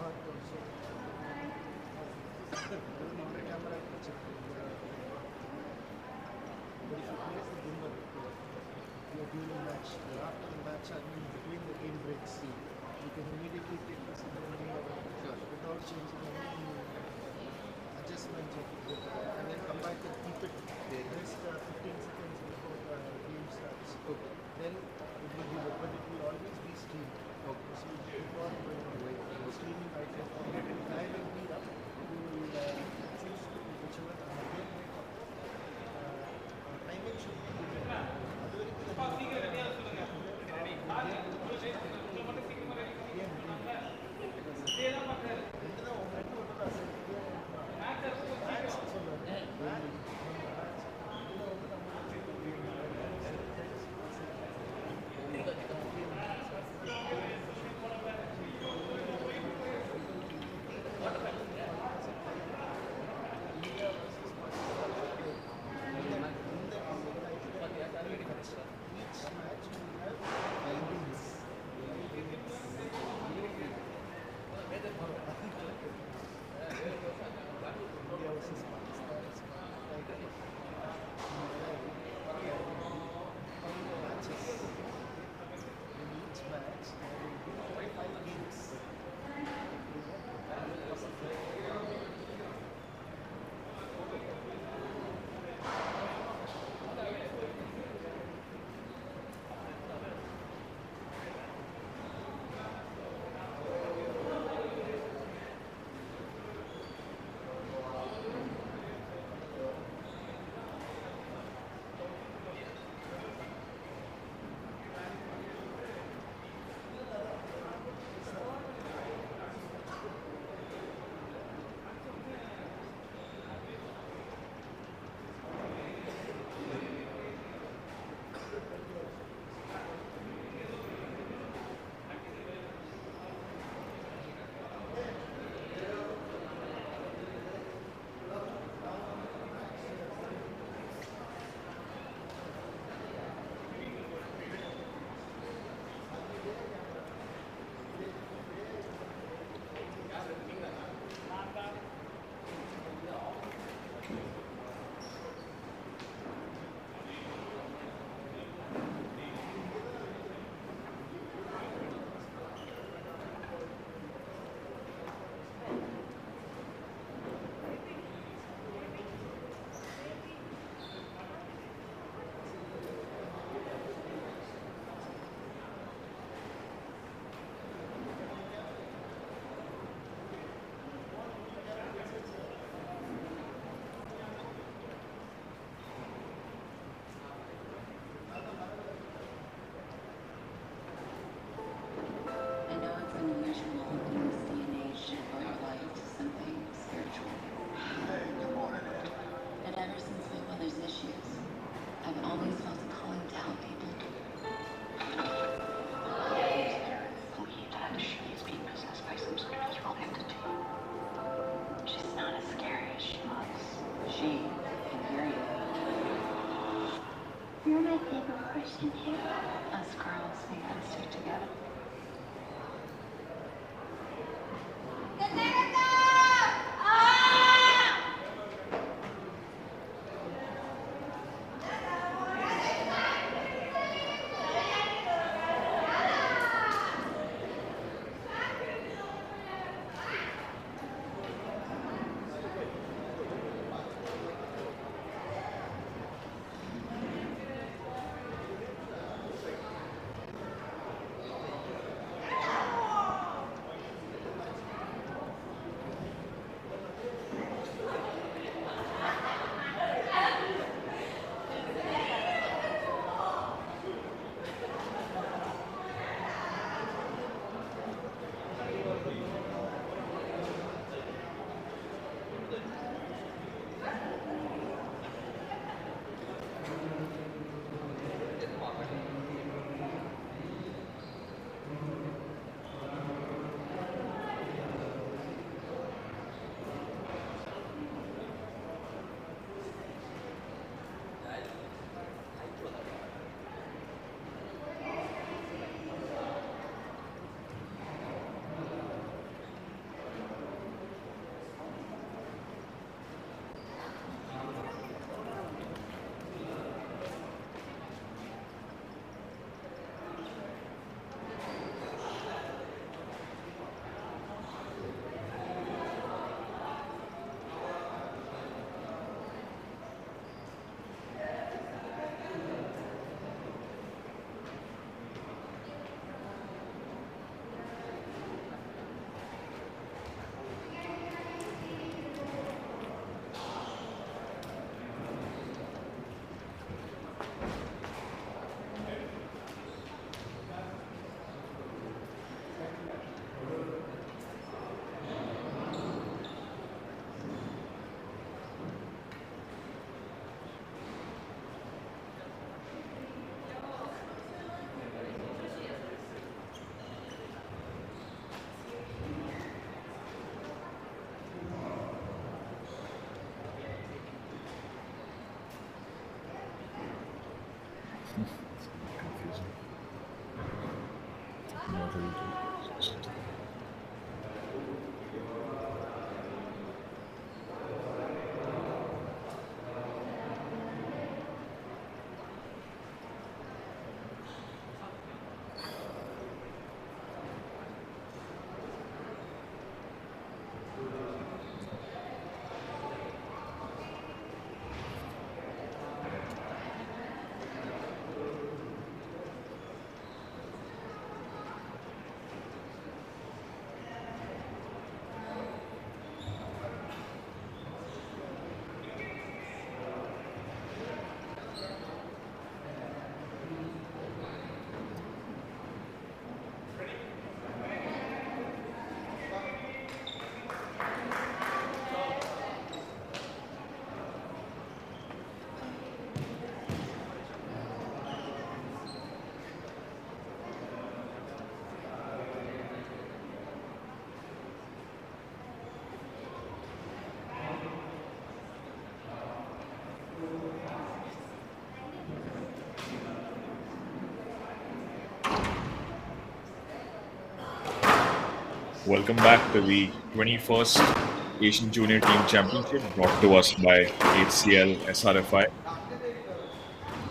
heart also. Camera picture. But if you place the gimbal, you're during the match, after the match, I mean between the game breaks, you can immediately take this without changing any adjustment and then come back and keep it just 15 seconds before the game starts. Okay. Then it will be, but it will always be streamed. Okay. So before streaming item, I will be up. You will choose whichever game timing should be Welcome back to the 21st Asian Junior Team Championship brought to us by HCL SRFI.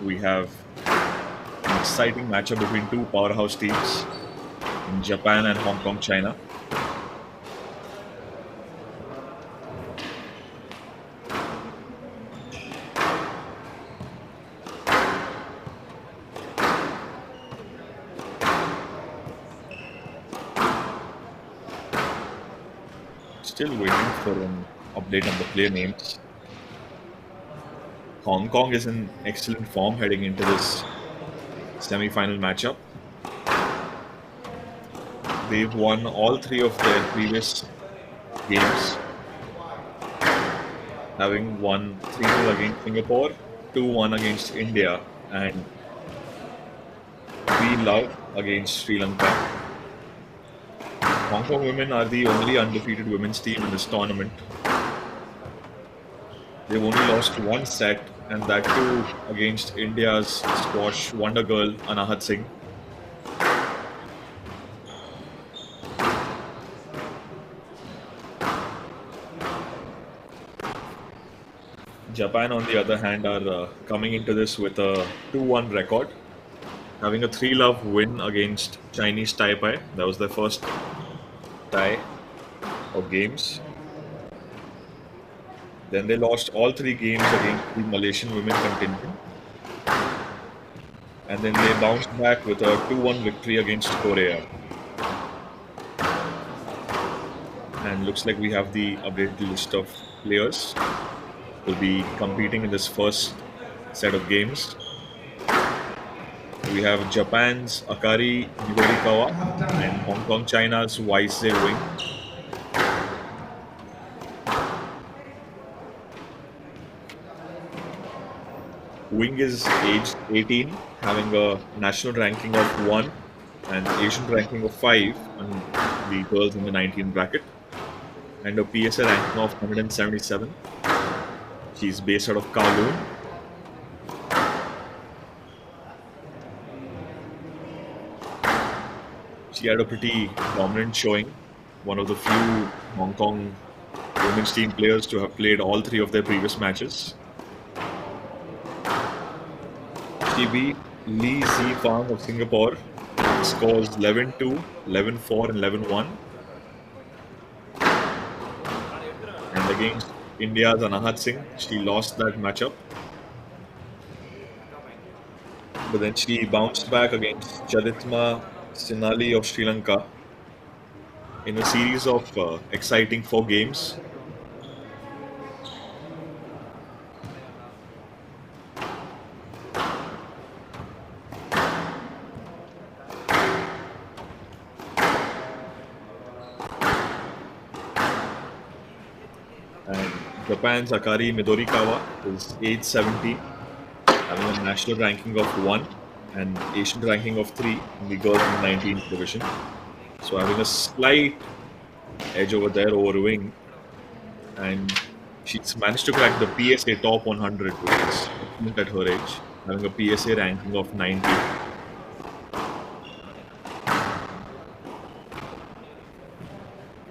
We have an exciting matchup between two powerhouse teams in Japan and Hong Kong, China. Still waiting for an update on the player names. Hong Kong is in excellent form heading into this semi-final matchup. They've won all three of their previous games, having won 3-0 against Singapore, 2-1 against India, and 3-love against Sri Lanka. Hong Kong women are the only undefeated women's team in this tournament. They've only lost one set, and that too against India's squash wonder girl Anahat Singh. Japan, on the other hand, are coming into this with a 2-1 record, having a 3-love win against Chinese Taipei. That was their first tie of games. Then they lost all three games against the Malaysian women contingent. And then they bounced back with a 2-1 victory against Korea. And looks like we have the updated list of players who will be competing in this first set of games. We have Japan's Akari Midorikawa and Hong Kong China's Wise Wing. Wing is aged 18, having a national ranking of 1 and Asian ranking of 5 on the girls in the 19 bracket, and a PSA ranking of 177. She's based out of Kowloon. She had a pretty dominant showing, one of the few Hong Kong women's team players to have played all three of their previous matches. She beat Lee Zifang of Singapore, scores 11-2, 11-4, and 11-1. And against India's Anahat Singh, she lost that matchup. But then she bounced back against Chaditma Sinali of Sri Lanka in a series of exciting 4 games. And Japan's Akari Midorikawa is age 17, having a national ranking of 1 and Asian ranking of 3 in the girls in 19th division. So having a slight edge over there over Wing, and she's managed to crack the PSA top 100, which is excellent at her age, having a PSA ranking of 90.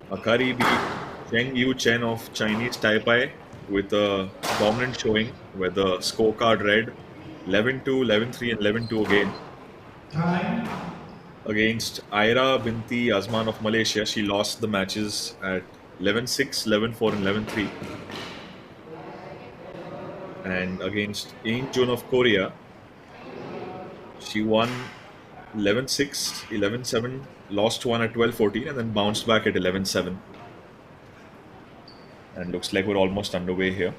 Akari beat Cheng Yu Chen of Chinese Taipei with a dominant showing where the scorecard read 11-2, 11-3, and 11-2 again. Time. Against Aira Binti Azman of Malaysia, she lost the matches at 11-6, 11-4, and 11-3. And against In Jun of Korea, she won 11-6, 11-7, lost one at 12-14, and then bounced back at 11-7. And looks like we're almost underway here.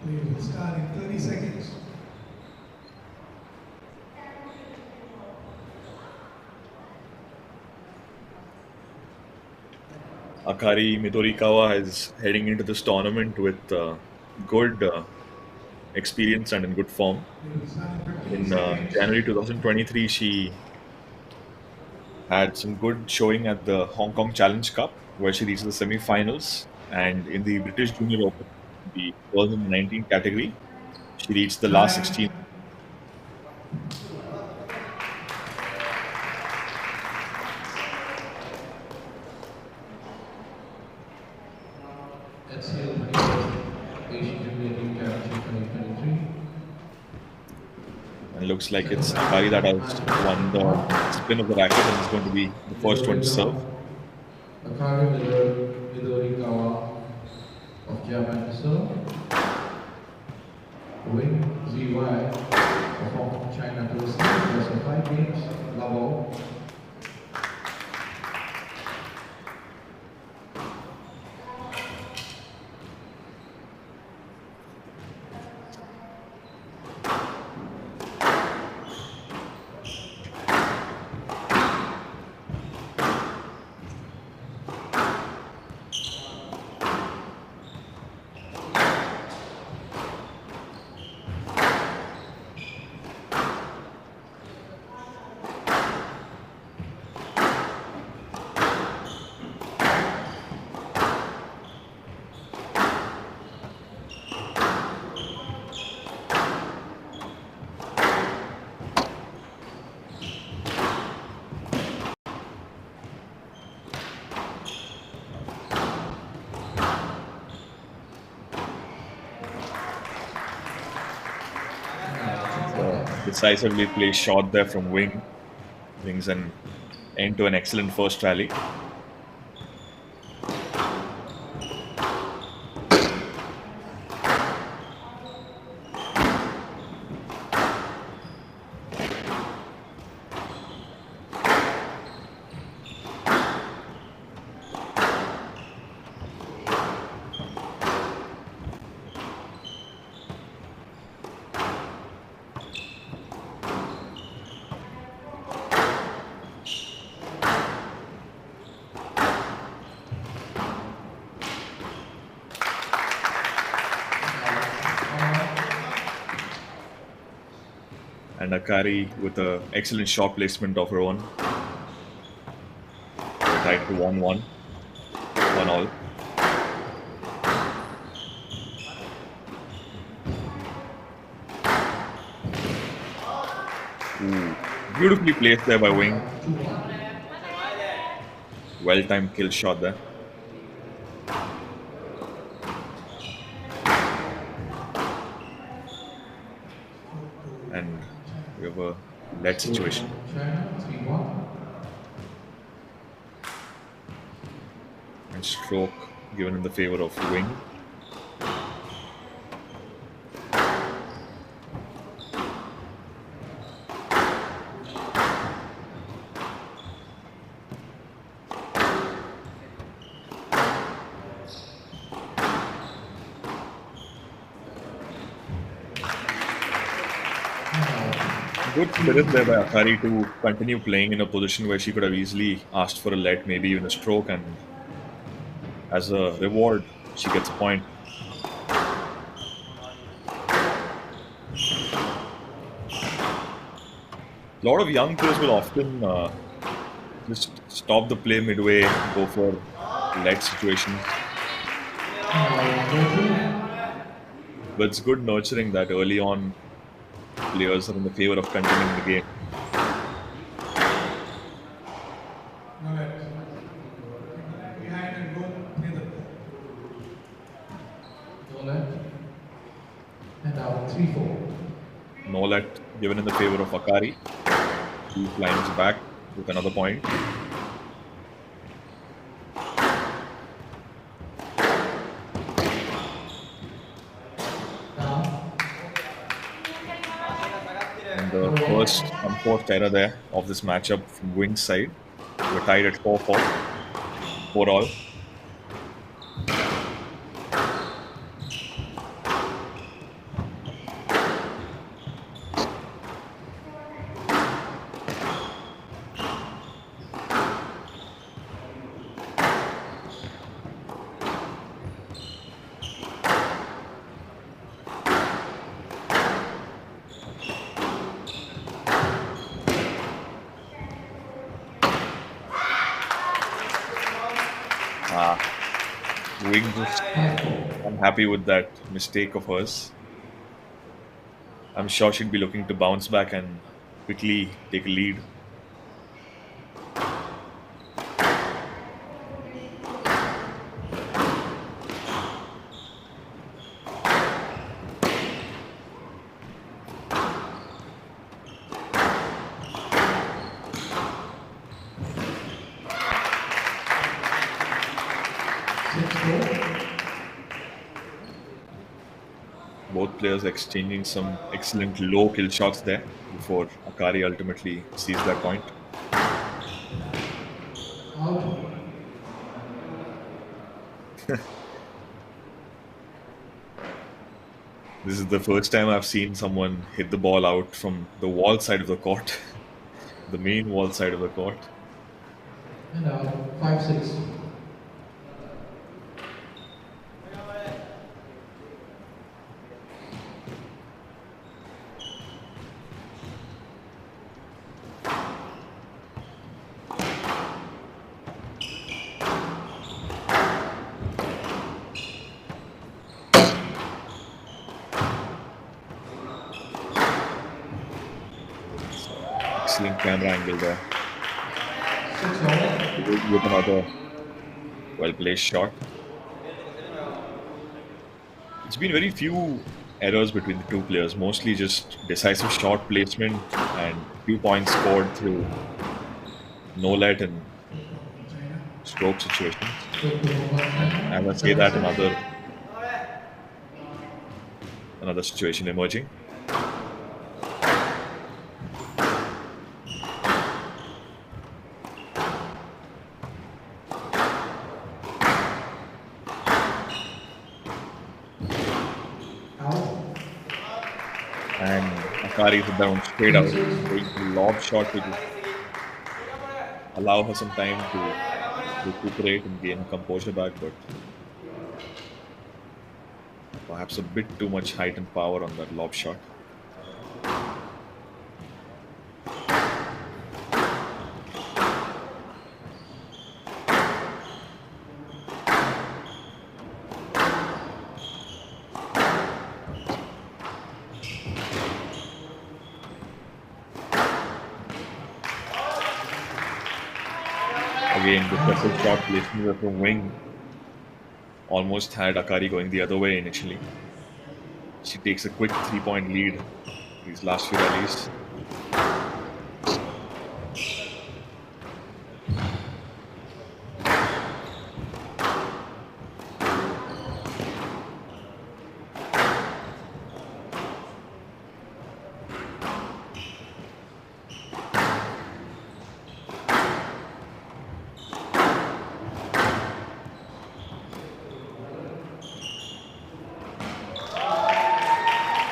We will start in 30 seconds. Akari Midorikawa is heading into this tournament with good experience and in good form. We will start in 15 In seconds. January 2023, she had some good showing at the Hong Kong Challenge Cup, where she reached the semi-finals, and in the British Junior Open, the 2019 category, she reached the last 16. HCL 21st Asian Junior League Championship 2023. And looks like it's Akari that has won the spin of the racket and is going to be the first one to serve. Akari Midorikawa of Japan to serve. Wing ZY of Hong Kong, China to receive. Best of 5 games, love all. Decisively placed shot there from Wing brings an end to an excellent first rally. And Akari with an excellent shot placement of her own. We're tied to 1-1, 1-all. Ooh, beautifully placed there by Wing. Well-timed kill shot there. And we have a lead situation. China 3-1. And stroke given in the favor of Wing. Good spirit there by Akari to continue playing in a position where she could have easily asked for a let, maybe even a stroke, and as a reward, she gets a point. A lot of young players will often just stop the play midway, go for let situations. But it's good nurturing that early on players are in the favor of continuing the game. And now 3-4. No let given in the favor of Akari. He climbs back with another point. And the first unforced error there of this matchup from Wing's side. We're tied at 4-4. 4-all. Wing just 5-4. unhappy with that mistake of hers. I'm sure she'd be looking to bounce back and quickly take a lead. Both players exchanging some excellent low kill shots there before Akari ultimately sees that point. Out. This is the first time I've seen someone hit the ball out from the wall side of the court, the main wall side of the court. And out. 5-6. Excellent camera angle there. 6-0. With another well-placed shot. It's been very few errors between the two players, mostly just decisive shot placement and few points scored through no-let and stroke situations. I must say that another situation emerging. And Akari put down straight out, going for a lob shot to just allow her some time to recuperate and gain composure back, but perhaps a bit too much height and power on that lob shot. Again, the perfect shot placement from wing almost had Akari going the other way initially. She takes a quick 3-point lead these last few rallies.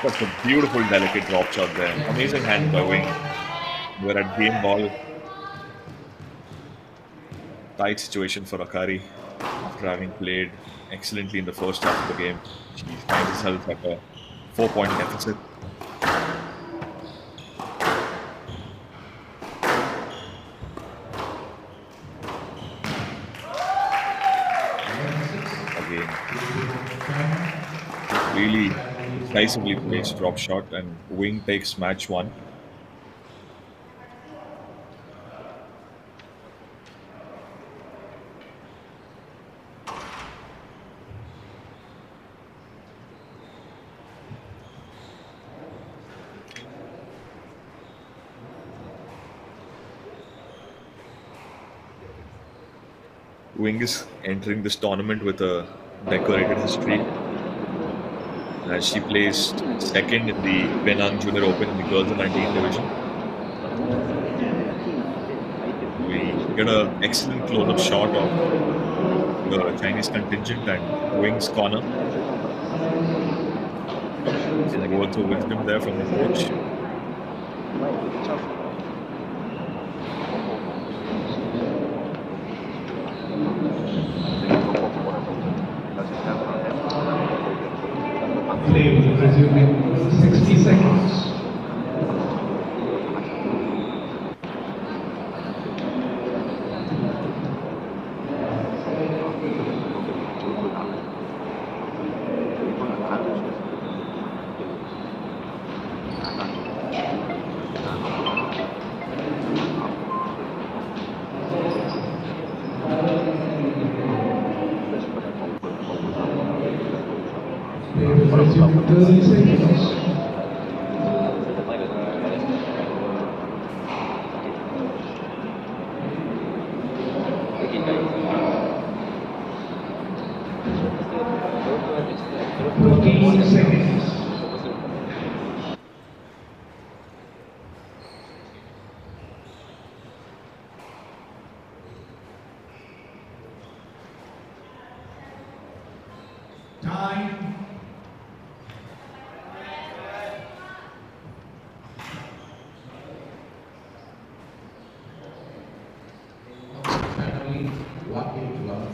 That's a beautiful, delicate drop shot there. Amazing hand by Wing. We're at game ball. Tight situation for Akari after having played excellently in the first half of the game. She finds herself at a 4-point deficit. Again, really decisively placed drop shot, and Wing takes match one. Wing is entering this tournament with a decorated history, as she placed second in the Penang Junior Open in the girls 19 division. We get an excellent close-up shot of the Chinese contingent and Wing's corner. Some words of wisdom there from the coach. Play will resume in 60 seconds. 30 seconds. Time. Finally, 1-8 level.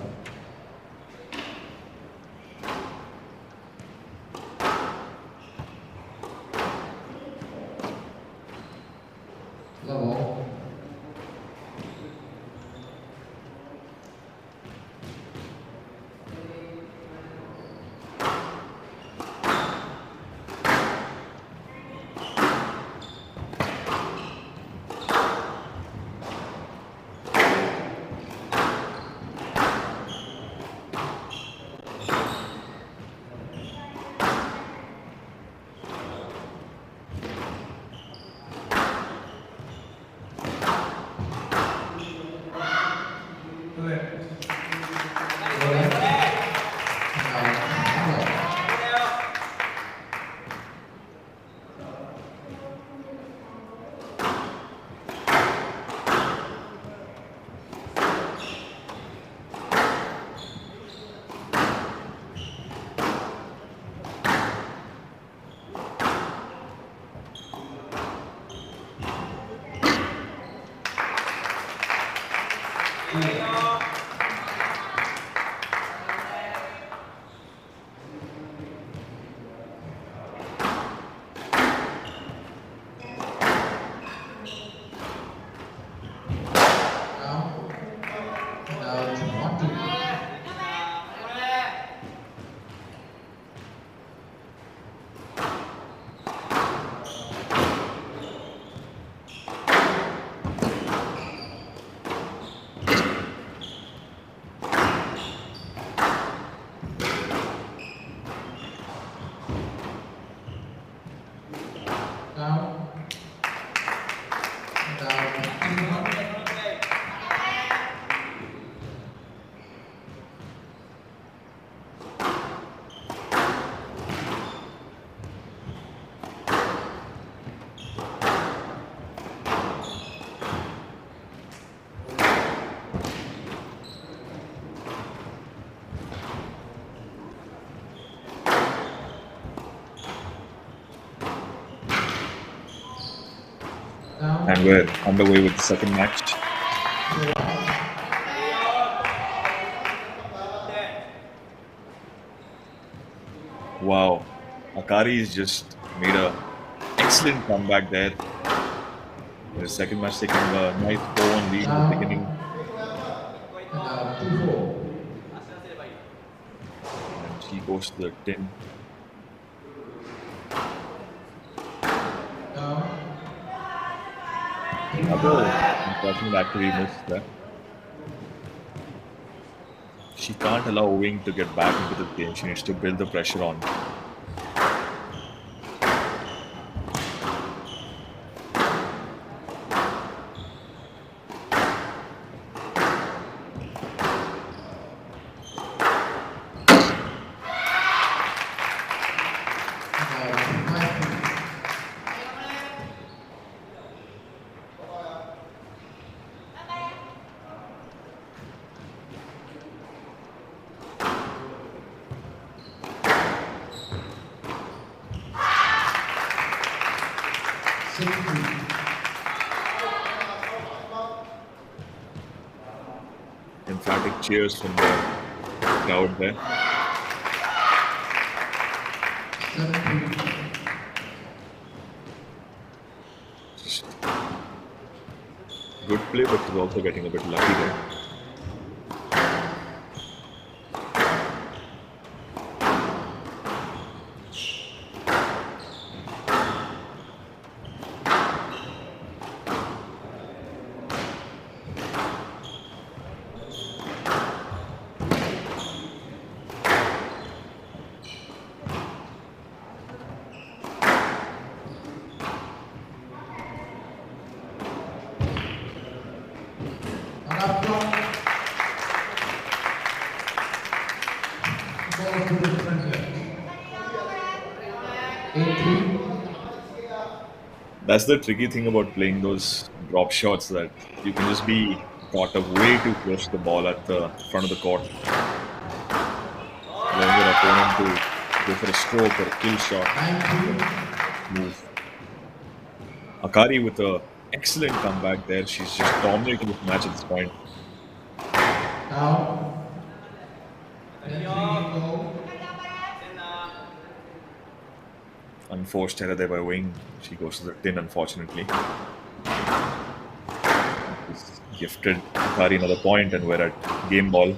And we're underway with the second match. Wow, Akari's just made a excellent comeback there. In the second match, taking a nice 4-1 lead in the beginning. And he goes to the 10. Another important activity missed there. She can't allow Wing to get back into the game. She needs to build the pressure on. Emphatic cheers from the crowd there. Good play, but he's also getting a bit lucky there. Up front. Ball to the defender. 8-3. That's the tricky thing about playing those drop shots, that you can just be caught up way too close to the ball at the front of the court, allowing your opponent to go for a stroke or a kill shot 9-3. move. Akari with a excellent comeback there. She's just dominating this match at this point. Now. 10-3 goal. Unforced error there by Wing. She goes to the tin, unfortunately. Just gifted Akari another point, and we're at game ball.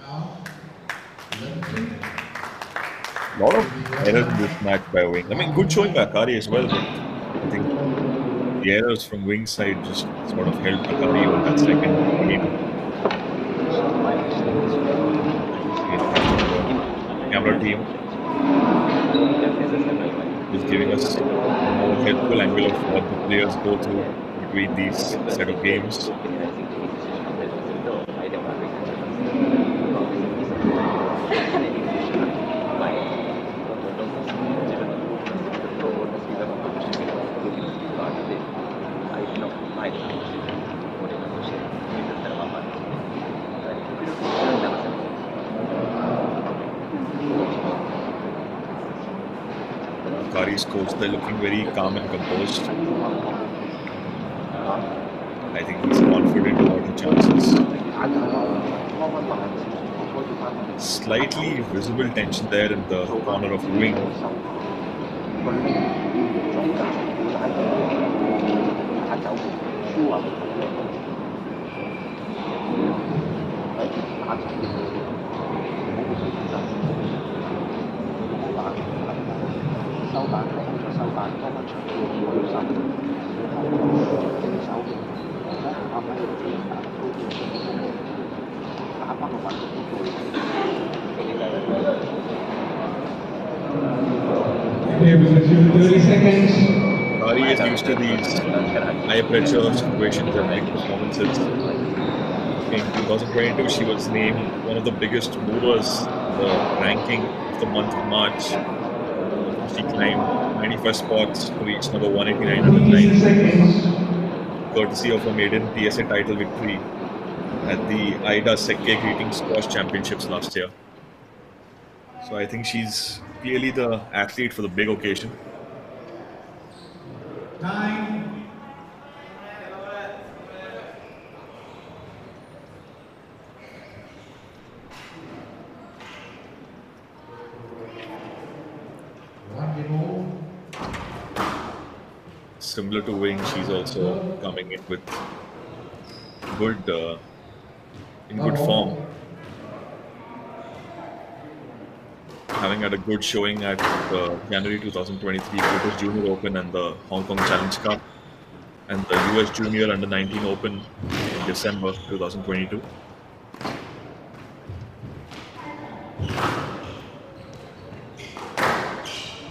Now. 11-3. A lot of errors in this match by Wing. I mean, good showing by Akari as well, but I think the errors from Wing's side just sort of helped Akari with that second game. Camera team is giving us a more helpful angle of what the players go through between these set of games. Akari's coach, they're looking very calm and composed. I think he's confident about the chances. Slightly visible tension there in the corner of Wing. Okay, we're going to do 30 seconds. Akari is used to these high pressure situations and big performances. In 2022, she was named one of the biggest movers in the ranking of the month of March. She climbed 91st spots to reach number 189 at the 15 time, seconds. courtesy of a maiden PSA title victory at the Ida Sekke Greeting Squash Championships last year. So I think she's clearly the athlete for the big occasion. Time. One more. Similar to Wing, she's also coming in with good, in good form. Having had a good showing at the January 2023 British Junior Open and the Hong Kong Challenge Cup, and the US Junior Under 19 Open in December 2022.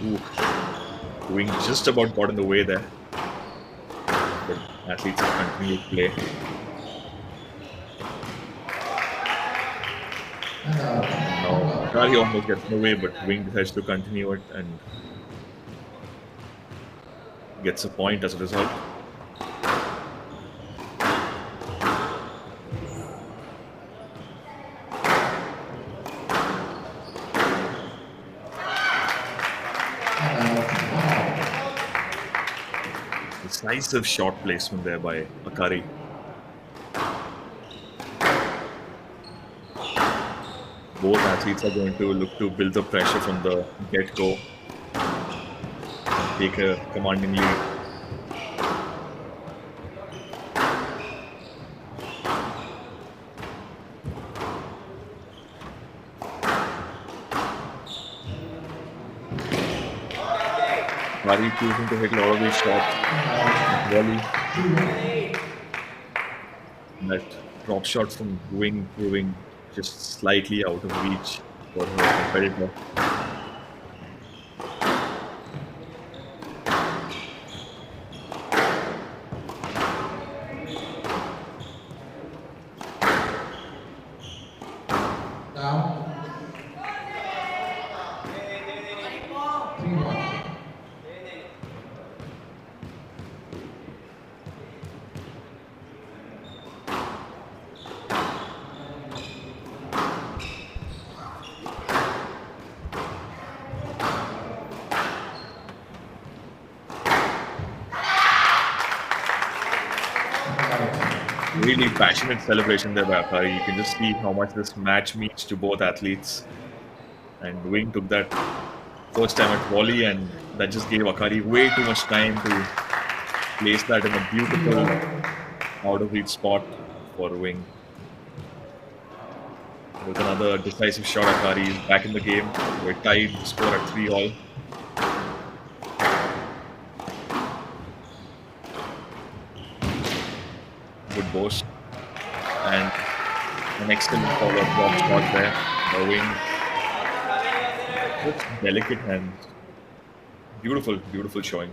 Ooh. Wing just about got in the way there, but athletes have continued to play. And Now, Kari almost gets in the way, but Wing decides to continue it and gets a point as a result. Decisive shot placement there by Akari. Both athletes are going to look to build the pressure from the get-go and take a commanding lead. Akari choosing to hit a lot of these shots. Volley. That drop shot from Wing proving just slightly out of reach for her competitor. 21. Really passionate celebration there by Akari. You can just see how much this match means to both athletes. And Wing took that first time at volley, and that just gave Akari way too much time to place that in a beautiful out of reach spot for Wing. With another decisive shot, Akari is back in the game. We're tied, score at 3-all. Good boast. And an excellent follow-up drop shot there. The Wing. Just delicate hands. Beautiful, beautiful showing.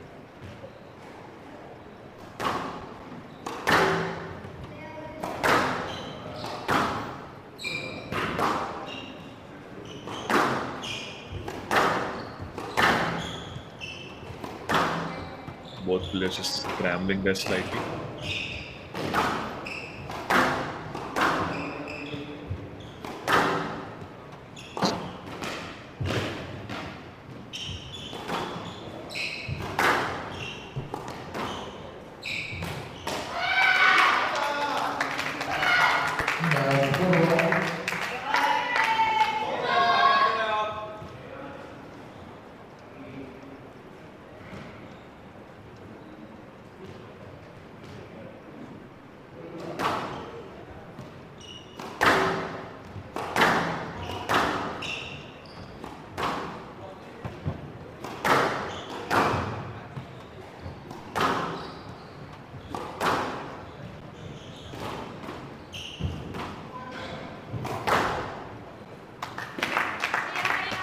Both players just scrambling there slightly.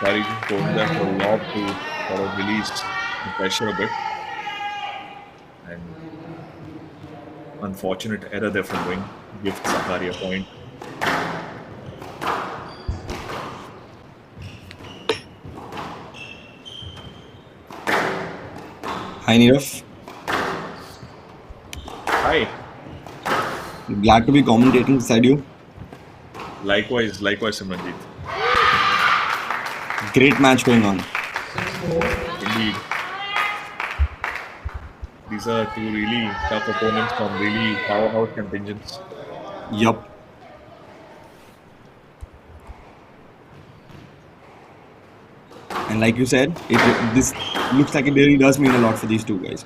Akari just going there for a lob to sort of release the pressure a bit. And unfortunate error there from Wing. Gives Akari a point. Hi Nirav, Hi. glad to be commentating beside you. Likewise, Simranjit. Great match going on. Indeed. These are two really tough opponents from really powerhouse contingents. Yup. And like you said, this looks like it really does mean a lot for these two guys.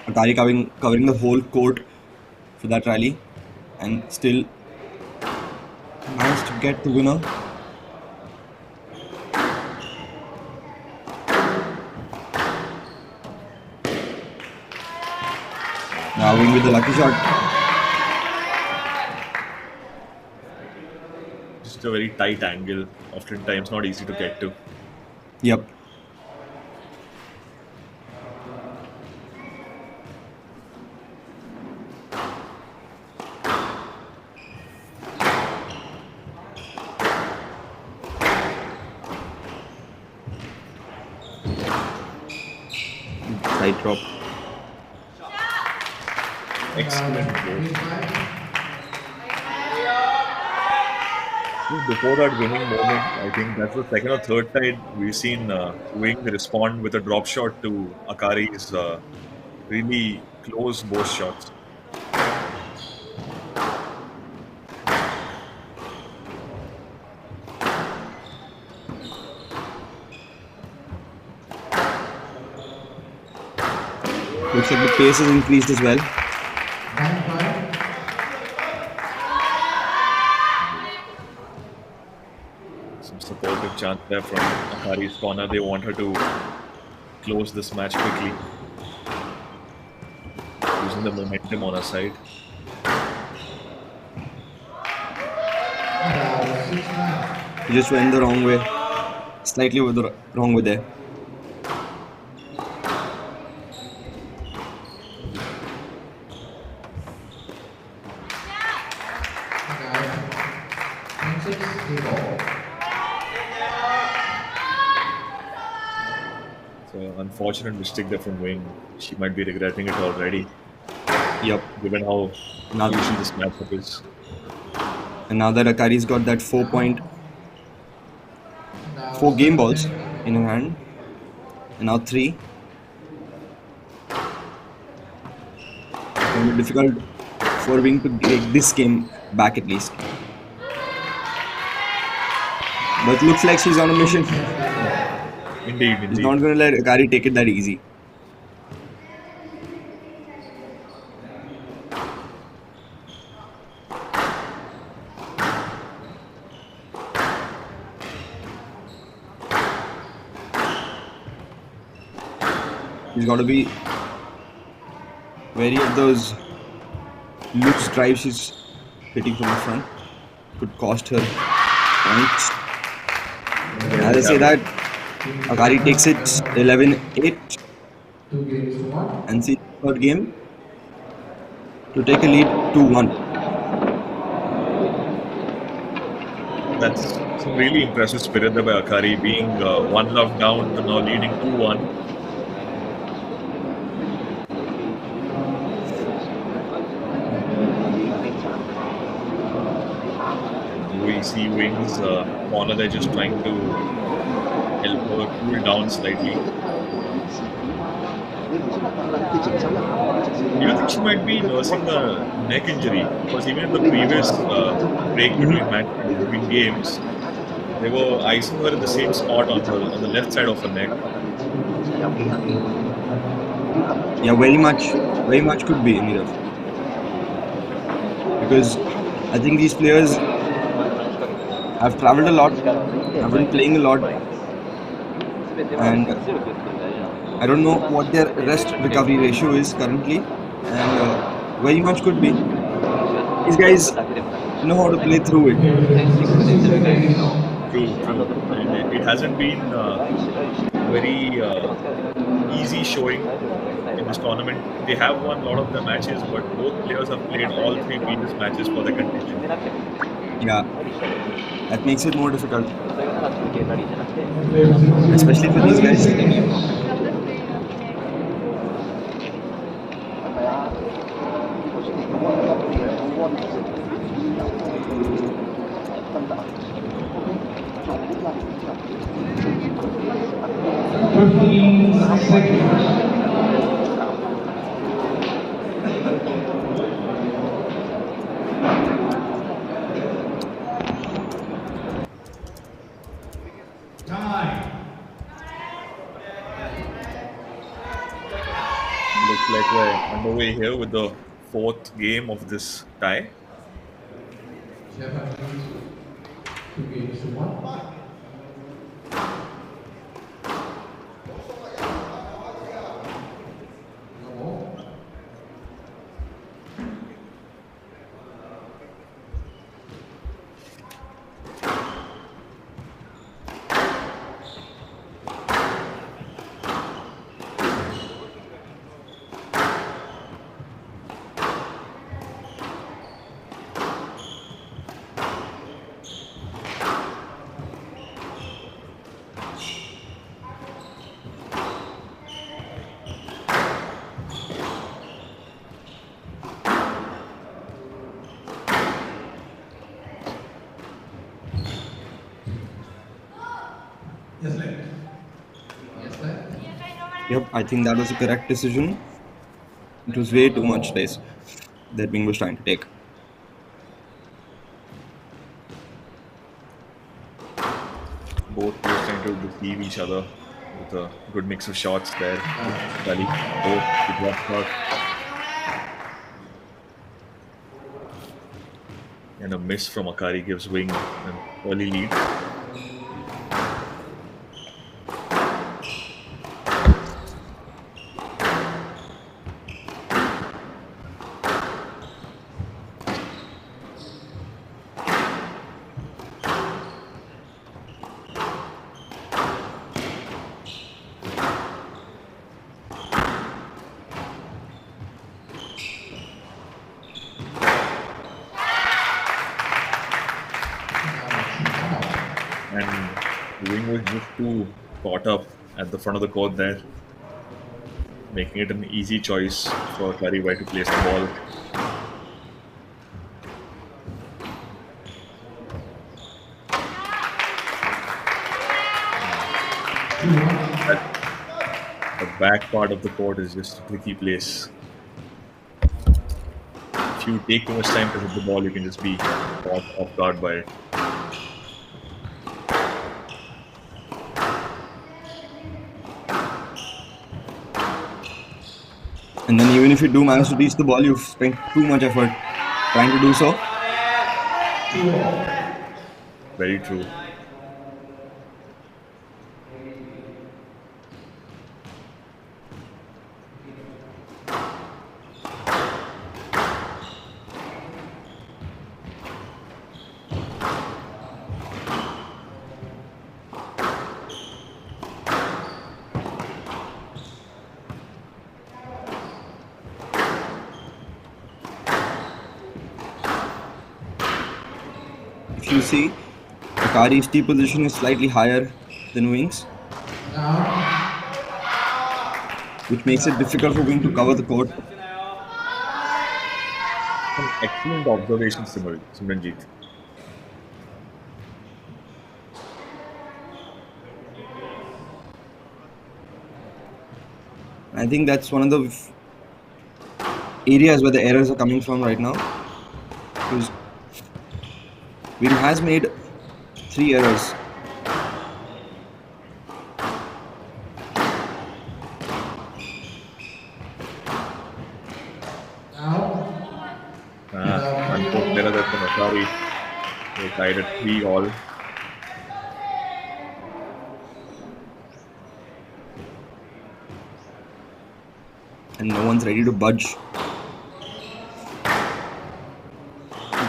Atari covering the whole court for that rally and still managed to get the winner. Now Wing with the lucky shot. Just a very tight angle, oftentimes not easy to get to. Yep. Side drop. Excellent goal. Before that winning moment, I think that's the second or third time we've seen Wing respond with a drop shot to Akari's really close both shots. Looks like the pace has increased as well. Some supportive chant there from Akari's corner. They want her to close this match quickly, using the momentum on her side. He just went the wrong way. slightly over the wrong way there. Now, 10-6, the ball. So unfortunate mistake there from Wing. She might be regretting it already, Yep. given how Now, crucial this matchup is. and now that Akari's got that 4 Now, game balls 7-10. in her hand, and now 3. It's going to be difficult for Wing to take this game back at least. But looks like she's on a mission. Indeed, He's indeed. not going to let Akari take it that easy. He's got to be wary of those loose drives she's hitting from the front. Could cost her points. As I say that, Akari takes it 11-8 2 games to 1. and sees the third game to take a lead 2-1. That's some really impressive spirit there by Akari, being one love down to now leading 2-1. We see Wings corner there just trying to help her cool down slightly. Do you think she might be nursing a neck injury? Because even in the previous break between games, they were icing her in the same spot on the left side of her neck. Yeah, very much could be Nirav. Because I think these players have traveled a lot, have been playing a lot, and I don't know what their rest recovery ratio is currently, and very much could be. These guys know how to play through it. True, true. And it hasn't been very easy showing in this tournament. They have won a lot of the matches, but both players have played all 3 previous matches for the contingent. Yeah, that makes it more difficult, especially for these guys. Looks like we're underway here with the 4th game of this tie. Japanese 2 games to 1. Yes, left. Yes, left. Yep, I think that was a correct decision. It was way too much space that Bing was trying to take. Both players trying to deceive each other with a good mix of shots there. Dali, good drop shot. And a miss from Akari gives Wing an early lead. just too caught up at the front of the court there, making it an easy choice for Curry White to place the ball. That, the back part of the court is just a tricky place. If you take too much time to hit the ball, you can just be caught off guard by it. And then even if you do manage to reach the ball, you've spent too much effort trying to do so. Very true. If you see, Akari's T position is slightly higher than Wing's, which makes it difficult for Wing to cover the court. Some excellent observation, Simranjeet. I think that's one of the areas where the errors are coming from right now. Because Wing has made 3 errors. Unfortunate error there from Akari. They tied at 3-all. And no one's ready to budge.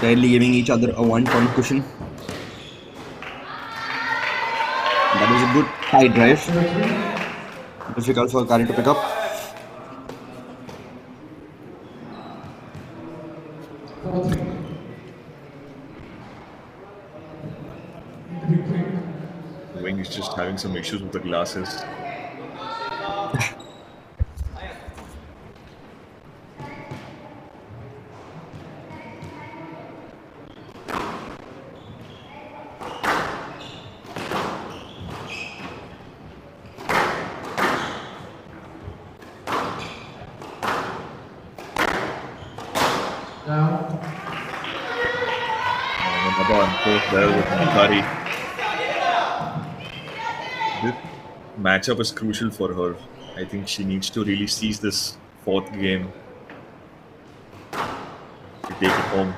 Barely giving each other a 1-point cushion. That was a good high drive. Difficult for Akari to pick up. Wing is just having some issues with the glasses. Another unforced there with Akari. This matchup is crucial for her. I think she needs to really seize this 4th game to take it home.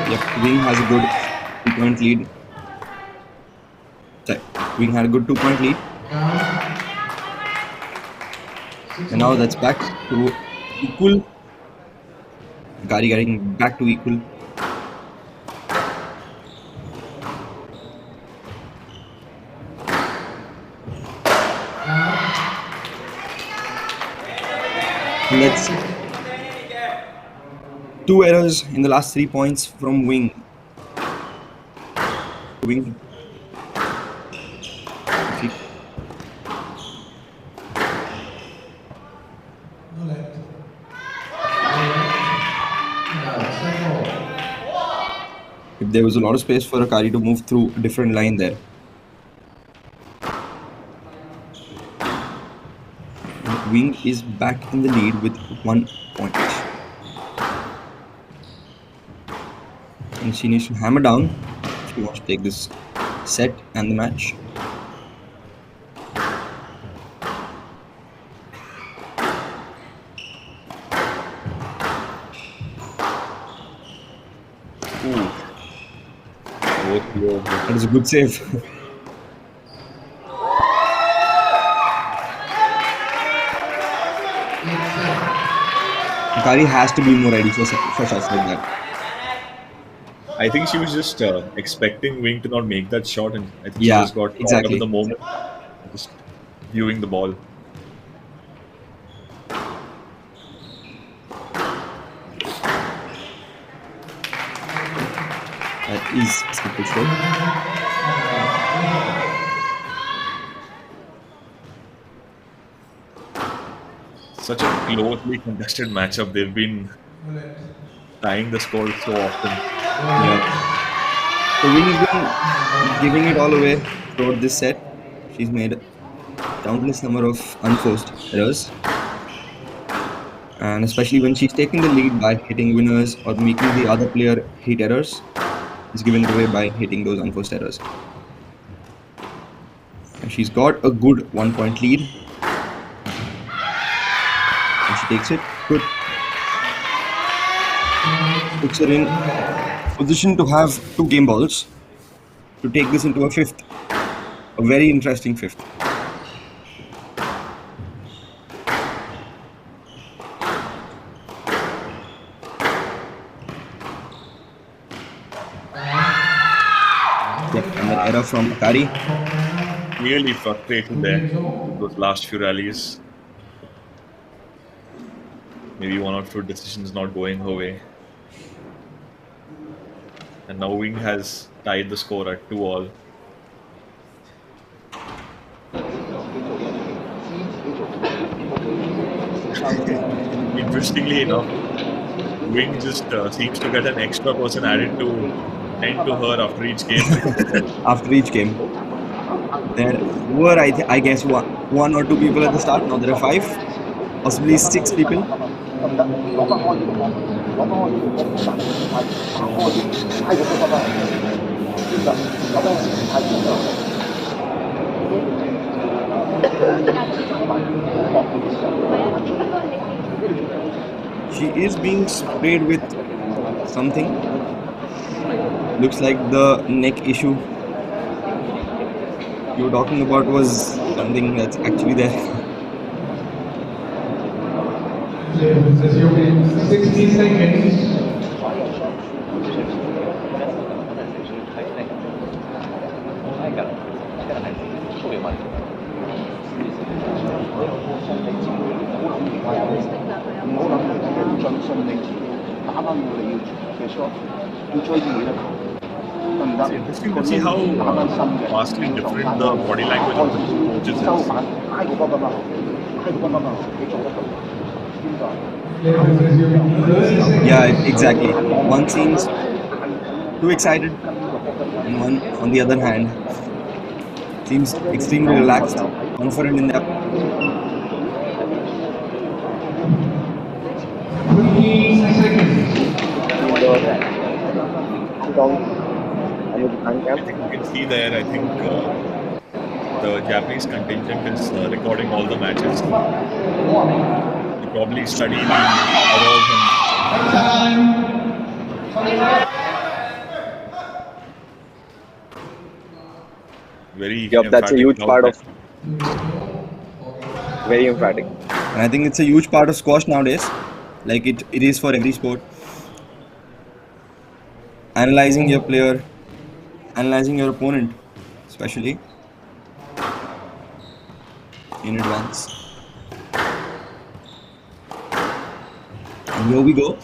Yep, Wing has a good 2-point lead. Sorry, Wing had a good 2-point lead. And now that's back to equal. Akari getting back to equal. And that's 2 errors in the last 3 points from Wing. Wing. If there was a lot of space for Akari to move through a different line there. And Wing is back in the lead with 1 point. And she needs to hammer down if she wants to take this set and the match. Both players. That is a good save. Akari has to be more ready for shots like that. I think she was just expecting Wing to not make that shot, and I think she Yeah, just got caught up in exactly. the moment, just viewing the ball. That is a simple stroke. Such a closely contested matchup. They've been tying the score so often. Yeah. So Wing has been giving it all away throughout this set. She's made countless number of unforced errors, and especially when she's taking the lead by hitting winners or making the other player hit errors, is giving it away by hitting those unforced errors. And she's got a good 1 point lead, and she takes it. Good. Puts her in position to have 2 game balls to take this into a fifth. A very interesting fifth. Yep, and an error from Akari. Really frustrated there with those last few rallies. Maybe one or two decisions not going her way. And now Wing has tied the score at 2-all. Interestingly enough, Wing just seems to get an extra person added to her after each game. After each game, there were I guess one or two people at the start. Now there are 5, possibly 6 people. She is being sprayed with something. Looks like the neck issue you were talking about was something that's actually there. Says you win 60 seconds. It's interesting to see how vastly different the body language of the two coaches is. Yeah, exactly. One seems too excited, and one, on the other hand, seems extremely relaxed, confident in that. 15 seconds. I think you can see there, I think the Japanese contingent is recording all the matches. They probably study the hours and very Yup, that's a emphatic huge crowd part there. of very emphatic. And I think it's a huge part of squash nowadays, like it is for every sport. Analyzing your player, analyzing your opponent, especially in advance. And here we go.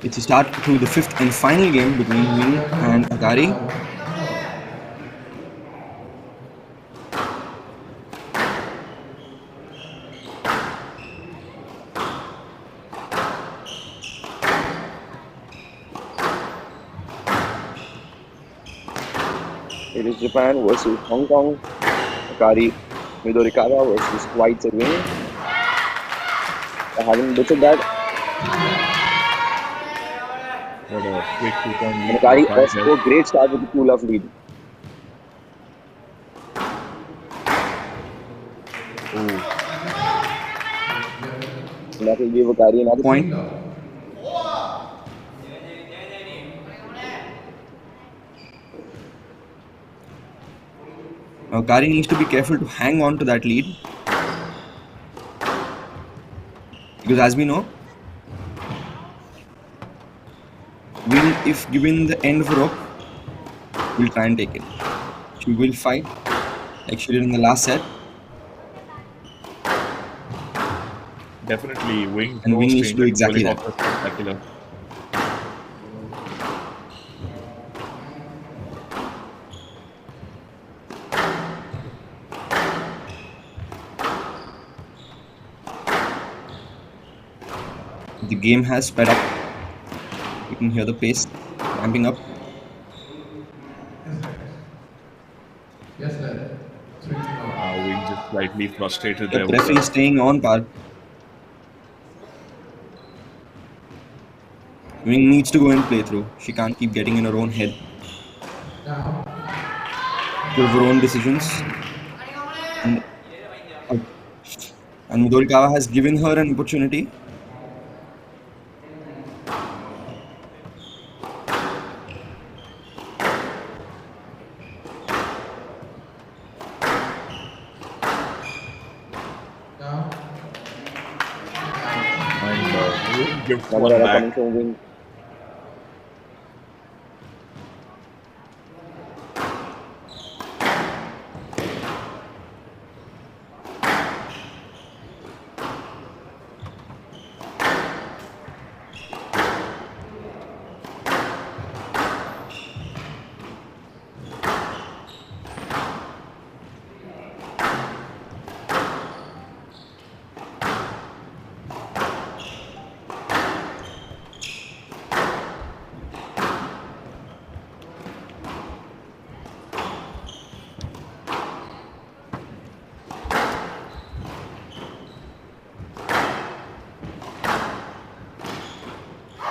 It's a start to the 5th and final game between Wing and Akari. It is Japan versus Hong Kong. Akari Midorikawa versus White Wing. I haven't butchered that. What a quick 2-point And lead. Akari for France also there. a great start with the 2-love lead. And that will give Akari another Point. Now Kari needs to be careful to hang on to that lead. Because as we know, Wing, if given the end of a rope, will try and take it. She will fight like she did in the last set, Definitely, Wing and no Wing needs to do stranger to exactly pulling off that. a spectacular. The game has sped up. You can hear the pace ramping up. Yes, lad. 3 love. Wing just slightly frustrated The there with referee the. is staying on par. Wing needs to go and play through. She can't keep getting in her own head Now, because of her own decisions. And and Midorikawa has given her an opportunity. now, And Wing gives Another one error back. coming from Wing.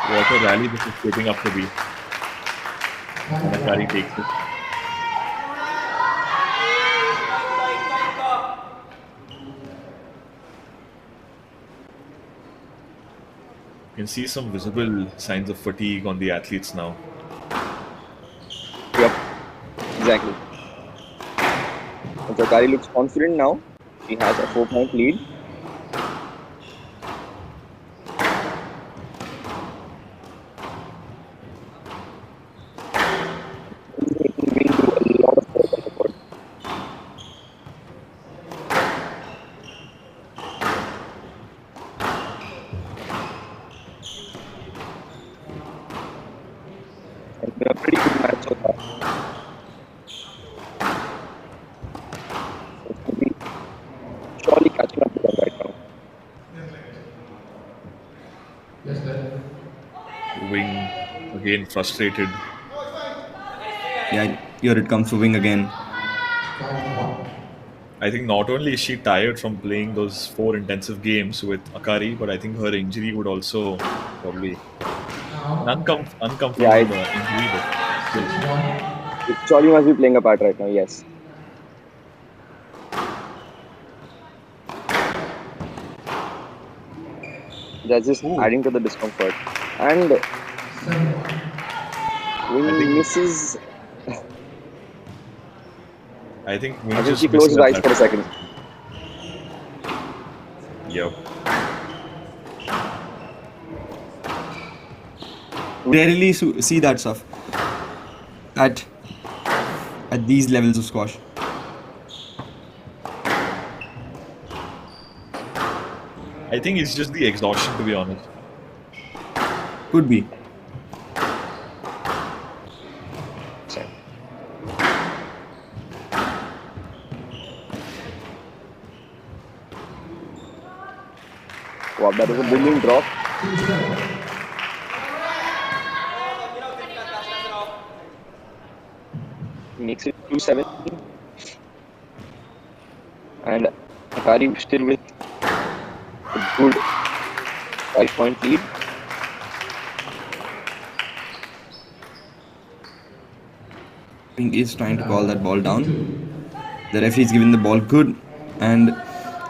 What a rally this is shaping up to be. And Akari takes it. You can see some visible signs of fatigue on the athletes now. Yep, exactly. And Zakari looks confident now. She has a 4-point lead. Making Wing do a lot of work on the court. It's been a pretty good match so far. It's going to be surely catching up to them right now. yes, lad. Wing again frustrated. Yeah, here it comes for Wing again. 5-1. I think not only is she tired from playing those 4 intensive games with Akari, but I think her injury would also probably an Now, uncomfortable Yeah, injury, but still. 6-1. it surely must be playing a part right now, yes. That's just adding to the discomfort. And 7-1. Wing I think- misses. I think I Wing think just she closed missing her eyes at for a that. second. Yep. Rarely see that stuff at these levels of squash. I think it's just the exhaustion, to be honest. Could be. Wow, that was a brilliant drop. 2-7. Makes it 2-7. And Akari still with a good 5-point lead. Wing is trying to call that ball down. The referee is giving the ball good, and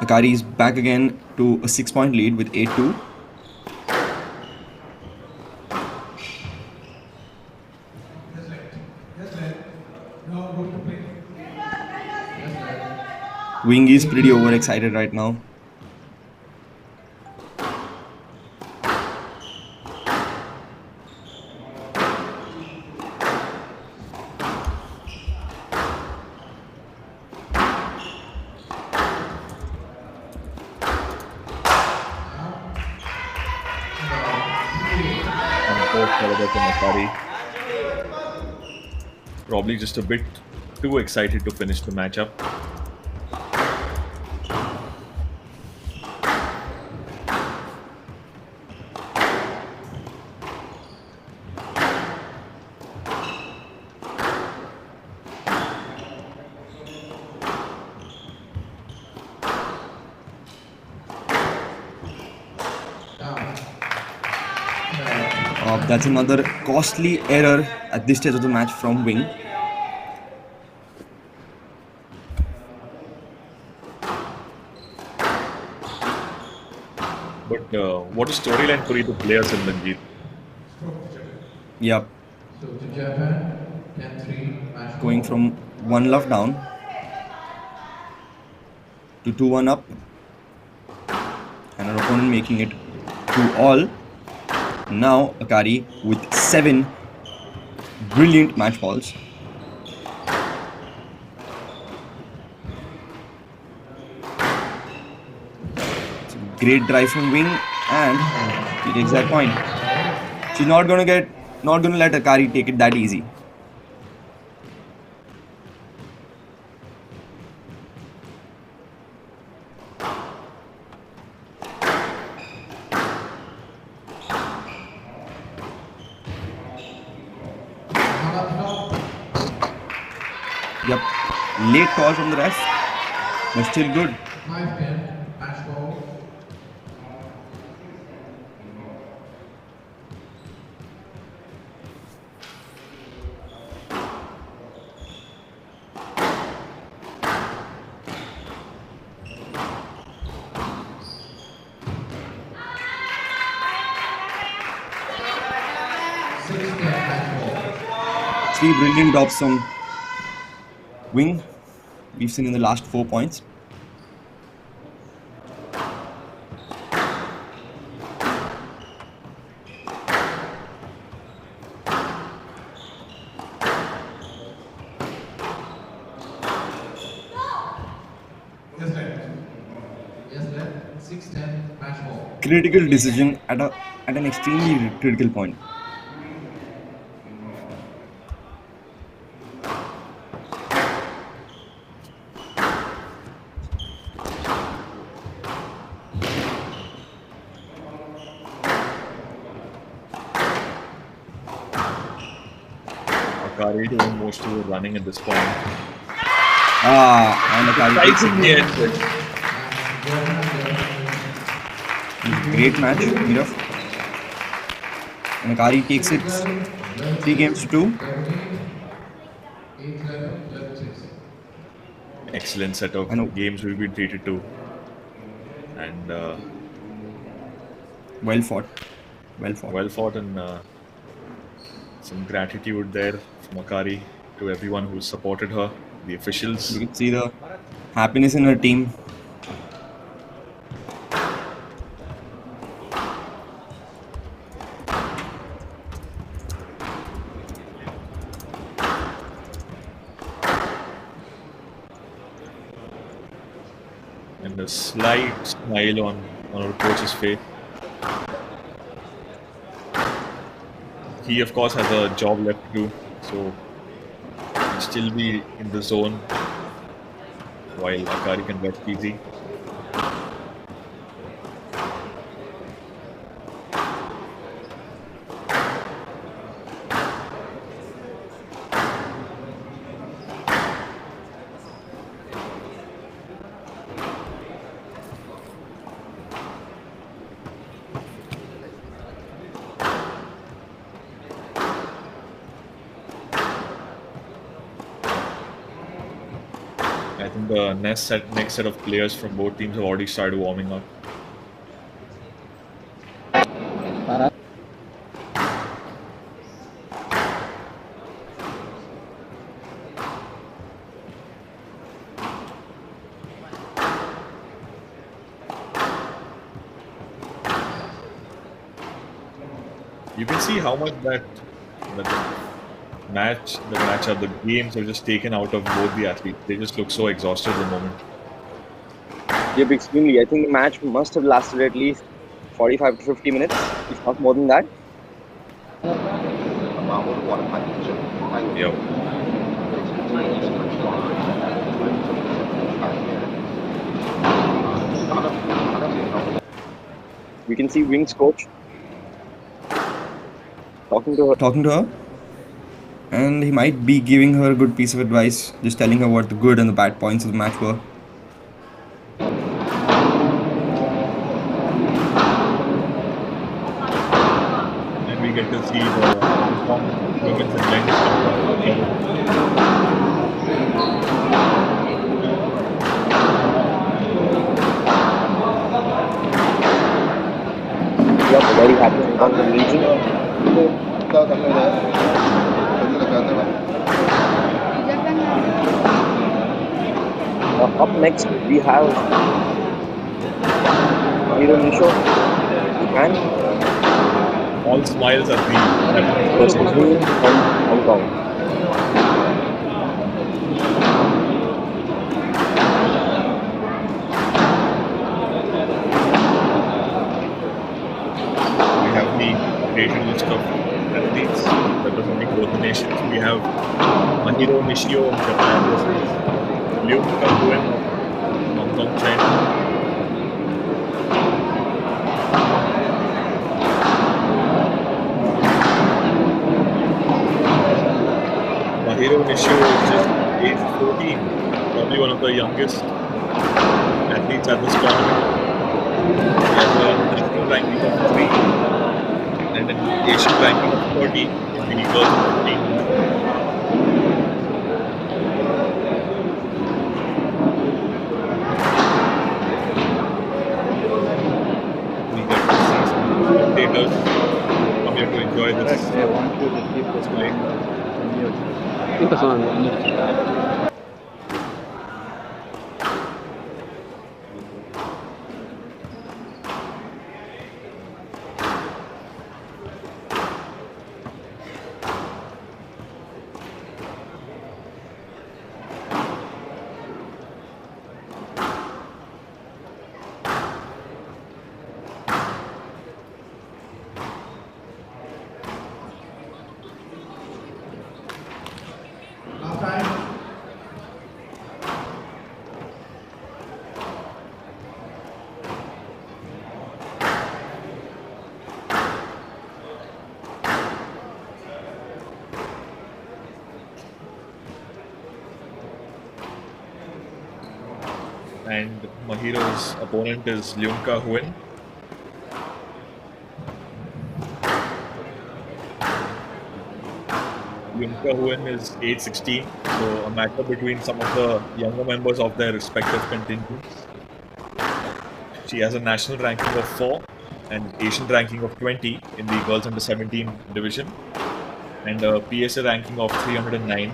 Akari is back again to a 6-point lead with 8-2. Yes, lad. No, go to play. Wing is pretty overexcited right now. And both Kalabak and Akari probably just a bit too excited to finish the matchup. That's another costly error at this stage of the match from Wing. But what a storyline for the players in Ranjit. Yep, So to Japan, 10-3 match going ball. from 1 love down to 2-1 up, and our opponent making it 2-all. Now Akari with 7 brilliant match balls. It's a great drive from Wing, and he takes that point. She's not gonna let Akari take it that easy. Yep, late call from the ref, but still good. 5-10 match ball. Three brilliant drops from Wing. We've seen in the last 4 points. Yes, left. 6-10 match ball. Critical decision at an extremely critical point. Akari doing most of the running at this point. And Akari takes it. Surprisingly ended. Great match, Miraf. And Akari takes it 3 games to 2. 8-11, Excellent set of I know. games we've been treated to. And Well fought. Well fought. well fought, and some gratitude there from Akari to everyone who supported her, the officials. You can see the happiness in her team. And a slight smile on our coach's face. He, of course, has a job left to do, so he'll still be in the zone while Akari can rest easy. I think the next set of players from both teams have already started warming up. You can see how much that the games are just taken out of both the athletes. They just look so exhausted at the moment. Yep, extremely. I think the match must have lasted at least 45 to 50 minutes, if not more than that. Yeah. We can see Wings coach talking to her. Talking to her, and he might be giving her a good piece of advice, just telling her what the good and the bad points of the match were. And we get to see the Hong Kong women's and men's level. Yep, very happy Hong Kong will region. Up next, we have Hero Nisho, Japan All smiles at versus the Wu from Hong Kong. We have the updated list of athletes representing both the nations. We have Mahiro Nishio of Japan versus Liu Kanguen of Hong Kong, China. Mahiro Nishio is just age 14, probably one of the youngest athletes at this tournament. He has a national ranking of 3 and an Asian ranking of 30 in the girls' team. We get to see some spectators come here to enjoy this. I want you to keep this Display. on mute. Keep us on mute. And Mahiro's opponent is Leunka Huen. Leunka Huen is age 16, so a matchup between some of the younger members of their respective contingents. She has a national ranking of 4 and Asian ranking of 20 in the girls under 17 division, and a PSA ranking of 309,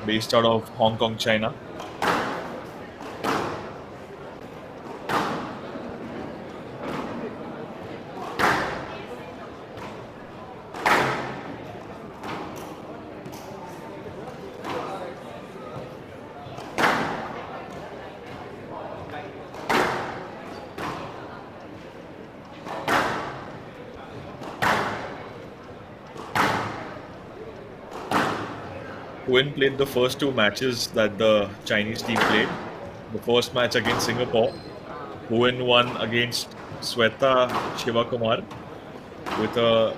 based out of Hong Kong, China. Huen played the first 2 matches that the Chinese team played. The first match against Singapore, Huen won against Sweta Shivakumar with a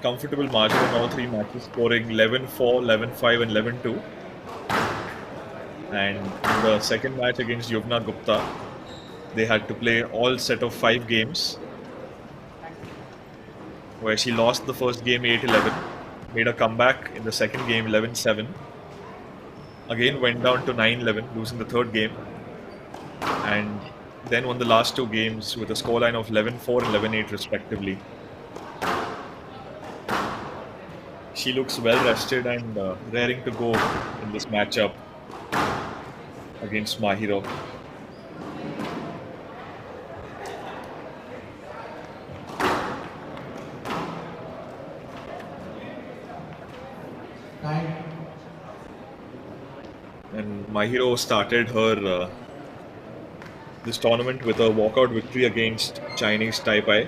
comfortable margin in all 3 matches, scoring 11-4, 11-5 and 11-2. And in the second match against Yuvna Gupta, they had to play all set of 5 games, where she lost the first game 8-11, made a comeback in the second game 11-7, again went down to 9-11, losing the third game, and then won the last 2 games with a scoreline of 11-4 and 11-8 respectively. She looks well rested and raring to go in this matchup against Mahiro. And Mahiro started her this tournament with a walkout victory against Chinese Taipei.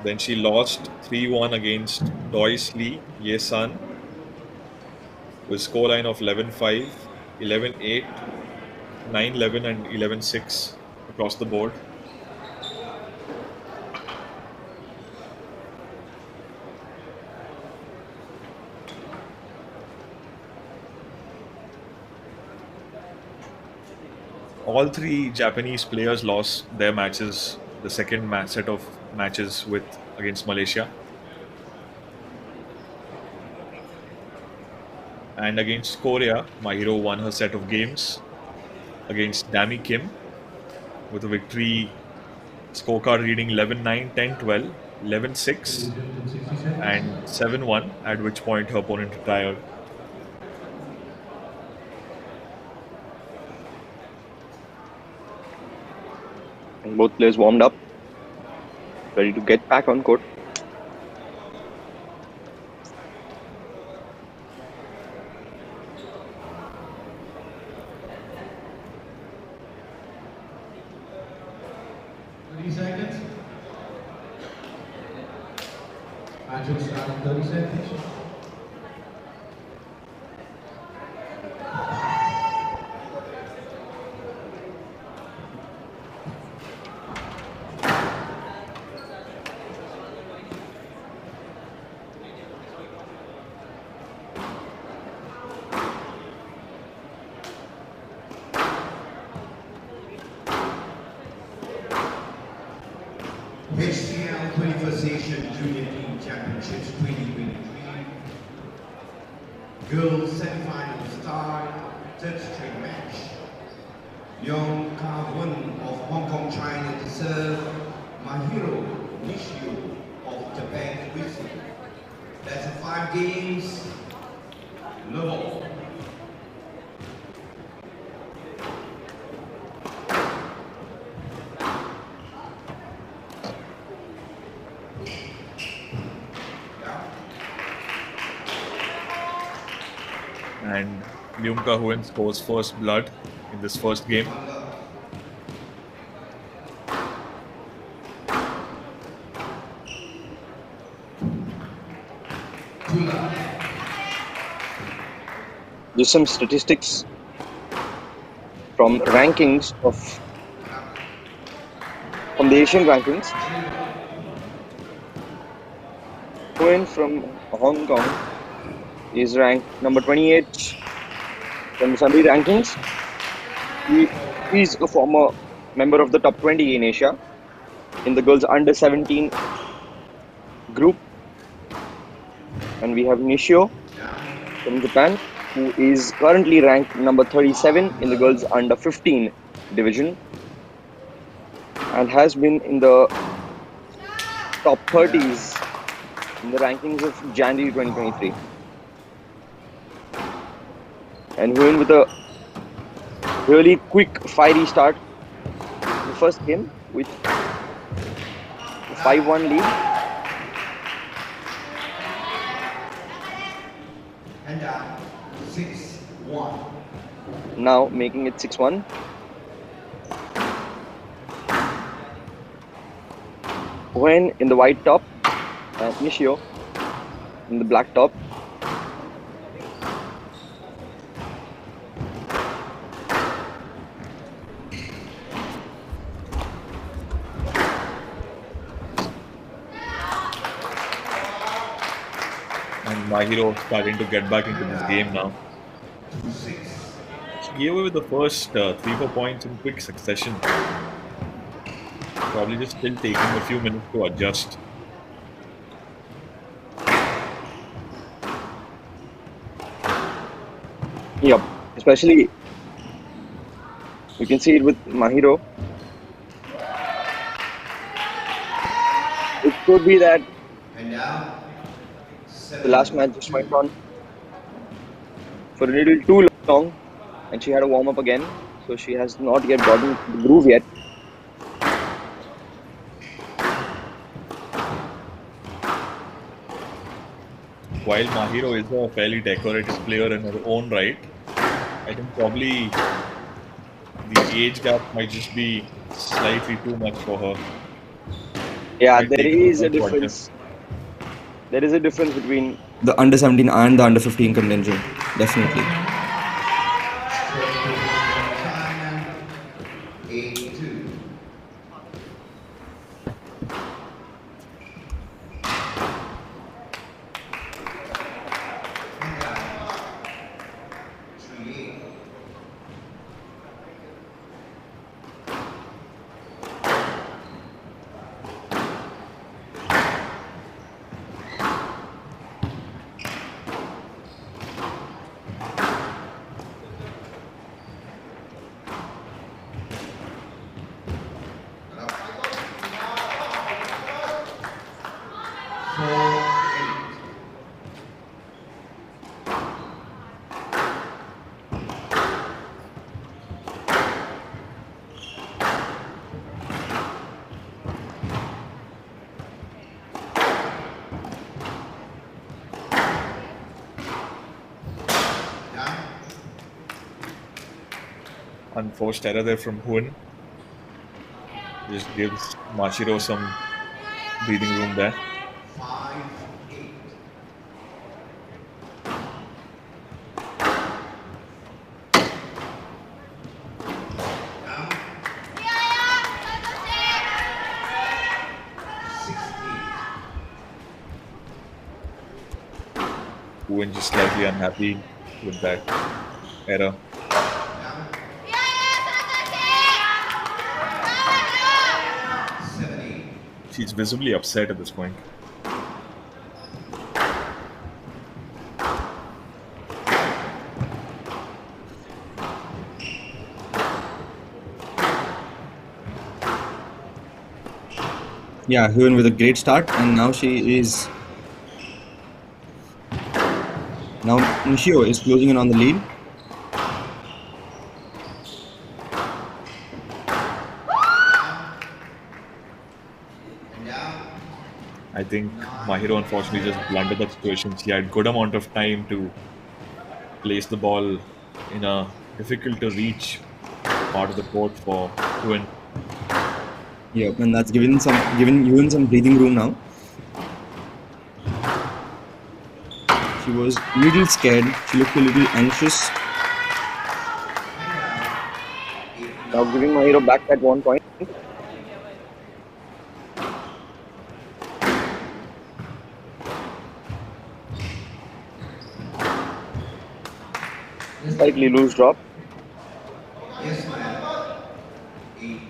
Then she lost 3-1 against Dois Lee Yesan with scoreline of 11-5, 11-8, 9-11 and 11-6 across the board. All three Japanese players lost their matches, the second set of matches with against Malaysia. And against Korea, Mahiro won her set of games against Dami Kim with a victory scorecard reading 11-9, 10-12, 11-6 and 7-1, at which point her opponent retired. And both players warmed up, ready to get back on court. Seconds. Match will start in 30 seconds. HCL 21st Asian Junior Team Championships 2023. Girls semi-final start, third straight match. Yong Ka-won of Hong Kong, China to serve. Mahiro Nishio of Japan to receive. That's a 5 games. Level. And Leum Ka-hun scores first blood in this first game. Just some statistics from rankings from the Asian rankings. Cohen from Hong Kong is ranked number 28 from the Sunday rankings. He is a former member of the top 20 in Asia in the girls under 17 group. And we have Nishio from Japan, who is currently ranked number 37 in the girls under 15 division and has been in the top 30s in the rankings of January 2023. And Nguyen with a really quick fiery start in the first game with a 5-1 lead. And 6-1. Now making it 6-1. Nguyen in the white top and Nishio in the black top. Mahiro starting to get back into this game now. She gave away the first 3-4 points in quick succession. Probably just still taking a few minutes to adjust. Yep, especially you can see it with Mahiro. It could be that the last match just went on for a little too long and she had a warm-up again, so she has not yet gotten the groove yet. while Mahiro is a fairly decorated player in her own right, I think probably the age gap might just be slightly too much for her. Yeah, Might there take her a is a while to adjust. difference. There is a difference between The under 17 and the under 15 contingent, definitely. China 8-2. India 3-8. Unforced error there from Huan. Just gives Mashiro some breathing room there. 5-8. Now 6-8. Huan just slightly unhappy with that error. Now 7-8. She's visibly upset at this point. Yeah, Hyun with a great start, and now she is. Now Nishio is closing in on the lead. And now I think Mahiro unfortunately just blundered that situation. She had good amount of time to place the ball in a difficult to reach part of the court for Huan. Yep, and that's giving Hyun some breathing room now. She was a little scared. She looked a little anxious. now giving Mahiro back at 1 point. Slightly loose drop. yes, ma'am. 8-9.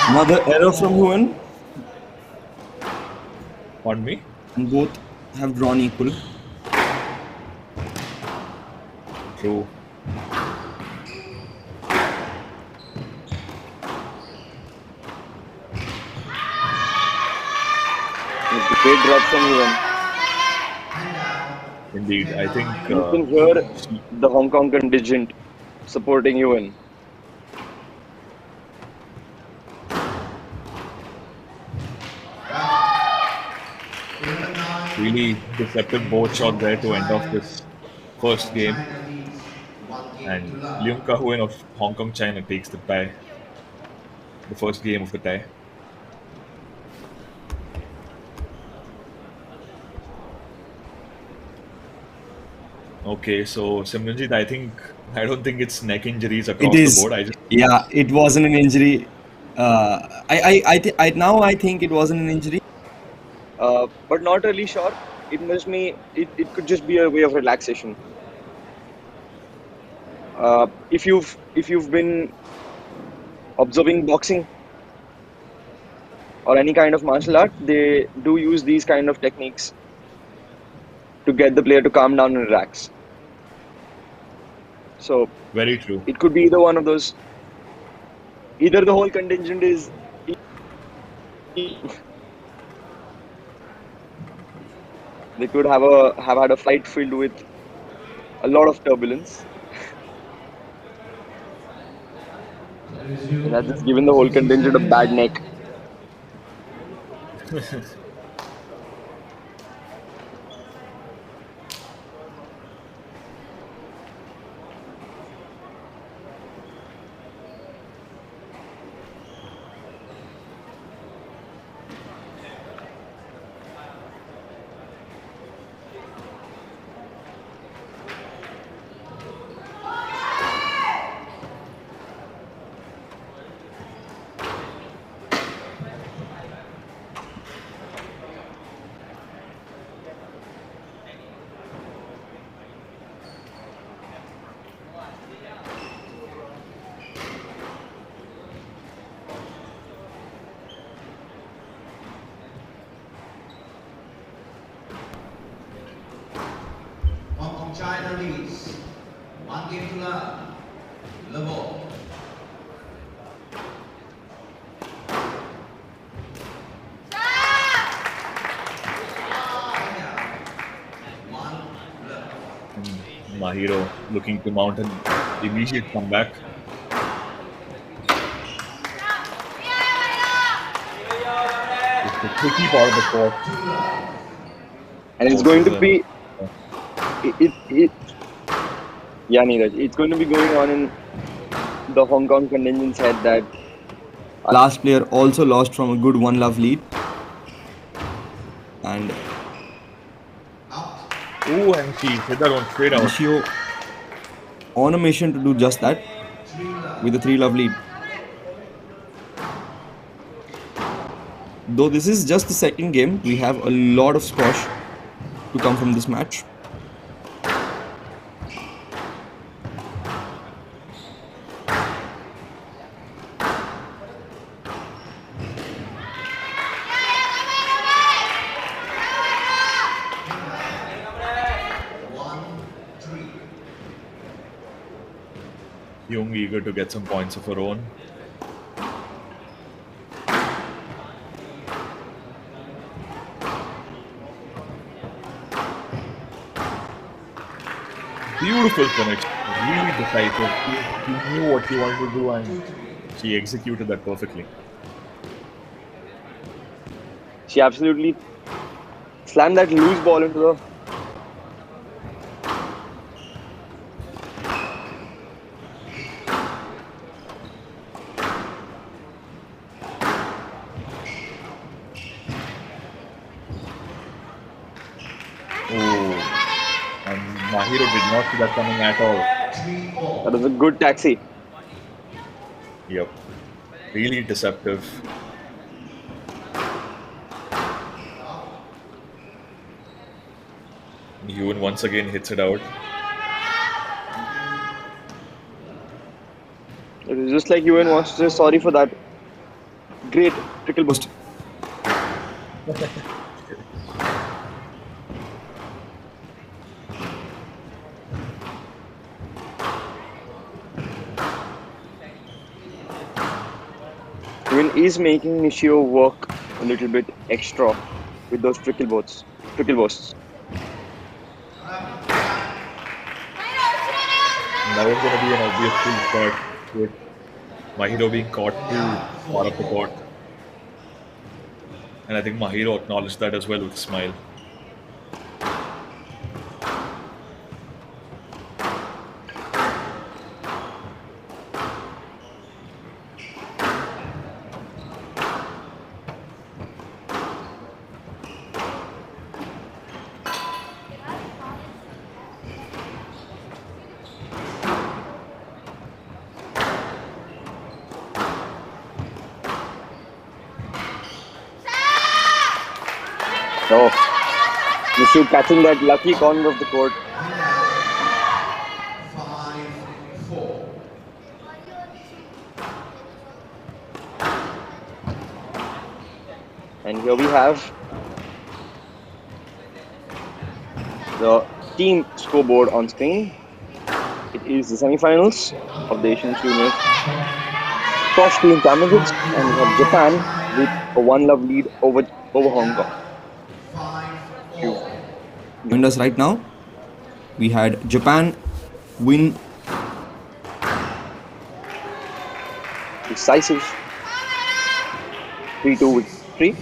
Another error from Hyun, Pardon me? and both have drawn equal. True. It's a great drop from Yuan. Indeed. I think You can hear the Hong Kong contingent supporting Yuan. really deceptive board shot there to end off this first game. And Leung Ka-Huyen of Hong Kong China takes the tie. The first game of the tie. Okay, so Simranjit, I don't think it's neck injuries across It is. the board. Yeah, it wasn't an injury. Now I think it wasn't an injury. But not really sure. It could just be a way of relaxation. If you've been observing boxing or any kind of martial art, they do use these kind of techniques to get the player to calm down and relax. So Very true. it could be either one of those. Either the whole contingent is. They could have had a flight filled with a lot of turbulence, and that's just given the whole 60 contingent a bad seconds. neck. Hong Kong China leads. 1 game to love. Level. Mahiro looking to mount an immediate comeback. It's the tricky part of the court. And it's going to be. Yeah, Neeraj, it's going to be going on in the Hong Kong contingent's head that Last player also lost from a good 1-love lead. And Ooh, and she hit that one straight out. Nishio on a mission to do just that with a 3-love lead. Though this is just the second game, we have a lot of squash to come from this match. Young eager to get some points of her own. Beautiful connection, really decisive. She knew what she wanted to do and she executed that perfectly. she absolutely slammed that loose ball into the. And Mahiro did not see that coming at all. That was a good taxi. Yep. Really deceptive. Ewan once again hits it out. It was just like Ewan wants to say sorry for that. Great trickle boost. Ewan is making Nishio work a little bit extra with those trickle bursts. And that was going to be an obvious free shot with Mahiro being caught too far up the court. And I think Mahiro acknowledged that as well with a smile. So, Nishio catching that lucky corner of the court. 5-4. And here we have the team scoreboard on screen. It is the semi-finals of the Asian Juniors Squash Team Championships, and we have Japan with a one love lead over Hong Kong. You've Joined us right now. We had Japan win decisive 3-2 victory.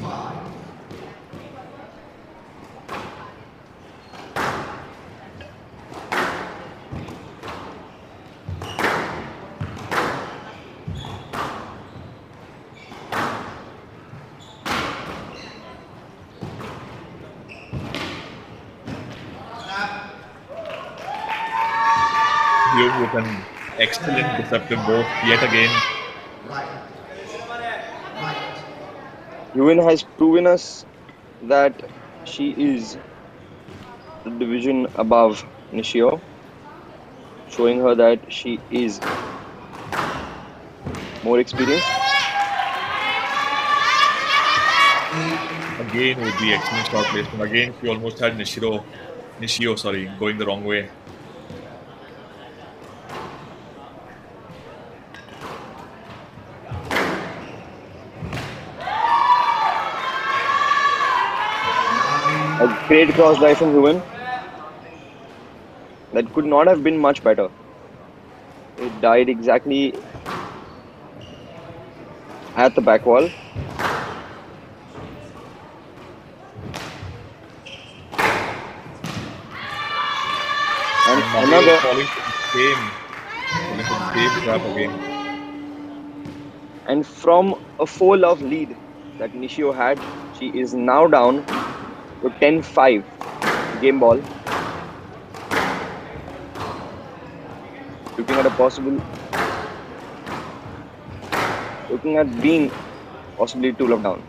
Hugh with an excellent deceptive move yet again. Yuin has proven us that she is a division above Nishio, showing her that she is more experienced. Again with the excellent shot placement. Again, she almost had Nishio, sorry, going the wrong way. A great cross drive from Yuin. That could not have been much better. It died exactly at the back wall. And another falling for the same trap again. And from a 4-love lead that Nishio had, she is now down to 10-5 game ball. Looking at being possibly 2-love down.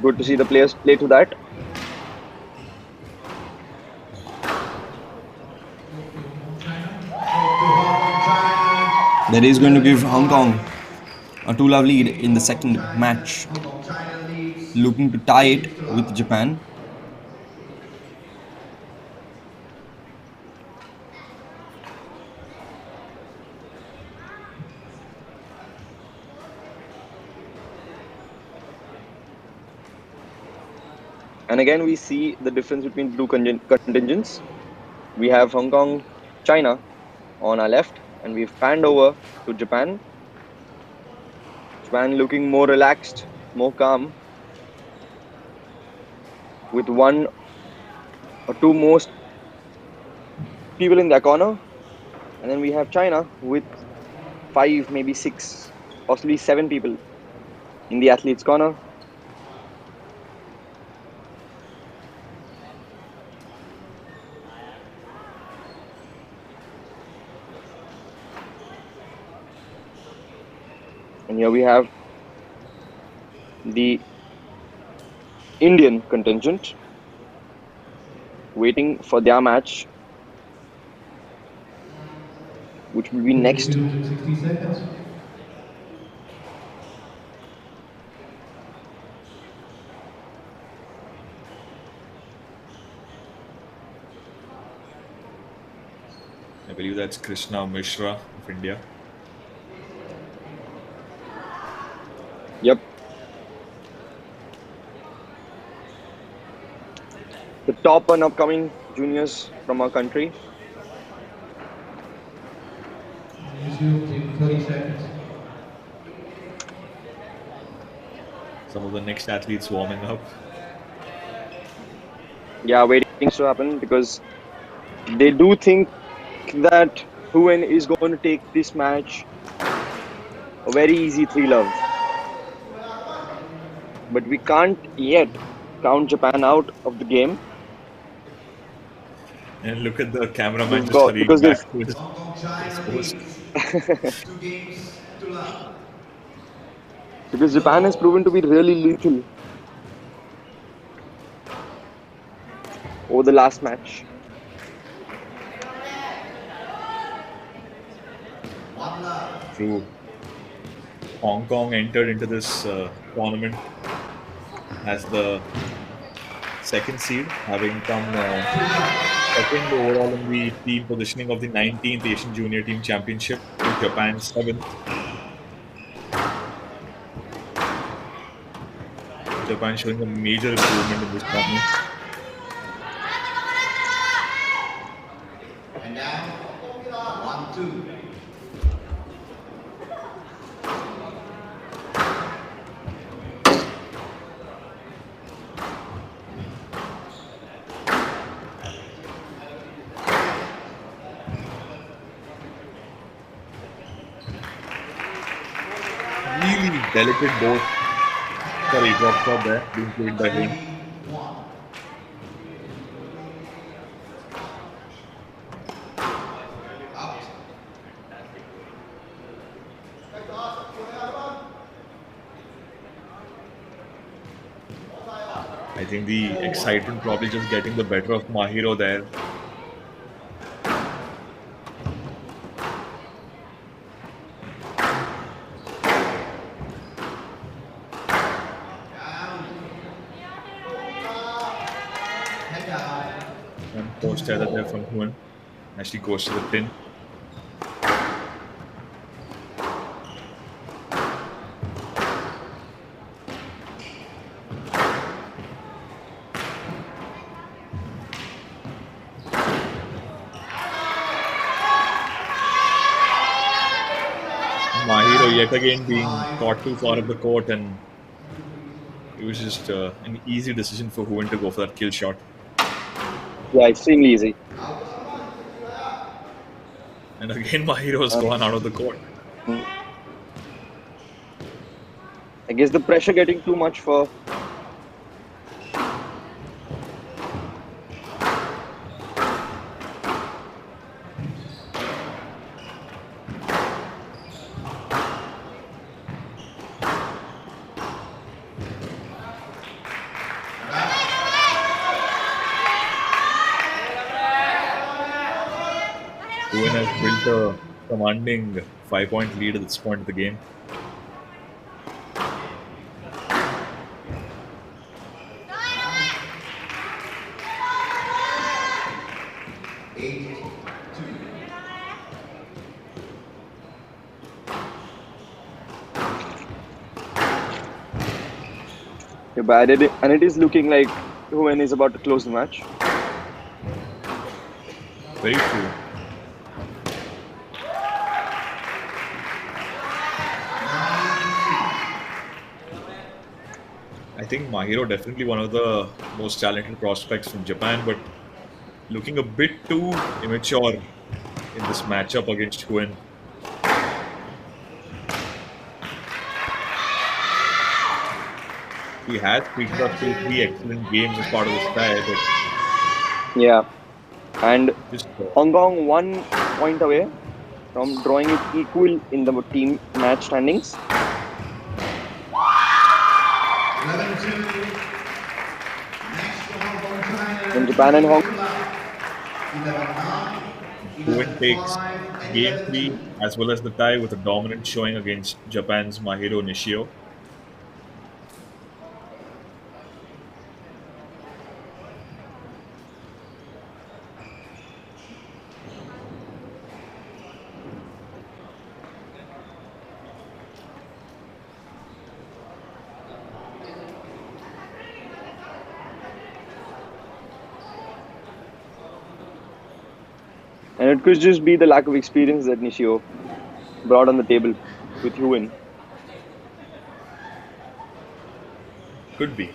Good to see the players play to that. that is going to give Hong Kong a 2-love lead in the second match, looking to tie it with Japan. And again, we see the difference between blue contingents. We have Hong Kong, China on our left, and we've panned over to Japan. Japan looking more relaxed, more calm, with one or two most people in their corner. And then we have China with 5, maybe 6, possibly 7 people in the athlete's corner. And here we have the Indian contingent waiting for their match, which will be next. 60 seconds. I believe that's Krishna Mishra of India. Yep. The top and upcoming juniors from our country. In 30 seconds. Some of the next athletes warming up. Yeah, waiting to happen because they do think that Huen is going to take this match a very easy 3-love. But we can't yet count Japan out of the game. And look at the cameraman just Because hurrying they've- back to his post. 2 games to love. Because Japan has proven to be really lethal over the last match. True. Hong Kong entered into this tournament as the second seed, having come second overall in the team positioning of the 19th Asian Junior Team Championship to Japan's 7th. Japan showing a major improvement in this tournament. And now, 1-2. Really delicate both. Sorry, drop shot there being played by him. 3-1. Out. I think the excitement probably just getting the better of Mahiro there. Head down. And post tether there from Huan. Actually goes to the pin. Mahiro yet again being caught too far of the court, and it was just an easy decision for Huan to go for that kill shot. Yeah, extremely easy. And again, Mahiro has gone out of the court. I guess the pressure getting too much for. Huan has built a commanding 5-point lead at this point of the game. Bad, and it is looking like Huan is about to close the match. Very true. I think Mahiro definitely one of the most talented prospects from Japan, but looking a bit too immature in this matchup against Huan. He has picked up 2-3 excellent games as part of this tie, but Yeah, and just Hong Kong 1 point away from drawing it equal in the team match standings. 11-2. Next to Hong Kong, China. From Japan and Hong 11-9. Huan takes 11-5, game and 3 as well as the tie with a dominant showing against Japan's Mahiro Nishio. And it could just be the lack of experience that Nishio brought on the table with Huan. Could be.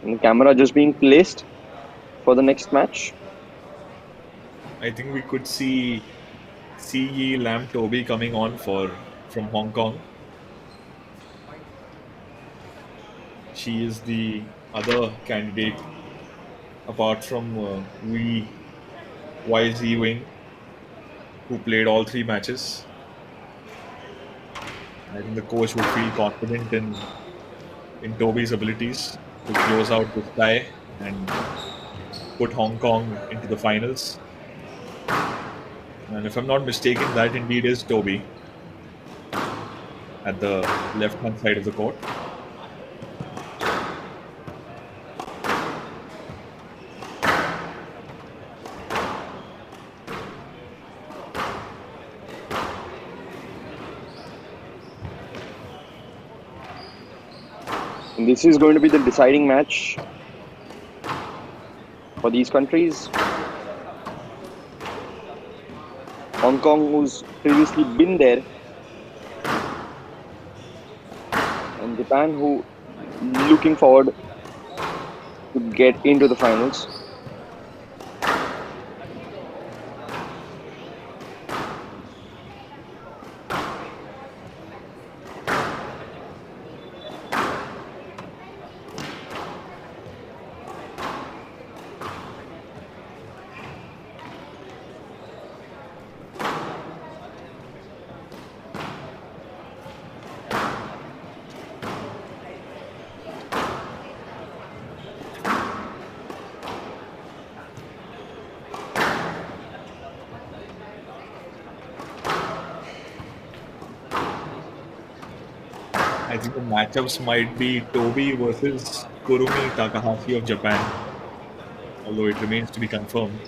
And the camera just being placed for the next match. I think we could see C.E. Lam Toby coming on from Hong Kong. She is the other candidate apart from YZ Wing, who played all 3 matches. I think the coach would feel confident in Toby's abilities. to close out this tie and put Hong Kong into the finals. And if I'm not mistaken, that indeed is Toby at the left-hand side of the court. And this is going to be the deciding match for these countries. Hong Kong, who's previously been there, and Japan, who looking forward to get into the finals. I think the matchups might be Toby versus Kurumi Takahashi of Japan, although it remains to be confirmed.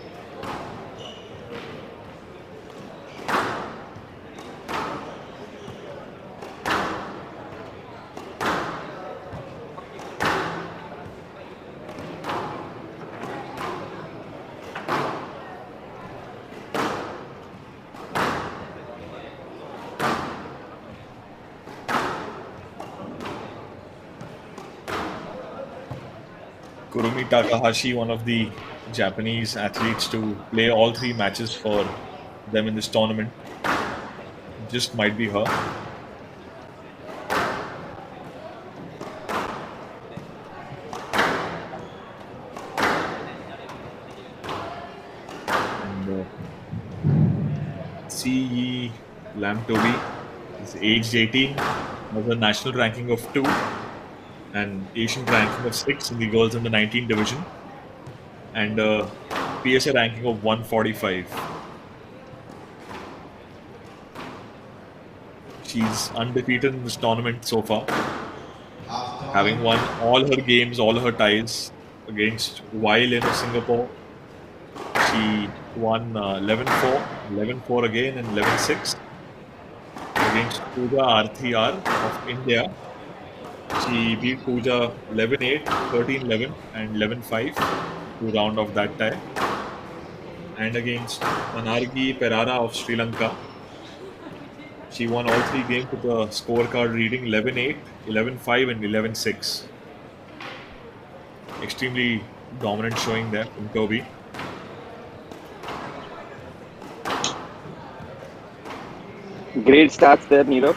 Kurumi Takahashi, one of the Japanese athletes to play all three matches for them in this tournament. Just might be her. And C.E. Lam Toby is aged 18, has a national ranking of 2 and Asian ranking of 6 in the girls in the 19 division, and a PSA ranking of 145. She's undefeated in this tournament so far, having won all her games, all her ties against Wai Lin of Singapore. She won 11-4, 11-4 again, and 11-6 against Pooja RTR of India. She beat Pooja 11-8, 13-11, and 11-5 to round off that tie. And against Manargi Perara of Sri Lanka, she won all three games with a scorecard reading 11-8, 11-5, and 11-6. Extremely dominant showing there from Toby. Great stats there, Nirav.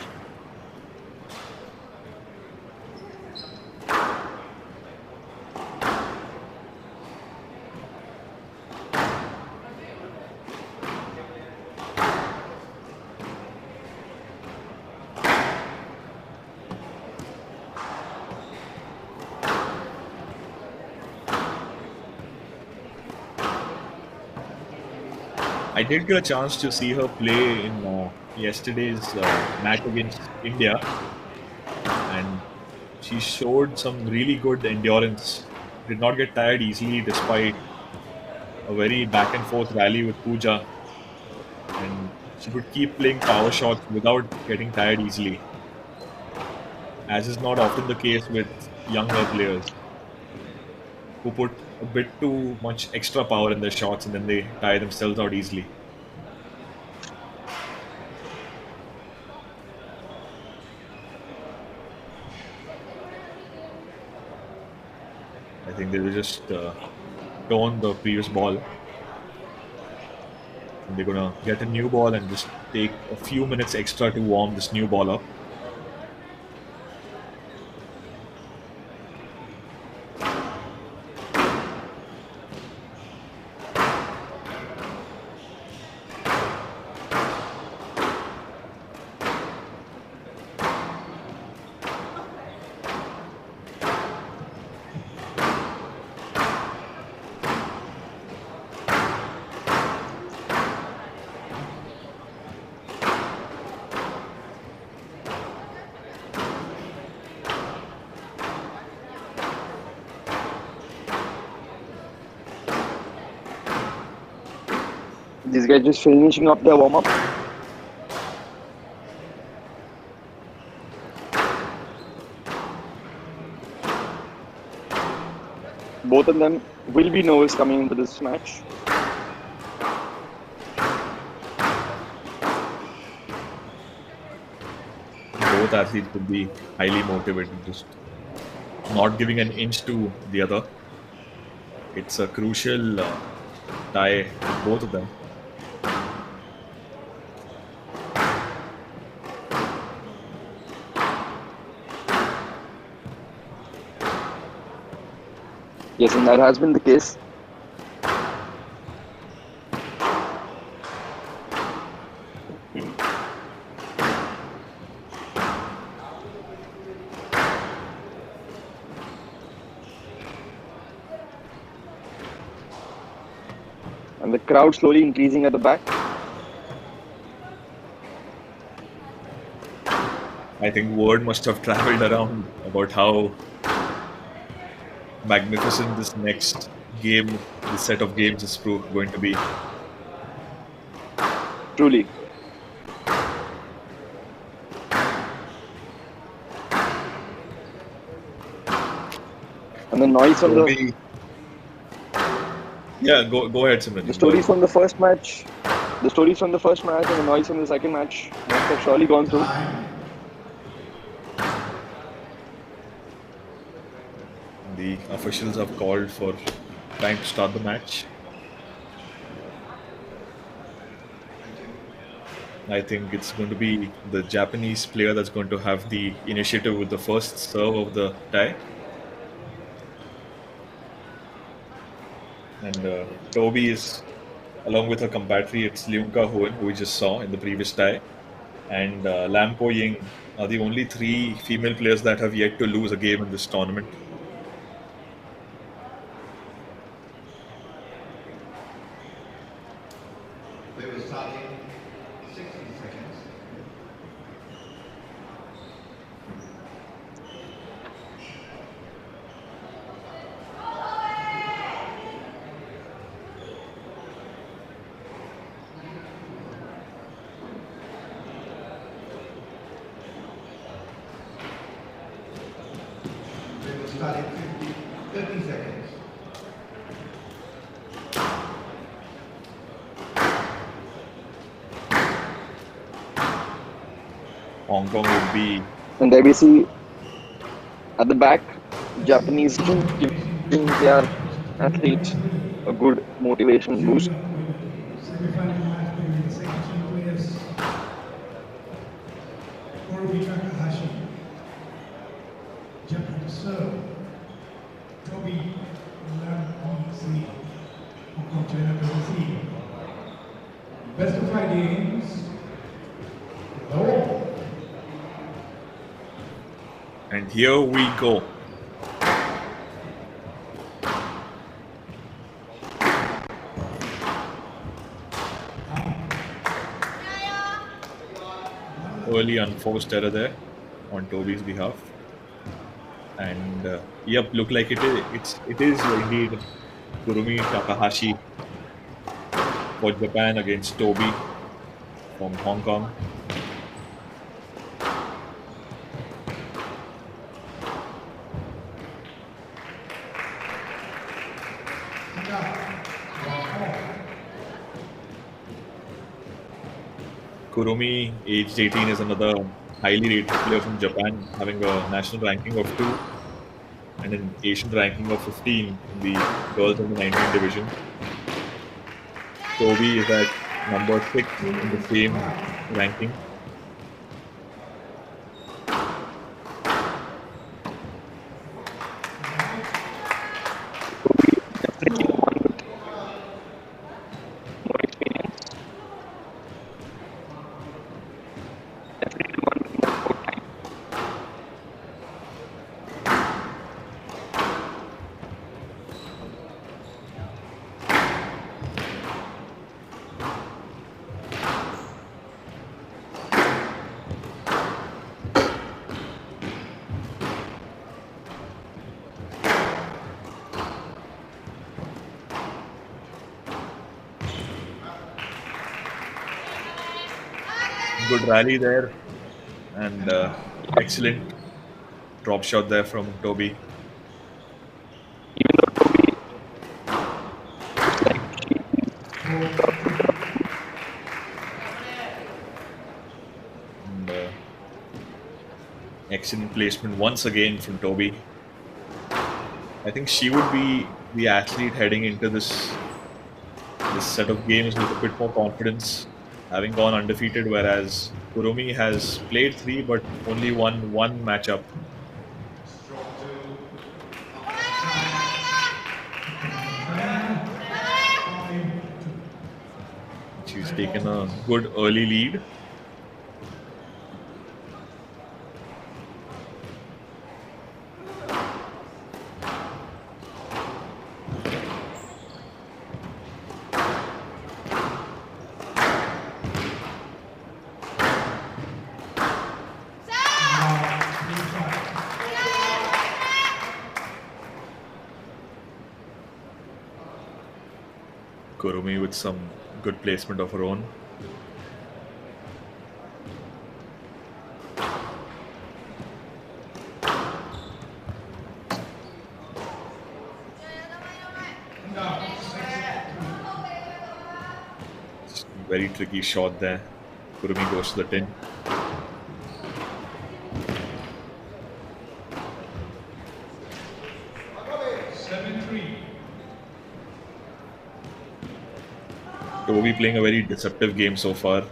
I did get a chance to see her play in yesterday's match against India, and she showed some really good endurance. Did not get tired easily despite a very back and forth rally with Pooja, and she could keep playing power shots without getting tired easily, as is not often the case with younger players who put a bit too much extra power in their shots and then they tire themselves out easily. I think they will just tone the previous ball. And they're gonna get a new ball and just take a few minutes extra to warm this new ball up. These guys just finishing up their warm up. Both of them will be nervous coming into this match. Both athletes will be highly motivated, just not giving an inch to the other. It's a crucial tie with both of them. Yes, and that has been the case. And the crowd slowly increasing at the back. I think word must have traveled around about how magnificent this next game, this set of games is going to be. Truly. And the noise from the Yeah, go ahead, Simran. the stories from the first match, and the noise from the second match must have surely gone through. The officials have called for time to start the match. I think it's going to be the Japanese player that's going to have the initiative with the first serve of the tie. And Toby is, along with her compatriot, it's Leunka Hoen, who we just saw in the previous tie, and Lam Po Ying are the only three female players that have yet to lose a game in this tournament. We will start in 60 seconds. We will start in 30 seconds. Hong Kong would be And there we see at the back, Japanese team giving their athletes a good motivation boost. Semi-final match between the second team players, Korobi Takahashi, Japan to serve, Toby Lam Hong Kong China to receive. Best of 5 games. Hello. And here we go. Early unforced error there on Toby's behalf. And yep, look like it is indeed Kurumi Takahashi for Japan against Toby from Hong Kong. Kurumi, aged 18, is another highly rated player from Japan, having a national ranking of 2 and an Asian ranking of 15 in the girls under 19 division. Toby is at number 6 in the same ranking. Good rally there, and excellent drop shot there from Toby. Even though Toby looks like she And, excellent placement once again from Toby. I think she would be the athlete heading into this set of games with a bit more confidence, having gone undefeated, whereas Kurumi has played three but only won one matchup. She's taken a good early lead. Kurumi with some good placement of her own. Very tricky shot there. Kurumi goes to the tin. Toby playing a very deceptive game so far,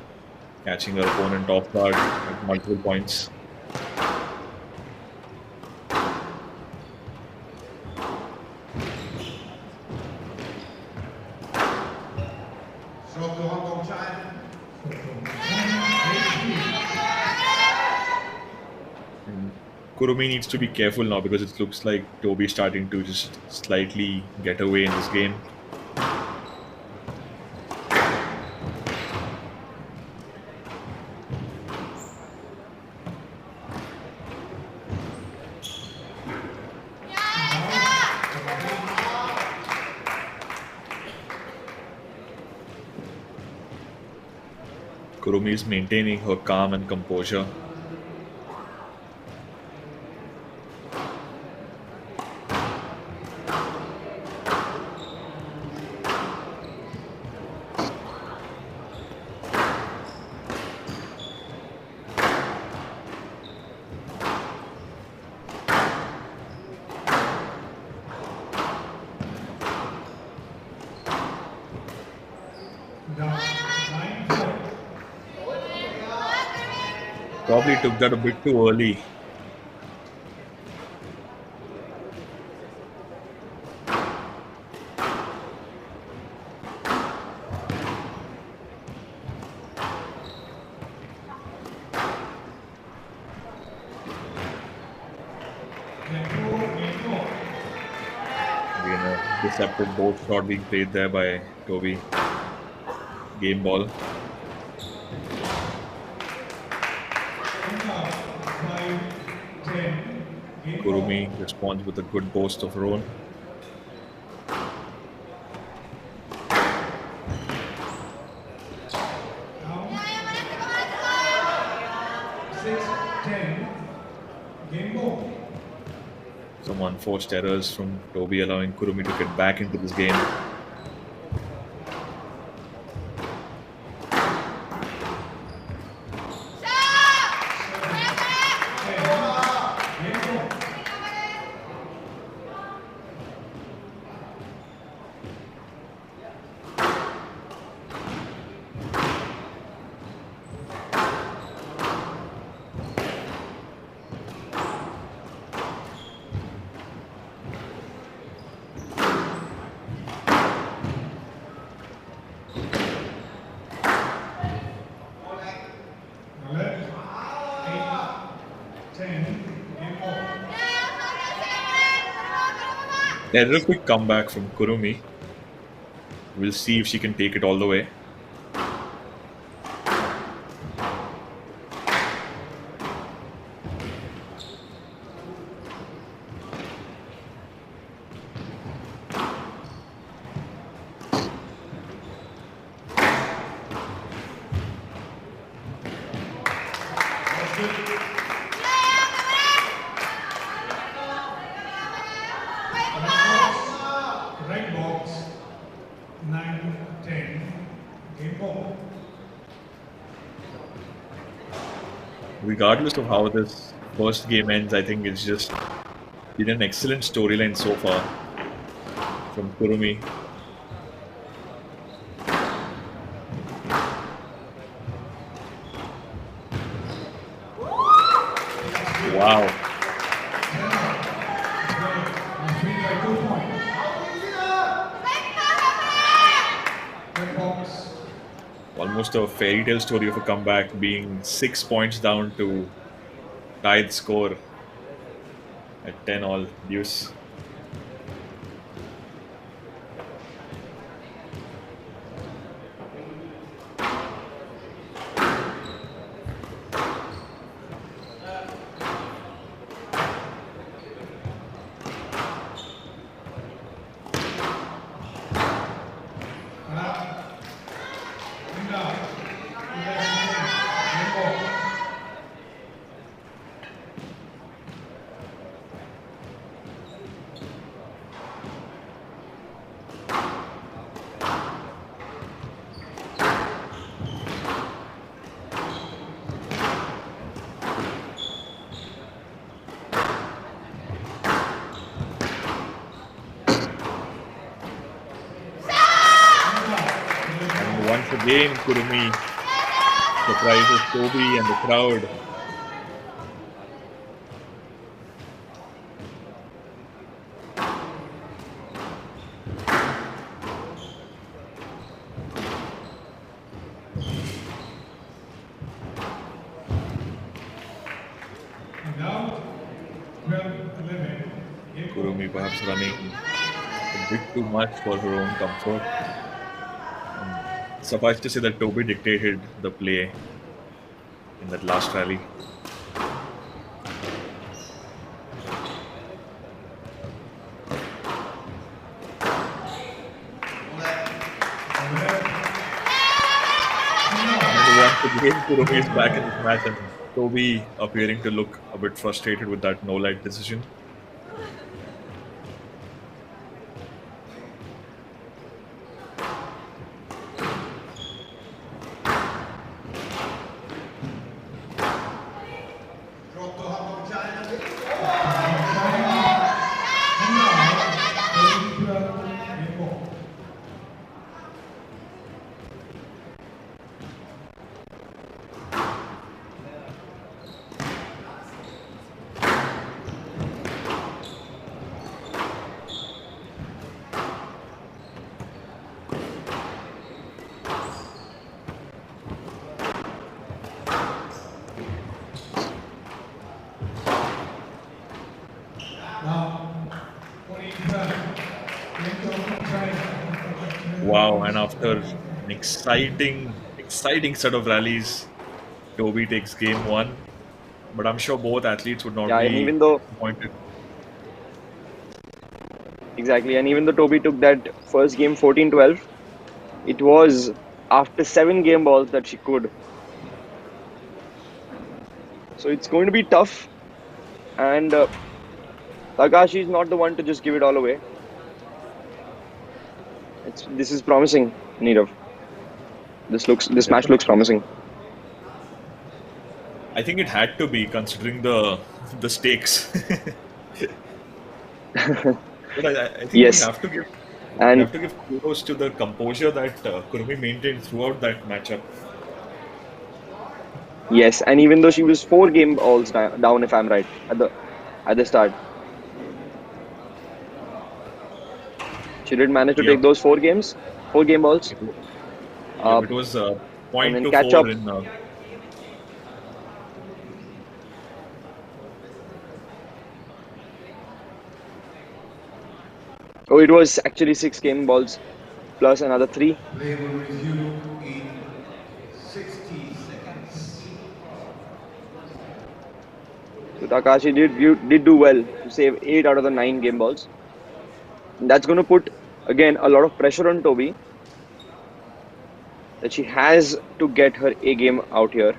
catching her opponent off guard at multiple points. Serve to Hong Kong China. Kurumi needs to be careful now because it looks like Toby starting to just slightly get away in this game. Kurumi is maintaining her calm and composure. Probably took that a bit too early. Again, a deceptive both shot being played there by Toby. Game ball. Kurumi responds with a good burst of her own. Some unforced errors from Toby allowing Kurumi to get back into this game. A real quick comeback from Kurumi. We'll see if she can take it all the way. Right box, 9-10, game ball. Regardless of how this first game ends, I think it's just been an excellent storyline so far from Kurumi. Wow. Almost a fairy tale story of a comeback, being 6 points down to tie the score at 10 all deuce. Once again, Kurumi surprises Toby and the crowd. Kurumi perhaps running a bit too much for her own comfort. Suffice to say that Toby dictated the play in that last rally. And once again, Kurumi is back in this match, and Toby appearing to look a bit frustrated with that no-light decision. Wow, and after an exciting set of rallies, Toby takes game one. But I'm sure both athletes would not be and even though disappointed. exactly, and even though Toby took that first game 14-12, it was after 7 game balls that she could. So it's going to be tough, and Takashi is not the one to just give it all away. This is promising, Nirav. This match looks promising. I think it had to be, considering the stakes. But I think Yes. we have to give And kudos to the composure that Kurumi maintained throughout that matchup. yes, and even though she was 4 game balls down, if I'm right, at the start, she did manage to Yeah. take those 4 game balls. It was point then to catch 4 up. in. Oh, it was actually 6 game balls plus another 3. Play will resume in 60 seconds. So Takashi did do well to save 8 out of the 9 game balls. And that's going to put again a lot of pressure on Toby, that she has to get her A game out here.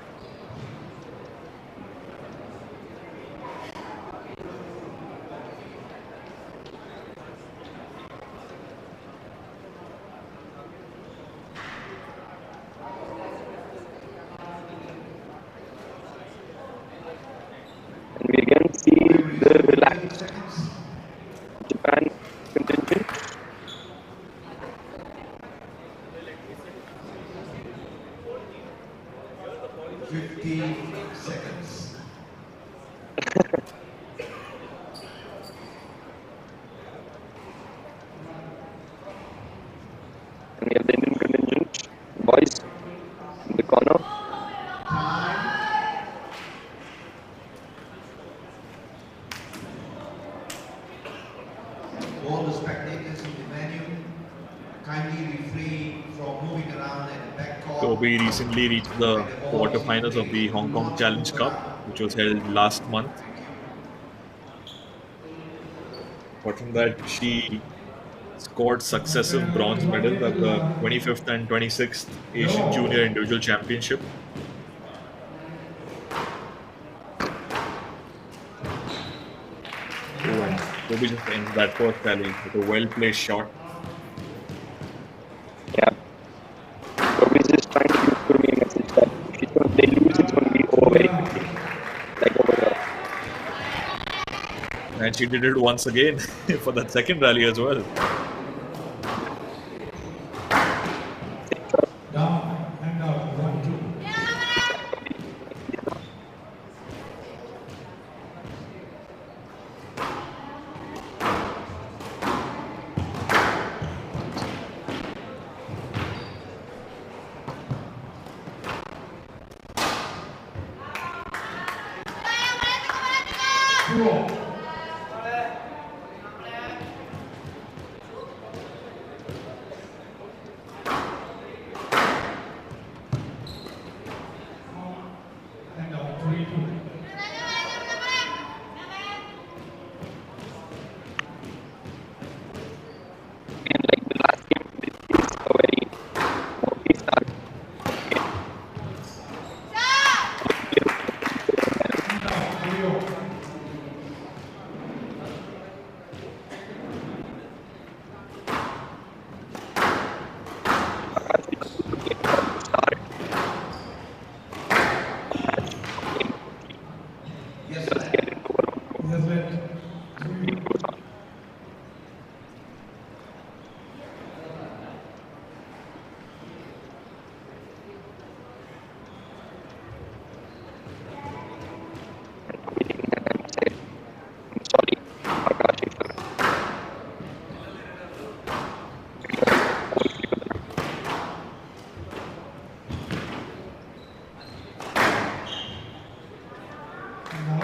50 seconds. And we have the Indian contingent, boys, in the corner. Time. All the spectators in the venue kindly refrain from moving around at the back court. Toby recently reached the quarterfinals of the Hong Kong Challenge Cup, which was held last month. Apart from that, she scored successive bronze medals at the 25th and 26th Asian Junior Individual Championship. Oh, and Toby just ends that first rally with a well-placed shot. Yeah. Toby's just trying to give Kurumi a message that if they lose, it's going to be over very quickly. Like over here. And she did it once again for that second rally as well. Down and out, 1-2. And out, 3-2. And like the last game, this is a very smoky start. And out, 3-0. Yes, sir. Yes, left. 3. I'm sorry, Akash, if Now,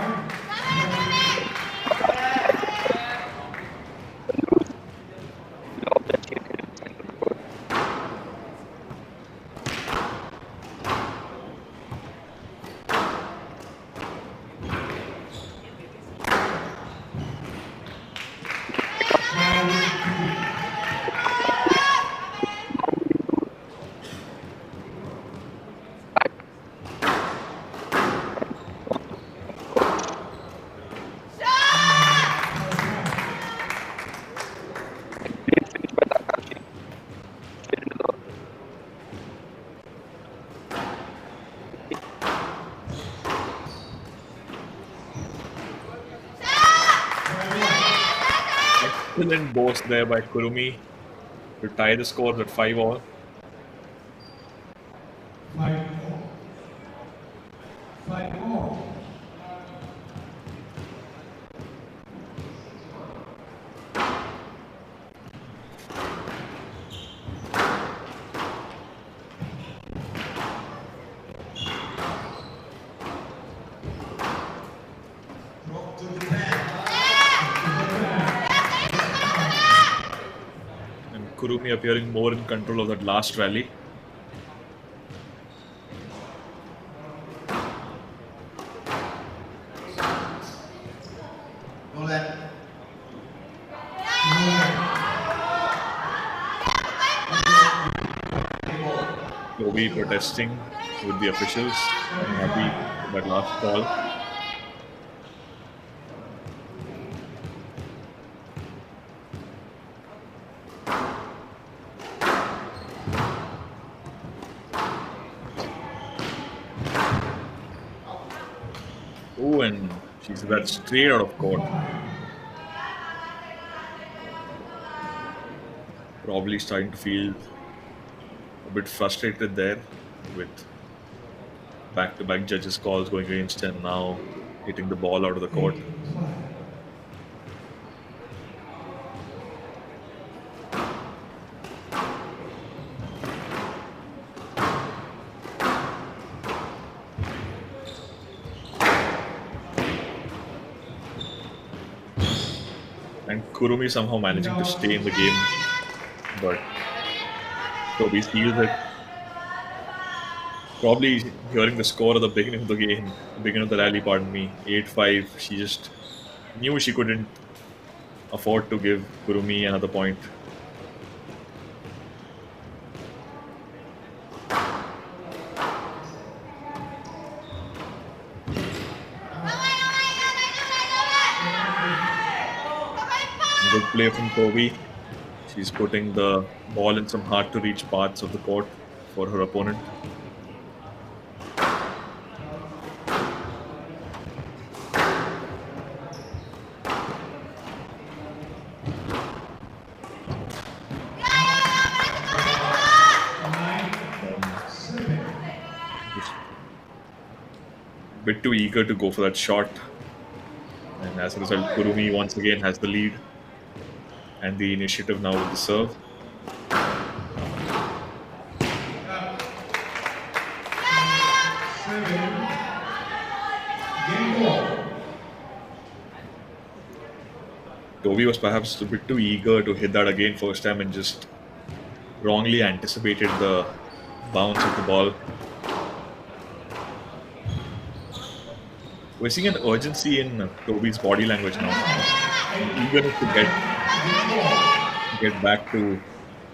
of that champion and the court. Great finish by Takashi. Straight into the Excellent boast there by Kurumi to tie the score at 5-all. 5-4. 5-4. Drop to Japan. And Kurumi appearing more in control of that last rally. No left. Toby protesting with the officials, unhappy with that last call. Oh, and she's that straight out of court. Probably starting to feel a bit frustrated there with back-to-back judges' calls going against him now, hitting the ball out of the court. 8-5. And Kurumi somehow managing to stay in the game, but Toby steals it. Probably hearing the score at the beginning of the game, beginning of the rally, pardon me, 8-5, she just knew she couldn't afford to give Kurumi another point. Good play from Toby. She's putting the ball in some hard to reach parts of the court for her opponent. Just a bit too eager to go for that shot. And as a result, Kurumi once again has the lead and the initiative now with the serve. Toby was perhaps a bit too eager to hit that again first time and just wrongly anticipated the bounce of the ball. We're seeing an urgency in Toby's body language now. Eagerness to get back to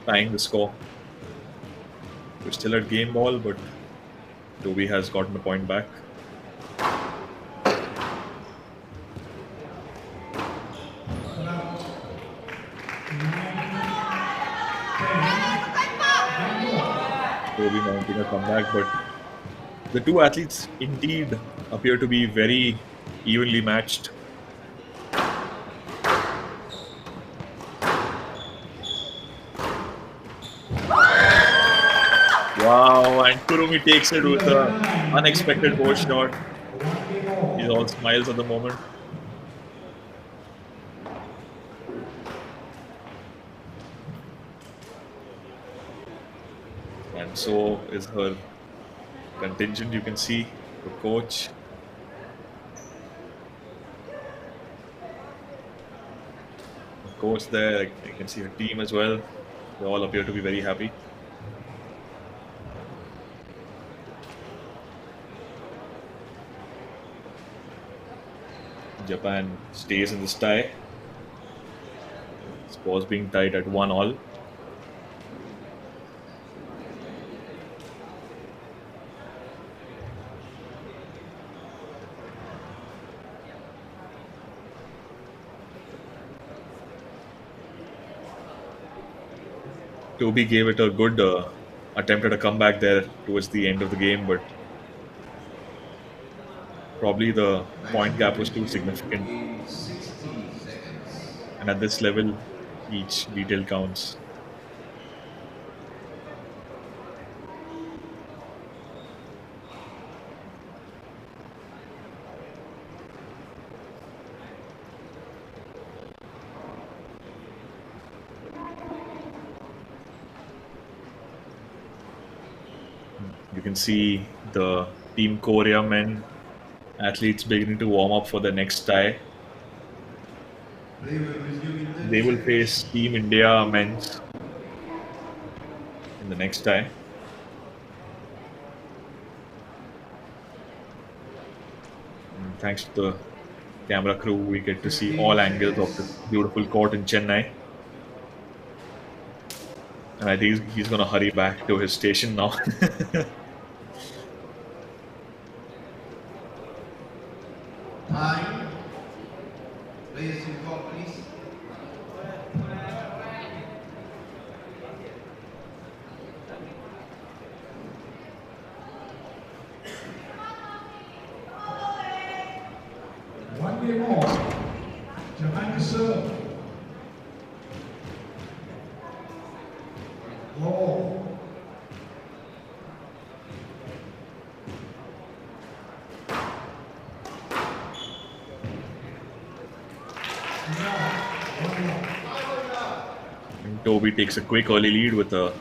tying the score. We're still at game ball, but Toby has gotten the point back. Toby mounting a comeback, but the two athletes indeed appear to be very evenly matched. Wow, and Kurumi takes it with an unexpected post shot. He's all smiles at the moment. And so is her contingent, you can see, the coach. The coach there, you can see her team as well. They all appear to be very happy. Japan stays in this tie. Scores being tied at 1-1. Toby gave it a good attempt at a comeback there towards the end of the game, but probably the point gap was too significant. And at this level, each detail counts. You can see the Team Korea men athletes beginning to warm up for the next tie. They will face Team India men's in the next tie. And thanks to the camera crew, we get to see all angles of this beautiful court in Chennai. And I think he's going to hurry back to his station now. Time. Players in court, please. One game more. Japan to serve. Oh. Toby takes a quick early lead with a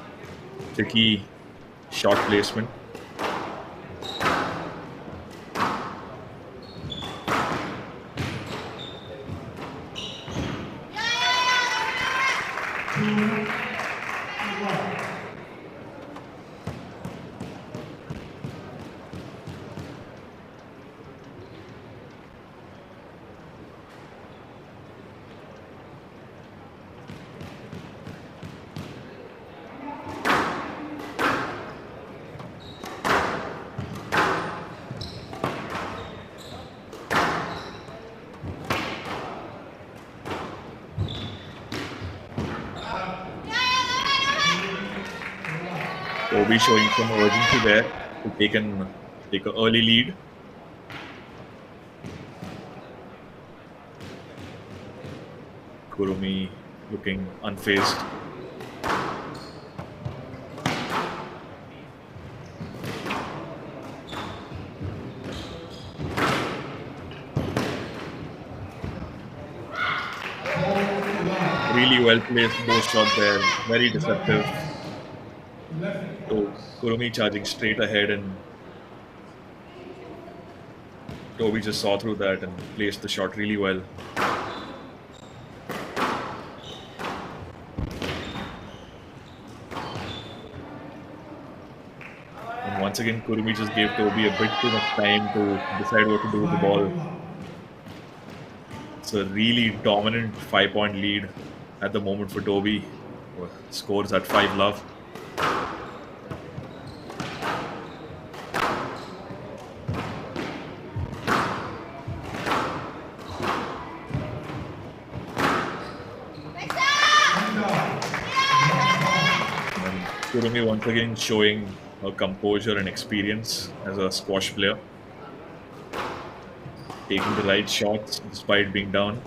tricky shot placement. Toby showing some urgency there to take an early lead. Kurumi looking unfazed. Really well placed both shot there, very deceptive. So Kurumi charging straight ahead, and Toby just saw through that and placed the shot really well. And once again, Kurumi just gave Toby a bit too much time to decide what to do with the ball. It's a really dominant 5-point lead at the moment for Toby. Scores at 5-love. Kurumi once again showing her composure and experience as a squash player. Taking the right shots despite being down.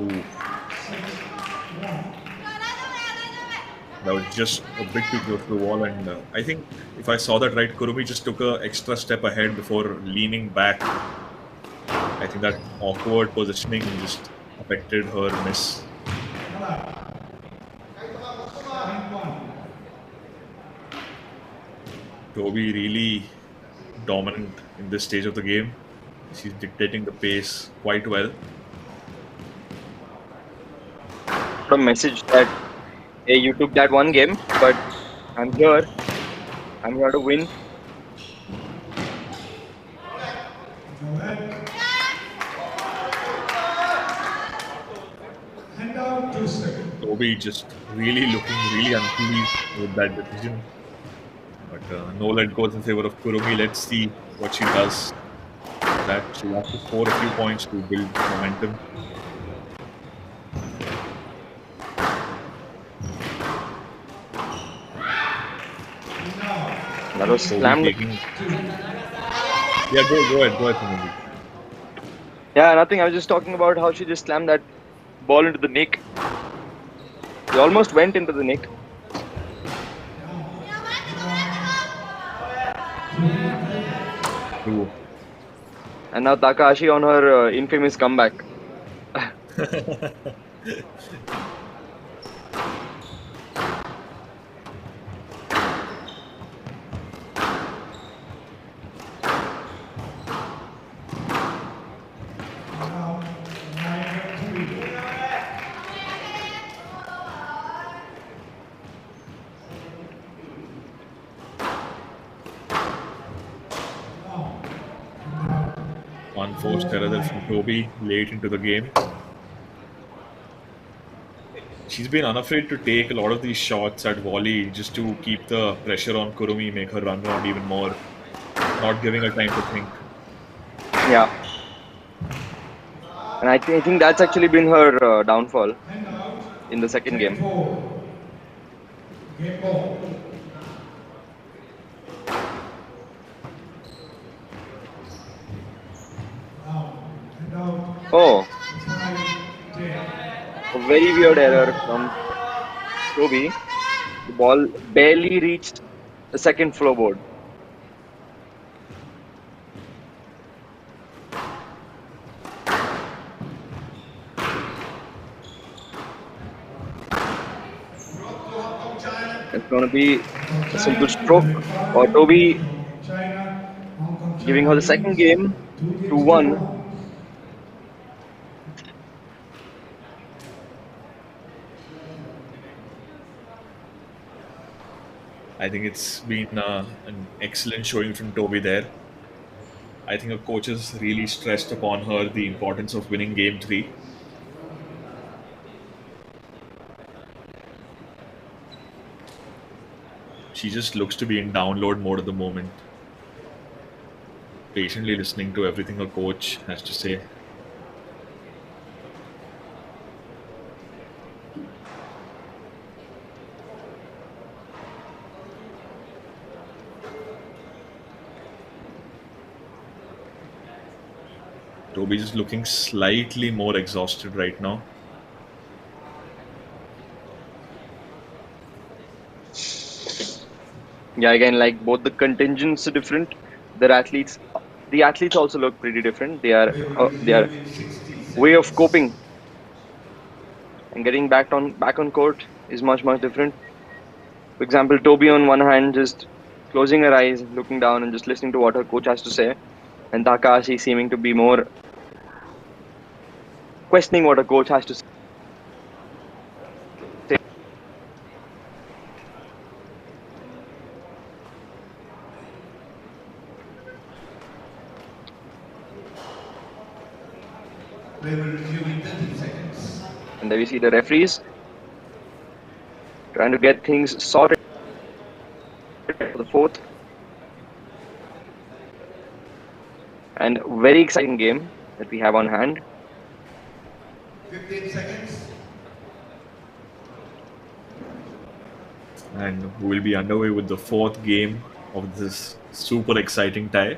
Ooh. That was just a bit too close to the wall, and I think if I saw that right, Kurumi just took an extra step ahead before leaning back. I think that awkward positioning just affected her miss. Toby really dominant in this stage of the game. She's dictating the pace quite well. A message that, hey, you took that one game, but I'm here. I'm here to win. Toby just really looking really unpleased with that decision. But no let goes in favor of Kurumi. Let's see what she does. That she'll have to score a few points to build momentum. That was slammed. Yeah, go ahead, Sandeep. Yeah, nothing. I was just talking about how she just slammed that ball into the nick. It almost went into the nick. True. And now Takahashi on her infamous comeback. Unforced error from Toby late into the game. She's been unafraid to take a lot of these shots at volley just to keep the pressure on Kurumi, make her run around even more, not giving her time to think. Yeah. And I think that's actually been her downfall in the second game. Game ball. Oh. A very weird error from Toby. The ball barely reached the second floorboard. It's going to be a simple stroke. Or Toby China, Hong Kong, giving China her the second leads game 2 games to 2-1. 1. I think it's been an excellent showing from Toby there. I think her coaches really stressed upon her the importance of winning game 3. She just looks to be in download mode at the moment, patiently listening to everything her coach has to say. Toby is looking slightly more exhausted right now. Yeah, again, like both the contingents are different. The athletes also look pretty different. Their way of coping and getting back on court is much different. For example, Toby on one hand just closing her eyes, looking down, and just listening to what her coach has to say, and Takashi seeming to be more questioning what her coach has to say. They will review in 30 seconds. And there we see the referees trying to get things sorted for the fourth. And very exciting game that we have on hand. 15 seconds. And we'll be underway with the fourth game of this super exciting tie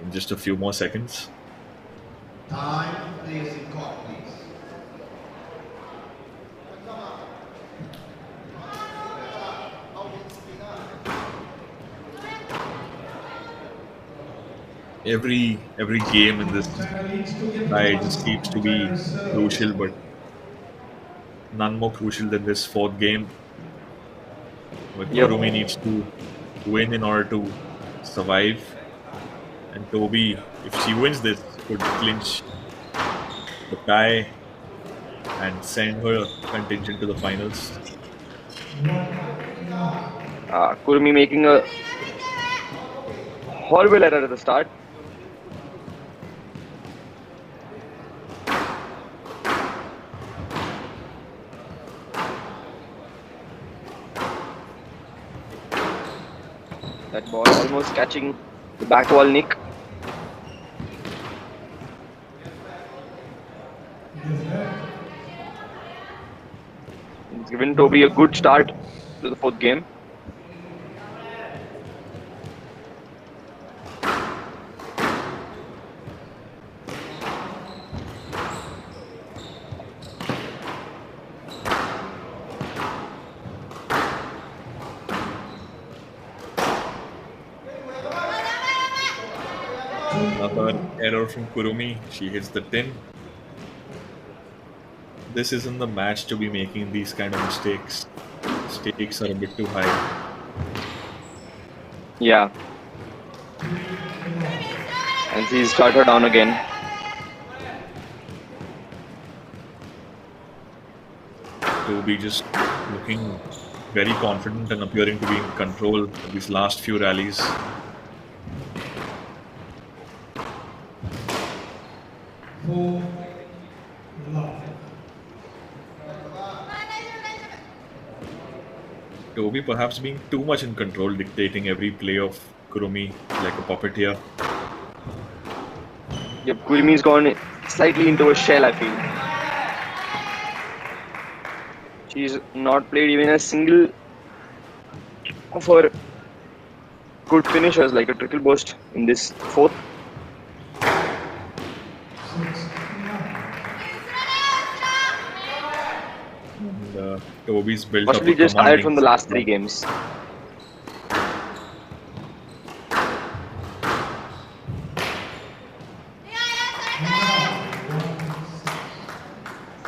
in just a few more seconds. Time, players in court, please. Every game in this China leads 2 games to tie 1. just seems to China be serve. crucial, but none more crucial than this fourth game, where Yep. Kurumi needs to win in order to survive. And Toby, if she wins this, could clinch the tie and send her contingent to the finals. Kurumi making a horrible error at the start. That ball almost catching the back wall nick. It's given Toby a good start to the fourth game. Another error from Kurumi. She hits the tin. This isn't the match to be making these kind of mistakes. Stakes are a bit too high. Yeah. And she's shut her down again. Toby just looking very confident and appearing to be in control of these last few rallies. For love. Toby perhaps being too much in control, dictating every play of Kurumi like a puppeteer. Yep, Kurumi's gone slightly into a shell, I feel. She's not played even a single of her good finishers like a triple burst in this fourth. And Toby's built Possibly up a just tired commanding from the last 3 games.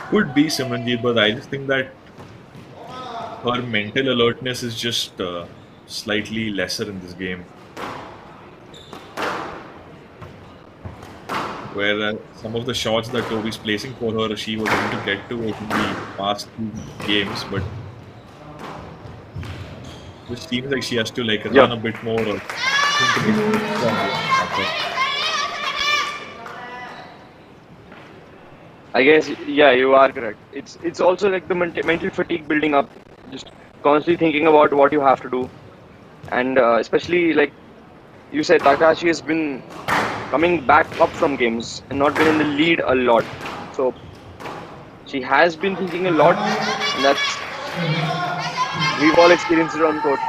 Could be Simranjeet, but I just think that her mental alertness is just slightly lesser in this game. Where some of the shots that Toby's placing for her, she was able to get to it in the past two games, but it seems like she has to like Yeah. run a bit more or think a bit more. I guess, yeah, you are correct. It's also like the mental fatigue building up, just constantly thinking about what you have to do, and especially like you said, Takahashi has been coming back up from games and not been in the lead a lot. So she has been thinking a lot, and that's we've all experienced it on court.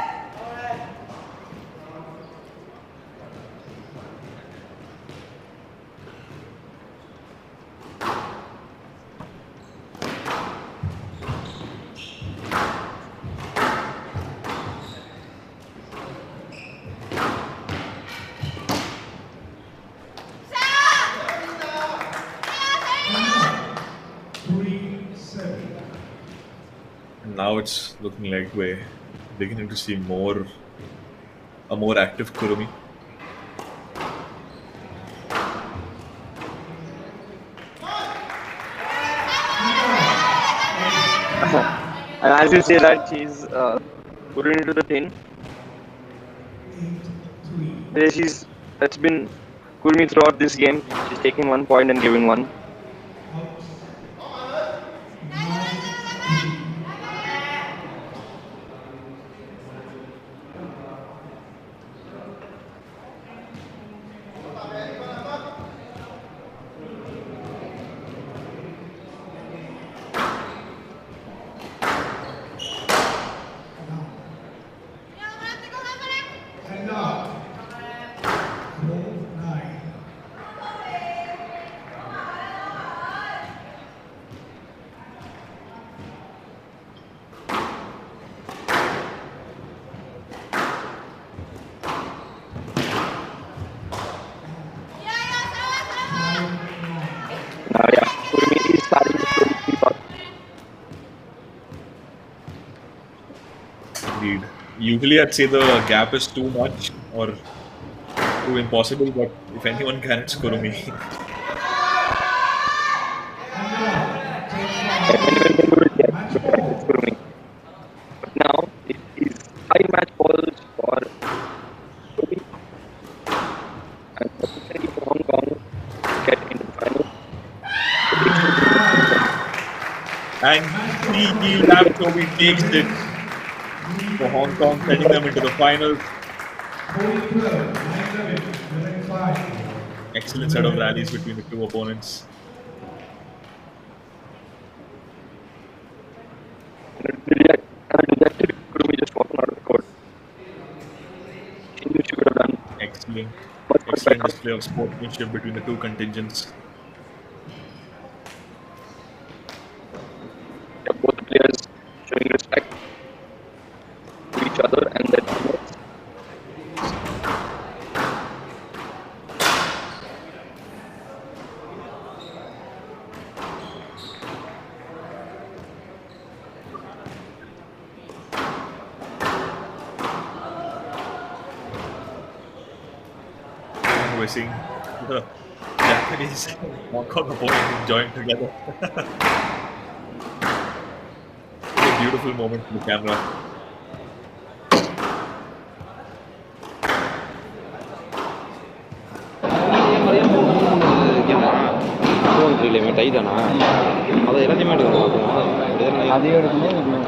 And now it's looking like we're beginning to see a more active Kurumi. And as you say that she's putting into the thing. That's been Kurmi throughout this game. She's taking 1 point and giving one. Yeah, Kurmi is starting to slowly creep up. Indeed. Usually I'd say the gap is too much or too impossible, but if anyone can, it's Kurumi. Anyone can do it, yes. It's Kurmi. But now it is 5 match balls for Kurmi and opportunity for Hong Kong to get into the final. And he lap Toby takes it for Hong Kong, sending them into the finals. Excellent set of rallies between the two opponents. Rejected Kurumi just walking out of the court. She knew she could have done Excellent. much Excellent better. display of sportsmanship between the two contingents. Yeah, both the players showing respect to each other and their teammates. And we're seeing the Japanese Hong Kong opponents enjoying together. A beautiful moment for the camera. டை தானா அதை எல்லாத்தையுமே எடுக்கணும் அதையும் எடுக்கணும்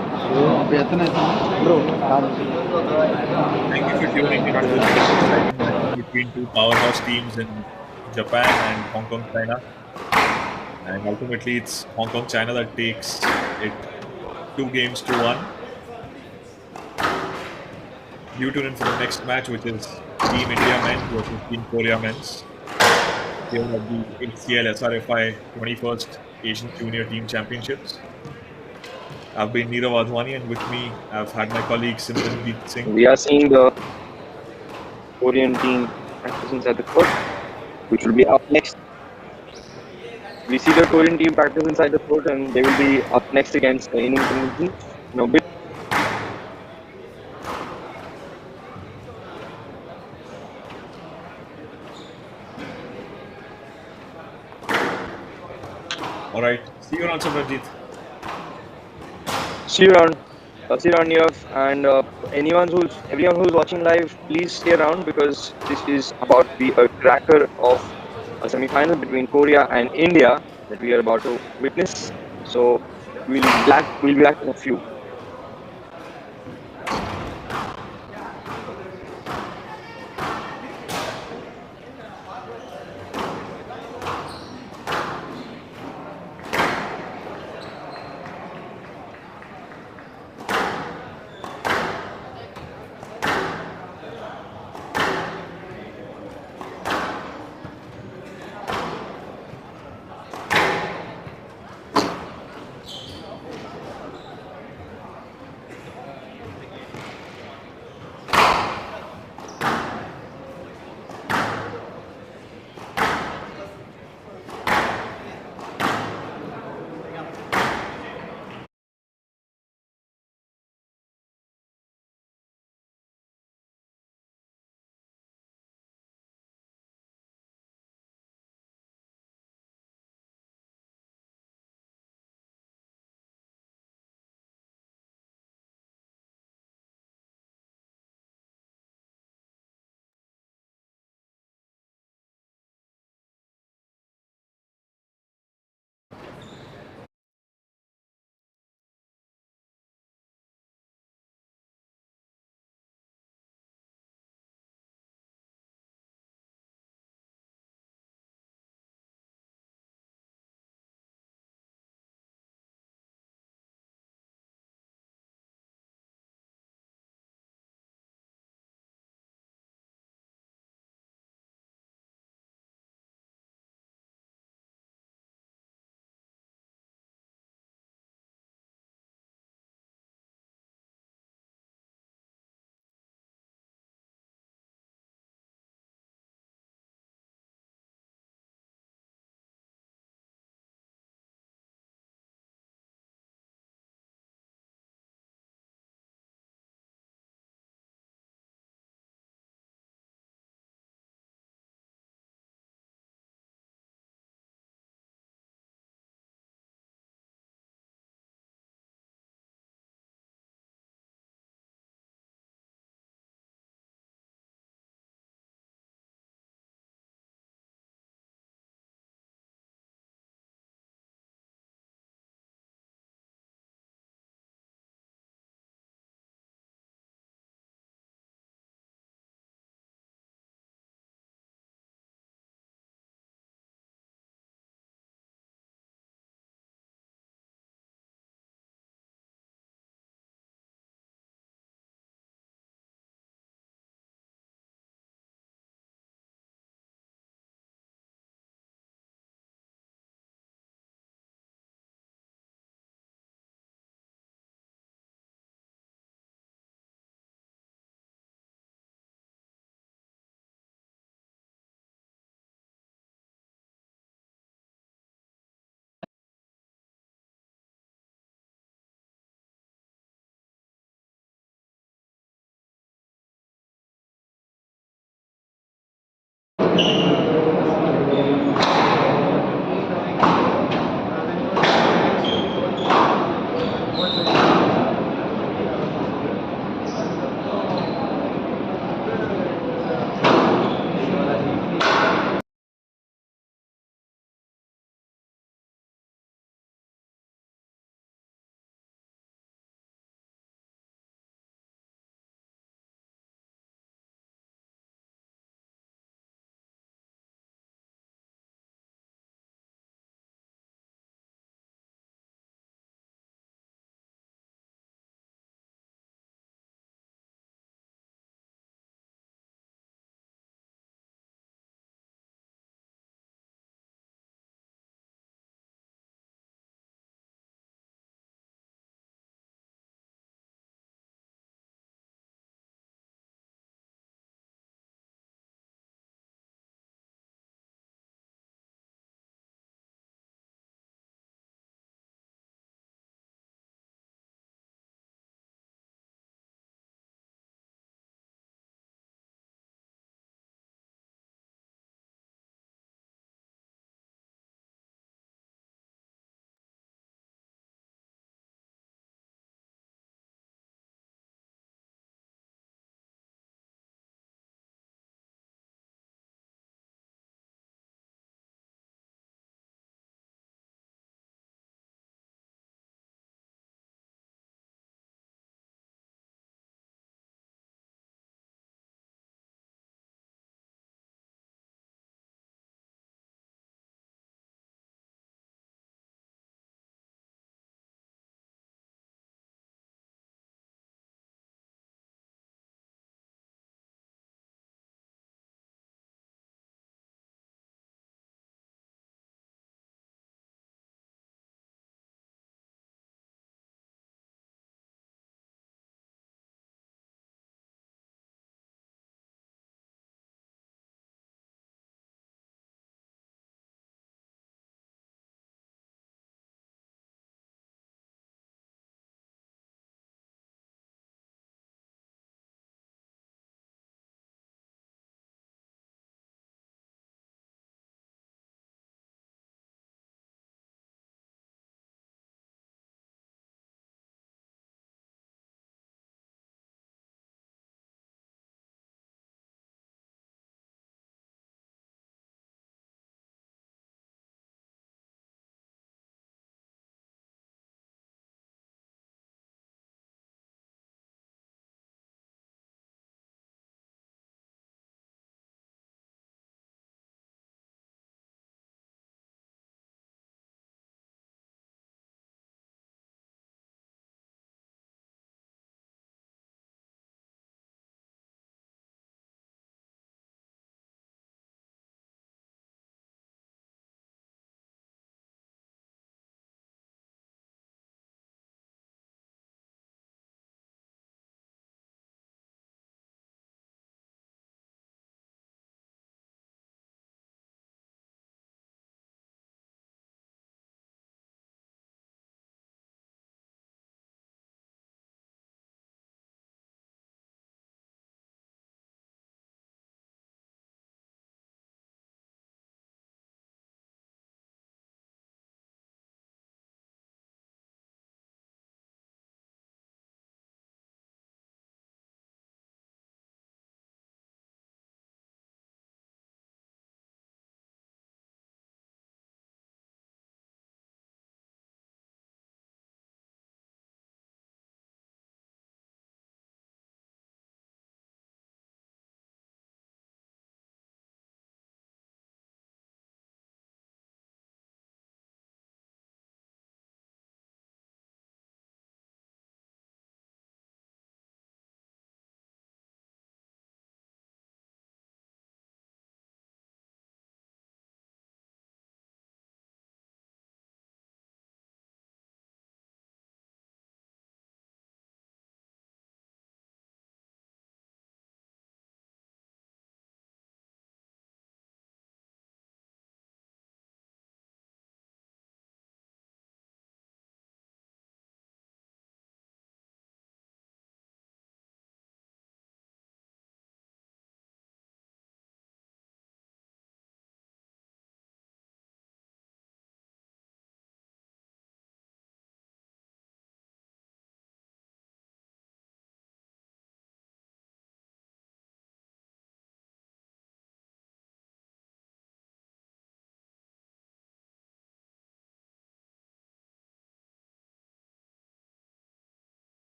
இப்போ எத்தனை bro Thank you for tuning in to this exciting between two powerhouse teams in Japan and Hong Kong, China. And ultimately, it's Hong Kong, China that takes it 2-1. You tune in for the next match, which is Team India men versus Team Korea men's. Here at the HCL SRFI 21st Asian Junior Team Championships. I've been Neerav Advani, and with me, I've had my colleague Simranjeet Singh. We are seeing the Korean team practice inside the court, which will be up next. We see the Korean team practice inside the court, and they will be up next against the Indian contingent in a bit. All right. See you around, Samranjit. See you around here, and everyone who's watching live, please stay around because this is about to be a cracker of a semi-final between Korea and India that we are about to witness. So we'll be back in a few.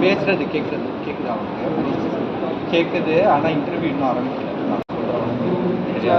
பேசுறது கேட்குது அவனுக்கு கேட்குது ஆனால் interview இன்னும் ஆரம்பிக்கல நான் சொல்கிறேன் சரியா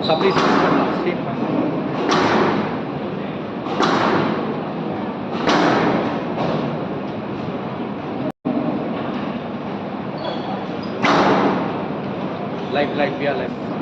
Supply live, we are live.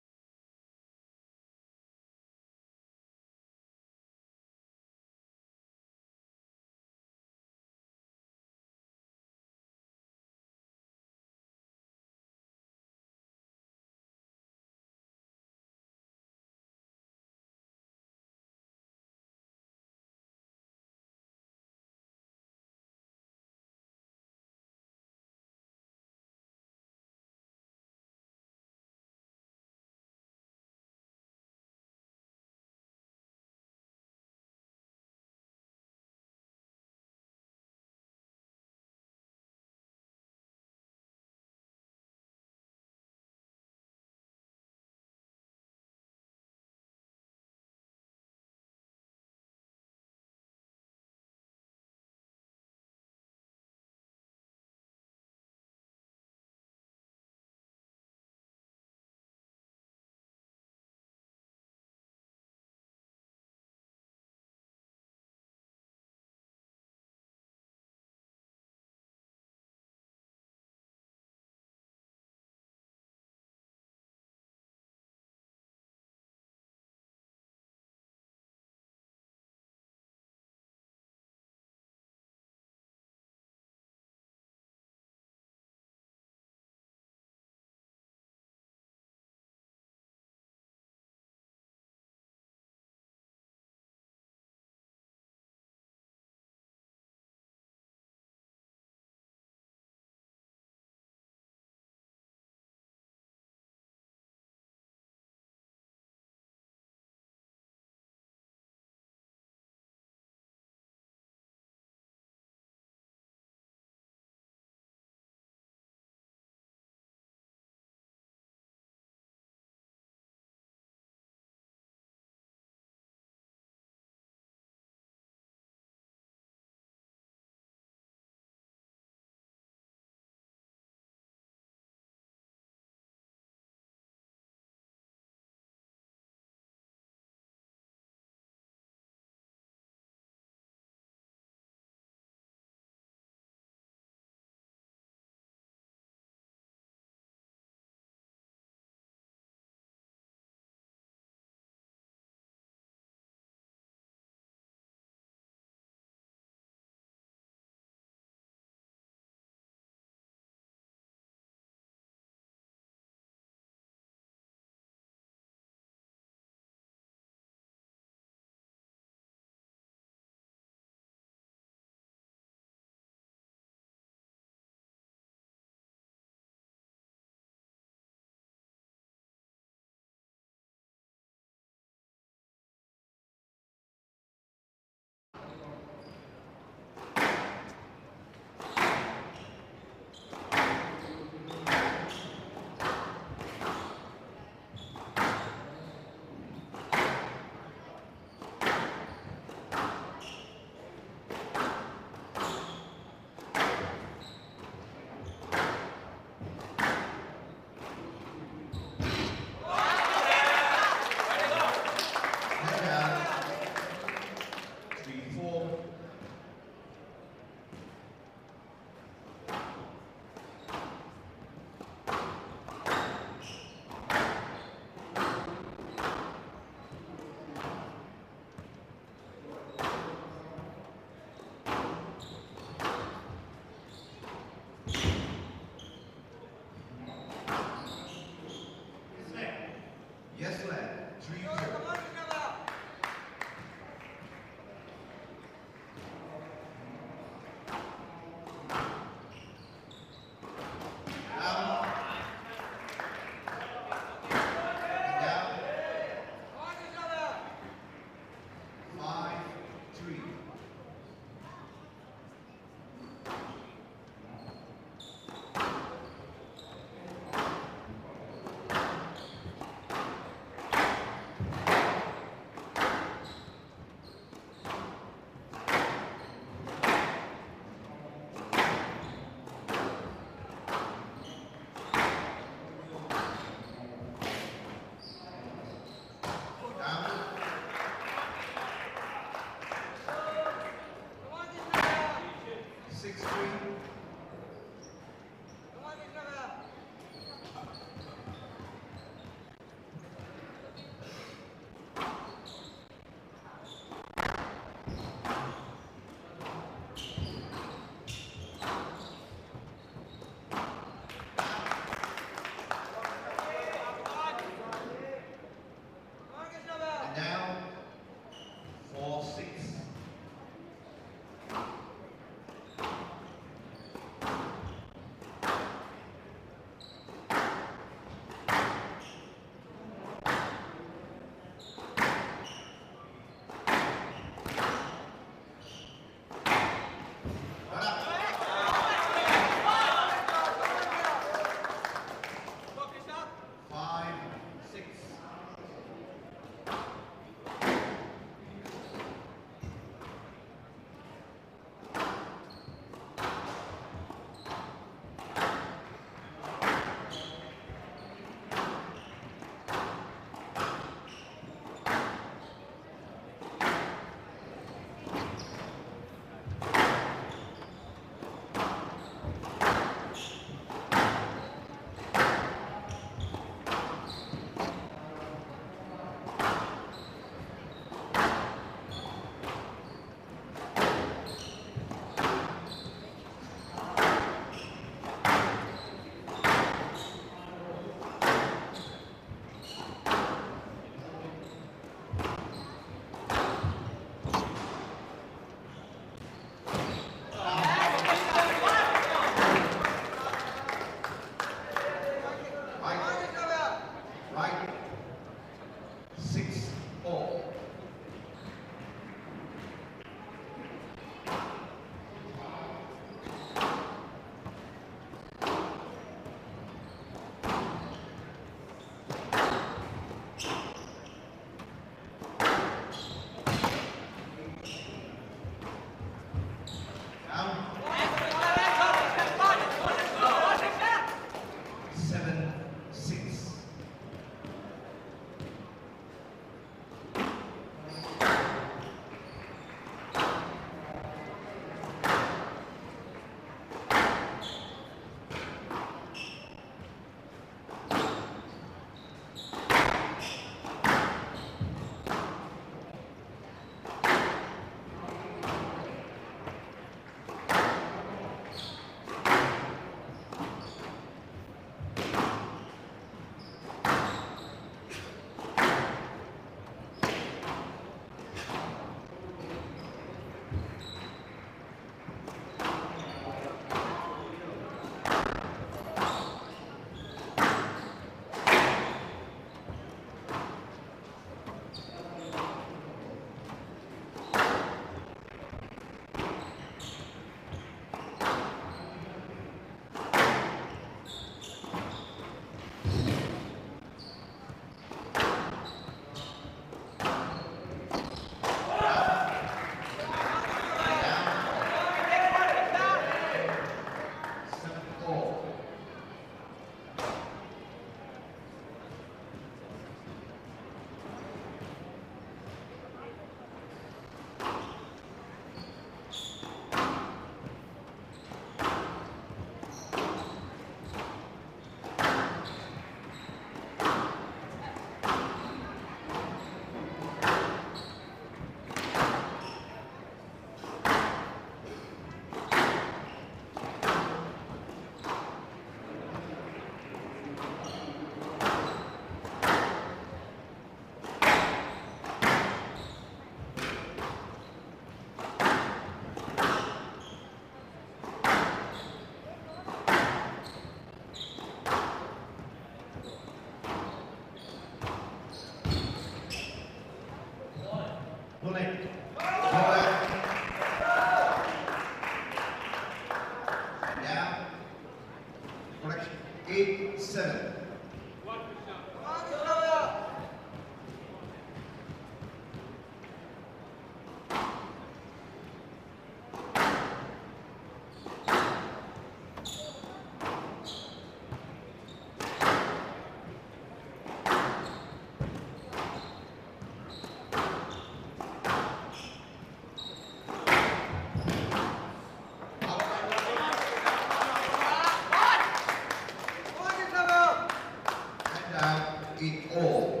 It all.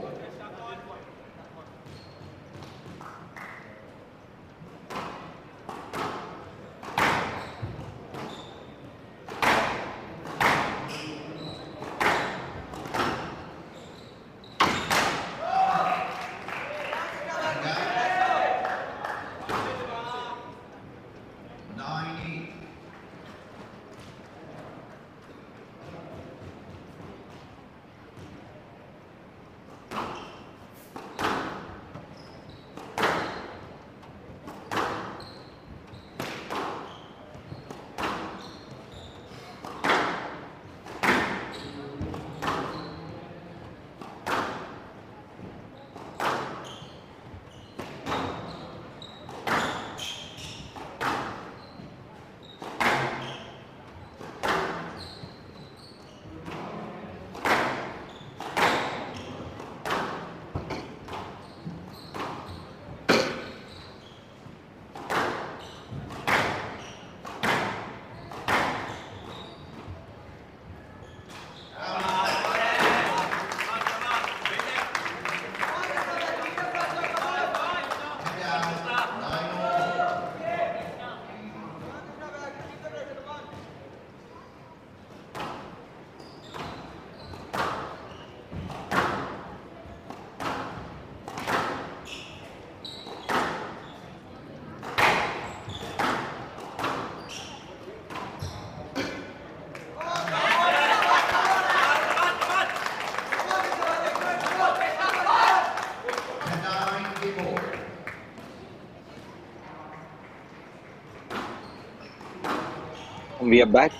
We are back.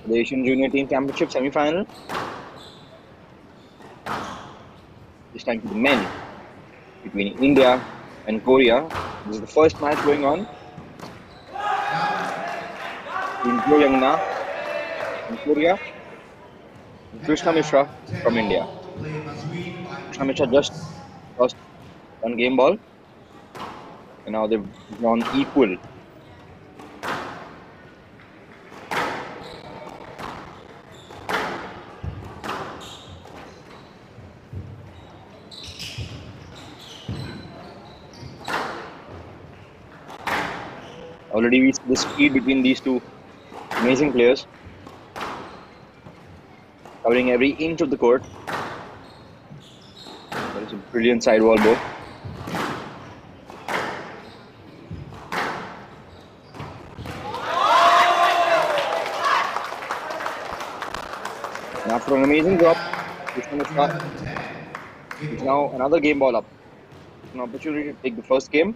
The Asian Junior Team Championship semi-final. This time for the men between India and Korea. This is the first match going on between Jo Young-na from Korea and Krishna Mishra from India. Krishna Mishra just lost one game ball, and now they've drawn equal. Already we see the speed between these two amazing players, covering every inch of the court. That is a brilliant sidewall blow. And after an amazing drop, Krishna Mishra is now another game ball up. An opportunity to take the first game,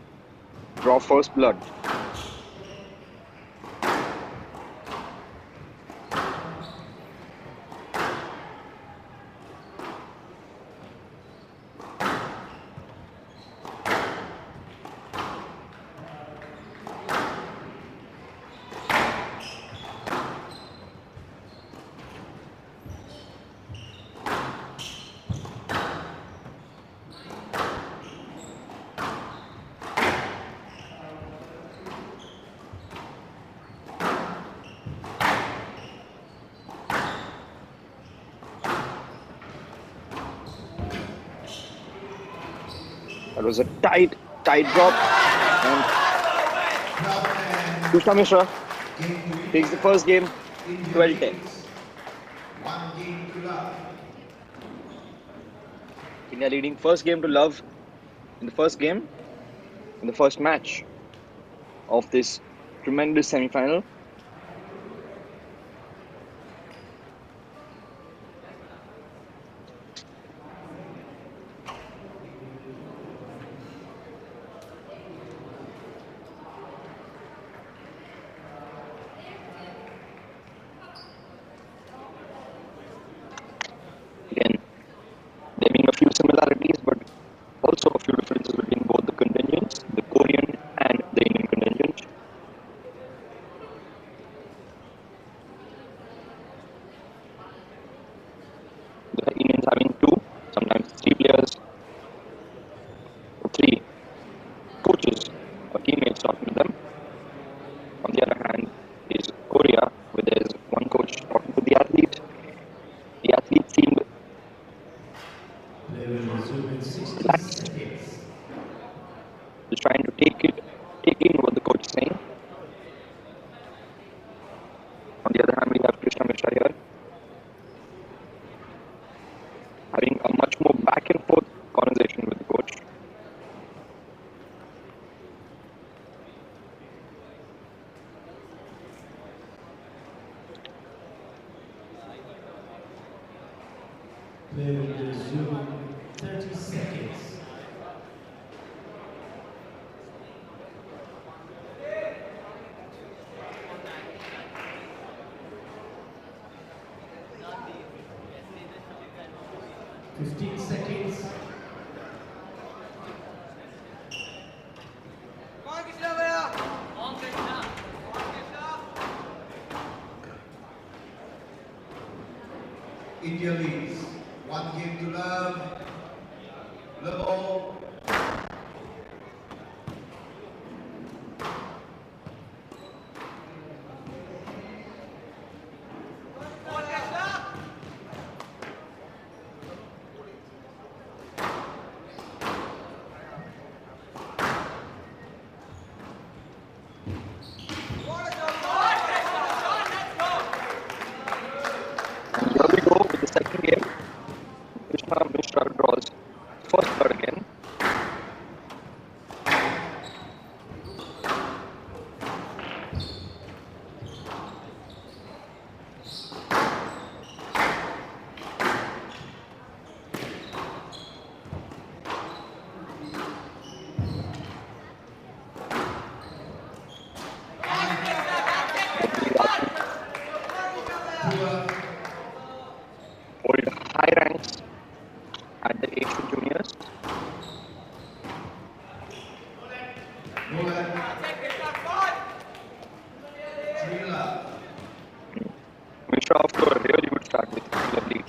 draw first blood. That was a tight drop. And Krishna Mishra takes the first game 12-10. India leading first game to love in the first game, in the first match of this tremendous semi-final. a few similarities, but also a few differences between both the contingents, the Korean and the Indian contingent. The Indians having 2, sometimes 3 players, 3 coaches or teammates talking to them. On the other hand, is Korea, where there is one coach talking to the athlete. The athlete seemed Play will resume in 60 relaxed, seconds. just trying to take in what the coach is saying. On the other hand, we have Krishna Mishra here, having a much more back and forth conversation with the coach. Play will resume 30 seconds. Seconds. India leads 1 game to love. Love all. And here we go with the second game. Krishna Mishra draws first card again. Hold high ranks at the Asian Juniors. Mishra off to a really good start with lovely.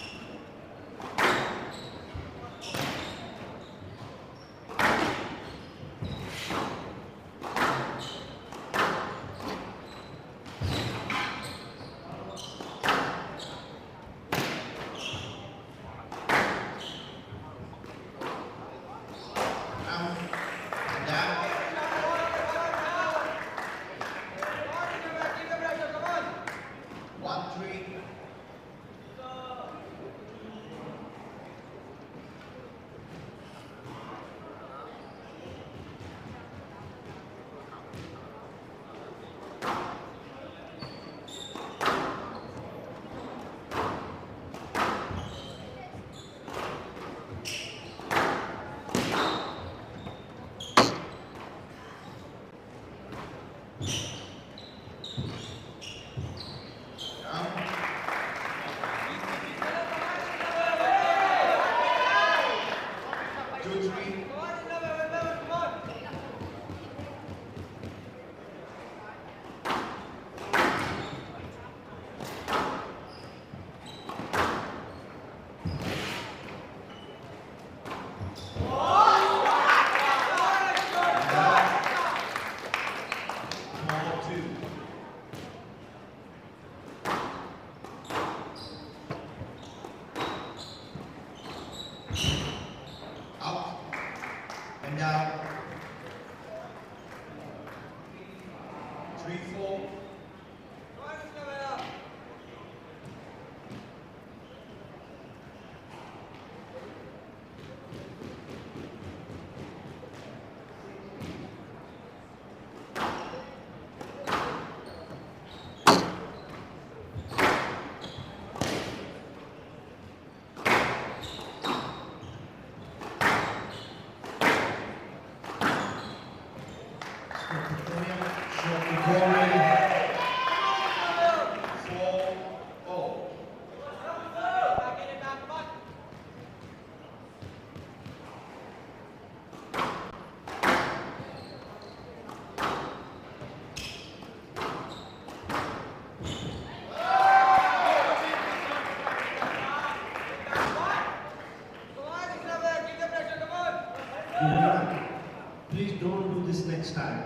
Please don't do this next time.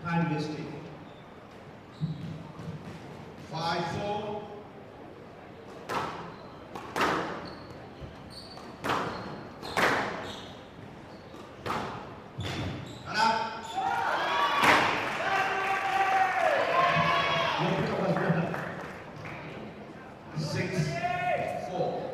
Time wasting. 5-4. And up. Your pickup was better. 6-4.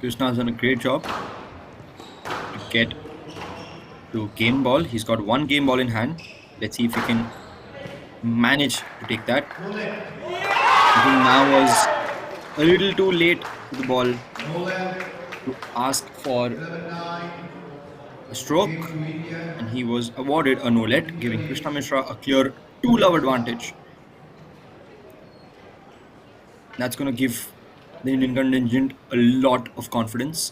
Krishna has done a great job to get to game ball. He's got one game ball in hand. Let's see if he can manage to take that. I think now was a little too late to the ball to ask for a stroke, and he was awarded a no let, giving Krishna Mishra a clear 2-love advantage. That's going to give the Indian contingent a lot of confidence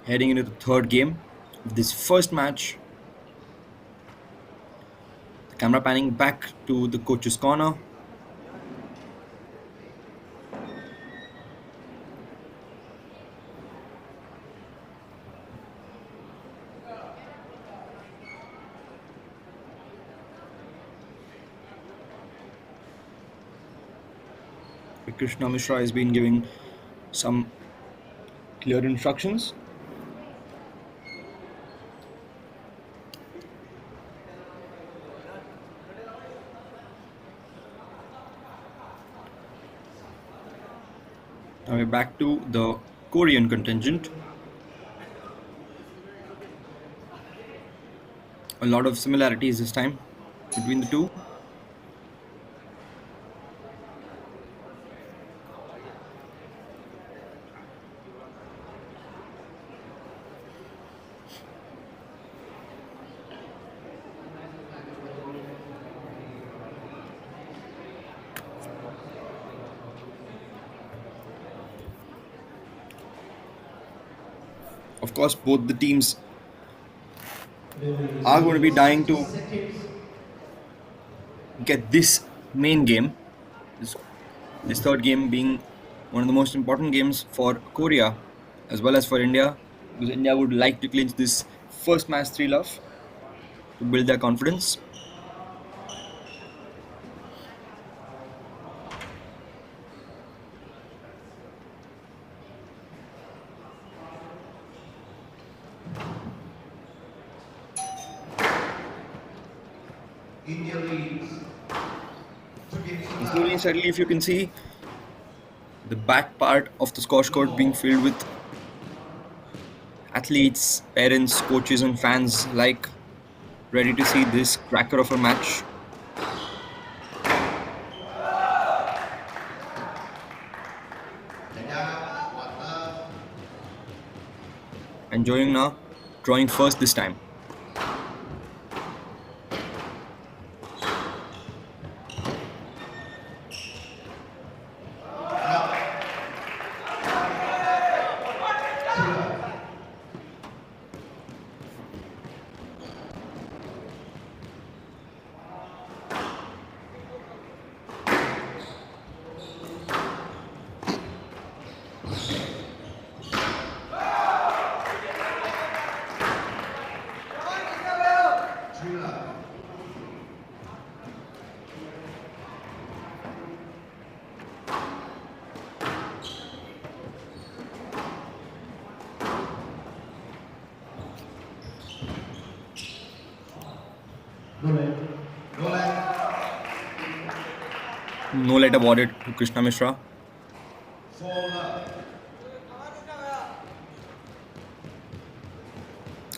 heading into the third game of this first match. The camera panning back to the coach's corner. Krishna Mishra has been giving some clear instructions. Now we're back to the Korean contingent. A lot of similarities this time between the two. Of course, both the teams are going to be dying to get this main game, this third game being one of the most important games for Korea as well as for India, because India would like to clinch this first match 3-love to build their confidence. India leads. Slowly and steadily, if you can see, the back part of the scoreboard being filled with athletes, parents, coaches and fans alike, ready to see this cracker of a match. Enjoying now, drawing first this time. No let awarded to Krishna Mishra.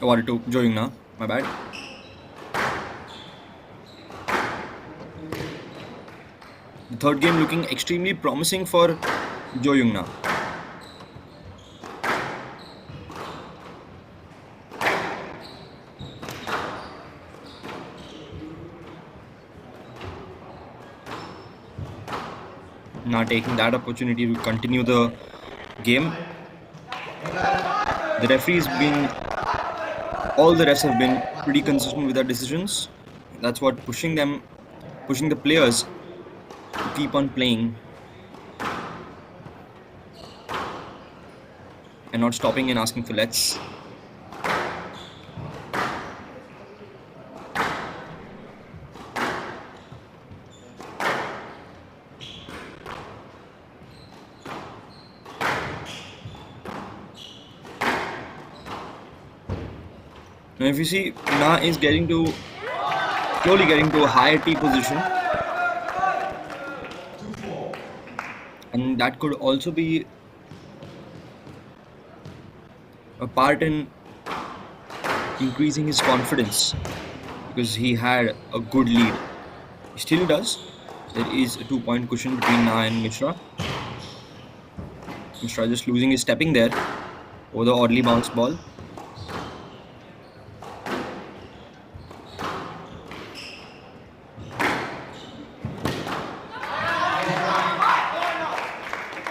Awarded to Jo Young-na. My bad. The third game looking extremely promising for Jo Young-na. Now taking that opportunity to continue the game. The referees been, all the refs have been pretty consistent with their decisions. That's what pushing the players to keep on playing and not stopping and asking for lets. Now if you see, Na is slowly getting to a higher T position, and that could also be a part in increasing his confidence because he had a good lead. He still does. There is a 2-point cushion between Na and Mishra. Mishra just losing his stepping there over the oddly bounced ball.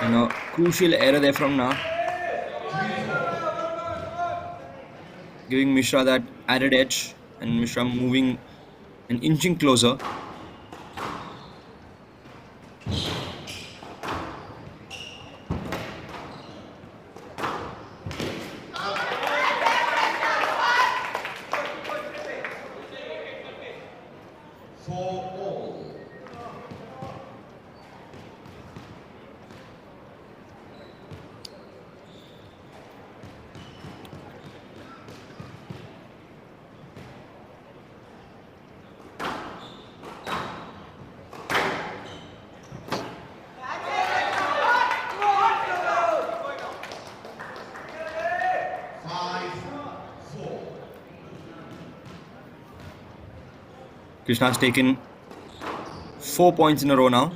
And a crucial error there from Na, giving Mishra that added edge, and Mishra moving and inching closer. Krishna's taken 4 points in a row now.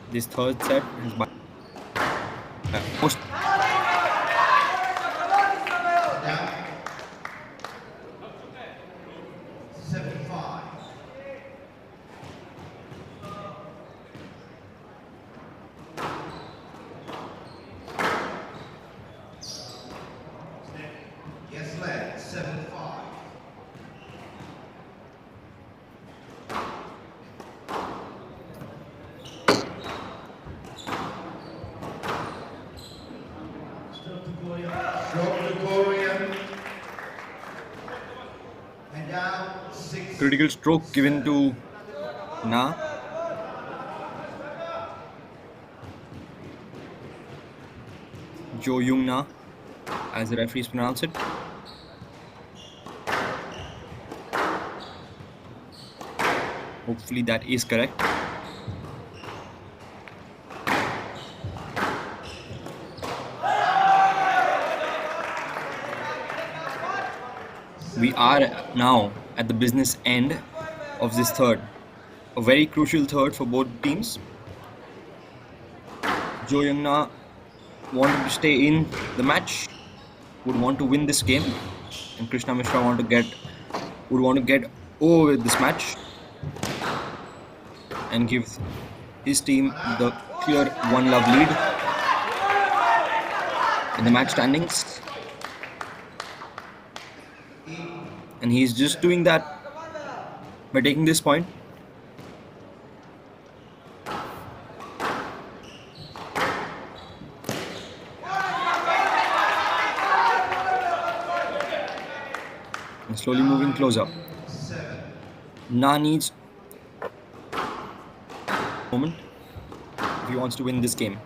This third set is by most. Yes, lad, 7-5. Critical stroke given to Na. Jo Young Na, as the referees pronounce it. Hopefully that is correct. We are now at the business end of this third. A very crucial third for both teams. Jo Young Na wanted to stay in the match, would want to win this game, and Krishna Mishra would want to get over with this match and give his team the clear 1-love lead in the match standings. And he's just doing that by taking this point. And slowly moving closer. Na needs a moment if he wants to win this game.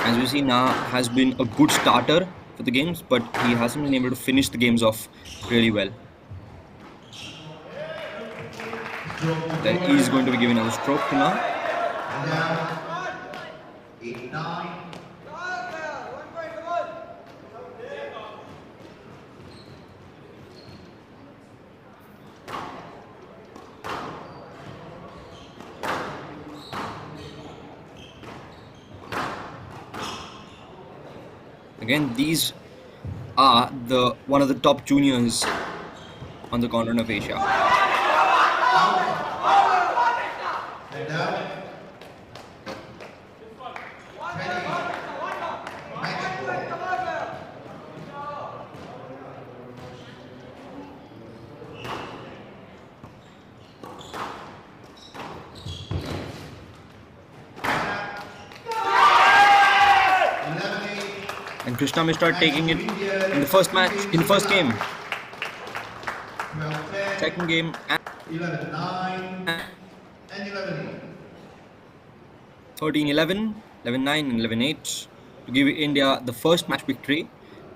As you see, Na has been a good starter for the games, but he hasn't been able to finish the games off really well. There is going to be given another stroke to Na. 8-9. Again, these are one of the top juniors on the continent of Asia. and Krishna Mishra taking it in the first match, in the first game. 12-10, Second game, 11-9, and 11. 13-11, 11-9 and 11-8 to give India the first match victory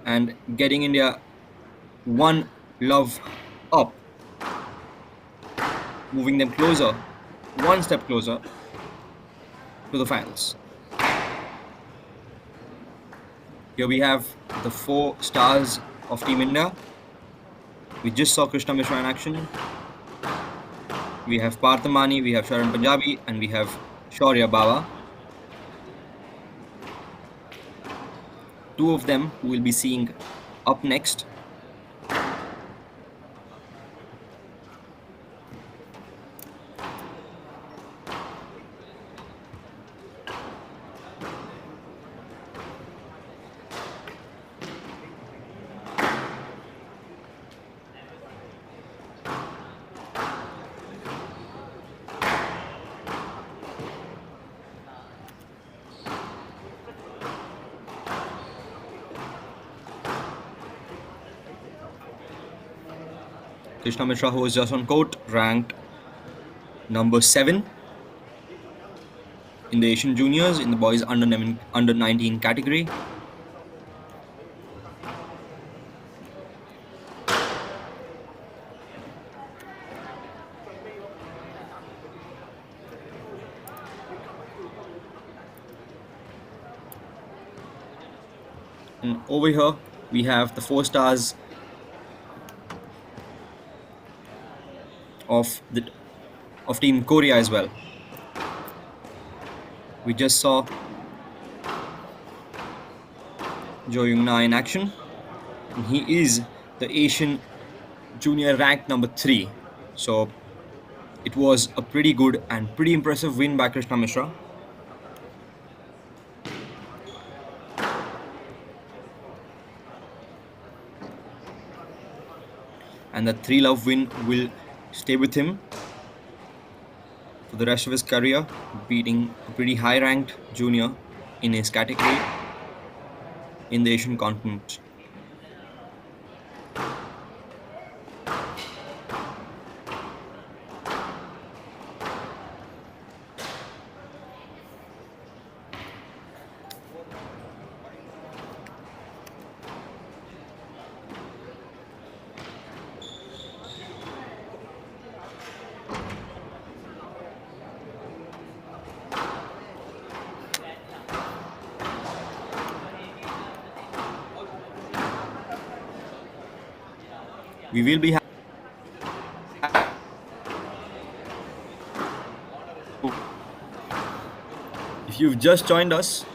and getting India one love up, moving them closer, one step closer to the finals. Here we have the 4 stars of Team India. We just saw Krishna Mishra in action. We have Parthamani, we have Sharan Punjabi, and we have Shaurya Bawa. 2 of them who will be seeing up next. Krishna Mishra, who is just on court, ranked number 7 in the Asian Juniors in the boys under 19 category. And over here we have the 4 stars of Team Korea as well. We just saw Jo Young-na in action, and he is the Asian Junior ranked number 3. So it was a pretty good and pretty impressive win by Krishna Mishra. And that 3-love win will stay with him for the rest of his career, beating a pretty high-ranked junior in his category in the Asian continent. We will be if you've just joined us,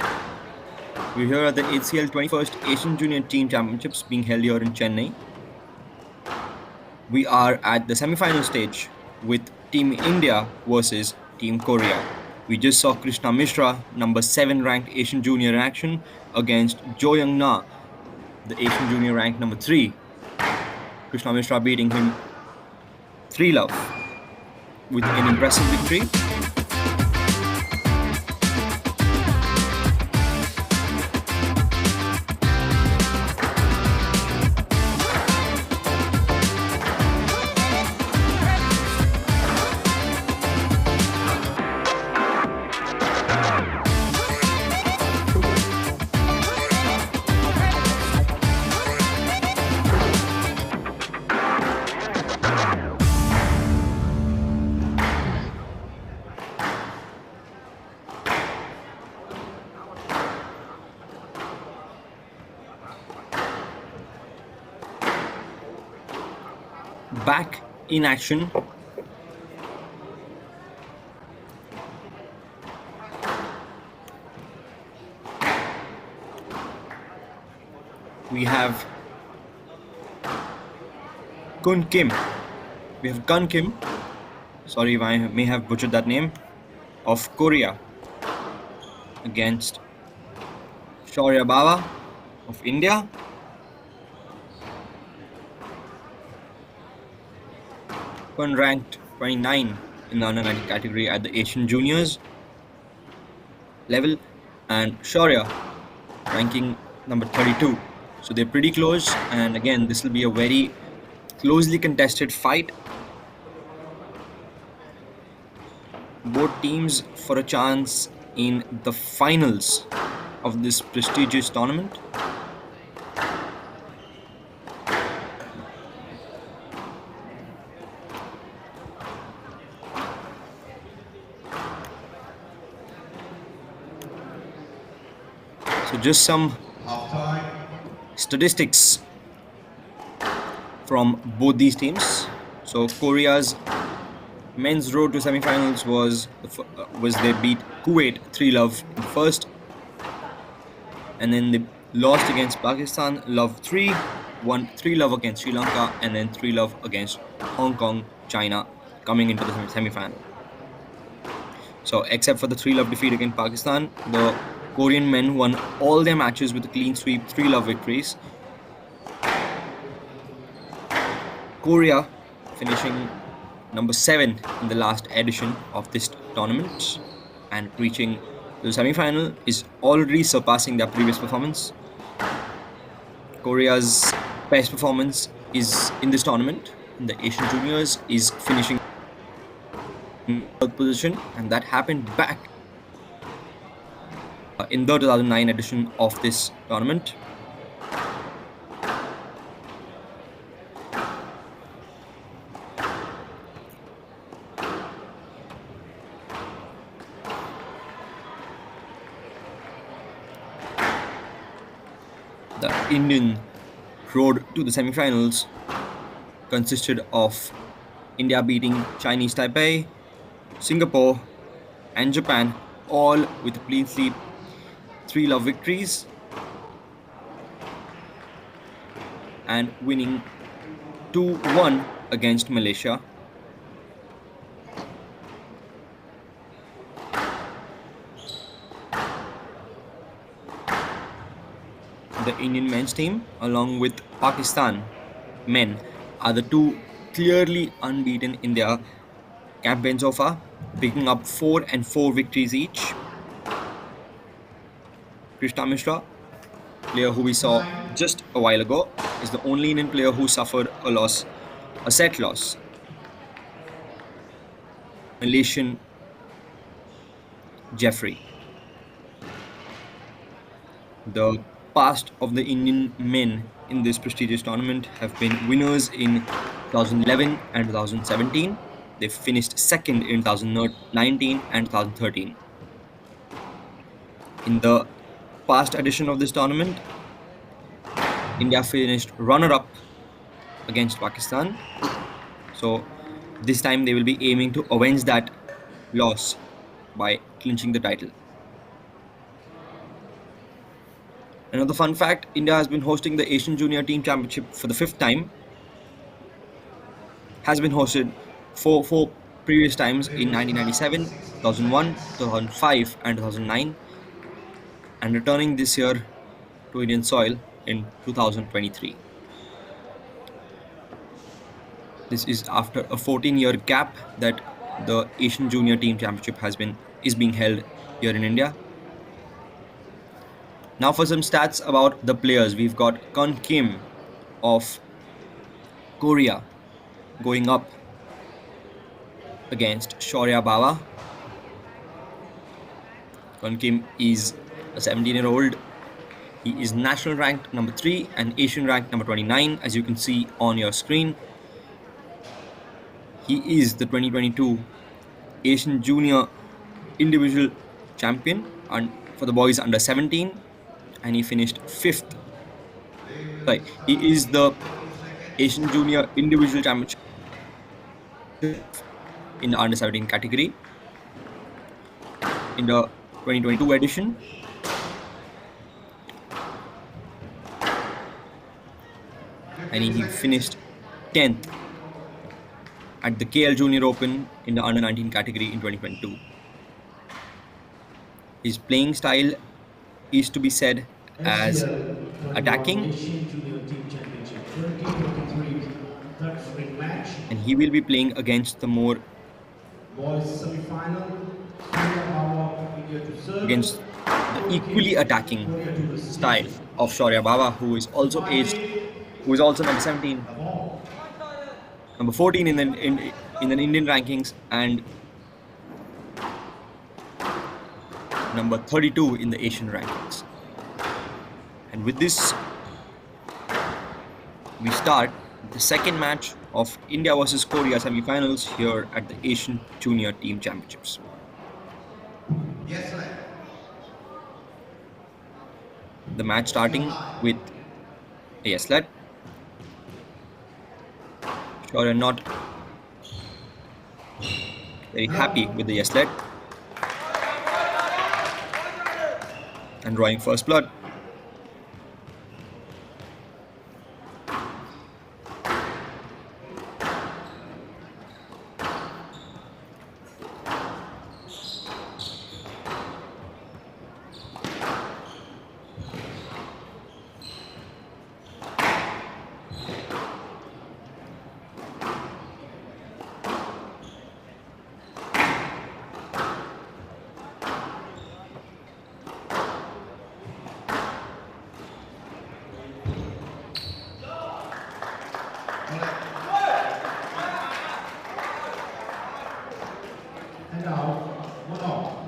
we're here at the HCL 21st Asian Junior Team Championships being held here in Chennai. We are at the semi-final stage with Team India versus Team Korea. We just saw Krishna Mishra, number 7 ranked Asian Junior in action against Jo Young-na, the Asian Junior ranked number 3. Krishna Mishra beating him 3-love with an impressive victory. Back in action. We have Kun Kim. We have Kun Kim. Sorry if I may have butchered that name. Of Korea against Shaurya Bawa of India. Kun ranked 29 in the under 19 category at the Asian Juniors level, and Shaurya ranking number 32. So they're pretty close, and again, this will be a very closely contested fight. Both teams for a chance in the finals of this prestigious tournament. So just some statistics from both these teams. So Korea's men's road to semi-finals was they beat Kuwait 3-love in the first, and then they lost against Pakistan love 3, won 3-love against Sri Lanka, and then 3-love against Hong Kong, China, coming into the semi-final. So except for the 3-love defeat against Pakistan, the Korean men won all their matches with a clean sweep 3-love victories. Korea finishing number 7 in the last edition of this tournament and reaching the semi-final is already surpassing their previous performance. Korea's best performance is in this tournament in the Asian Juniors is finishing in third position, and that happened back in the 2009 edition of this tournament. The Indian road to the semi-finals consisted of India beating Chinese Taipei, Singapore, and Japan, all with clean sweep 3-love victories, and winning 2-1 against Malaysia. The Indian men's team, along with Pakistan men, are the two clearly unbeaten in their campaign so far, picking up 4 and 4 victories each. Krishna Mishra, player who we saw just a while ago, is the only Indian player who suffered a set loss. Malaysian Jeffrey. The past of the Indian men in this prestigious tournament have been winners in 2011 and 2017. They finished second in 2019 and 2013. In the past edition of this tournament, India finished runner-up against Pakistan. So this time they will be aiming to avenge that loss by clinching the title. Another fun fact, India has been hosting the Asian Junior Team Championship for the 5th time. Has been hosted four previous times in 1997, 2001, 2005 and 2009, and returning this year to Indian soil in 2023. This is after a 14-year gap that the Asian Junior Team Championship is being held here in India. Now for some stats about the players. We've got Kun Kim of Korea going up against Shaurya Bawa. Kun Kim is a 17-year-old. He is national ranked number 3 and Asian ranked number 29, as you can see on your screen. He is the 2022 Asian Junior Individual Champion for the boys under 17, and he finished 5th. Sorry, he is the Asian Junior Individual Championship in the under 17 category in the 2022 edition. And he finished 10th at the KL Junior Open in the under 19 category in 2022. His playing style is to be said as attacking, and he will be playing against the more against the equally attacking style of Shaurya Baba, who is also number 17, number 14 in the Indian rankings, and number 32 in the Asian rankings. And with this, we start the second match of India versus Korea semi-finals here at the Asian Junior Team Championships. Yes, sir. The match starting with a yes let. Shaurya not very happy with the yes let and drawing first blood. And now, 1-0.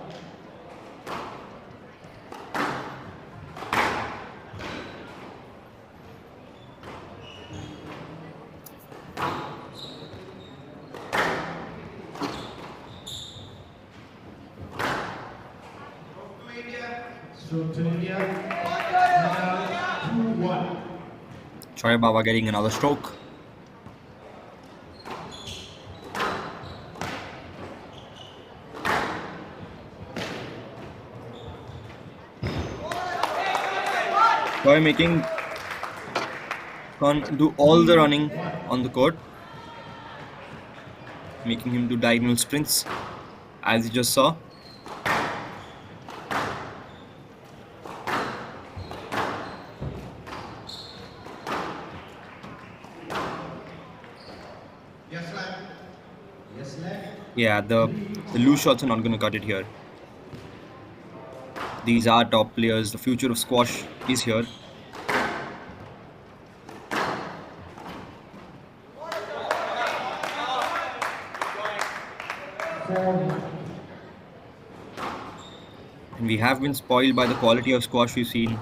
So to India, now 2-1. Shaurya Baba getting another stroke. Shaurya can't do all the running on the court, making him do diagonal sprints, as you just saw. Yes, sir. Yes, left. Yeah, the loose shots are not going to cut it here. These are top players. The future of squash is here. And we have been spoiled by the quality of squash we've seen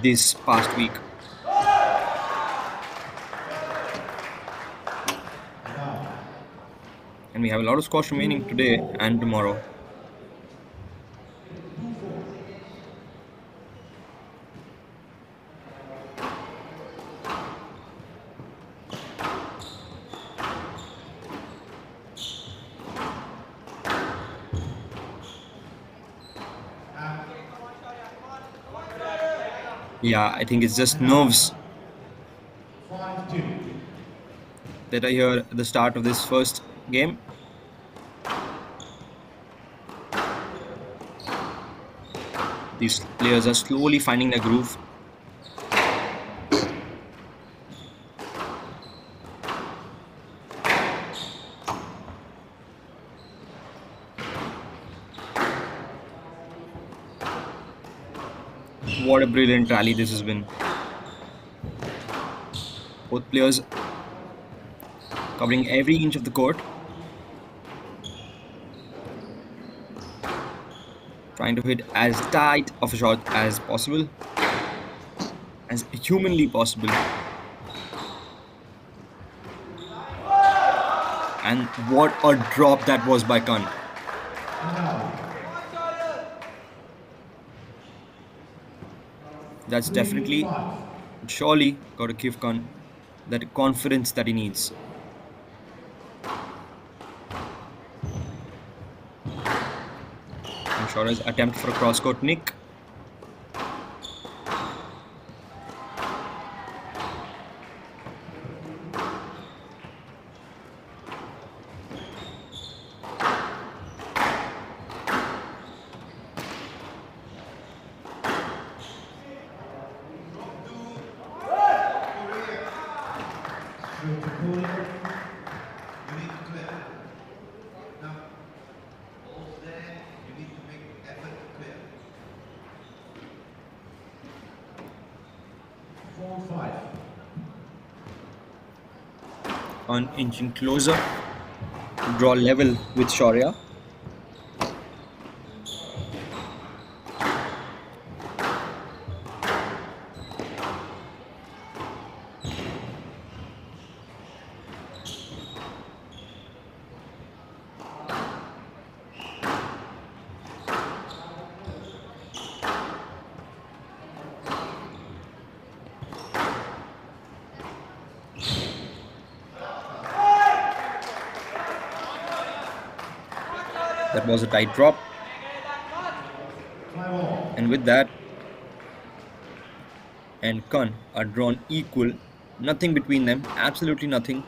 this past week. And we have a lot of squash remaining today and tomorrow. Yeah, I think it's just nerves 5-2. that are here at the start of this first game. These players are slowly finding their groove. What a brilliant rally this has been. Both players covering every inch of the court, trying to hit as tight of a shot as possible, as humanly possible. And what a drop that was by Khan. That's definitely, surely got to give Khan that confidence that he needs. And Shaurya's attempt for a cross-court nick. Straight to Korea. You need to clear. Now, balls there, you need to make effort Khan inching closer to draw level with Shaurya. That was a tight drop. And with that, and Khan are drawn equal. Nothing between them. Absolutely nothing.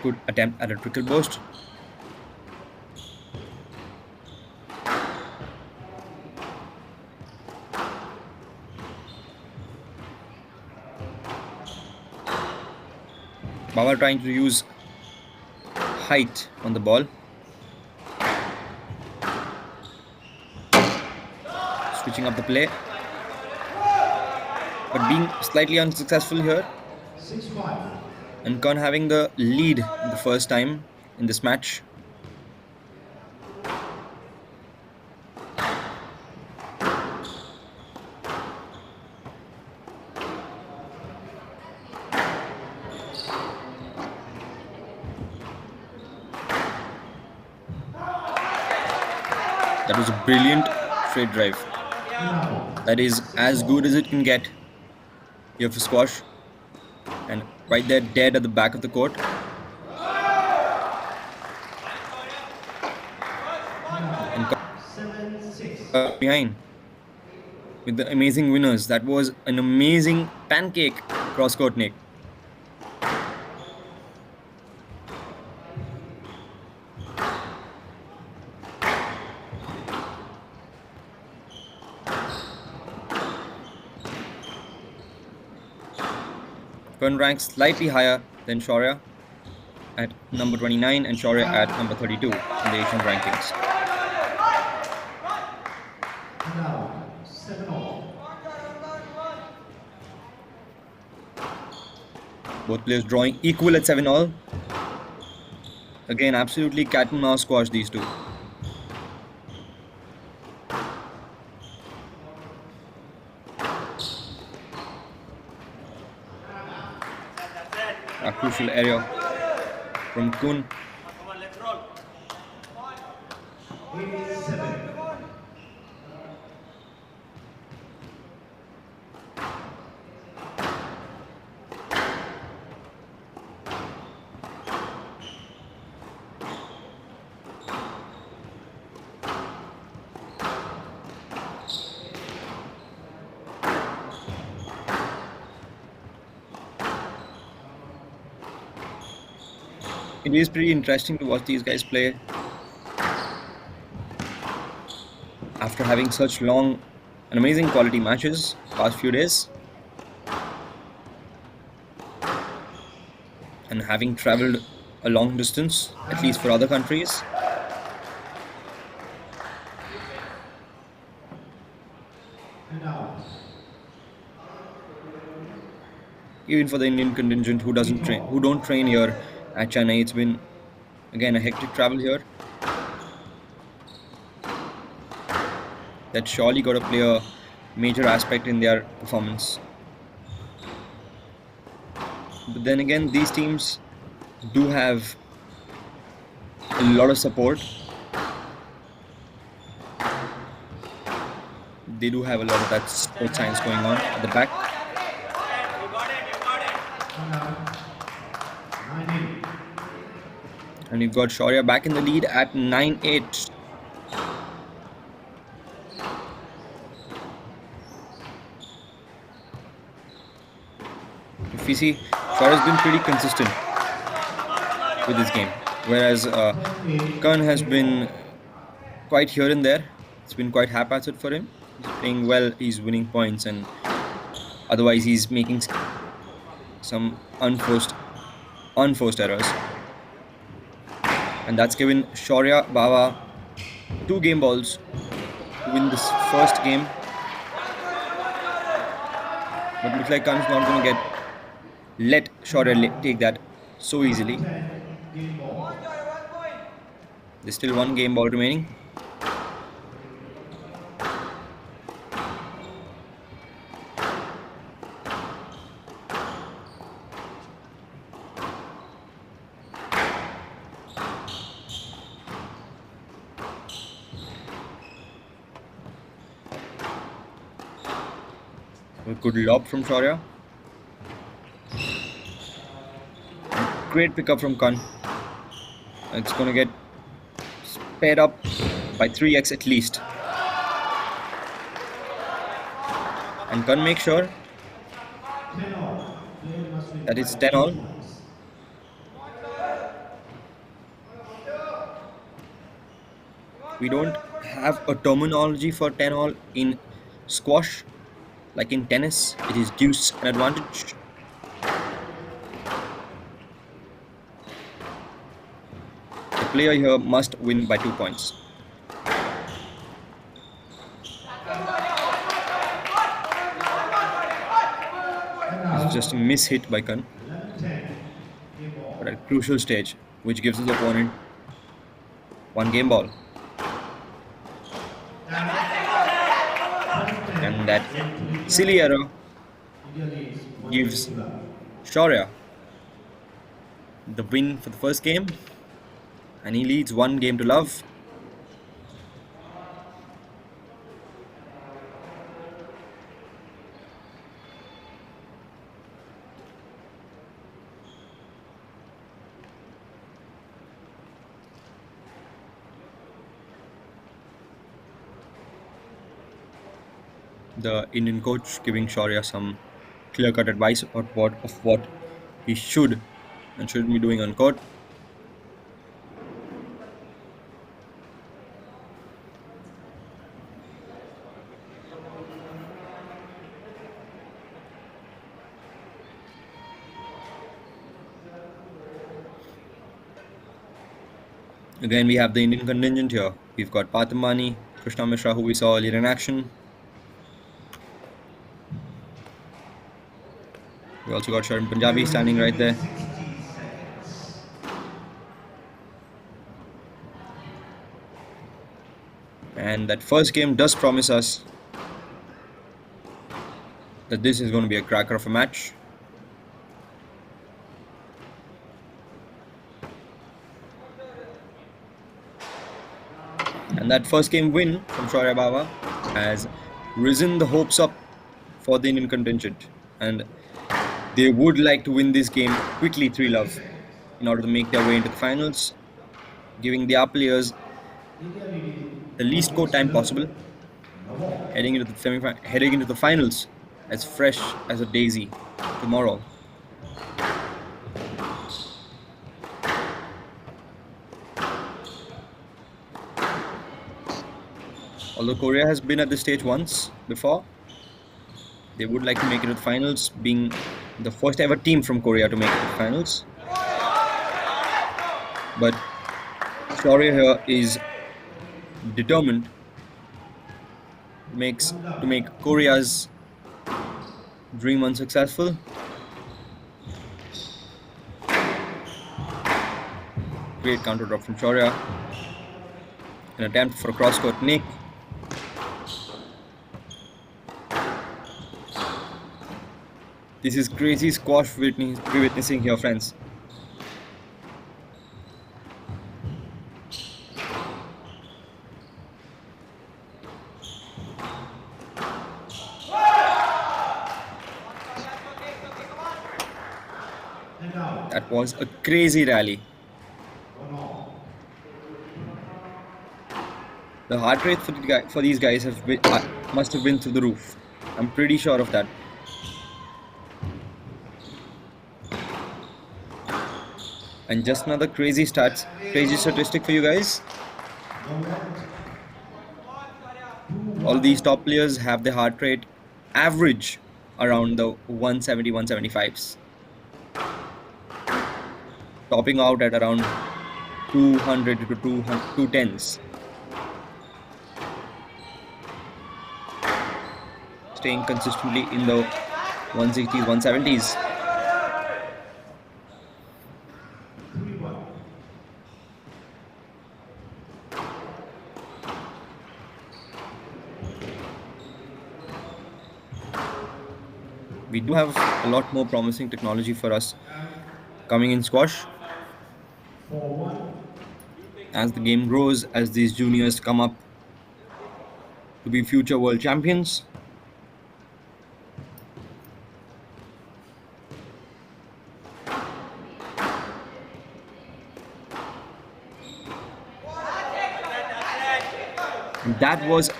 Good attempt at a trickle burst. Baba trying to use height on the ball. Switching up the play. But being slightly unsuccessful here. 6-5. And Khan having the lead the first time in this match. That was a brilliant straight drive. That is as good as it can get here for squash. And right there, dead at the back of the court. And behind with the amazing winners. That was an amazing pancake cross-court nick. Khan ranks slightly higher than Shaurya at number 29 and Shaurya at number 32 in the Asian rankings. Now, 7-all. Both players drawing equal at 7-all. Again, absolutely cat and mouse squash, these two. A crucial area from Kun. 87. It is pretty interesting to watch these guys play after having such long and amazing quality matches past few days and having traveled a long distance, at least for other countries. And out. Even for the Indian contingent who don't train here at Chennai, it's been again a hectic travel here. That surely got to play a major aspect in their performance. But then again, these teams do have a lot of support. They do have a lot of that sports science going on at the back. And we've got Shaurya back in the lead at 9-8. If we see, Shaurya's been pretty consistent with this game, whereas Khan has been quite here and there. It's been quite haphazard for him. He's playing well, he's winning points, and otherwise he's making some unforced errors. And that's given Shaurya Bava 2 game balls to win this first game. But looks like Khan's not going to let Shaurya take that so easily. There's still 1 game ball remaining. A good lob from Shaurya. Great pickup from Khan. It's going to get sped up by 3x at least. And Khan makes sure that it's 10 all. We don't have a terminology for 10 all in squash. Like in tennis, it is deuce an advantage. The player here must win by 2 points. It's just a miss hit by Khan. But at a crucial stage, which gives his opponent 1 game ball. And that silly error gives Shaurya the win for the first game, and he leads 1 game to love. The Indian coach giving Shaurya some clear-cut advice of what he should and shouldn't be doing on court. Again, we have the Indian contingent here. We've got Patamani, Krishna Mishra, who we saw earlier in action. We also got Sharan Punjabi standing right there. And that first game does promise us that this is going to be a cracker of a match. And that first game win from Shaurya Bava has risen the hopes up for the Indian contingent. And they would like to win this game quickly 3-love in order to make their way into the finals, giving their players the least court time possible, heading into the finals as fresh as a daisy tomorrow. Although Korea has been at this stage once before, they would like to make it to the finals, being the first ever team from Korea to make it to the finals. But Shaurya here is determined to make Korea's dream unsuccessful. Great counter drop from Shaurya. An attempt for a cross-court nick. This is crazy squash we're witnessing here, friends. That was a crazy rally. The heart rate for these guys must have been through the roof. I'm pretty sure of that. And just another crazy statistic for you guys. All these top players have their heart rate average around the 170, 175s. Topping out at around 200 to 200, 210s. Staying consistently in the 160s, 170s. We do have a lot more promising technology for us coming in squash. As the game grows, as these juniors come up to be future world champions. That was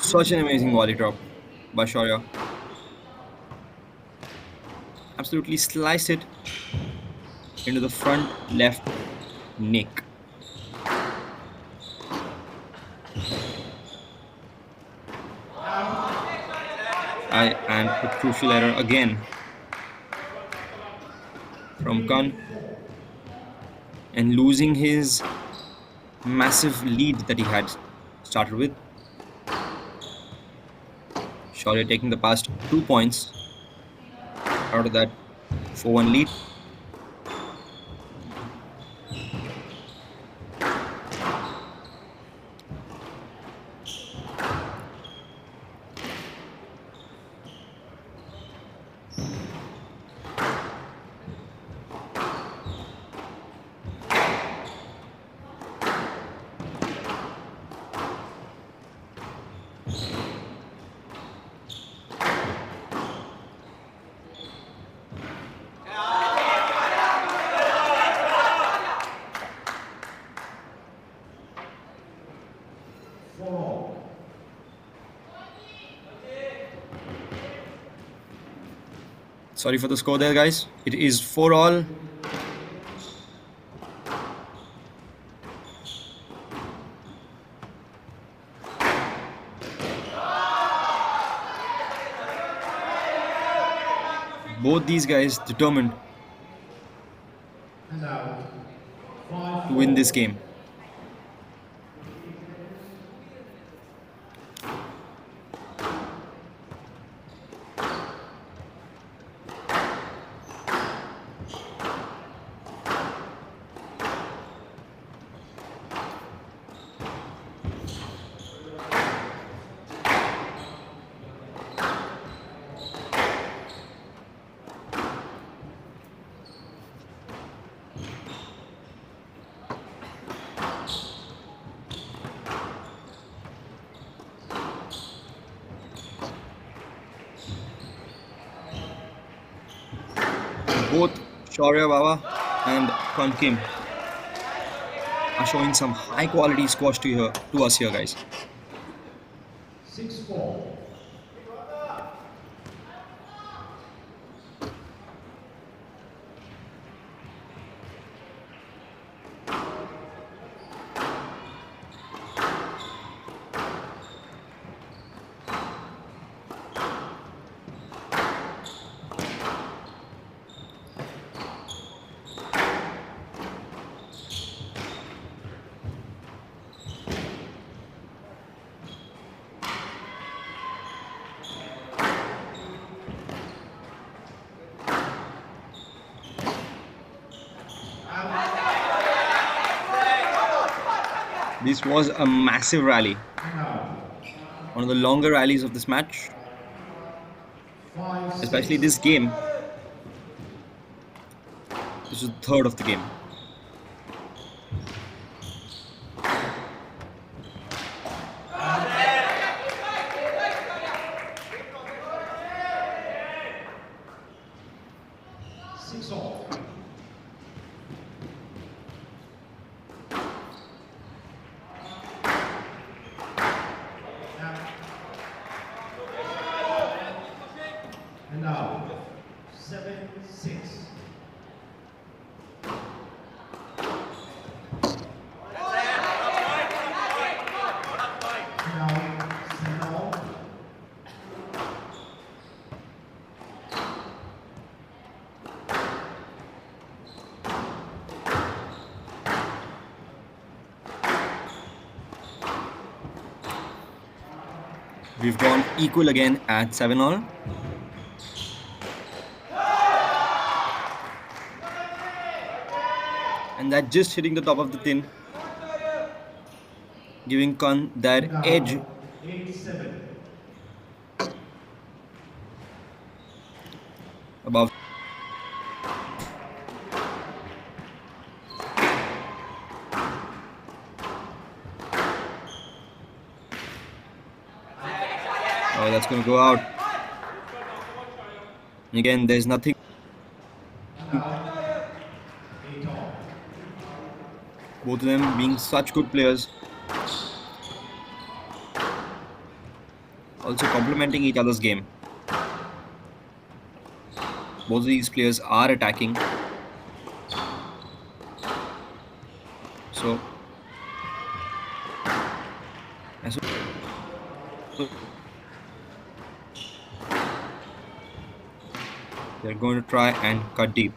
such an amazing volley drop by Shaurya. Absolutely sliced it into the front left neck. And a crucial error again from Khan, and losing his massive lead that he had started with. Shaurya taking the past 2 points out of that 4-1 lead. Sorry for the score there, guys. It is 4-all. Both these guys determined to win this game. Both Shaurya Baba and Khan Kim are showing some high quality squash to us here, guys. 6-4. This was a massive rally. One of the longer rallies of this match. Especially this game. This is the third of the game. And now, 7-6. We've gone equal again at 7-all. And that just hitting the top of the tin, giving Khan that edge. 8-7. Above. Oh, that's going to go out. Again, there's nothing. Both of them being such good players. Also complementing each other's game. Both of these players are attacking. So they're going to try and cut deep.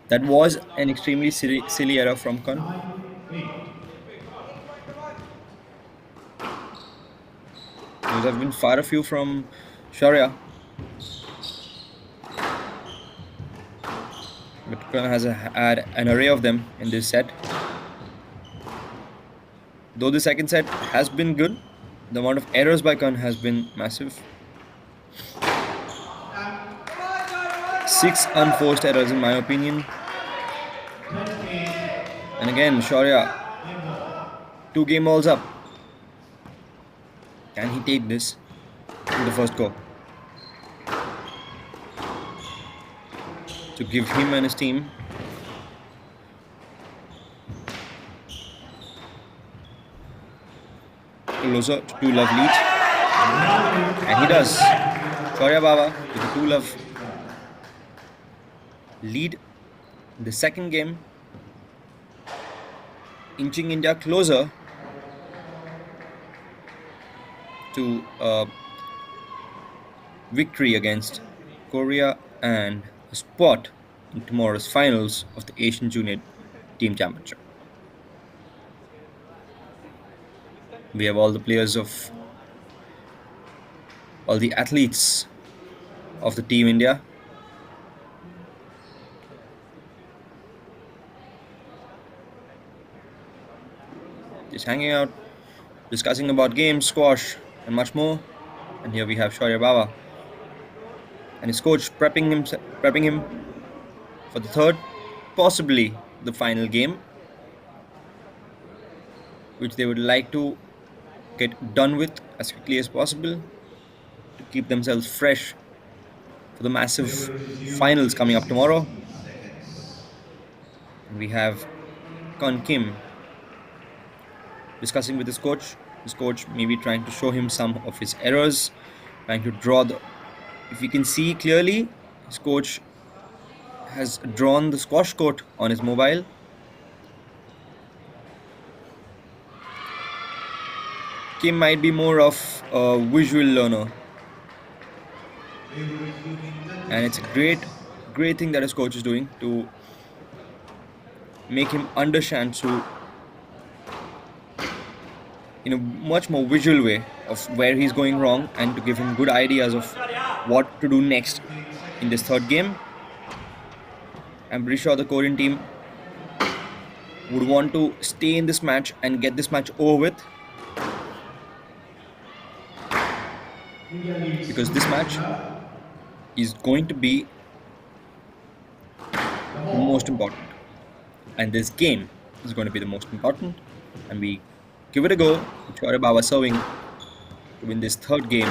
That was an extremely silly error from Khan. Those have been far a few from Shaurya. But Khan has had an array of them in this set. Though the second set has been good, the amount of errors by Khan has been massive. 6 unforced errors in my opinion. And again, Shaurya, 2 game balls up. Can he take this in the first go? To give him and his team closer to 2-love lead. And he does. Shaurya Baba with a 2-love lead in the second game, inching India closer to victory against Korea and a spot in tomorrow's finals of the Asian Junior Team Championship. We have all the players of all the athletes of the Team India. Just hanging out, discussing about games, squash, and much more. And here we have Shaurya Baba and his coach prepping him for the third, possibly the final game, which they would like to get done with as quickly as possible to keep themselves fresh for the massive finals coming up tomorrow. And we have Khan Kim discussing with his coach maybe trying to show him some of his errors, trying to draw if you can see clearly, his coach has drawn the squash court on his mobile. Kim might be more of a visual learner, and it's a great thing that his coach is doing to make him understand through in a much more visual way of where he's going wrong and to give him good ideas of what to do next in this third game. I'm pretty sure the Korean team would want to stay in this match and get this match over with, because this match is going to be the most important, and this game is going to be the most important, and we give it a go with Shaurya Baba serving to win this third game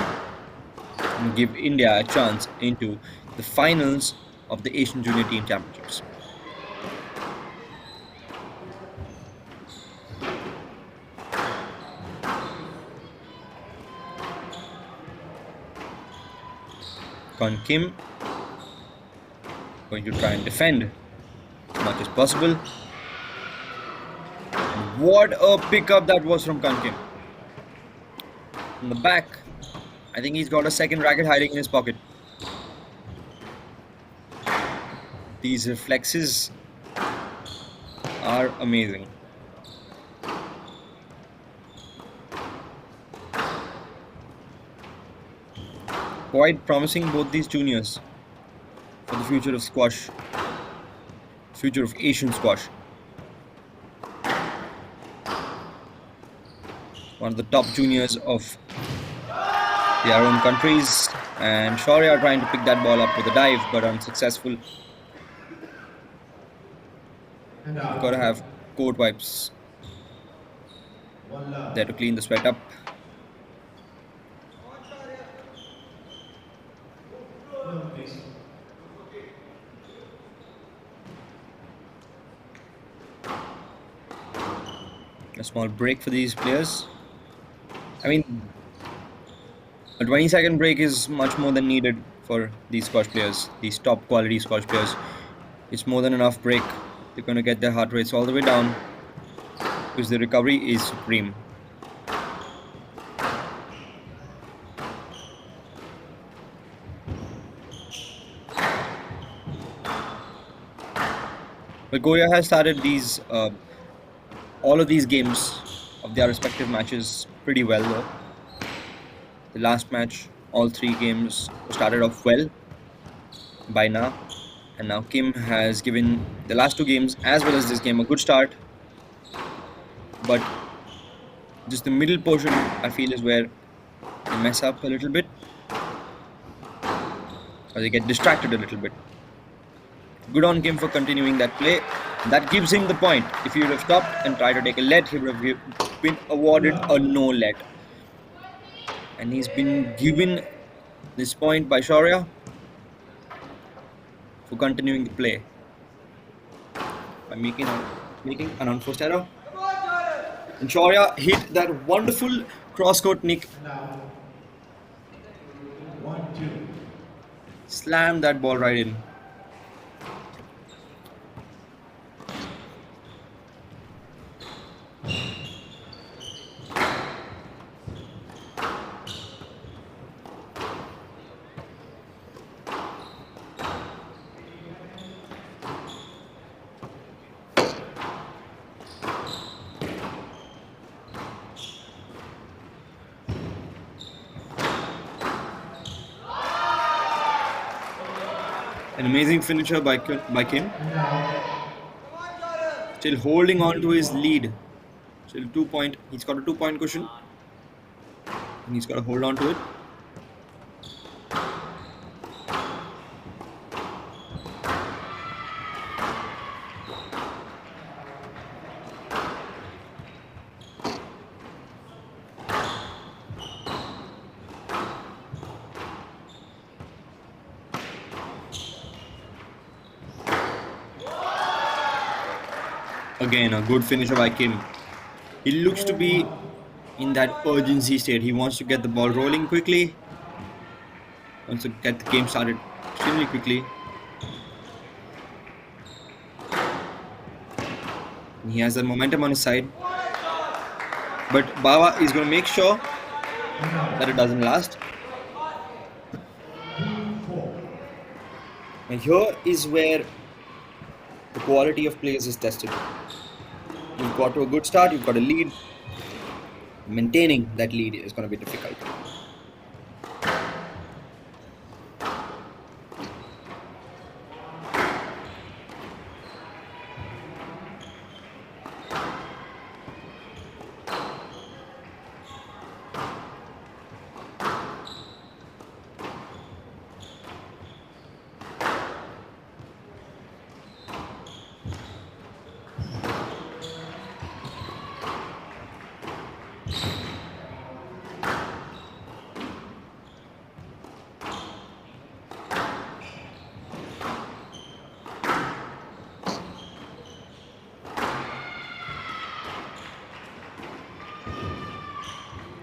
and give India a chance into the finals of the Asian Junior Team Championships. Khan Kim going to try and defend as much as possible. What a pickup that was from Khan Kim. from the back. I think he's got a second racket hiding in his pocket. These reflexes are amazing. Quite promising, both these juniors, for the future of squash, future of Asian squash. One of the top juniors of their own countries, and Shaurya trying to pick that ball up with a dive, but unsuccessful. You've got to have court wipes there to clean the sweat up. A small break for these players. I mean, a 20-second break is much more than needed for these squash players, these top quality squash players. It's more than enough break. They're going to get their heart rates all the way down because the recovery is supreme. But Goya has started these all of these games of their respective matches pretty well though. The last match, all 3 games started off well by Na, and now Kim has given the last 2 games as well as this game a good start, but just the middle portion I feel is where they mess up a little bit, or they get distracted a little bit. Good on Kim for continuing that play. That gives him the point. If he would have stopped and tried to take a let, he would have been awarded a no let. And he's been given this point by Shaurya for continuing the play by making an unforced error. And Shaurya hit that wonderful cross-court nick. Slammed that ball right in. An amazing finisher by Kim. Still holding on to his lead. Still 2 point. He's got a 2-point cushion. And he's got to hold on to it. Again, a good finisher by Kim. He looks to be in that urgency state. He wants to get the ball rolling quickly. Wants to get the game started extremely quickly. And he has the momentum on his side. But Bawa is going to make sure that it doesn't last. And here is where the quality of players is tested. You've got to a good start, you've got a lead. Maintaining that lead is going to be difficult.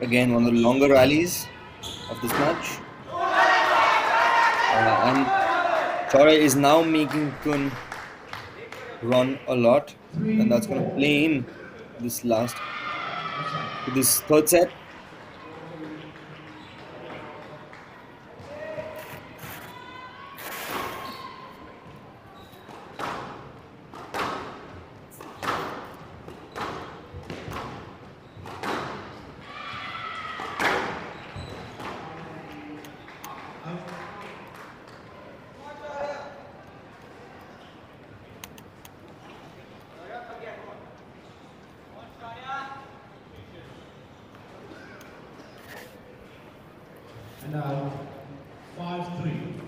Again, one of the longer rallies of this match. And Shaurya is now making Kun run a lot, and that's going to play in this third set. And now 5-3.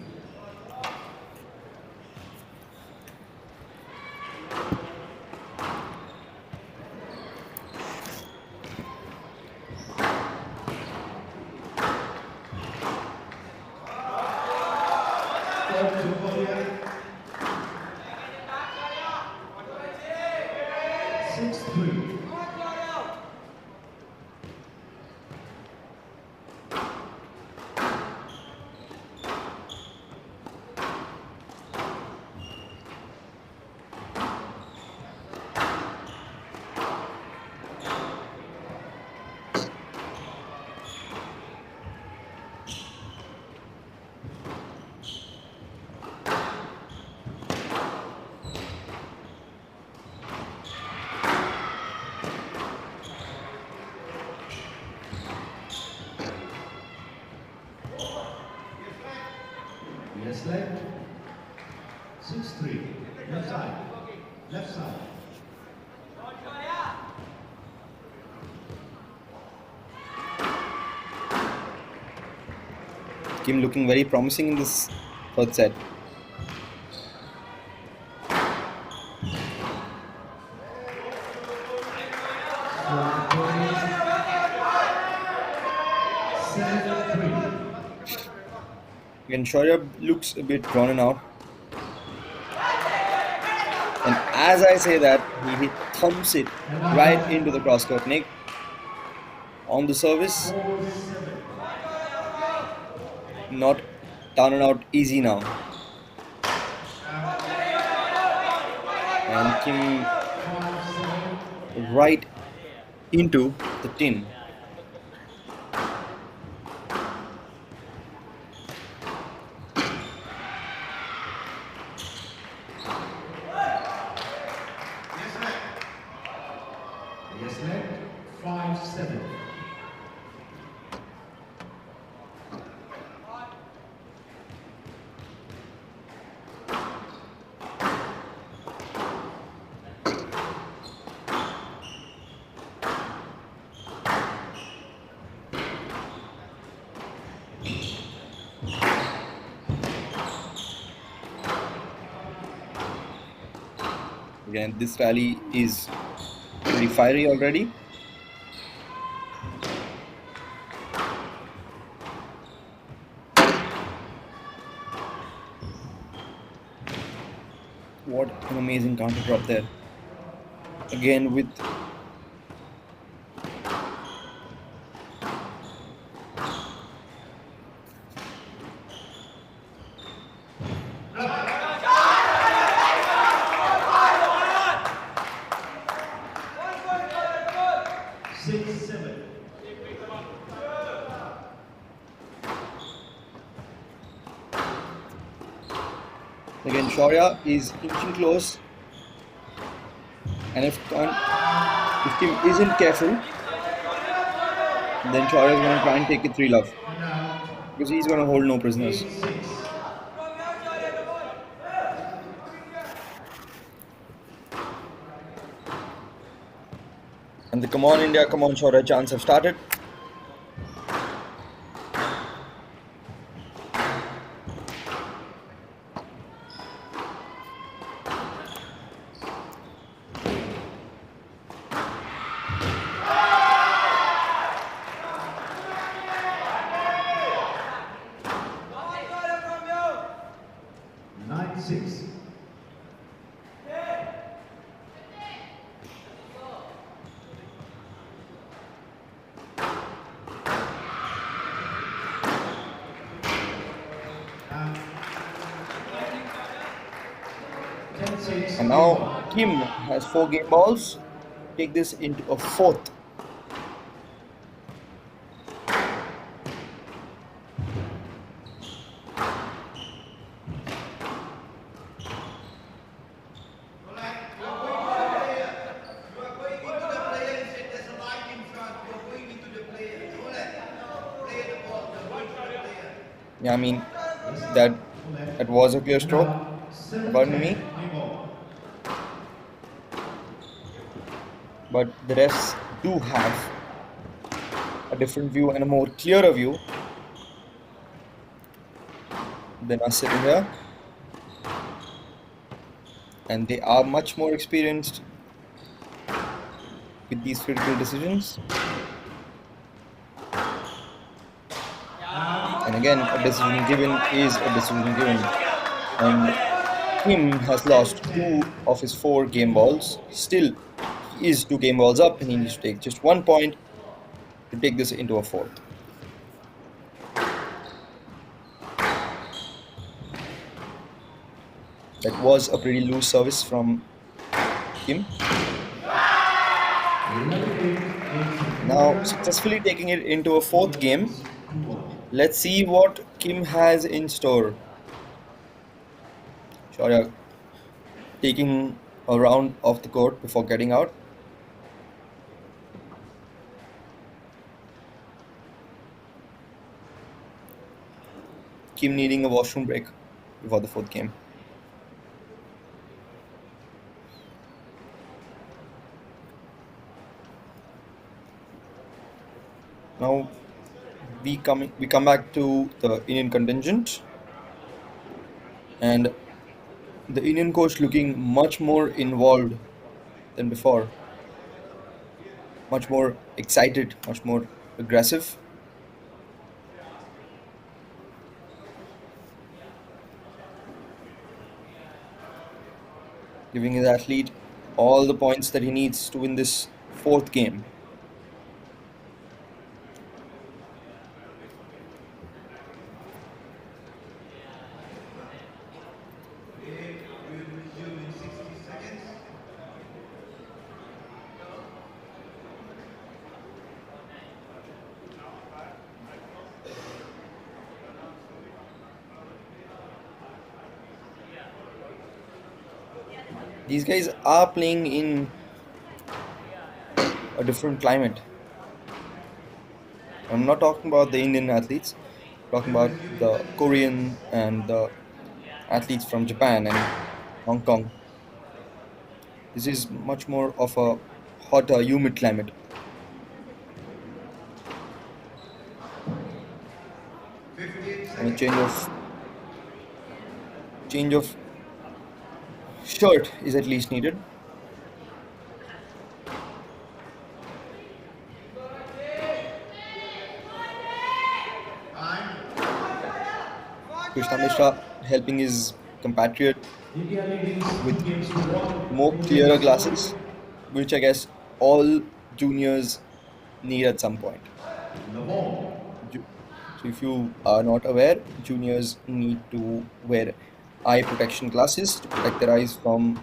Yes, left. 6-3. Left side. Left side. Kim looking very promising in this third set. Again, Shoaib looks a bit drawn out. And as I say that, he thumps it right into the cross-court nick. On the service. Not turning out easy now. And Kim right into the tin. Yes, left. 5-7. Again, this rally is pretty fiery already. What an amazing counter drop there. Again with again, Shaurya is inching close, and if Kim isn't careful, then Shaurya is going to try and take it 3-love because he's going to hold no prisoners. And the come on India, come on Shaurya chants have started. And now Kim has 4 game balls. Take this into a 4th. Yeah, I mean that was a clear stroke according to me. But the refs do have a different view and a more clearer view. than us sitting here, and they are much more experienced with these critical decisions. And again, a decision given is a decision given. And Kim has lost 2 of his 4 game balls. Still, he is 2 game balls up, and he needs to take just 1 point to take this into a fourth. That was a pretty loose service from Kim. Now, successfully taking it into a fourth game. Let's see what Kim has in store. Shaurya taking a round off the court before getting out. Kim needing a washroom break before the fourth game. Now we come back to the Indian contingent, and the Indian coach looking much more involved than before, much more excited, much more aggressive. Giving his athlete all the points that he needs to win this fourth game. These guys are playing in a different climate. I'm not talking about the Indian athletes, I'm talking about the Korean and the athletes from Japan and Hong Kong. This is much more of a hotter, humid climate. And a change of shirt is at least needed. Krishna Mishra helping his compatriot with more clearer glasses, which I guess all juniors need at some point. So if you are not aware, juniors need to wear eye protection glasses to protect their eyes from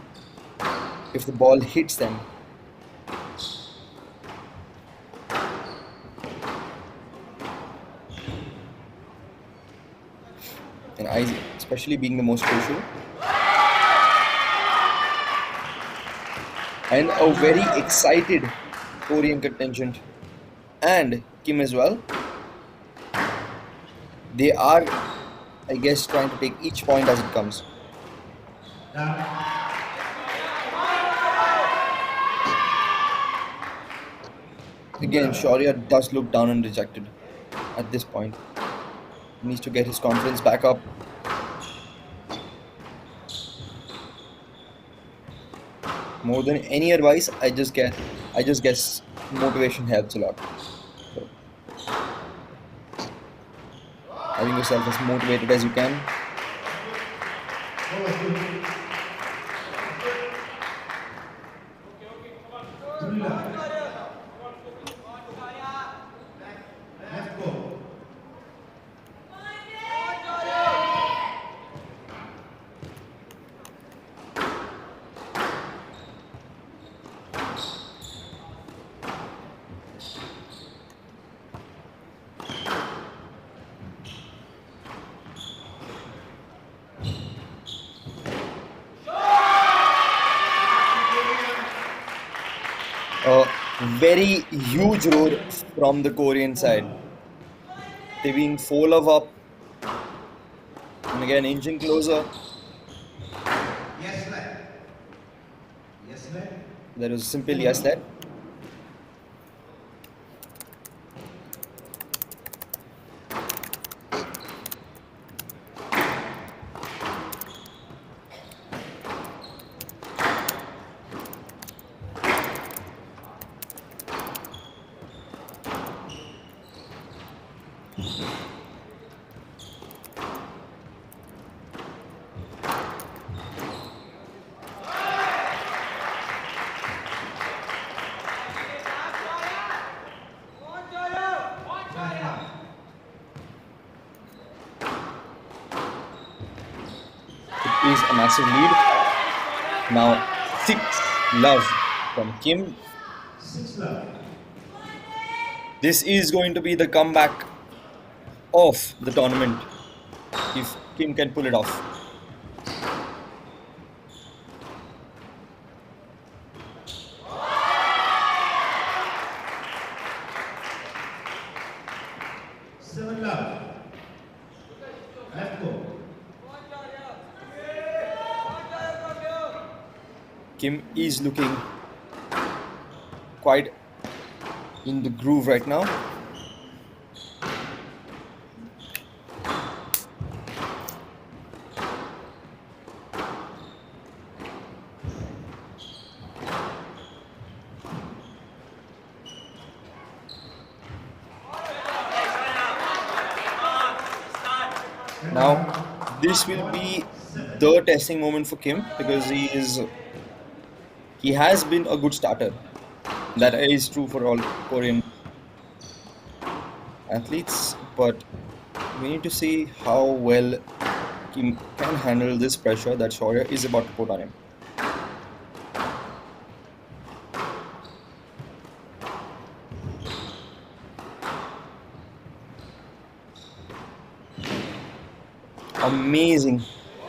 if the ball hits them. And eyes especially being the most crucial. And a very excited Korean contingent and Kim as well. They are, I guess, trying to take each point as it comes. Again, Shaurya does look down and dejected at this point. He needs to get his confidence back up. More than any advice, I just guess motivation helps a lot. So, having yourself as motivated as you can. A very huge roar from the Korean side. They've been 4-love up. And again, inching closer. Yes, lad. Yes, lad. That was a simple yes lad. It is a massive lead. Now 6 love from Kim. 6 love. This is going to be the comeback of the tournament if Kim can pull it off. Seven love. Let's go. Kim is looking quite in the groove right now. Now, this will be the testing moment for Kim because he has been a good starter. That is true for all Korean athletes, but we need to see how well Kim can handle this pressure that Shaurya is about to put on him. Amazing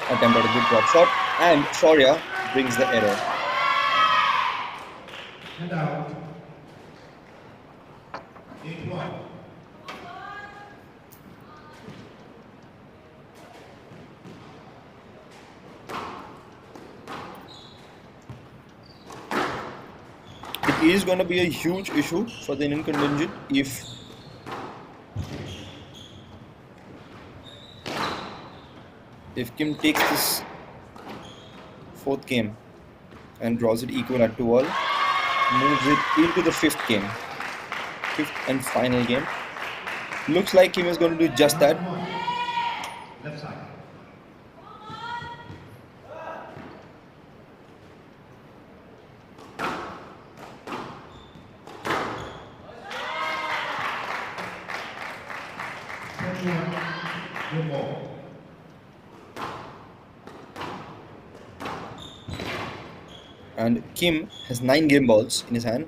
attempt at a good drop shot, and Shaurya brings the error. And out. 8-1. It is going to be a huge issue for the Indian contingent if Kim takes this 4th game and draws it equal at 2-all, moves it into the 5th game, 5th and final game. Looks like Kim is going to do just that. Left side. Good ball. And Kim has 9 game balls in his hand.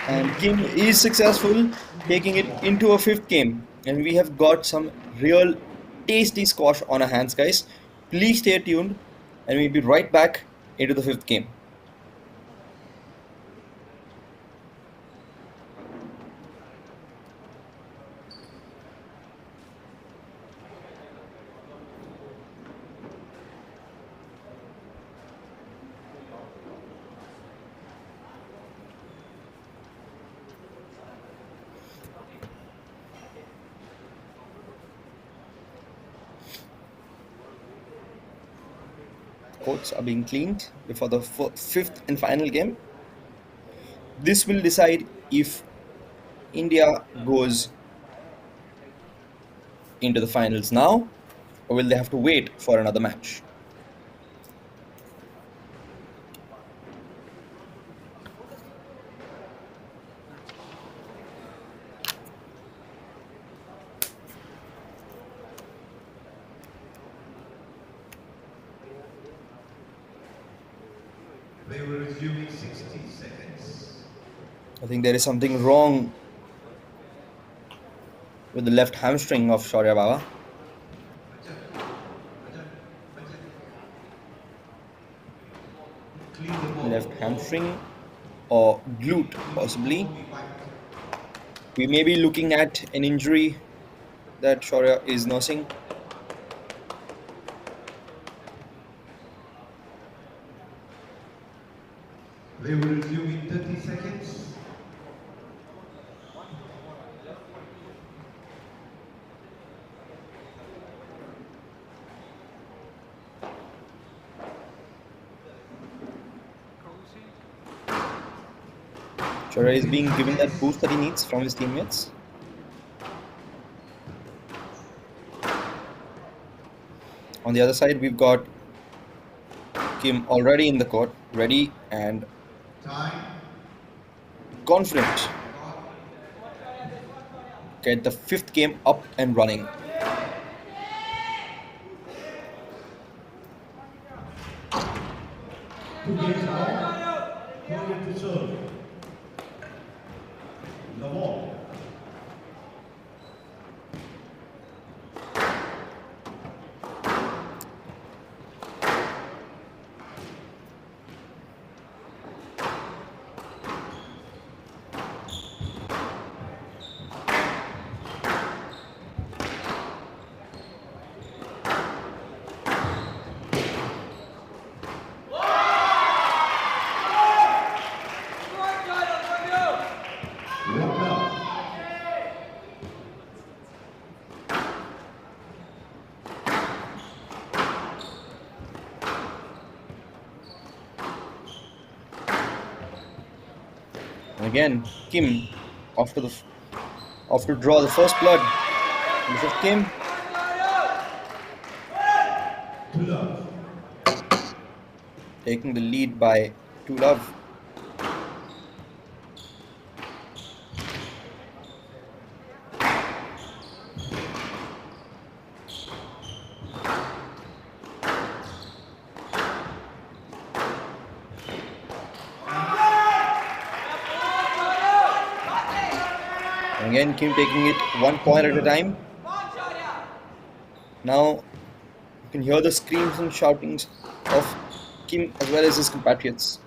And Kim is successful, taking it into a 5th game. And we have got some real tasty squash on our hands, guys. Please stay tuned and we'll be right back into the 5th game. Courts are being cleaned before the 5th and final game. This will decide if India goes into the finals now or will they have to wait for another match. They will resume in 60 seconds. I think there is something wrong with the left hamstring of Shaurya Baba. Clean the ball. Left hamstring or glute possibly. We may be looking at an injury that Shaurya is nursing. They will resume in 30 seconds. Shaurya is being given that boost that he needs from his teammates. On the other side, we've got Kim already in the court, ready and confident. Get the 5th game up and running. Two games out. Korea to serve. The ball. And again, Kim off to draw the first blood. This is Kim. Taking the lead by 2-love. Again, Kim taking it 1 point at a time. Now you can hear the screams and shoutings of Kim as well as his compatriots.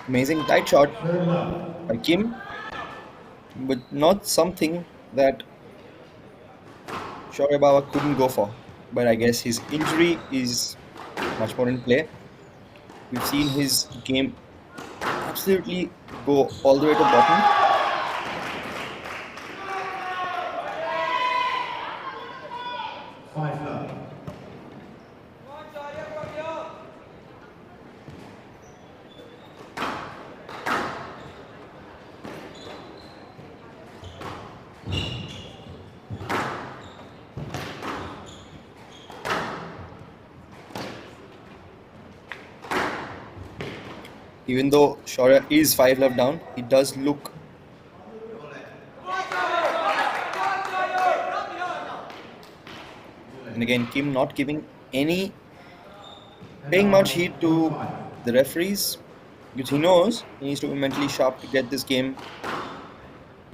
Amazing tight shot by Kim, but not something that Shaurya Bawa couldn't go for. But I guess his injury is much more in play. We've seen his game absolutely go all the way to bottom. Even though Shaurya is 5-love down, he does look and again Kim not paying much heed to the referees because he knows he needs to be mentally sharp to get this game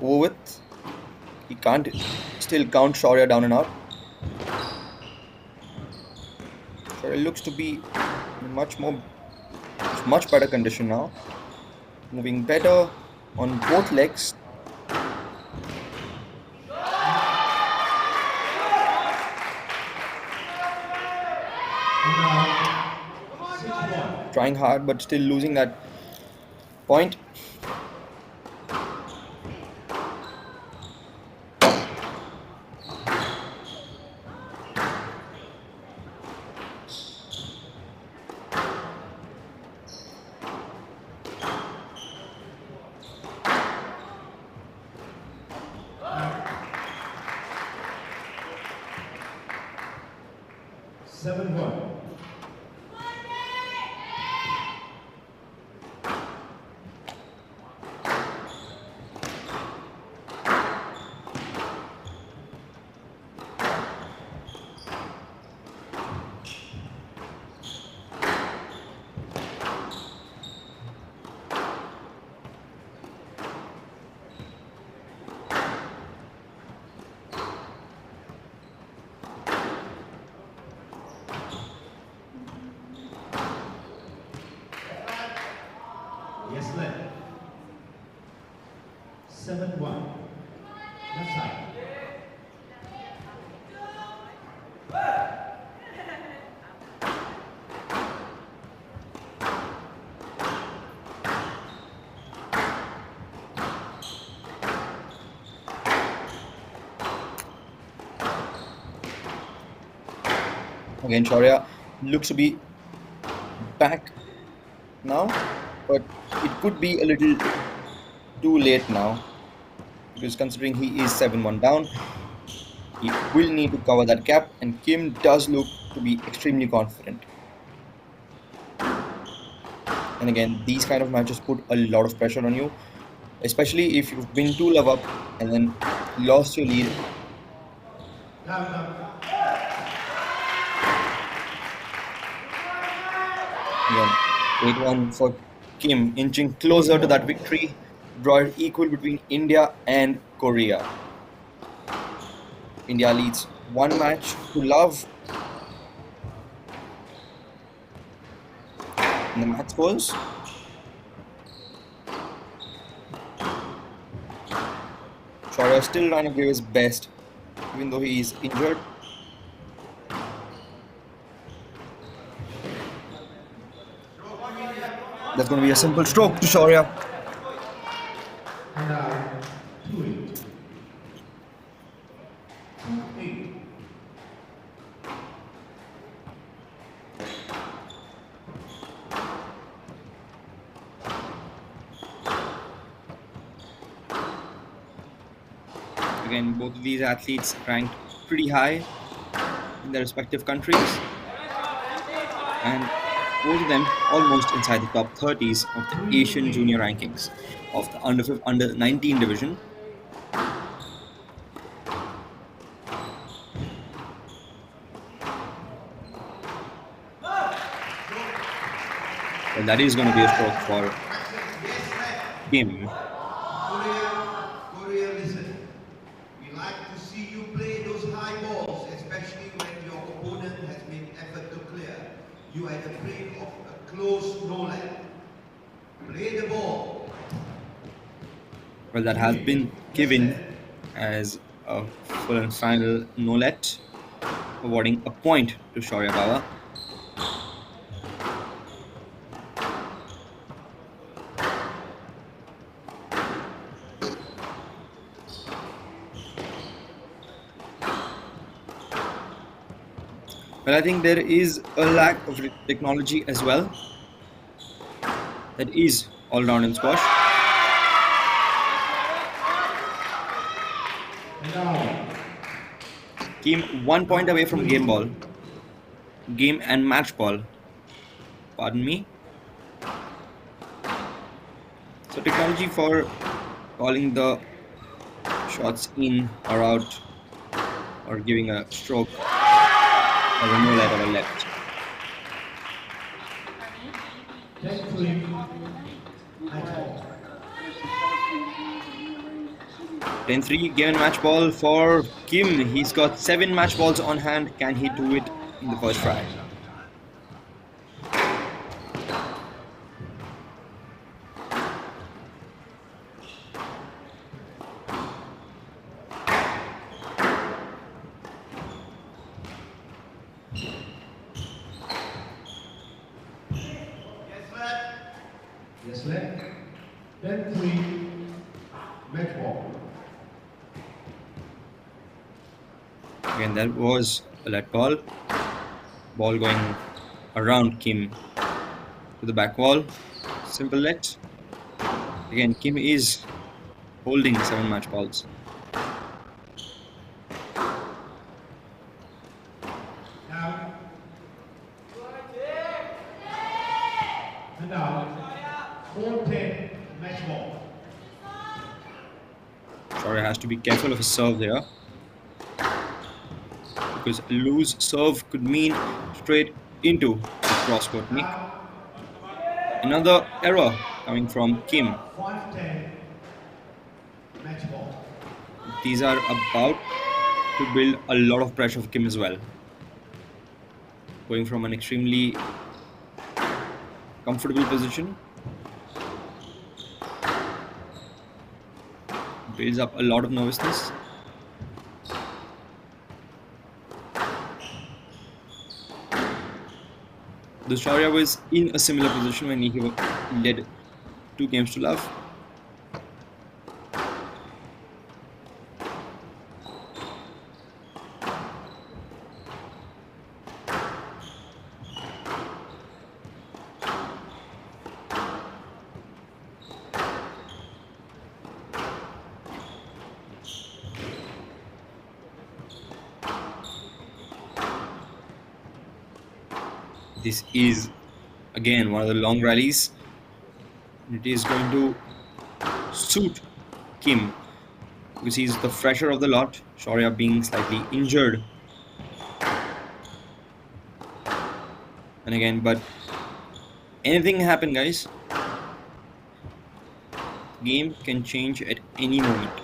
over with. He can't still count Shaurya down and out. Shaurya looks to be in much better condition now, moving better on both legs. Trying hard but still losing that point. Yes, left. 7-1. Left side. Again, Shaurya looks to be back now, but it could be a little too late now because considering he is 7-1 down, he will need to cover that gap, and Kim does look to be extremely confident. And again, these kind of matches put a lot of pressure on you, especially if you've been 2 love up and then lost your lead. Again, 8-1 for Kim, inching closer to that victory, draw it equal between India and Korea. India leads 1-match-to-love. And the match scores. Shaurya still trying to give his best, even though he is injured. That's going to be a simple stroke to Shaurya. And now, 2-8. 2-8. Again, both of these athletes ranked pretty high in their respective countries, and both of them almost inside the top 30s of the Asian junior rankings of the under 19 division. Well, that is going to be a stroke for Kim. Korea, listen. We like to see you play those high balls, especially when your opponent has made effort to clear. You are at the brink of a close no-land. Play the ball. Well, that has been given as a full and final no-let, awarding a point to Shaurya Bawa. Well, I think there is a lack of technology as well. That is all round in squash. Kim 1 point away from game ball. Game and match ball. Pardon me. So technology for calling the shots in or out, or giving a stroke or a no let or a left. 10-3 game and match ball for Kim. He's got 7 match balls on hand. Can he do it in the first try? Yes, left. 10-3. Match ball. Again, that was a let ball. Ball going around Kim to the back wall. Simple let. Again, Kim is holding 7 match balls. Now. And now. 4-10. Match ball. Shaurya has to be careful of his serve there, because a loose serve could mean straight into the cross-court nick. Another error coming from Kim. 5-10. Match ball. These are about to build a lot of pressure for Kim as well. Going from an extremely comfortable position, builds up a lot of nervousness. The Shaurya was in a similar position when he led 2 games to love. This is again one of the long rallies. It is going to suit Kim because he's the fresher of the lot. Shaurya being slightly injured. And again, but anything happen, guys. Game can change at any moment.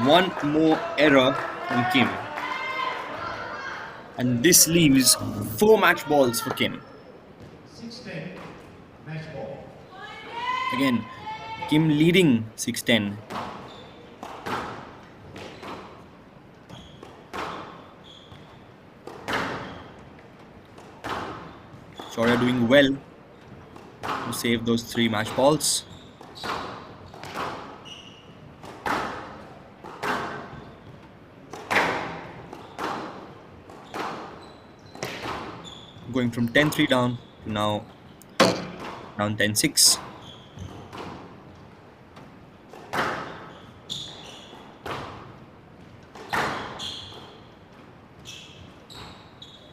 One more error from Kim. And this leaves 4 match balls for Kim. 6-10 match ball. Again, Kim leading 6-10. Shaurya doing well to save those 3 match balls. Going from 10-3 down to now down 10-6.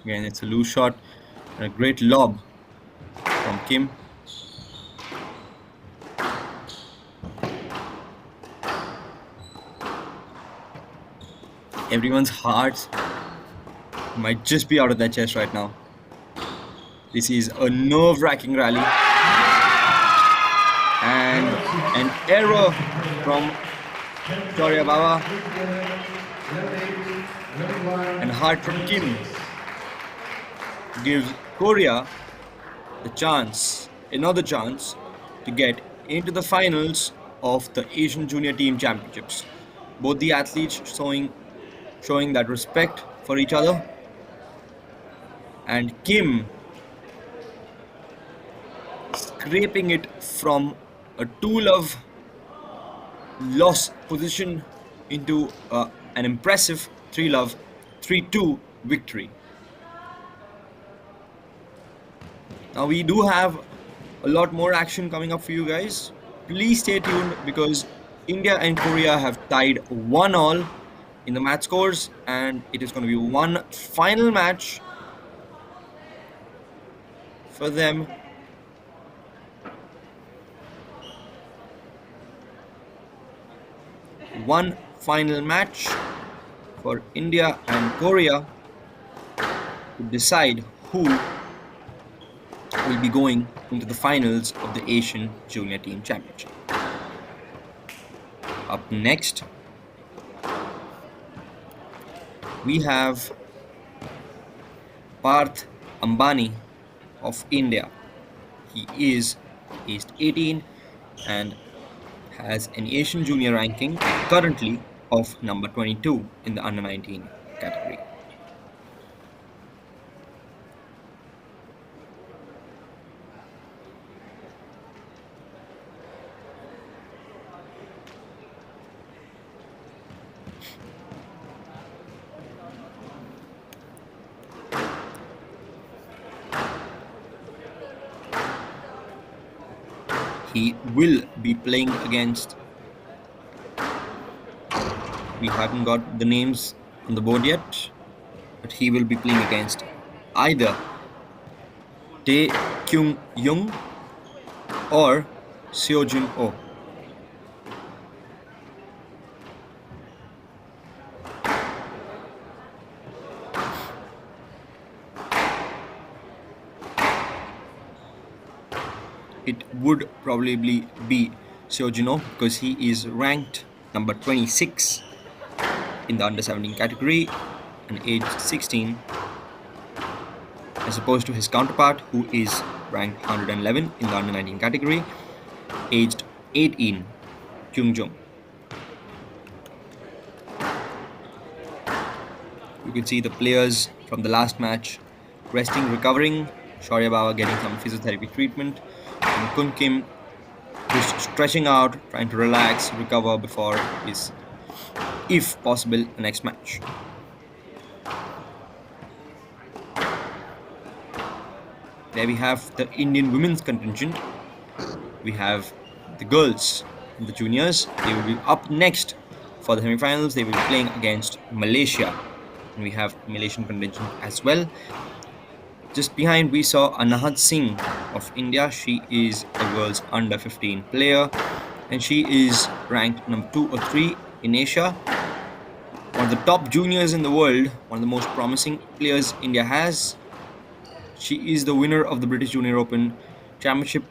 Again, it's a loose shot and a great lob from Kim. Everyone's hearts might just be out of their chest right now. This is a nerve-wracking rally. And an error from Shaurya Baba. And hard from Kim gives Korea the chance, another chance, to get into the finals of the Asian Junior Team Championships. Both the athletes showing that respect for each other. And Kim scraping it from a 2-love loss position into an impressive 3-love 3-2 victory. Now we do have a lot more action coming up for you guys. Please stay tuned because India and Korea have tied 1-1 in the match scores, and it is going to be one final match for them. One final match for India and Korea to decide who will be going into the finals of the Asian Junior Team Championship. Up next, we have Parth Ambani of India. He is aged 18 and has an Asian Junior ranking currently of number 22 in the under 19 category. He will be playing against, we haven't got the names on the board yet, but he will be playing against either Tae Kyung Young or Seojun Oh. It would probably be Seojun because he is ranked number 26 in the under 17 category and aged 16, as opposed to his counterpart who is ranked 111 in the under 19 category, aged 18, Kyung Jung. You can see the players from the last match resting, recovering. Shaurya Baba getting some physiotherapy treatment. And Kun Kim just stretching out, trying to relax, recover before his, if possible, the next match. There we have the Indian women's contingent. We have the girls, the juniors. They will be up next for the semi-finals. They will be playing against Malaysia. and we have Malaysian contingent as well. Just behind, we saw Anahat Singh of India. She is a girls under 15 player, and she is ranked number 2 or 3 in Asia. One of the top juniors in the world, one of the most promising players India has. She is the winner of the British Junior Open Championship,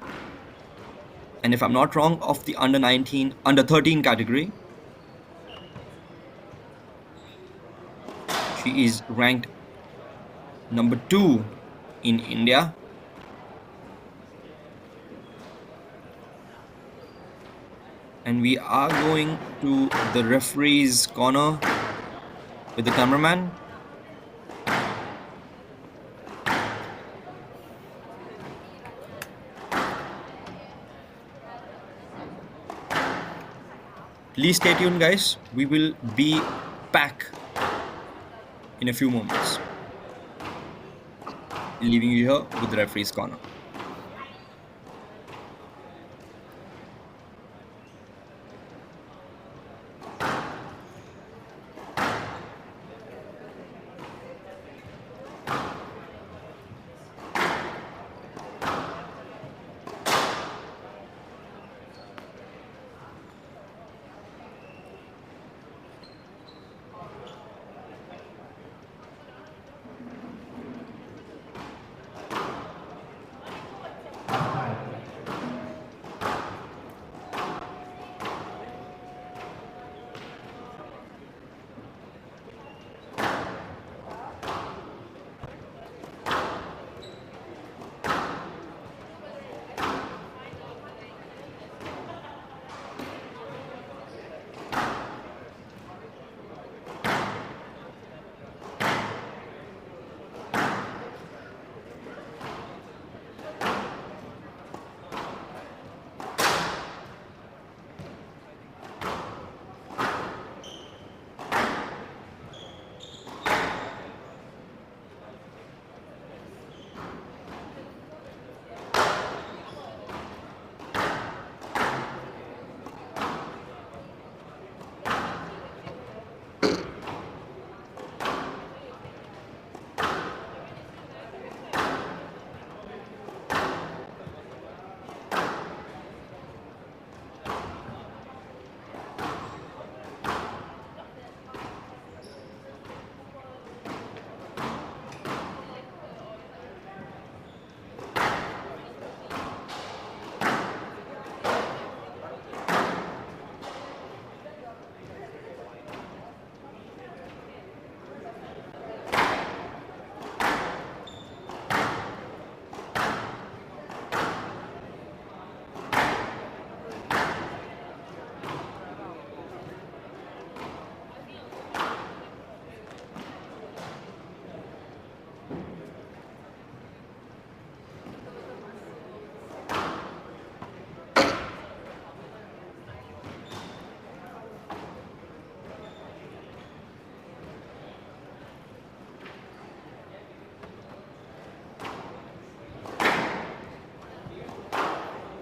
and if I'm not wrong, of the under 19, under 13 category. She is ranked number 2 in India. And we are going to the referee's corner with the cameraman. Please stay tuned, guys. We will be back in a few moments. Leaving you here with the referee's corner.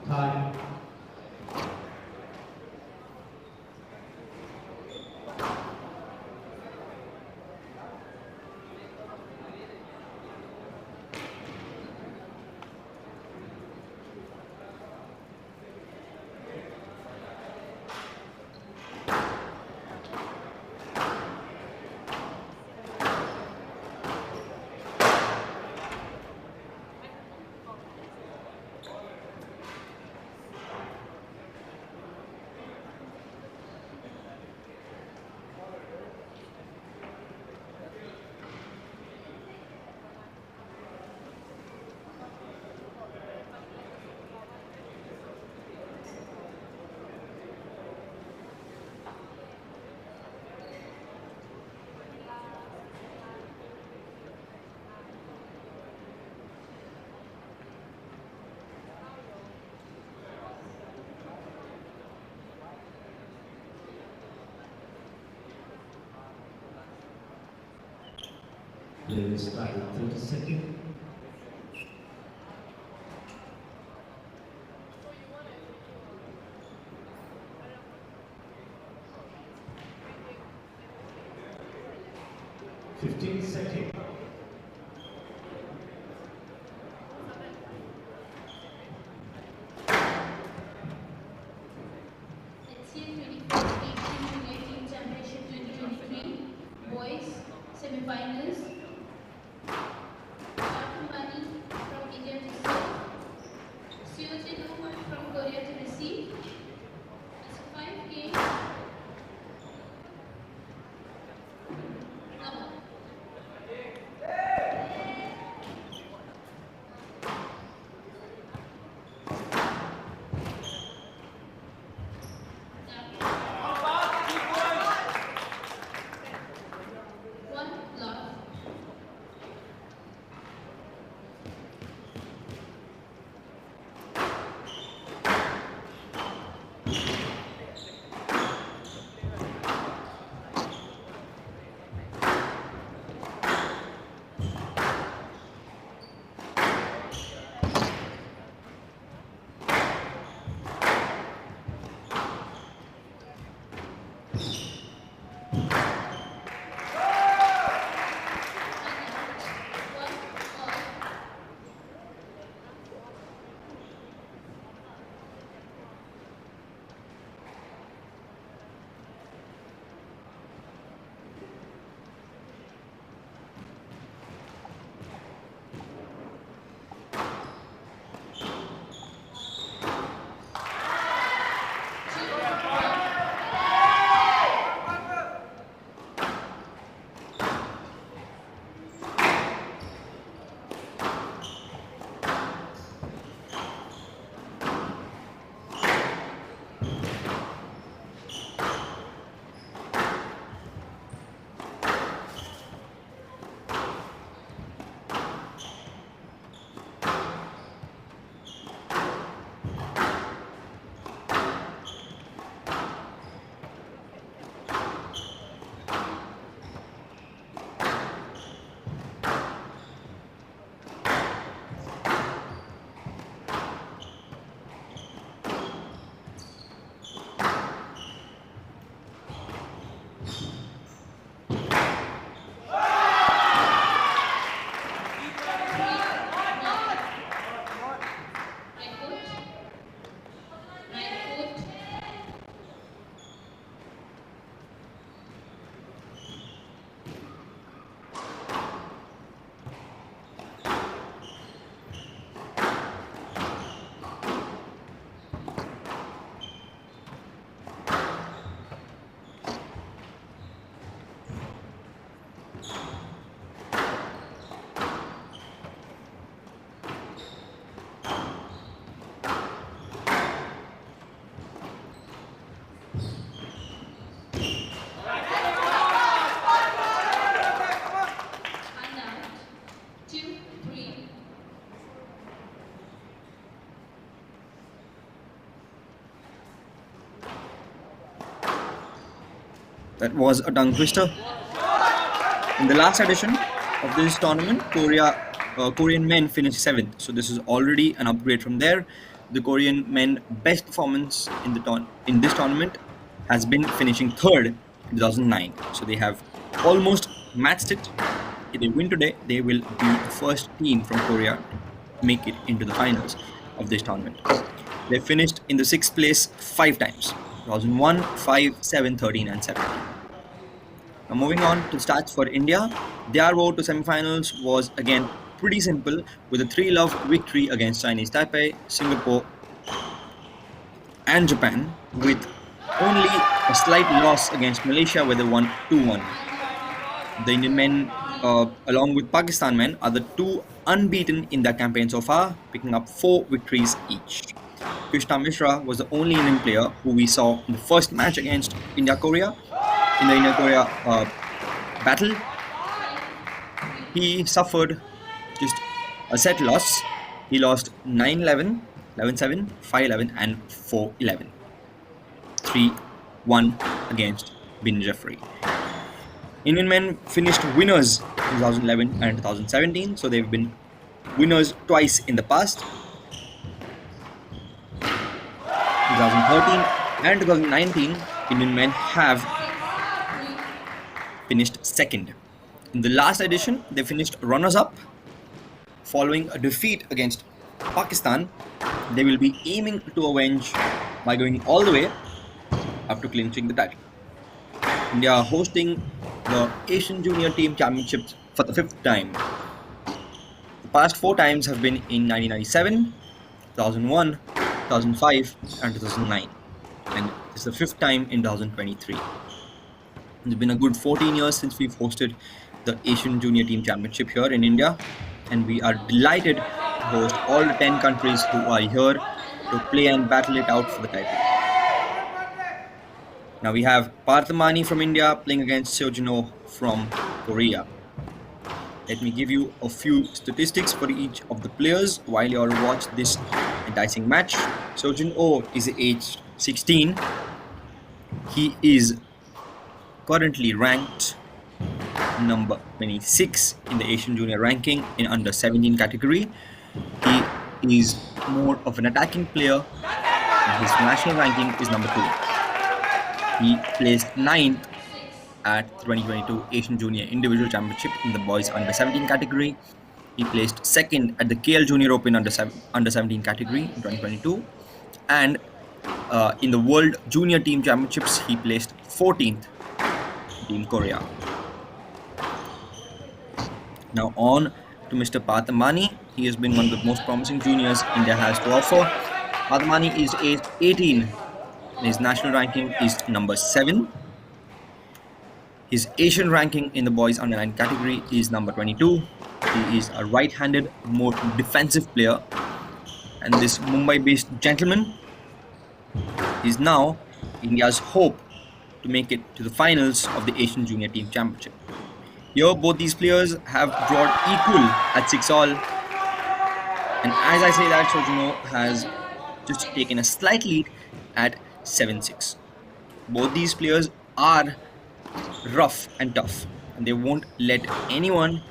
Time. Play will start in 30 seconds. 15 seconds. HCL 21st Asian Junior Team Championship 2023 Boys Semi-Finals. Katumani from India to serve. Seojin from Korea to receive. It's 5 games. Number. One love. That was a tongue twister. In the last edition of this tournament, Korean men finished 7th. So this is already an upgrade from there. The Korean men best performance in this tournament has been finishing 3rd in 2009. So they have almost matched it. If they win today, they will be the first team from Korea to make it into the finals of this tournament. They finished in the 6th place 5 times: 2001, 5, 7, 13 and 17. Now moving on to stats for India, their road to semifinals was again pretty simple with a 3-love victory against Chinese Taipei, Singapore and Japan, with only a slight loss against Malaysia where they won 2-1. The Indian men, along with Pakistan men, are the 2 unbeaten in their campaign so far, picking up 4 victories each. Krishna Mishra was the only Indian player who we saw in the first match against India-Korea. In the India-Korea battle, he suffered just a set loss. He lost 9-11, 11-7, 5-11 and 4-11. 3-1 against Bin Jeffrey. Indian men finished winners in 2011 and 2017, so they've been winners twice in the past. 2013 and 2019, Indian men have finished 2nd. In the last edition, they finished runners-up. Following a defeat against Pakistan, they will be aiming to avenge by going all the way up to clinching the title. India are hosting the Asian Junior Team Championships for the 5th time. The past 4 times have been in 1997, 2001, 2005, and 2009. And this is the 5th time in 2023. It's been a good 14 years since we've hosted the Asian Junior Team Championship here in India, and we are delighted to host all the 10 countries who are here to play and battle it out for the title. Now we have Parthamani from India playing against Seojin from Korea. Let me give you a few statistics for each of the players while you all watch this enticing match. Seojin is aged 16. He is currently ranked number 26 in the Asian Junior ranking in under 17 category. He is more of an attacking player, and his national ranking is number 2. He placed 9th at 2022 Asian Junior Individual Championship in the boys under 17 category. He placed 2nd at the KL Junior Open under 17 category in 2022, and in the World Junior Team Championships he placed 14th in Team Korea. Now on to Mr. Parthamani. He has been one of the most promising juniors India has to offer. Parthamani is aged 18. His national ranking is number 7. His Asian ranking in the boys under 9 category is number 22. He is a right-handed, more defensive player. And this Mumbai-based gentleman is now India's hope to make it to the finals of the Asian Junior Team Championship. Here, both these players have drawn equal at 6-all. And as I say that, Seojin has just taken a slight lead at 7-6. Both these players are rough and tough, and they won't let anyone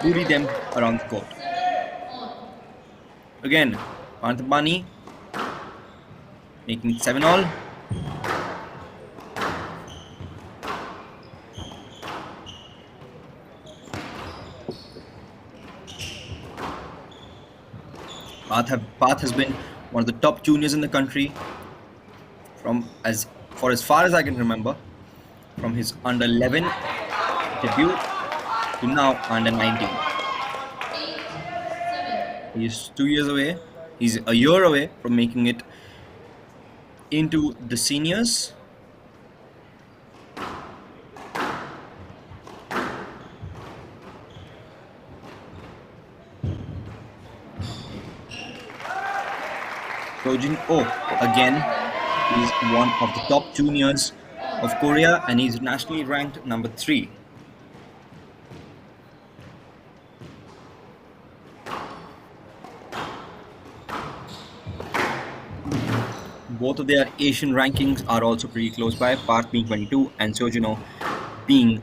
bully them around the court. Again, Parthamani making it 7-all. Path has been one of the top juniors in the country for as far as I can remember, from his under 11 debut to now under 19. He is 2 years away. He's a year away from making it into the seniors. Seojin again is one of the top juniors of Korea, and he's nationally ranked number 3. Both of their Asian rankings are also pretty close by, Parth being 22 and Seojin being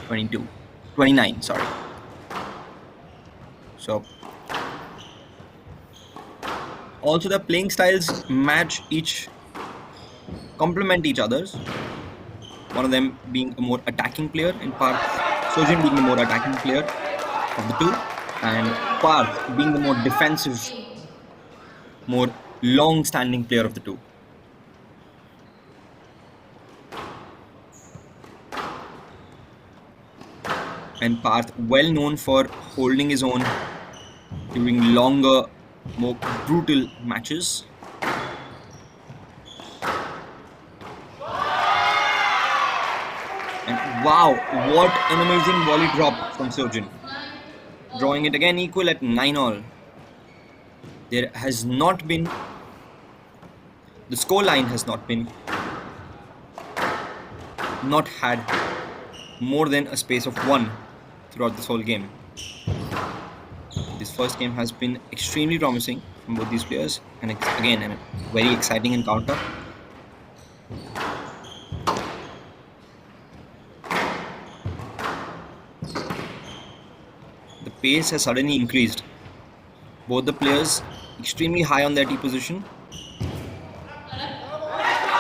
29, sorry. So also the playing styles complement each other's. One of them being a more attacking player, and Seojin being the more attacking player of the two, and Parth being the more defensive, more long-standing player of the two. And Parth well known for holding his own during longer, more brutal matches. And wow, what an amazing volley drop from Seojin, drawing it again equal at 9-all. There has not been, the score line has not had more than a space of 1 throughout this whole game. This first game has been extremely promising from both these players, and again a very exciting encounter. The pace has suddenly increased. Both the players extremely high on their tee position.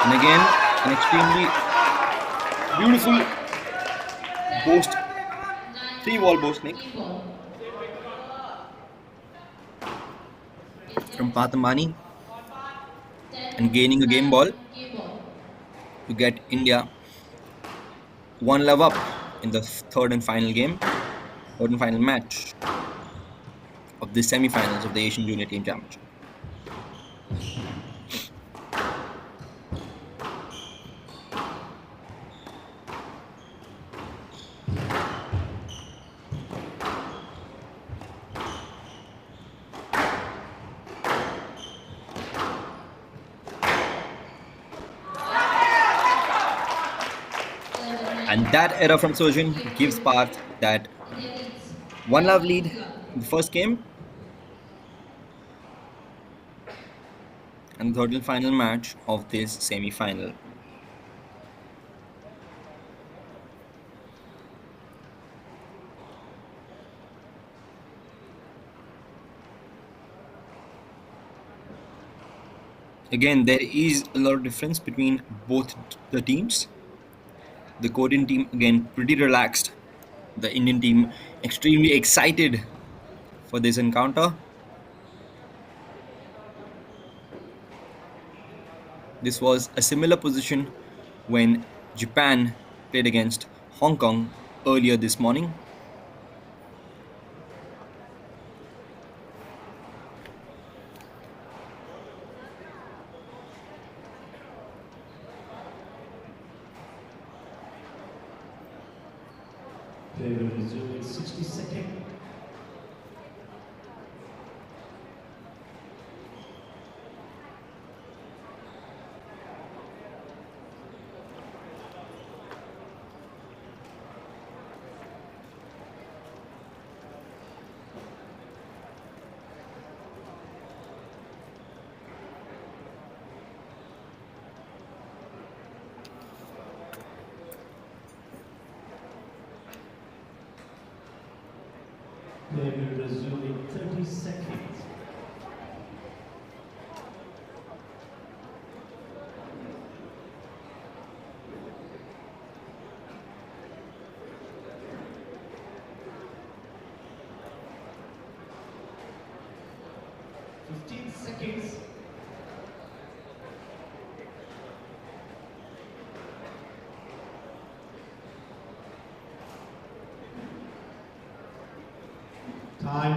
And again, An extremely beautiful boast, 3-ball boast, Nick, from Pathamani, and gaining a game ball to get India 1 love up in the third and final match of the semi-finals of the Asian Junior Team Championship. And that error from Sojin gives Parth that 1 love lead in the first game. And the third and final match of this semi-final. Again, there is a lot of difference between both the teams. The Korean team, again, pretty relaxed. The Indian team, extremely excited for this encounter. This was a similar position when Japan played against Hong Kong earlier this morning. They will resume in 60 seconds. They will resume in 30 seconds. Seconds. Time.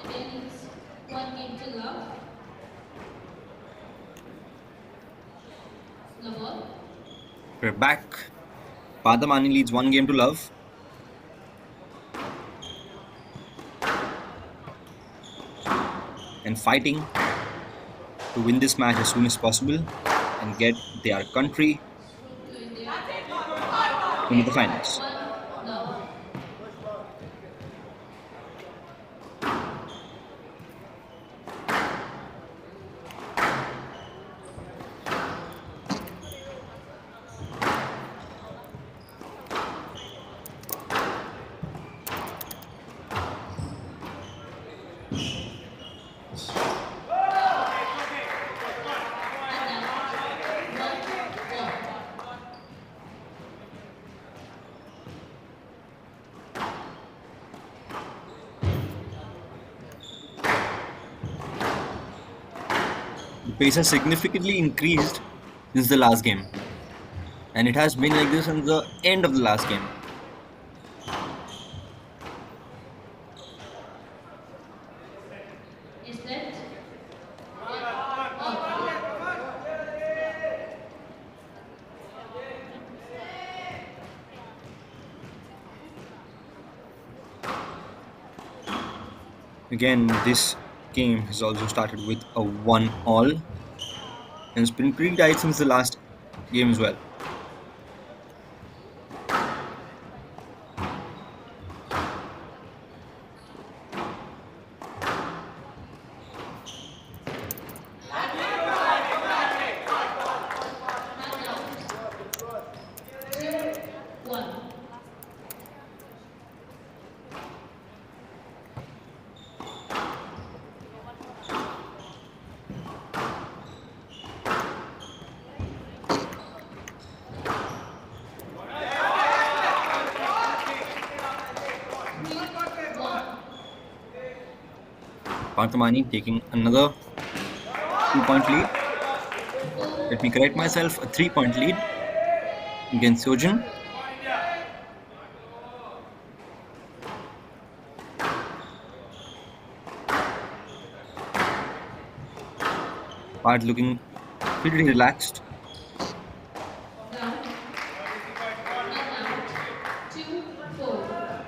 Again, it's 1 game to love. We're back. Padamani leads 1 game to love. And fighting to win this match as soon as possible and get their country into the finals. The pace has significantly increased since the last game, and it has been like this since the end of the last game. Is that Again, this game has also started with a 1-all, and it's been pretty tight since the last game as well. Parthamani taking another 2-point lead. Let me correct myself, a 3-point lead against Sojin. Part looking pretty relaxed. Down. And out. 2-4.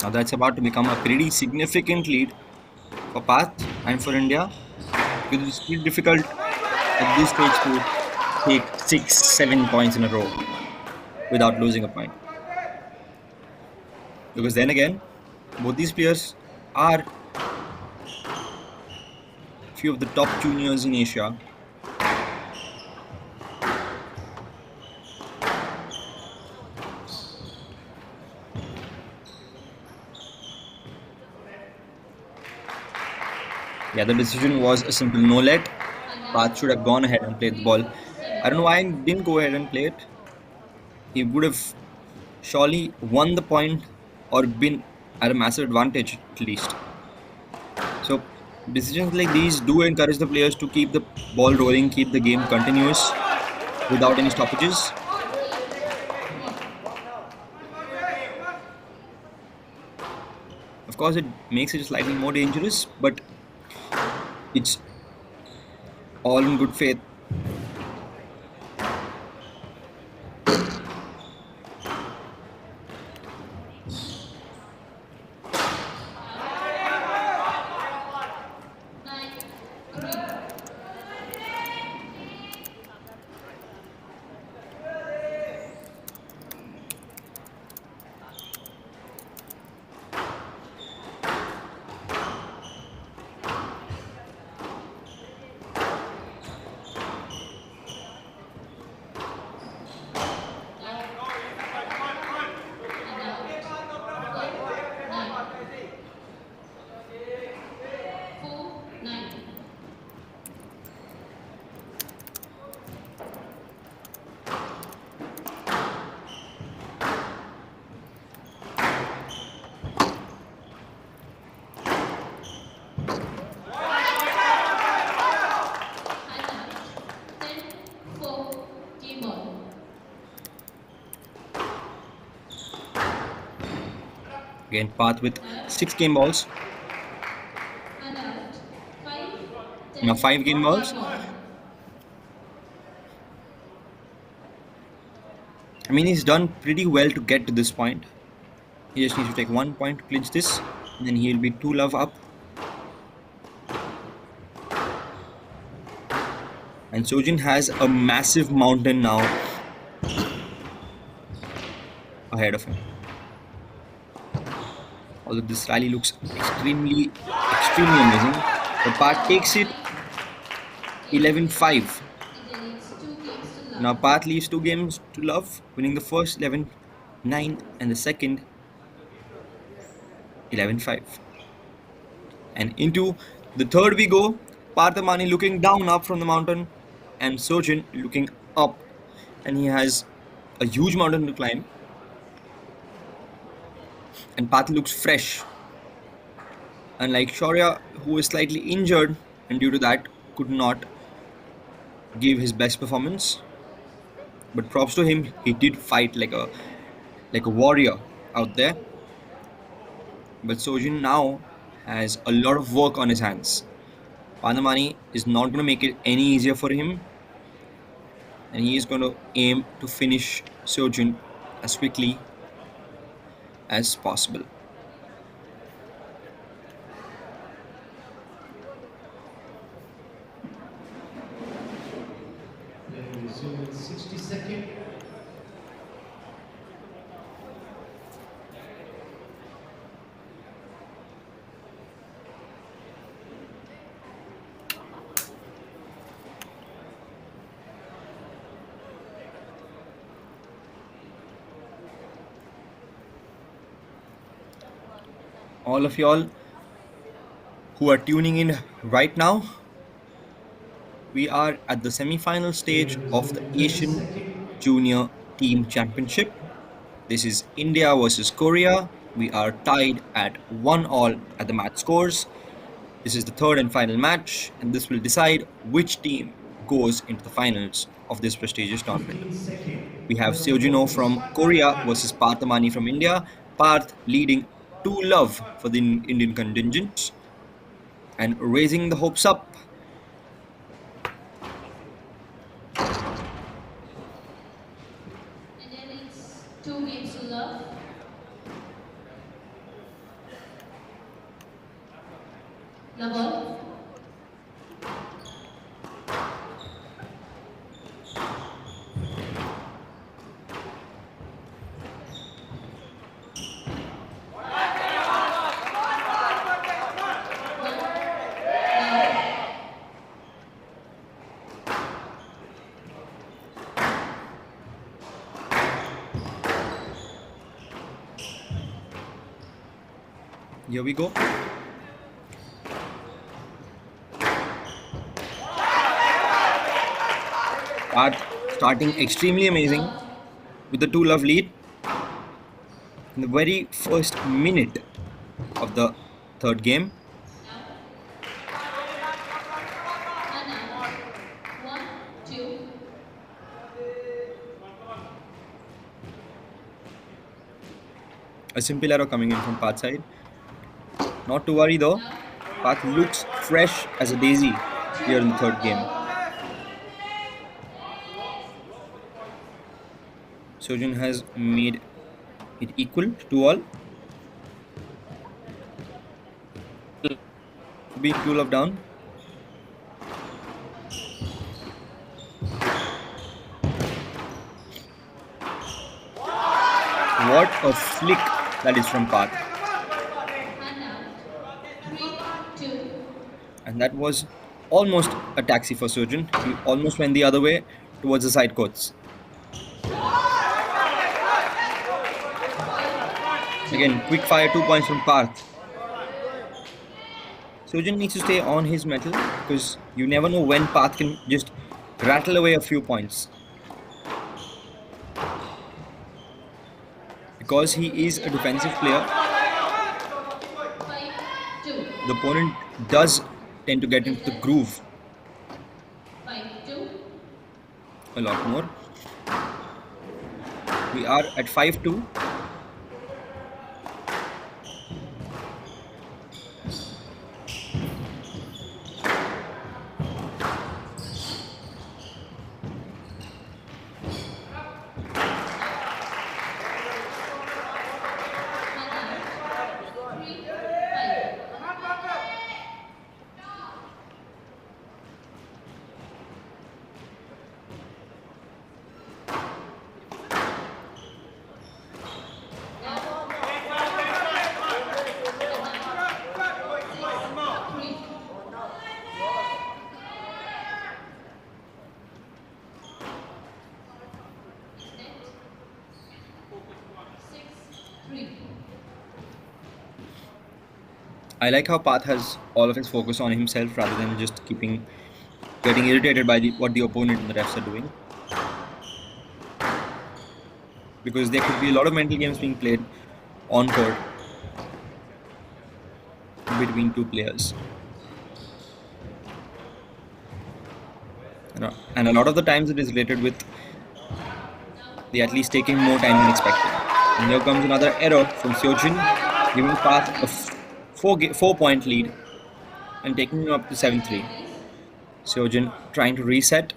Now that's about to become a pretty significant lead for Path and for India, because it's pretty difficult at this stage to take 6-7 points in a row without losing a point. Because then again, both these players are few of the top juniors in Asia. Yeah, the decision was a simple no let. Path should have gone ahead and played the ball. I don't know why he didn't go ahead and play it. He would have surely won the point or been at a massive advantage at least. So decisions like these do encourage the players to keep the ball rolling, keep the game continuous without any stoppages. Of course, it makes it slightly more dangerous, but it's all in good faith. Again, Path with 6 game balls. Now 5 game balls. I mean, he's done pretty well to get to this point. He just needs to take 1 point to clinch this, and then he'll be 2 love up. And Sojin has a massive mountain now ahead of him. Although this rally looks extremely amazing. The Path takes it 11-5. Now Path leaves 2 games to love, winning the first 11-9 and the second 11-5. And into the third we go. Parthamani looking down up from the mountain, and Sojin looking up, and he has a huge mountain to climb. And Path looks fresh, unlike Shaurya, who is slightly injured and due to that could not give his best performance. But props to him, he did fight like a warrior out there. But Sojin now has a lot of work on his hands. Parthamani is not going to make it any easier for him, and he is going to aim to finish Sojin as quickly as possible. Then resume in 60 seconds. all of y'all who are tuning in right now. We are at the semi-final stage of the Asian Junior Team Championship. This is India versus Korea. We are tied at 1-all at the match scores. This is the third and final match, and this will decide which team goes into the finals of this prestigious tournament. 15 seconds. We have Seojino from Korea versus Parth Amani from India. Parth leading 2-love for the Indian contingent and raising the hopes up. And then it's 2 games to love. Love. Here we go. Parth starting extremely amazing with the 2-love lead in the very first minute of the third game. A simple arrow coming in from Parth's side. Not to worry though, Parth looks fresh as a daisy here in the third game. Sojin has made it equal to 2-all. Being 2-love down. What a flick that is from Parth. And that was almost a taxi for Sojin. He almost went the other way towards the side courts. Again, quick fire 2 points from Parth. Sojin needs to stay on his mettle because you never know when Parth can just rattle away a few points. Because he is a defensive player, the opponent does tend to get into the groove a lot more. We are at 5-2. I like how Parth has all of his focus on himself rather than just getting irritated by what the opponent and the refs are doing. Because there could be a lot of mental games being played on court between two players. And a lot of the times it is related with the athletes taking more time than expected. And here comes another error from Seojin, giving Parth a 4-point lead and taking him up to 7-3. Seojin trying to reset,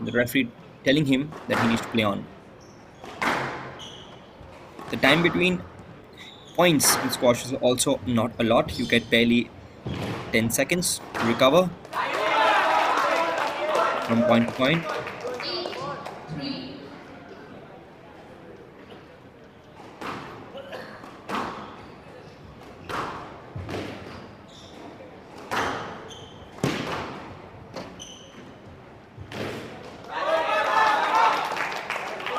the referee telling him that he needs to play on. The time between points in squash is also not a lot. You get barely 10 seconds to recover from point to point.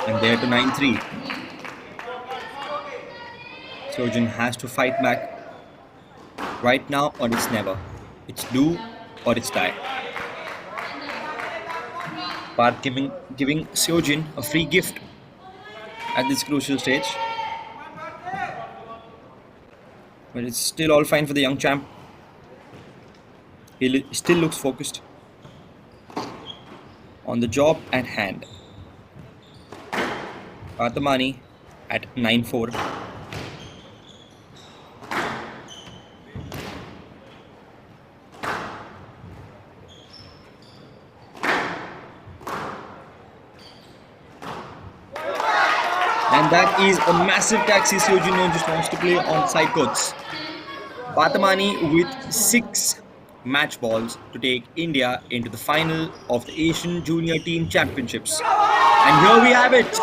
And there to 9-3. Seojin has to fight back Right now or it's never. It's do or it's die. Parth giving Seojin a free gift at this crucial stage. But it's still all fine for the young champ. He still looks focused on the job at hand. Parthamani at 9-4. And that is a massive taxi. Seojin just wants to play on side courts. Pathamani with 6 match balls to take India into the final of the Asian Junior Team Championships. And here we have it.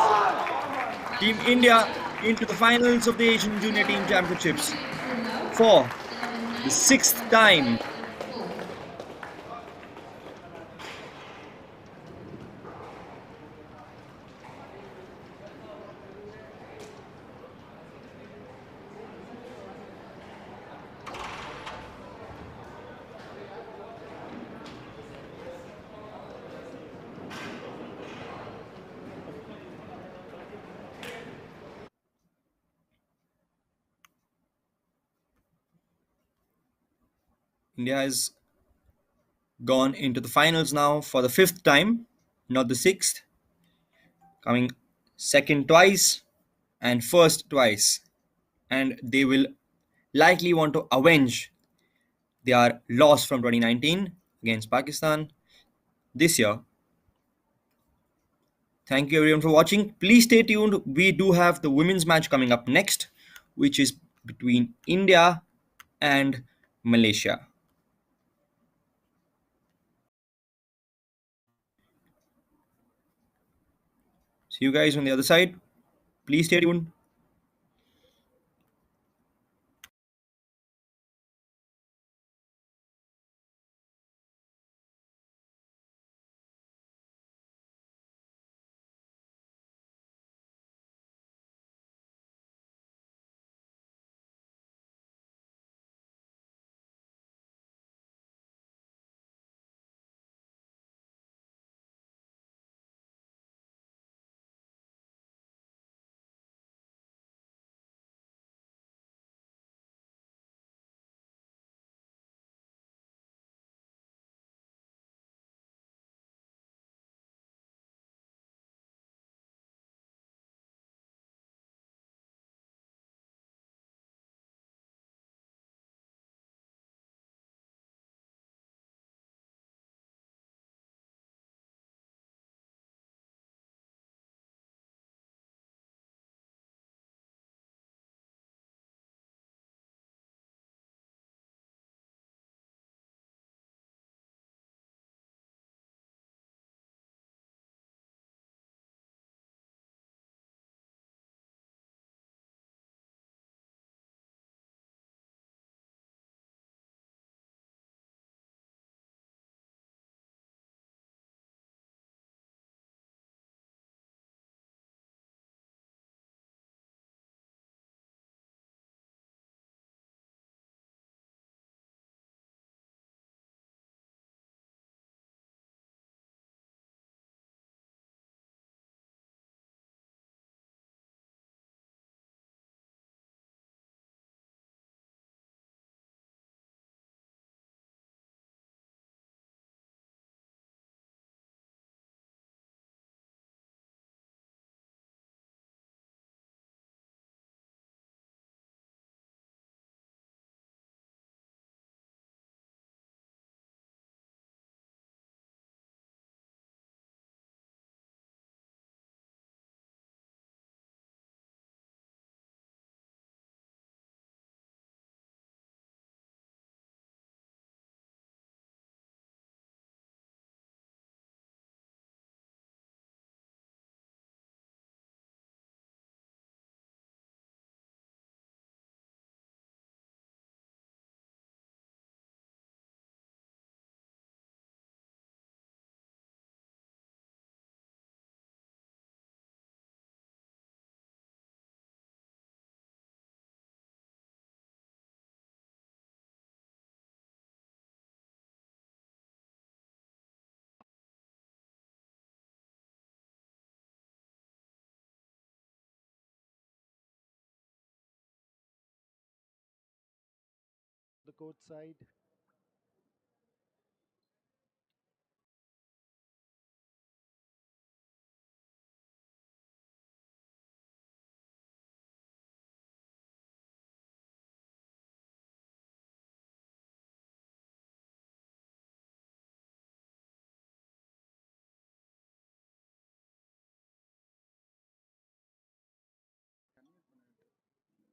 Team India into the finals of the Asian Junior Team Championships for the 6th time. India has gone into the finals now for the 5th time, not the 6th. Coming second twice and first twice. And they will likely want to avenge their loss from 2019 against Pakistan this year. Thank you everyone for watching. Please stay tuned. We do have the women's match coming up next, which is between India and Malaysia. See you guys on the other side. Please stay tuned. court side.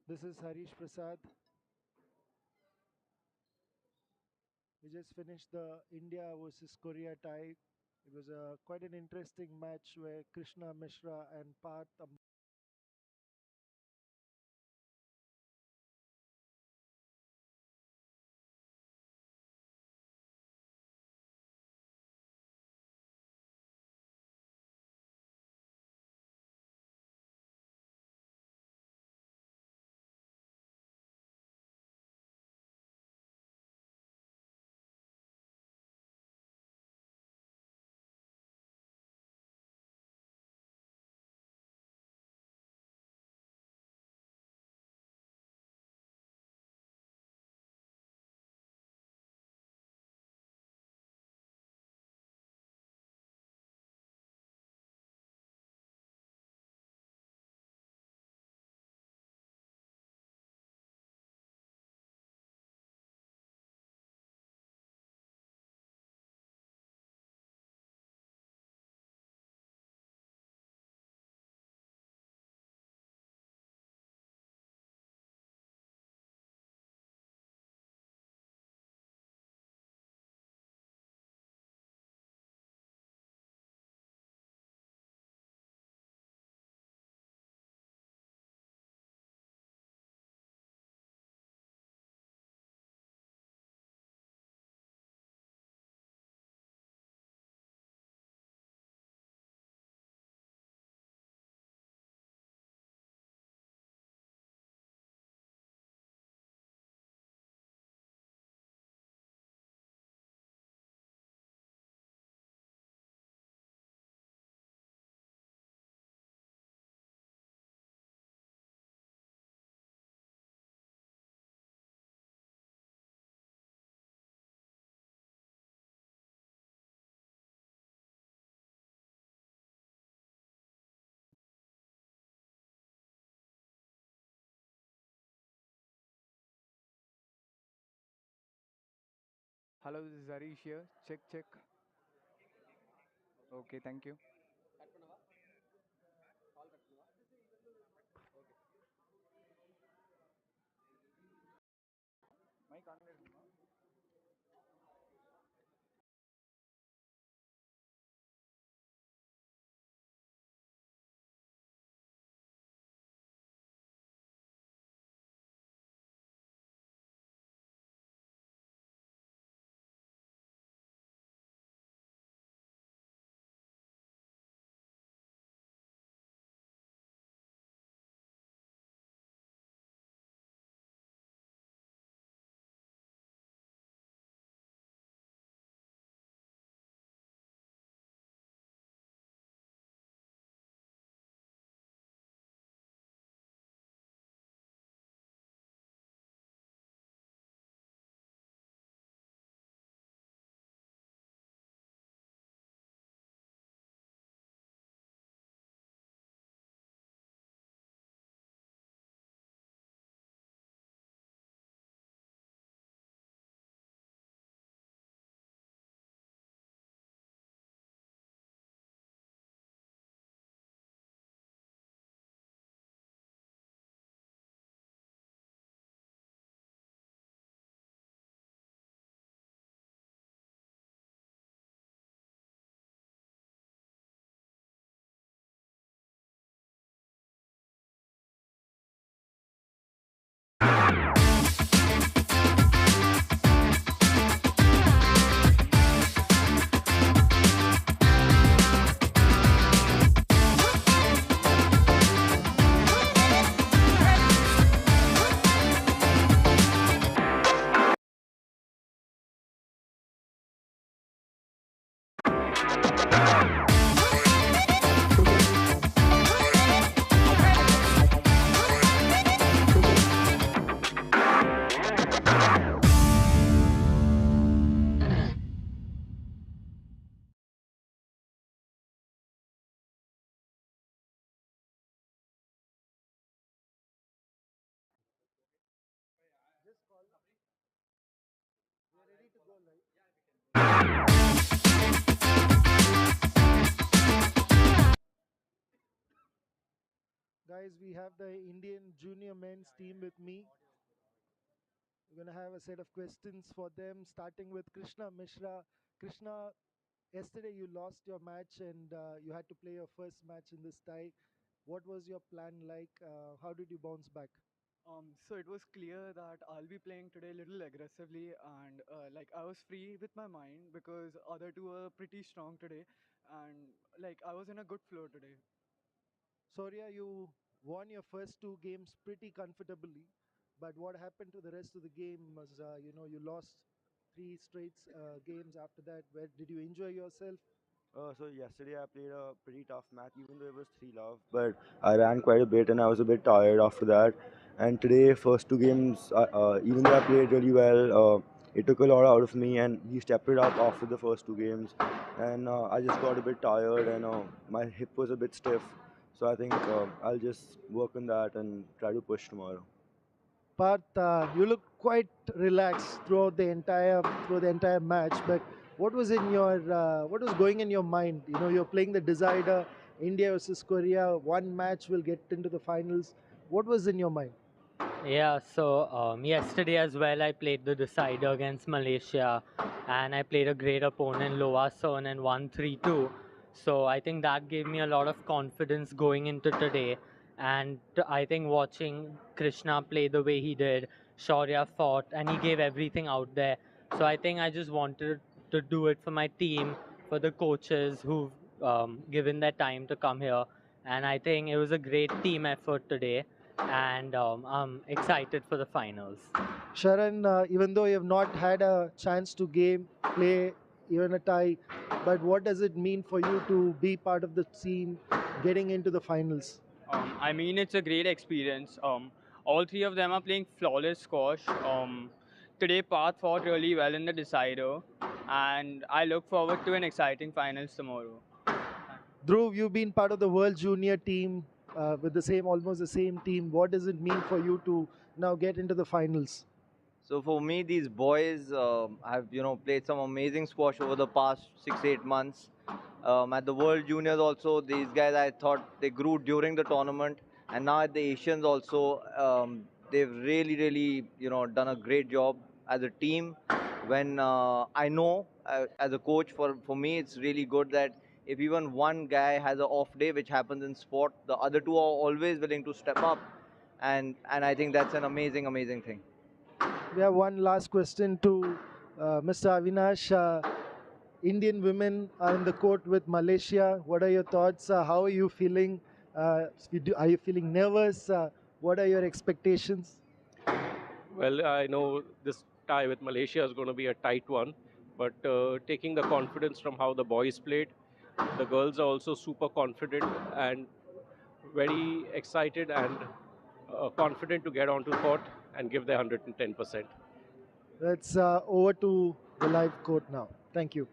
This is Harish Prasad. We just finished the India versus Korea tie. It was quite an interesting match where Krishna Mishra and Parth Hello, this is Harish here. Check, check. Okay, thank you. Mic on. Guys, we have the Indian junior men's team with me. We're going to have a set of questions for them, starting with Krishna Mishra. Krishna, yesterday you lost your match and you had to play your first match in this tie. What was your plan like? How did you bounce back? So it was clear that I'll be playing today a little aggressively, and like I was free with my mind because other two were pretty strong today, and like I was in a good flow today. Soria, you won your first two games pretty comfortably, but what happened to the rest of the game was, you lost three straight games after that. Where did you enjoy yourself? So yesterday I played a pretty tough match, even though it was 3 love. But I ran quite a bit and I was a bit tired after that. And today, first two games, even though I played really well, it took a lot out of me. And he stepped it up after the first two games, and I just got a bit tired and my hip was a bit stiff. So I think I'll just work on that and try to push tomorrow. Parth, you look quite relaxed throughout the entire match. But what was going in your mind? You know, you're playing the decider, India versus Korea. One match will get into the finals. What was in your mind? Yeah, so yesterday as well, I played the decider against Malaysia, and I played a great opponent, Loa Son, and won 3-2. So I think that gave me a lot of confidence going into today. And I think watching Krishna play the way he did, Shaurya fought, and he gave everything out there. So I think I just wanted to do it for my team, for the coaches who've given their time to come here. And I think it was a great team effort today, and I'm excited for the finals. Sharan, even though you have not had a chance to play even a tie, but what does it mean for you to be part of the team getting into the finals? I mean, it's a great experience. All three of them are playing flawless squash. Today, Path fought really well in the decider, and I look forward to an exciting finals tomorrow. Dhruv, you've been part of the World Junior team with almost the same team. What does it mean for you to now get into the finals? So for me, these boys have played some amazing squash over the past 6-8 months. At the World Juniors also, these guys I thought they grew during the tournament, and now at the Asians also, they've really done a great job as a team. When I know as a coach, for me it's really good that if even one guy has an off day, which happens in sport, the other two are always willing to step up, and I think that's an amazing thing. We have one last question to Mr. Avinash. Indian women are in the court with Malaysia. What are your thoughts? How are you feeling? Are you feeling nervous? What are your expectations? Well, I know this tie with Malaysia is going to be a tight one, but taking the confidence from how the boys played, the girls are also super confident and very excited and confident to get onto court and give their 110%. Let's over to the live court now. Thank you.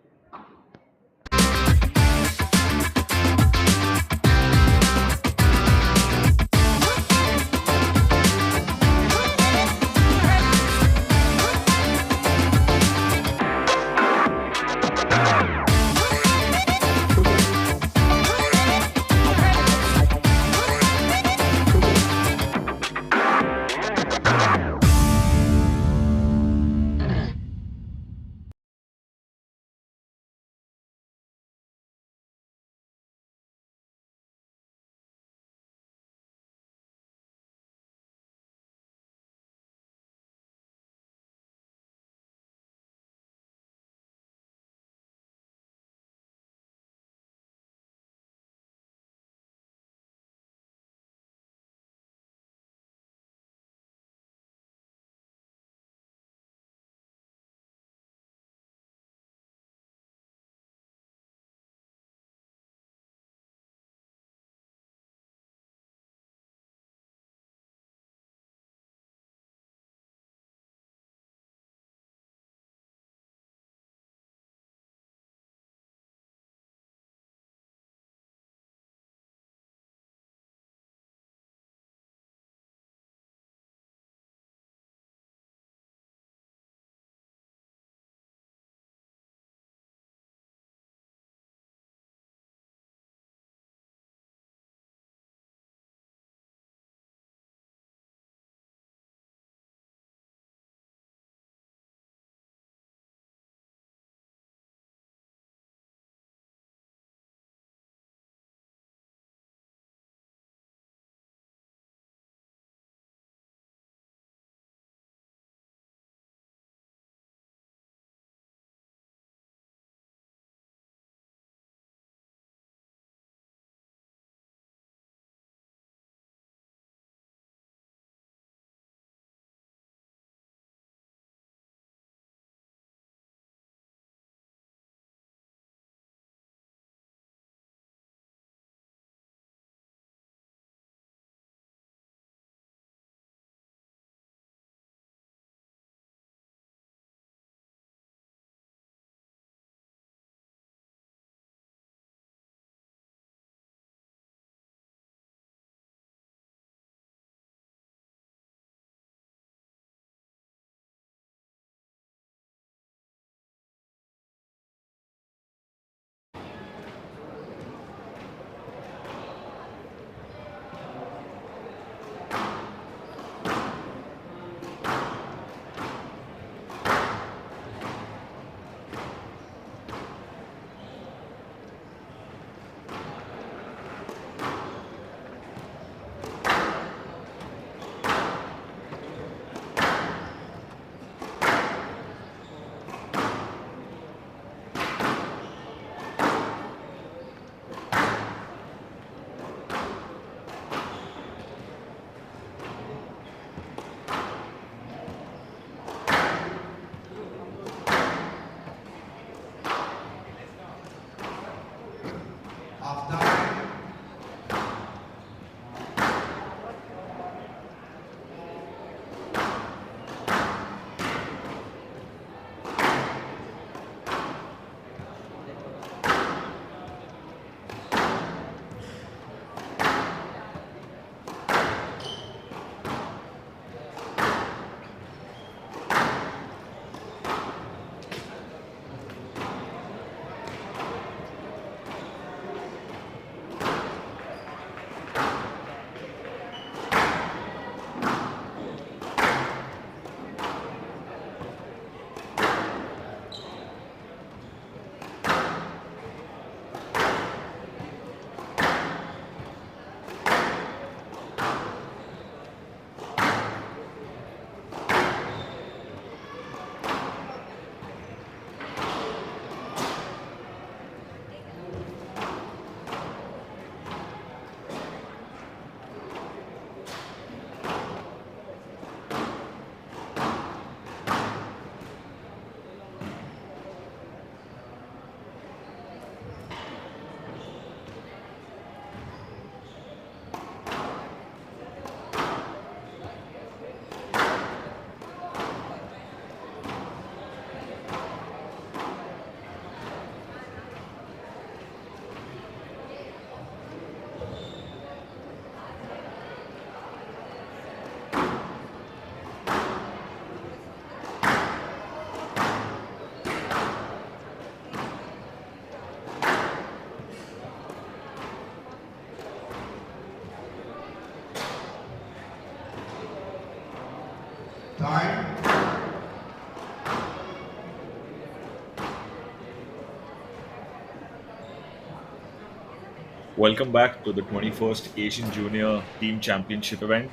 Welcome back to the 21st Asian Junior Team Championship event.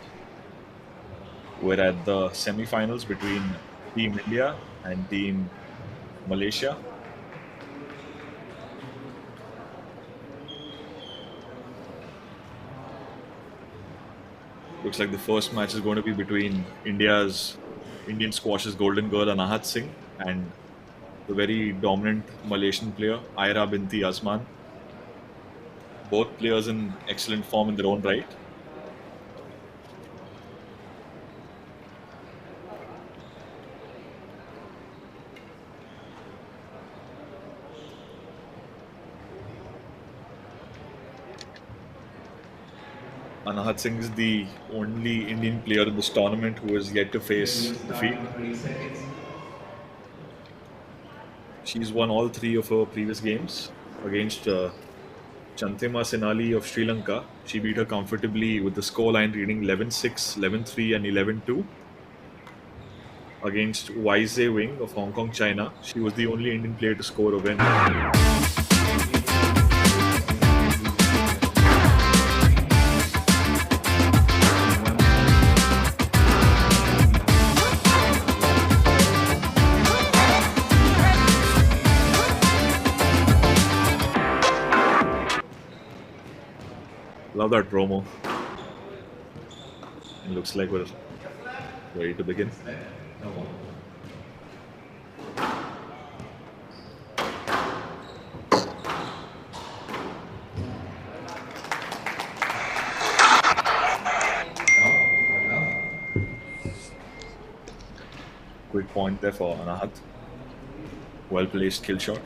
We're at the semi-finals between Team India and Team Malaysia. Looks like the first match is going to be between Indian squash's golden girl Anahat Singh and the very dominant Malaysian player Aira Binti Azman. Both players in excellent form in their own right. Anahat Singh is the only Indian player in this tournament who has yet to face defeat. She's won all three of her previous games against Chanthima Senali of Sri Lanka. She beat her comfortably with the scoreline reading 11-6, 11-3 and 11-2. Against Wai Wing of Hong Kong, China, she was the only Indian player to score a win. Love that promo. It looks like we're ready to begin. Quick point there for Anahat. Well placed kill shot.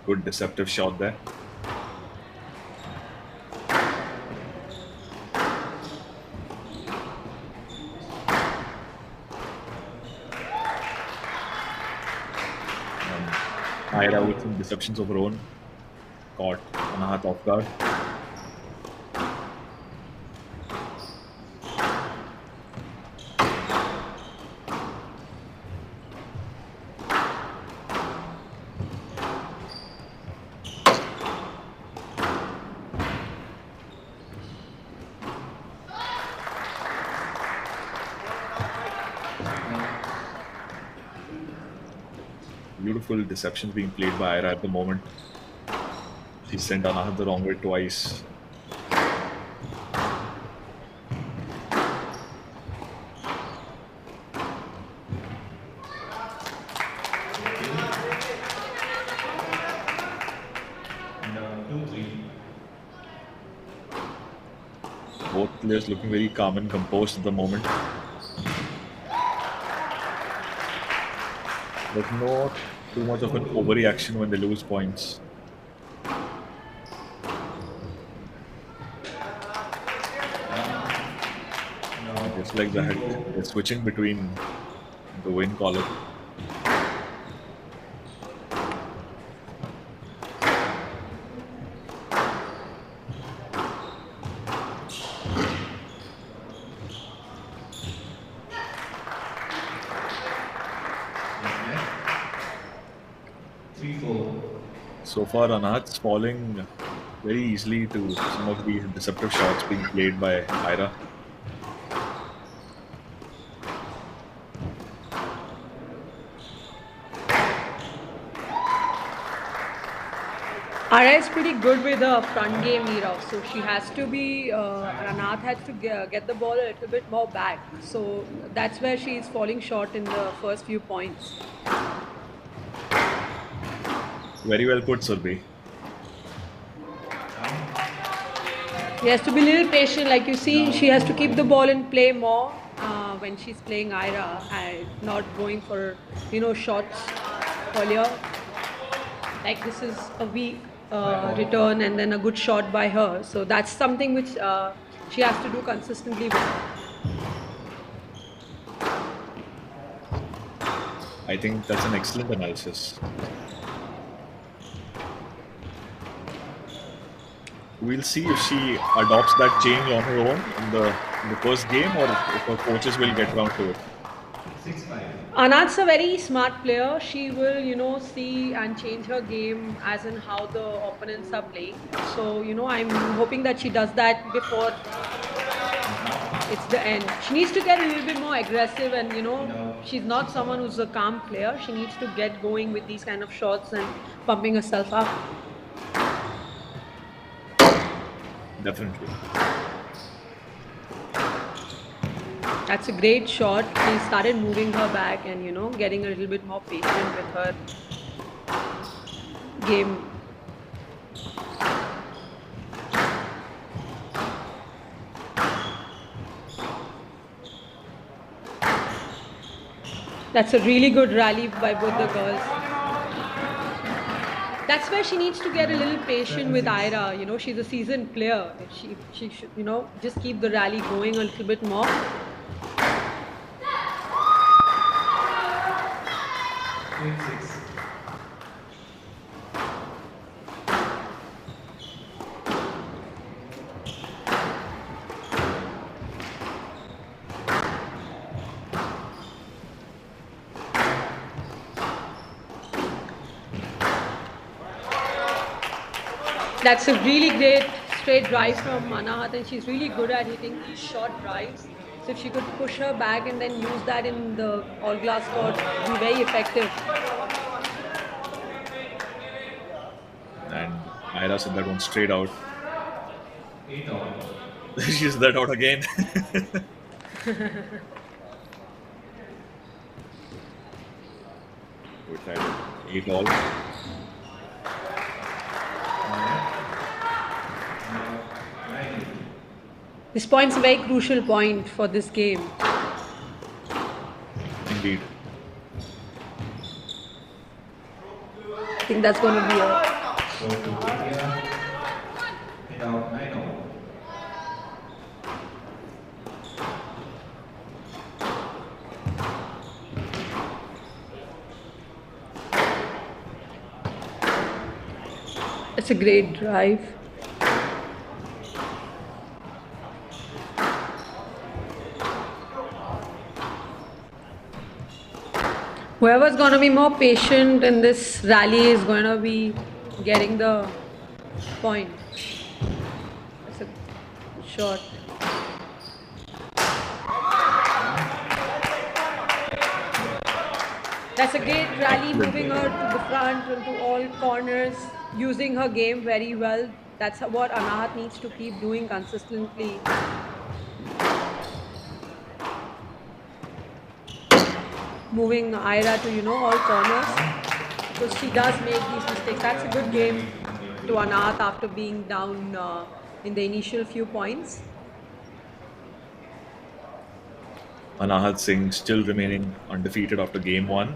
Good deceptive shot there. Aira with some deceptions of her own. Caught Anahat off guard. Beautiful deceptions being played by Aira at the moment. She sent Anahat the wrong way twice. Both players looking very calm and composed at the moment. There's not too much of an overreaction when they lose points. Just like that, they're switching between the win column. So far, Anahat's falling very easily to some of the deceptive shots being played by Aira. Aira is pretty good with the front game, Nirav. So she has to be, Anahat has to get the ball a little bit more back. So that's where she is falling short in the first few points. Very well put, Surbhi. She has to be a little patient. Like you see, she has to keep the ball in play more when she's playing Ira and not going for shots earlier. Like this is a weak return and then a good shot by her. So that's something which she has to do consistently with her. I think that's an excellent analysis. We'll see if she adopts that change on her own in the first game, or if her coaches will get around to it. Anat's a very smart player. She will, see and change her game as in how the opponents are playing. So, I'm hoping that she does that before it's the end. She needs to get a little bit more aggressive and, she's not someone who's a calm player. She needs to get going with these kind of shots and pumping herself up. Definitely. That's a great shot. She started moving her back and, getting a little bit more patient with her game. That's a really good rally by both the girls. That's where she needs to get a little patient with Ira. She's a seasoned player. She should, just keep the rally going a little bit more. That's a really great straight drive from Anahat, and she's really good at hitting these short drives. So if she could push her back and then use that in the all-glass court, it would be very effective. And Ira said that one straight out. She's that out again. We tried 8 all. This point's a very crucial point for this game. Indeed. I think that's going to be a... It's a great drive. Whoever's going to be more patient in this rally is going to be getting the point. That's a shot. That's a great rally, moving her to the front and to all corners, using her game very well. That's what Anahat needs to keep doing consistently. Moving Ira to, all corners, because she does make these mistakes. That's a good game to Anahat after being down in the initial few points. Anahat Singh still remaining undefeated after game 1.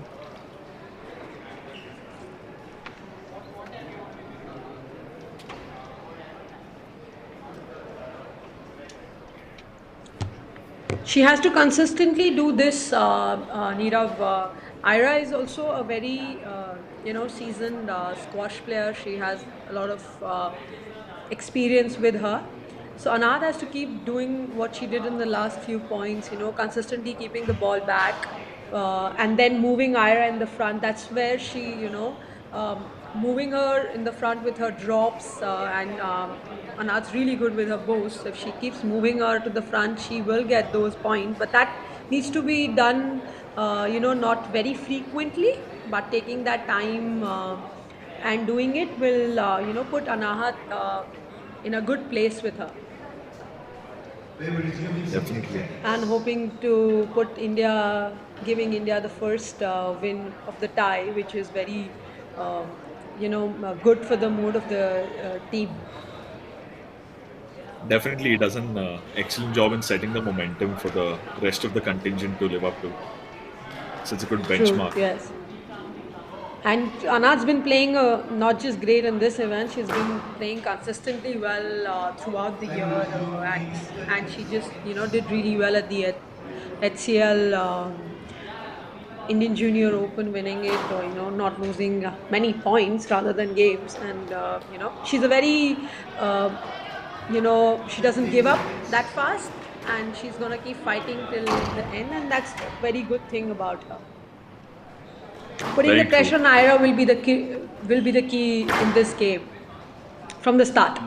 She has to consistently do this, Nirav. Ira is also a very, seasoned squash player. She has a lot of experience with her. So Anad has to keep doing what she did in the last few points, consistently keeping the ball back and then moving Ira in the front. That's where she, moving her in the front with her drops and Anad's really good with her bows. So if she keeps moving her to the front, she will get those points. But that needs to be done, not very frequently, but taking that time and doing it will, put Anahat in a good place with her. Definitely. And hoping to put giving India the first win of the tie, which is very, good for the mood of the team. Definitely, he does an excellent job in setting the momentum for the rest of the contingent to live up to. So it's a good True, benchmark. yes. And Anad's been playing not just great in this event, she's been playing consistently well throughout the year, and she just did really well at the HCL Indian Junior Open, winning it, or not losing many points rather than games, and she's a very she doesn't give up that fast, and she's gonna keep fighting till the end, and that's a very good thing about her. Putting the Very true. pressure on Naira will be the key in this game from the start.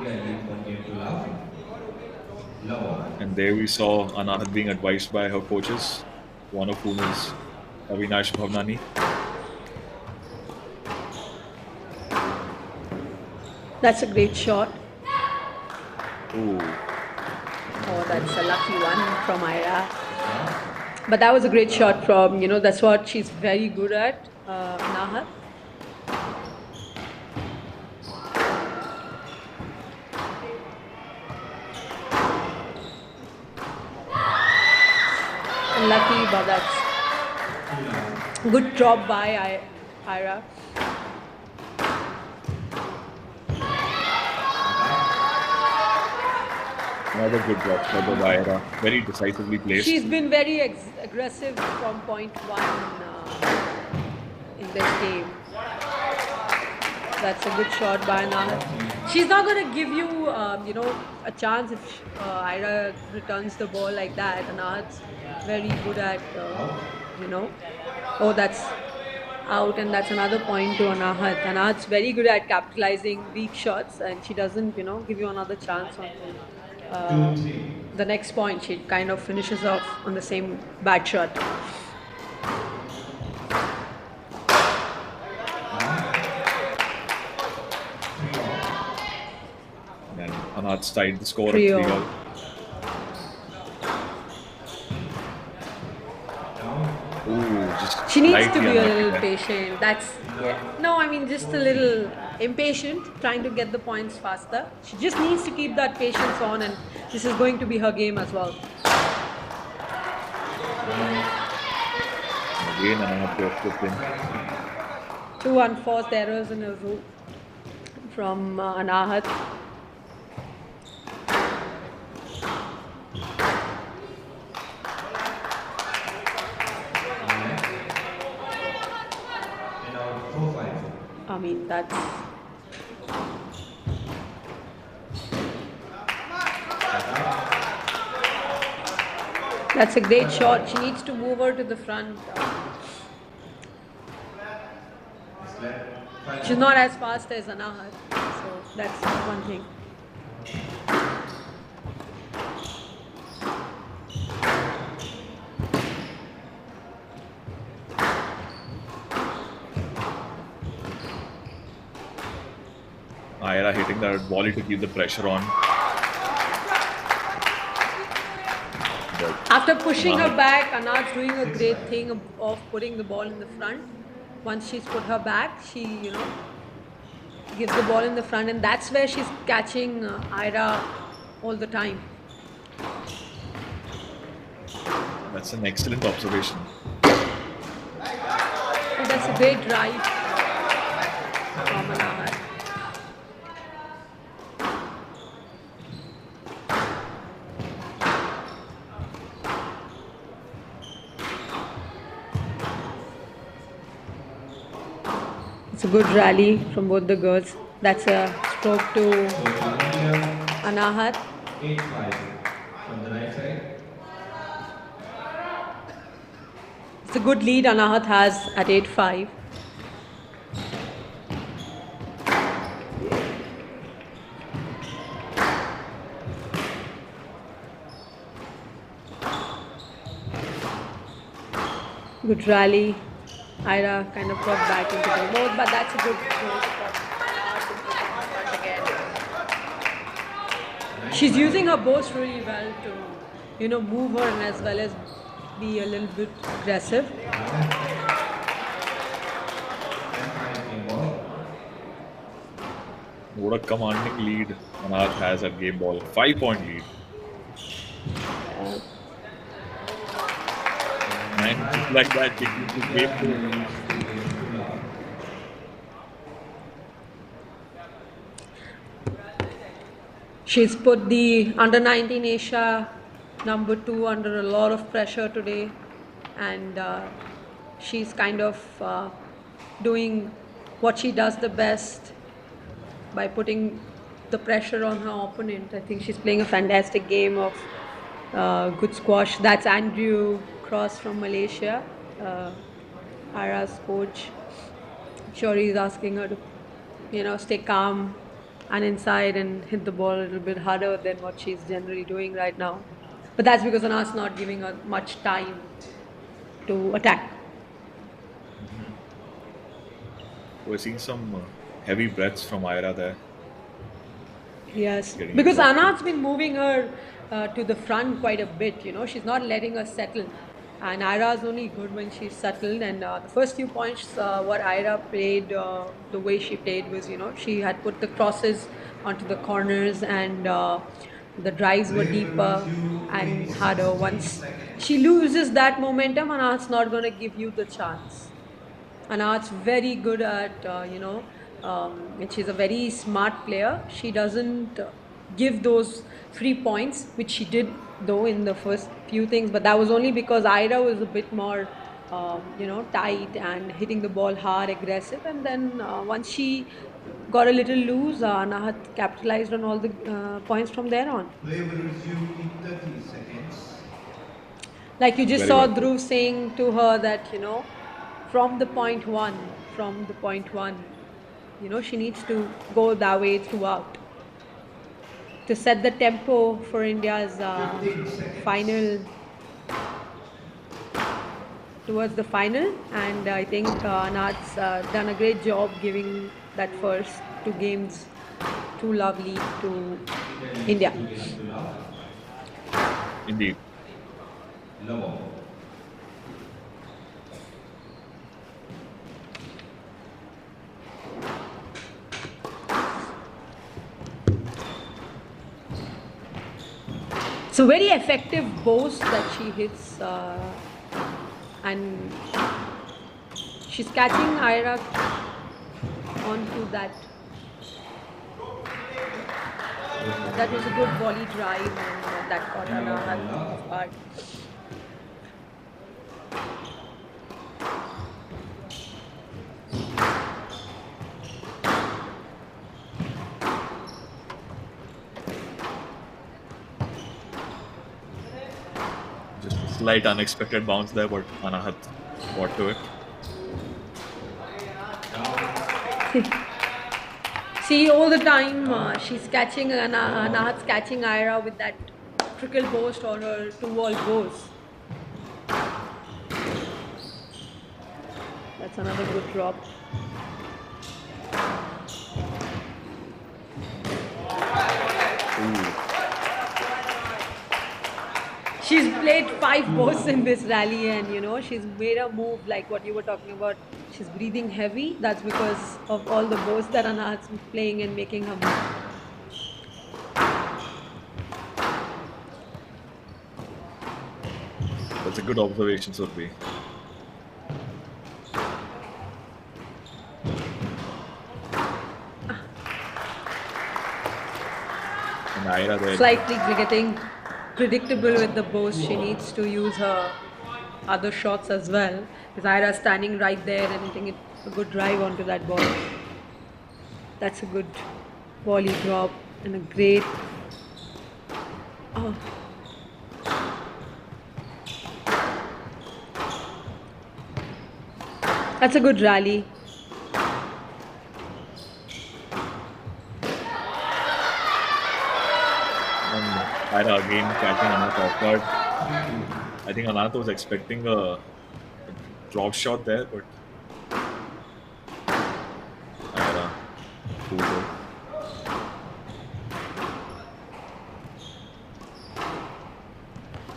And there we saw Anahat being advised by her coaches, one of whom is Avinash Bhavnani. That's a great shot. Ooh. Oh, that's a lucky one from Ira. But that was a great shot from, that's what she's very good at, Nahat. Lucky, but that's good drop by Ira. Another good drop for the Ira. Very decisively placed. She's been very aggressive from point one in this game. That's a good shot by Nahat. She's not going to give you, a chance if Ira returns the ball like that. Nahat's very good at, oh, that's out, and that's another point to Anahat. Anahat's very good at capitalizing weak shots, and she doesn't, give you another chance on the next point. She kind of finishes off on the same bad shot. And Anahat's tied the score at 3-all. 3-all. She needs to be a little patient. No, I mean just a little impatient, trying to get the points faster. She just needs to keep that patience on, and this is going to be her game as well. Again, Anahat goes to pin. 2 unforced errors in a row from Anahat. I mean, that's a great shot. She needs to move her to the front. She's not as fast as Anahat, so that's one thing. Ira hitting that volley to keep the pressure on. After pushing her back, Anad's doing a great thing of putting the ball in the front. Once she's put her back, she, gives the ball in the front, and that's where she's catching Ira all the time. That's an excellent observation. Oh, that's a great drive from Anahat. It's a good rally from both the girls. That's a stroke to Anahat. 8-5 from the right side. It's a good lead Anahat has at 8-5. Good rally. Ira kind of got back into the mode, but that's a good goal from Anahat again. She's using her burst really well to, move her and as well as be a little bit aggressive. What a commanding lead Anath has at game ball. 5-point lead. And just like that, taking the game to She's put the under 19 Asia number 2 under a lot of pressure today, and she's kind of doing what she does the best by putting the pressure on her opponent. I think she's playing a fantastic game of good squash. That's Andrew Cross from Malaysia, Ara's coach. I'm sure he's asking her to, stay calm and inside and hit the ball a little bit harder than what she's generally doing right now. But that's because Anna's not giving her much time to attack. We're seeing some heavy breaths from Ira there. Yes, because Anna's been moving her to the front quite a bit. She's not letting her settle. And Ira's only good when she's settled. And the first few points, what Ira played, the way she played was, she had put the crosses onto the corners, and the drives were deeper and harder. Once she loses that momentum, Anna's not going to give you the chance. Anna's very good at, and she's a very smart player. She doesn't give those free points, which she did though in the first few things, but that was only because Ira was a bit more, tight and hitting the ball hard, aggressive, and then once she got a little loose, Anahat capitalized on all the points from there on. Play will resume in 30 seconds. Like you just saw Dhruv saying to her that, from the point one, she needs to go that way throughout to set the tempo for India's final, towards the final. And I think Anath's done a great job giving that first 2 games too lovely to India. Indeed. It's a very effective boast that she hits, and she's catching Ira onto that. That was a good volley drive, and that caught Anahat off guard. Just a slight unexpected bounce there, but Anahat got to it. See, all the time she's catching, Anahat's catching Ira with that trickle post or her 2-wall goes. That's another good drop. She's played 5 balls in this rally, and she's made a move like what you were talking about. She's breathing heavy. That's because of all the balls that Anahat's playing and making her move. That's a good observation, Surbi. And Ira there. Slightly getting predictable with the boast. She needs to use her other shots as well. Because Ira's standing right there and hitting a good drive onto that ball. That's a good volley drop and a great. Oh. That's a good rally. Ira again catching Anath off guard. I think Anath was expecting a drop shot there, but Ira pulled it.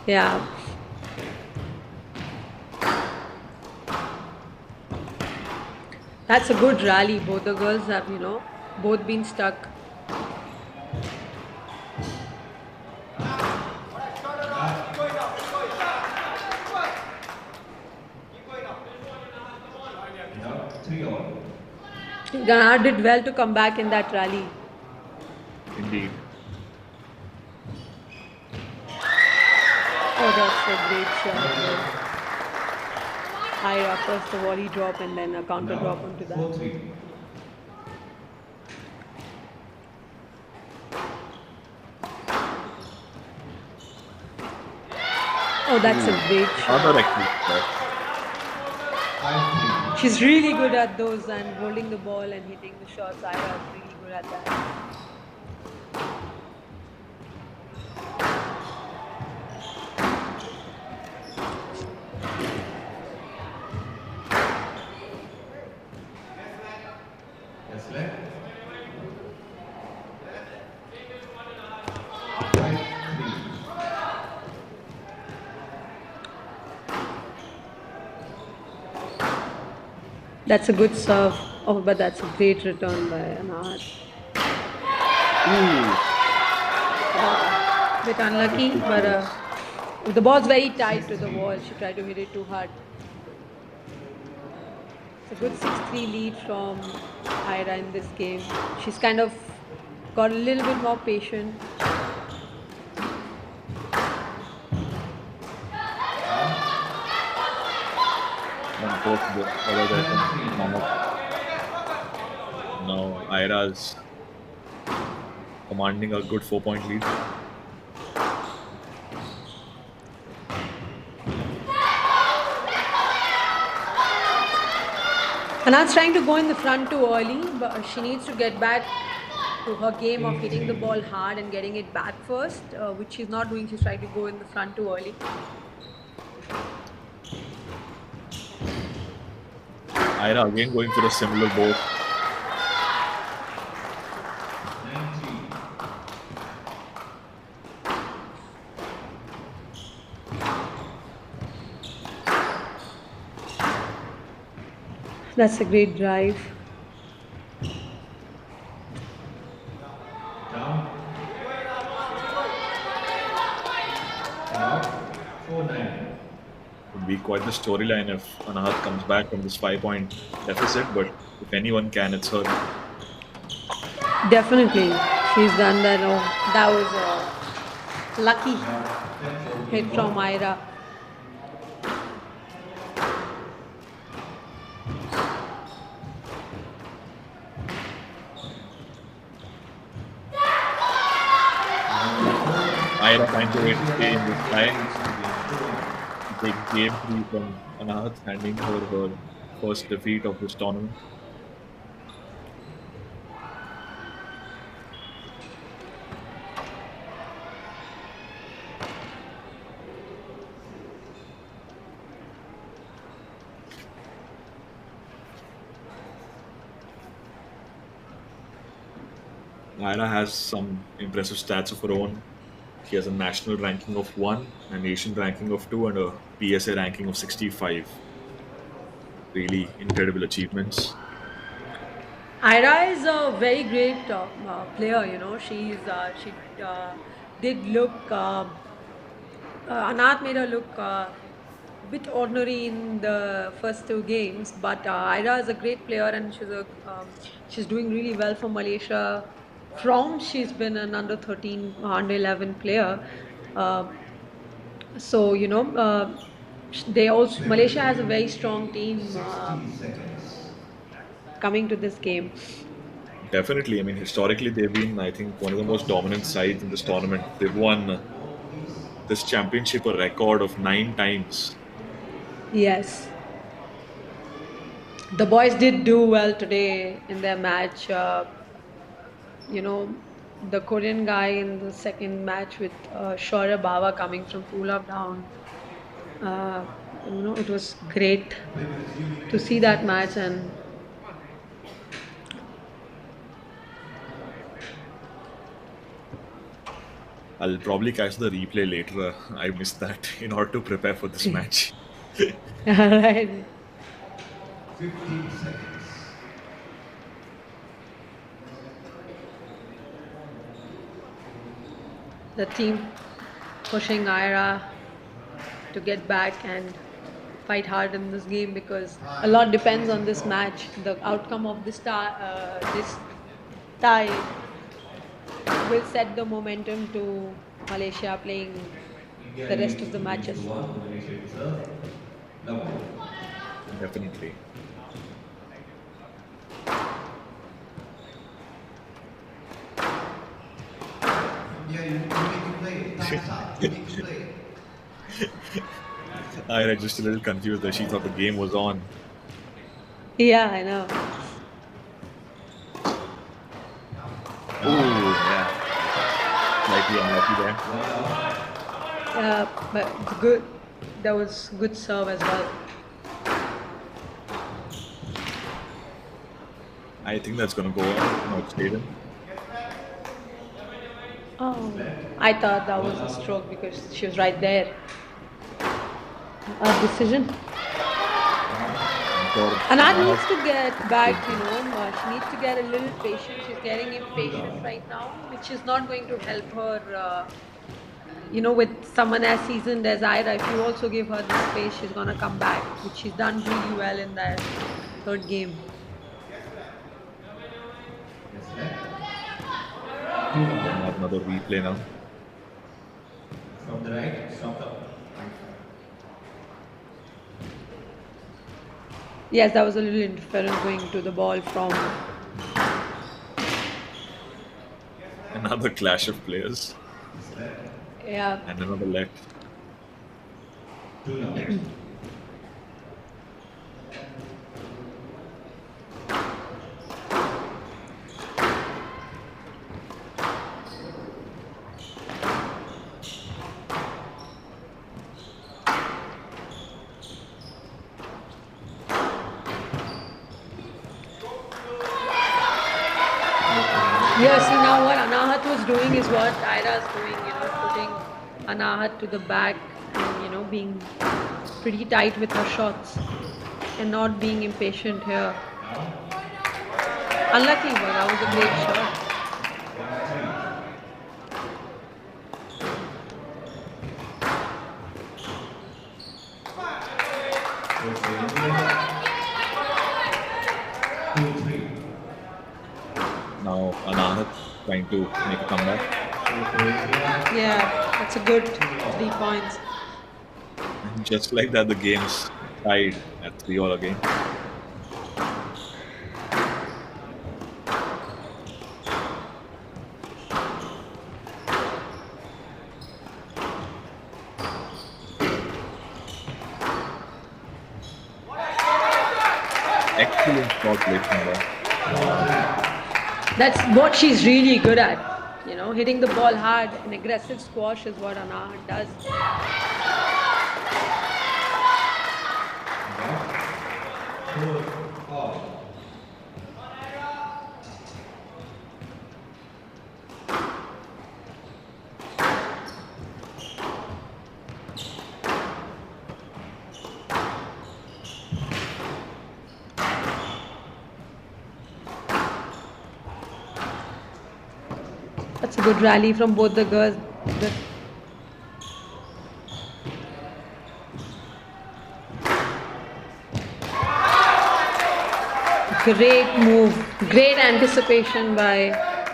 Yeah. That's a good rally. Both the girls have, both been stuck. Now 3-all. Ghana did well to come back in that rally. Indeed. Oh, that's a great shot. Ira first the volley drop and then a counter drop onto that. 4-3. Oh, that's a great Other shot. She's really good at those and holding the ball and hitting the shots. Ira is really good at that. Yes, left. That's a good serve. Oh, but that's a great return by Anand. Bit unlucky, but the ball's very tight to the wall. She tried to hit it too hard. It's a good 6-3 lead from Ira in this game. She's kind of got a little bit more patient. Now Ira's commanding a good 4-point lead. Anand's trying to go in the front too early, but she needs to get back to her game of hitting the ball hard and getting it back first, which she's not doing. She's trying to go in the front too early. Ira again going for a similar board. That's a great drive. Down. Now 4-9. Would be quite the storyline if Anahat comes back from this 5-point deficit, but if anyone can, it's her. Definitely. She's done that. Oh, that was a lucky hit from Ira. Ira trying to stay in this time. Take game 3 from Anahat, handing her first defeat of this tournament. Ira has some impressive stats of her own. She has a national ranking of 1, an Asian ranking of 2, and a PSA ranking of 65. Really incredible achievements. Ira is a very great player. You know, she did look. Anath made her look a bit ordinary in the first 2 games, but Ira is a great player and she's doing really well for Malaysia. She's been an under 13, under 11 player. So you know, Malaysia has a very strong team coming to this game. Definitely. I mean, historically, they've been, I think, one of the most dominant sides in this tournament. They've won this championship a record of 9 times. Yes. The boys did do well today in their match. You know, the Korean guy in the second match with Shaurya Bava coming from pull-up down. You know, it was great to see that match, and I'll probably catch the replay later. I missed that in order to prepare for this match. right. 15 seconds. the team pushing Ira to get back and fight hard in this game because a lot depends on this match. The outcome of this tie will set the momentum to Malaysia playing the rest of the matches. Definitely. Yeah, you need to play. Time's up. You need to play. I just a little confused that she thought the game was on. Yeah, I know. Oh, yeah. Slightly unlucky there. But it's good. That was good serve as well. I think that's going to go on. No, it stayed in. Oh, I thought that was a stroke because she was right there. A decision. Anand needs to get back, she needs to get a little patient. She's getting impatient right now, which is not going to help her, with someone as seasoned as Ira. If you also give her the space, she's going to come back, which she's done really well in that third game. Another replay now. From the right, stop up. Yes, that was a little interference going to the ball from. Another clash of players. Yeah. And another let. Yeah, see now what Anahat was doing is what Ira's doing, putting Anahat to the back and, being pretty tight with her shots and not being impatient here. Unlucky, but that was a great shot. Now Anahat trying to make a comeback. Yeah, that's a good 3 points. And just like that, the game's tied at 3-all again. Excellent shot placement there. That's what she's really good at. Hitting the ball hard and aggressive squash is what Anahat does. That's a good rally from both the girls. Great move, great anticipation by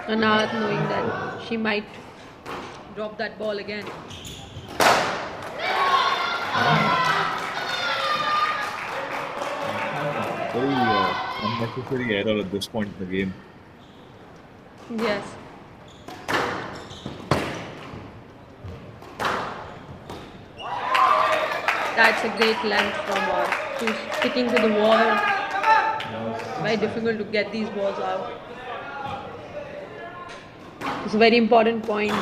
Anahat, knowing that she might drop that ball again. Very unnecessary error at this point in the game. Yes. That's a great length from her. She's sticking to the wall. Very difficult to get these balls out. It's a very important point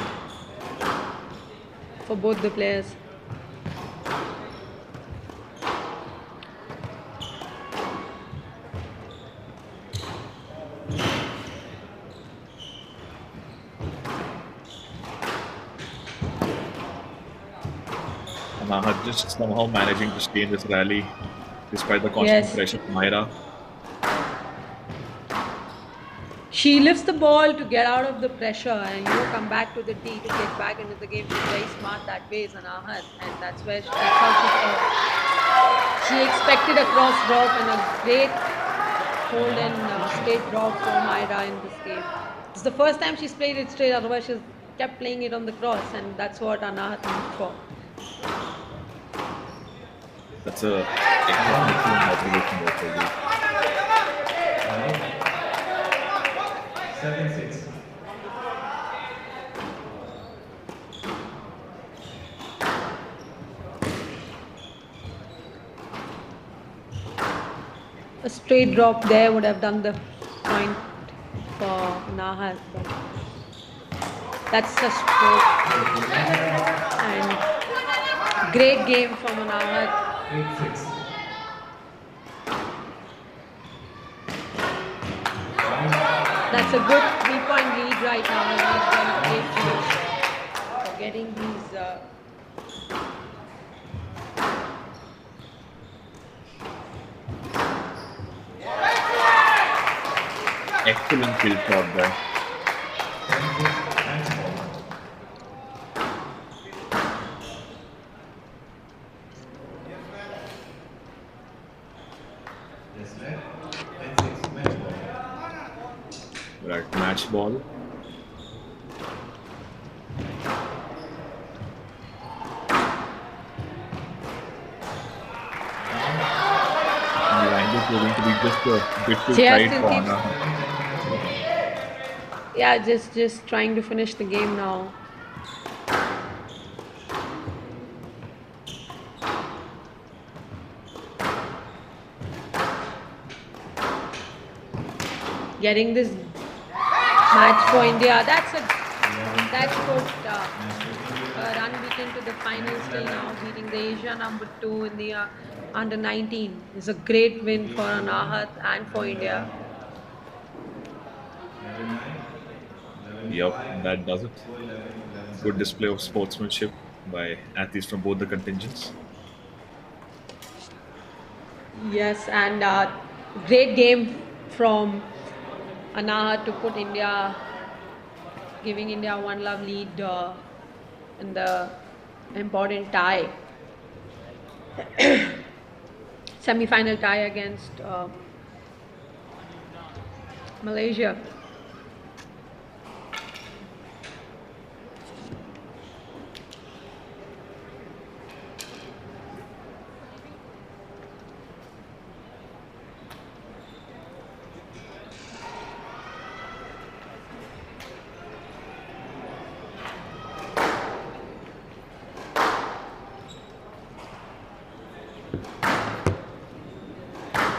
for both the players. Anahat just somehow managing to stay in this rally despite the constant pressure from Ira. she lifts the ball to get out of the pressure and come back to the tee to get back into the game. She's very smart that way, is Anahat, and that's how she expected a cross drop and a great hold and straight drop from Ira in this game. It's the first time she's played it straight. Otherwise, she's kept playing it on the cross, and that's what Anahat looked for. That's a excellent observation there for you. 7-6. A straight drop there would have done the point for Nahat, but that's a stroke. And great game from Nahat. 8-6. That's a good 3-point lead right now. And he's done a great job for getting these. Excellent kill shot there. We're at match ball. And the angle is going to be just a bit too tight for Anna. Yeah, just trying to finish the game now. Getting this match for India. That's put unbeaten to the finals till now, beating the Asia number 2 in the under 19. It's a great win for Anahat and for India. Yep, that does it. Good display of sportsmanship by athletes from both the contingents. Yes, and great game from Anahat to put India, giving India 1-love lead in the important tie, semi-final tie against Malaysia.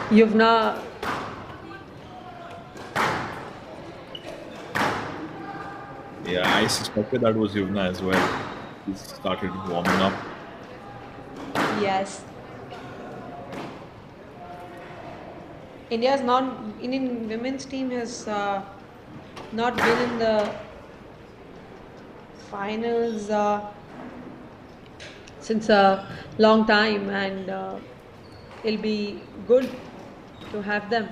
Yuvna Yeah, I suspected that was Yuvna as well. He started warming up. Yes. India's Indian women's team has not been in the finals since a long time, and it'll be good to have them.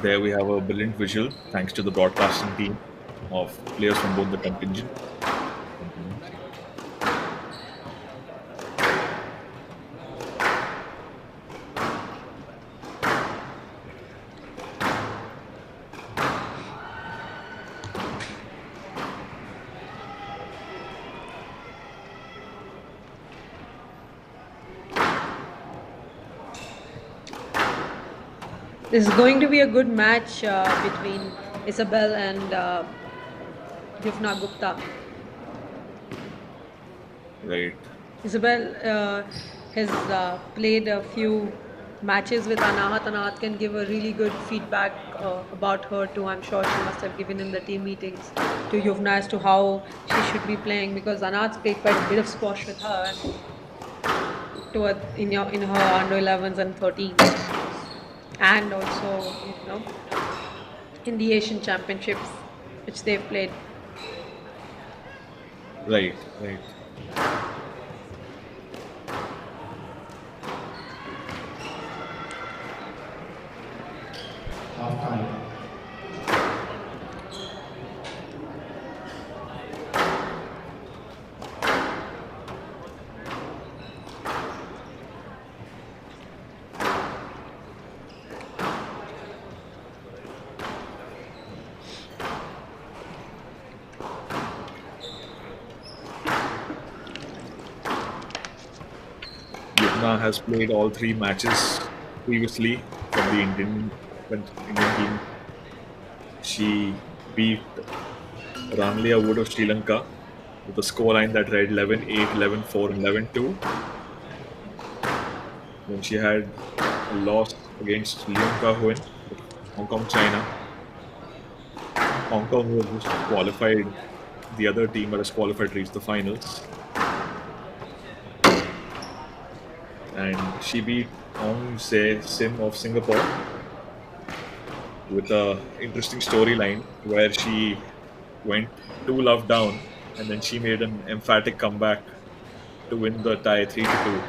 There we have a brilliant visual thanks to the broadcasting team of players from both the contingent. This is going to be a good match between Isabel and Yuvna Gupta. Right. Isabel has played a few matches with Anahat. Anahat can give a really good feedback about her too. I'm sure she must have given in the team meetings to Yuvna as to how she should be playing, because Anahat's played quite a bit of squash with her in her under 11s and 13s, and also in the Asian Championships which they've played. Right, right. Half time. Yumna has played all three matches previously from the Indian team. She beat Ranlia Wood of Sri Lanka with a scoreline that read 11-8, 11-4, and 11-2. Then she had a loss against Leon Ka-Huyen of Hong Kong, China. Hong Kong was just qualified, the other team that has qualified reached the finals. And she beat Aung Se Sim of Singapore with a interesting storyline where she went 2-love down and then she made an emphatic comeback to win the tie 3-2.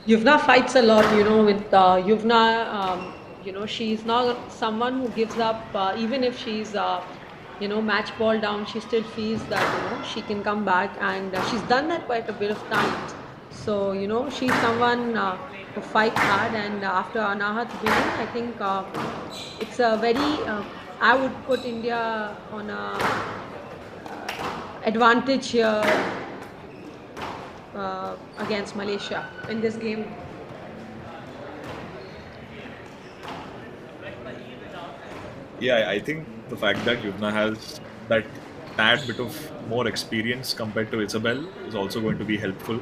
Yuvna fights a lot, with Yuvna, she's not someone who gives up, even if she's, match ball down, she still feels that, she can come back, and she's done that quite a bit of times. So, she's someone who fights hard, and after Anahat's winning, I think it's a very, I would put India on a advantage here against Malaysia in this game. Yeah, I think the fact that Yumna has that tad bit of more experience compared to Isabel is also going to be helpful.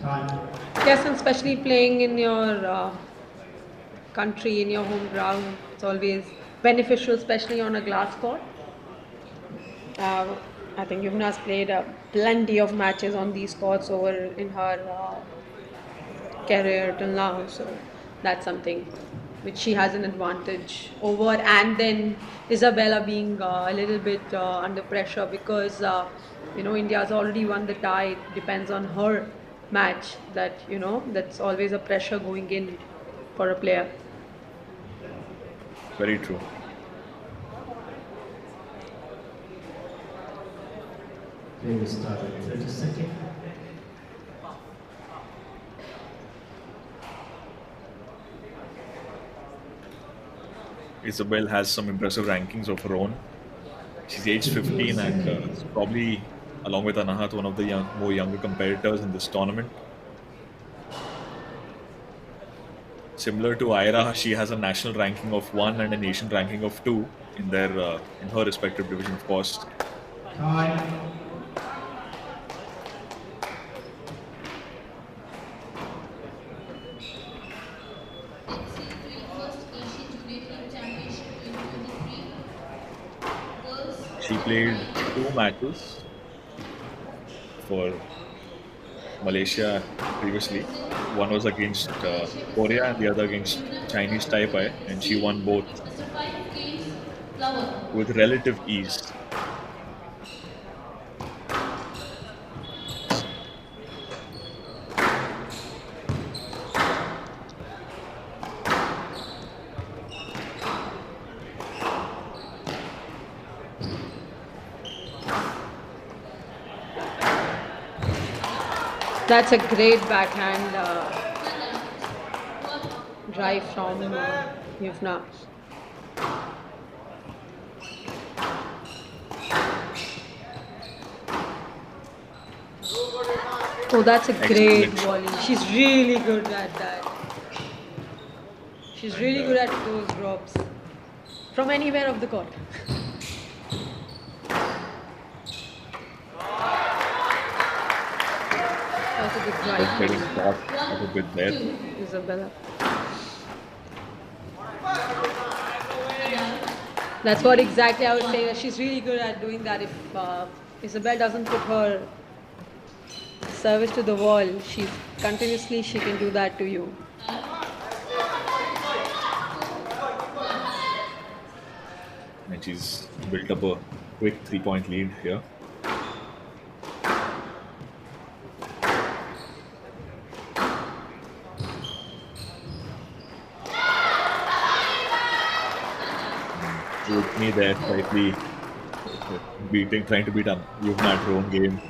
Yes, and especially playing in your country, in your home ground, it's always beneficial, especially on a glass court. I think Yumna has played plenty of matches on these courts over in her career till now, so that's something which she has an advantage over. And then Isabella being a little bit under pressure because India's already won the tie. It depends on her match. That's always a pressure going in for a player. Very true. Play will start at 30 seconds. Isabel has some impressive rankings of her own. She's age 15 and is probably, along with Anahat, one of the more younger competitors in this tournament. Similar to Ira, she has a national ranking of 1 and an Asian ranking of 2 in her respective division, of course. Time. HCL 21st Asian Junior Team Championship 2023. Girls. She played 2 matches for Malaysia previously. One was against Korea and the other against Chinese Taipei, and she won both with relative ease. That's a great backhand drive from Yuvna. Oh, that's a great Excellent. volley. She's really good at that. She's really good at those drops from anywhere of the court. That's a good Just getting drive caught a little bit there. from Isabella. That's what exactly I was saying. That she's really good at doing that. If Isabel doesn't put her service to the wall, she can do that to you. And she's built up a quick 3-point lead here. With me there slightly trying to beat Yuvna at her own game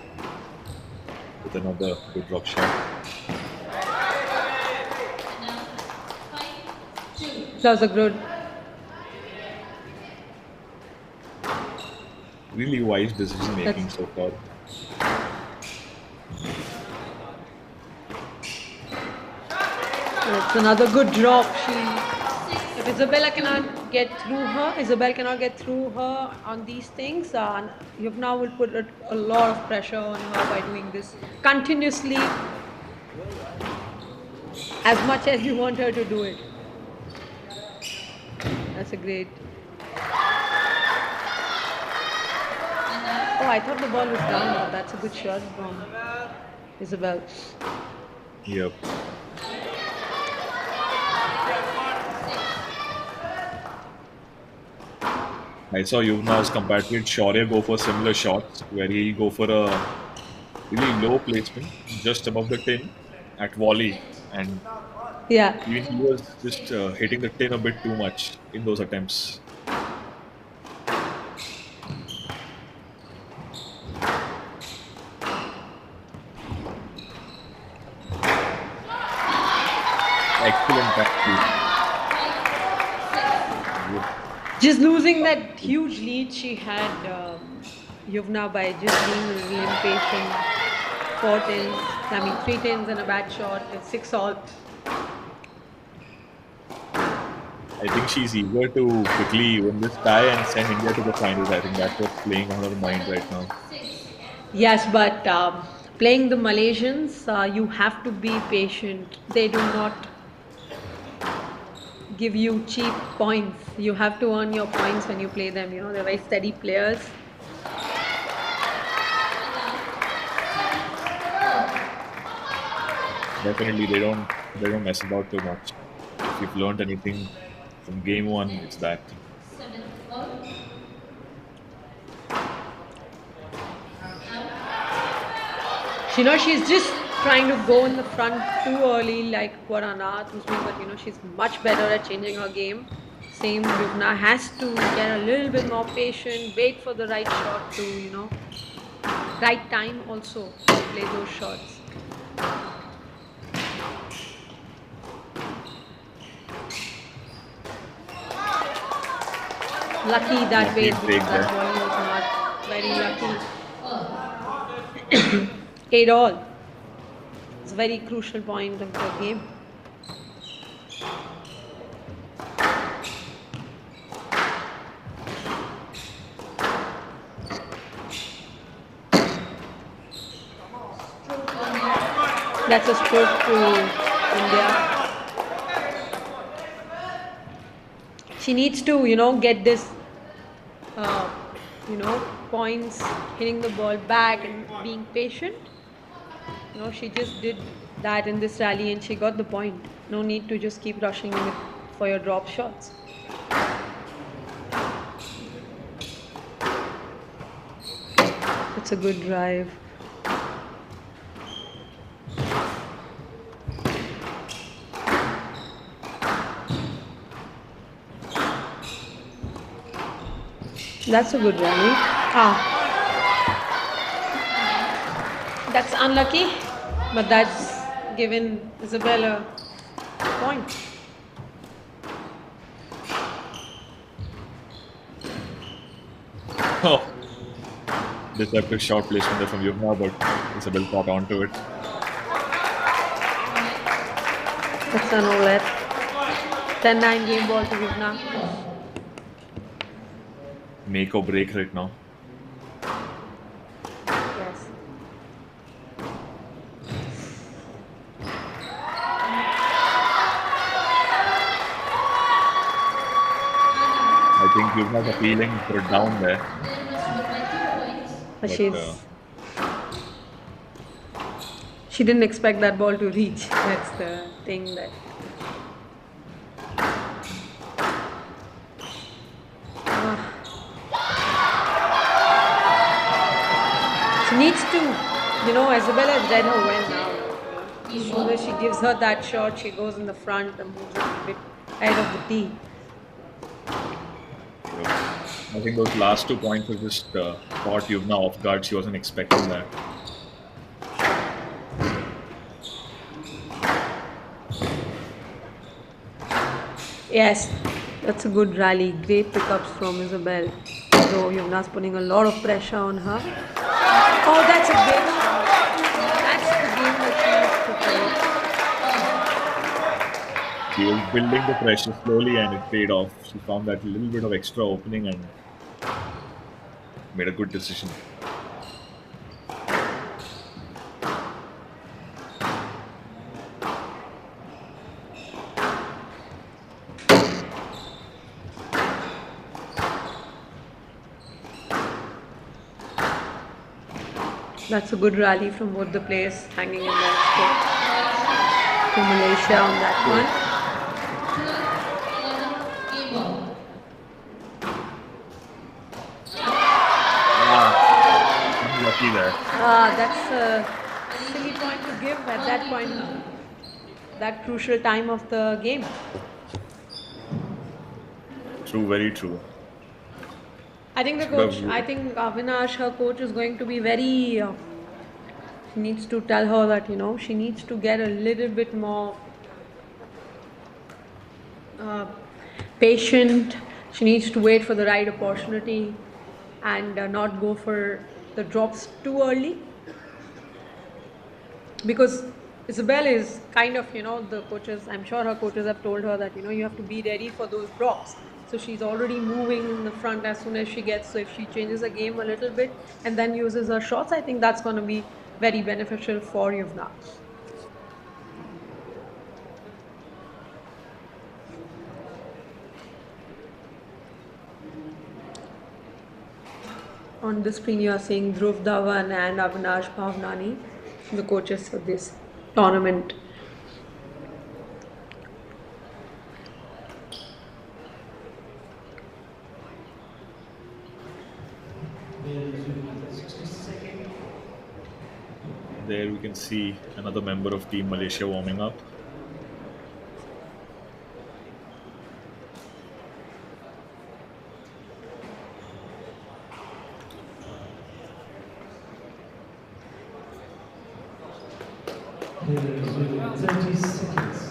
with another good drop shot. That was a good. Really wise decision making so far. It's another good drop. If Isabel cannot get through her on these things, Yuvna will put a lot of pressure on her by doing this continuously, as much as you want her to do it. That's a great. Oh, I thought the ball was down. That's a good shot from Isabel. Yep. I saw Yuvna's compatriot Shaurya go for similar shots where he'll go for a really low placement just above the tin at volley, and yeah, even he was just hitting the tin a bit too much in those attempts. Excellent tactic. Just losing that huge lead she had, Yuvna, by just being really impatient. 3 tins and a bad shot, 6 all. I think she's eager to quickly win this tie and send India to the finals. I think that's what's playing on her mind right now. Yes, but playing the Malaysians, you have to be patient. They do not give you cheap points. You have to earn your points when you play them. You know, they're very steady players. Definitely, they don't mess about too much. If you've learned anything from game one, it's that. She's just trying to go in the front too early, like what Anath was doing, but she's much better at changing her game. Same, Yuvna has to get a little bit more patient, wait for the right shot to, right time also to play those shots. Lucky that way, that volley was not very lucky. 8 all. It's a very crucial point of the game. That's a stroke to India. She needs to, get this, points, hitting the ball back and being patient. She just did that in this rally and she got the point. No need to just keep rushing for your drop shots. It's a good drive. That's a good rally. That's unlucky. But that's given Isabella a point. Oh, deceptive shot placement there from Yumna, but Isabel caught onto it. That's an OLED. 10-9 game ball to Yuvna. Make or break right now. Yes. I think Yumna's appealing for a down there. But But, she didn't expect that ball to reach. That's the thing that. She needs to, Isabella has read her well now. As soon as she gives her that shot, she goes in the front and moves it a bit ahead of the tee. I think those last 2 points were just caught Yumna off guard. She wasn't expecting that. Yes, that's a good rally. Great pickups from Isabel. Though Yumna's putting a lot of pressure on her. Oh, that's a great shot. That's the game that She was building the pressure slowly and it paid off. She found that little bit of extra opening and made a good decision. That's a good rally from both the players hanging in there. To Malaysia on that one. Lucky there. That's a silly point to give at that point, that crucial time of the game. True, very true. I think Avinash, her coach, is going to be very. She needs to tell her that she needs to get a little bit more patient. She needs to wait for the right opportunity and not go for the drops too early. Because Isabel is kind of, the coaches, I'm sure her coaches have told her that, you have to be ready for those drops. So she's already moving in the front as soon as she gets. So if she changes the game a little bit and then uses her shots, I think that's going to be very beneficial for Yuvna. On the screen, you are seeing Dhruv Dhawan and Avinash Bhavnani, the coaches for this tournament. There we can see another member of Team Malaysia warming up. There is 30 seconds.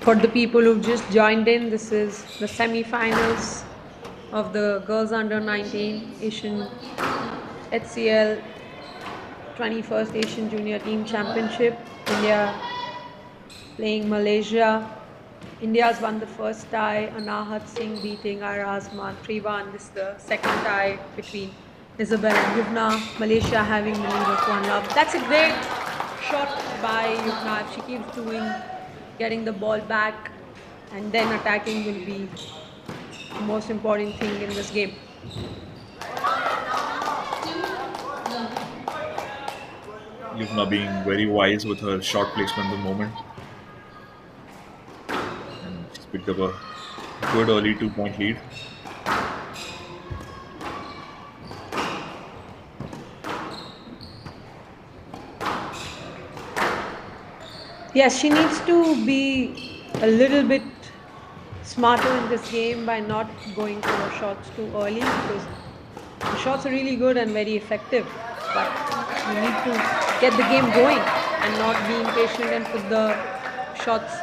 For the people who've just joined in, this is the semi-finals of the Girls Under 19 Asian HCL 21st Asian Junior Team Championship. India playing Malaysia. India's won the first tie, Anahat Singh beating Ira Azman 3-1. This is the second tie between Isabel and Yuvna. Malaysia having the lead of 1-love. That's a great shot by Yuvna. If she keeps getting the ball back and then attacking will be the most important thing in this game. Yuvna being very wise with her shot placement at the moment. And she's picked up a good early 2-point lead. Yes, she needs to be a little bit smarter in this game by not going for her shots too early, because the shots are really good and very effective, but you need to get the game going and not be impatient and put the shots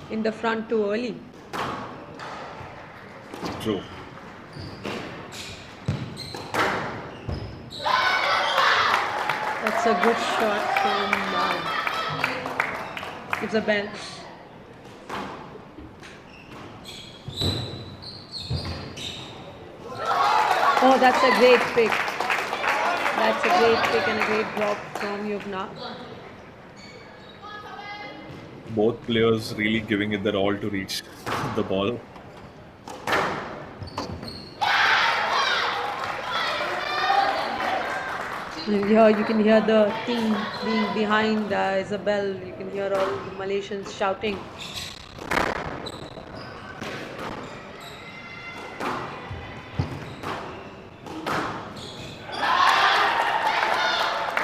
in the front too early. True. That's a good shot from Isabel. Oh, that's a great pick. That's a great pick and a great drop from Yugna. Both players really giving it their all to reach the ball. And here you can hear the team being behind Isabel. You can hear all the Malaysians shouting.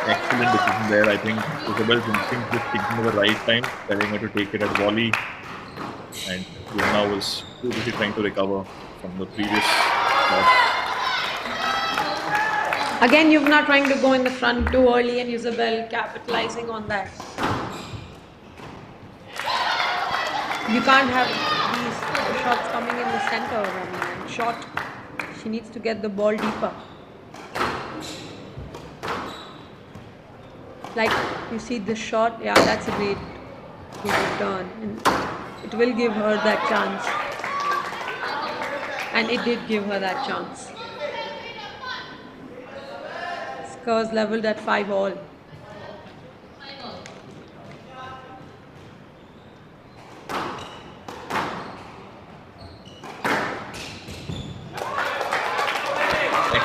Excellent decision there. I think Isabel's instinct just taking the right time, telling her to take it at volley. And Yuna was too busy trying to recover from the previous shot. Again, you're not trying to go in the front too early, and Isabel capitalizing on that. You can't have these shots coming in the center. I mean, and short. She needs to get the ball deeper. Like you see this shot, yeah, that's a great good return, and it will give her that chance. And it did give her that chance. Scores leveled at 5-all.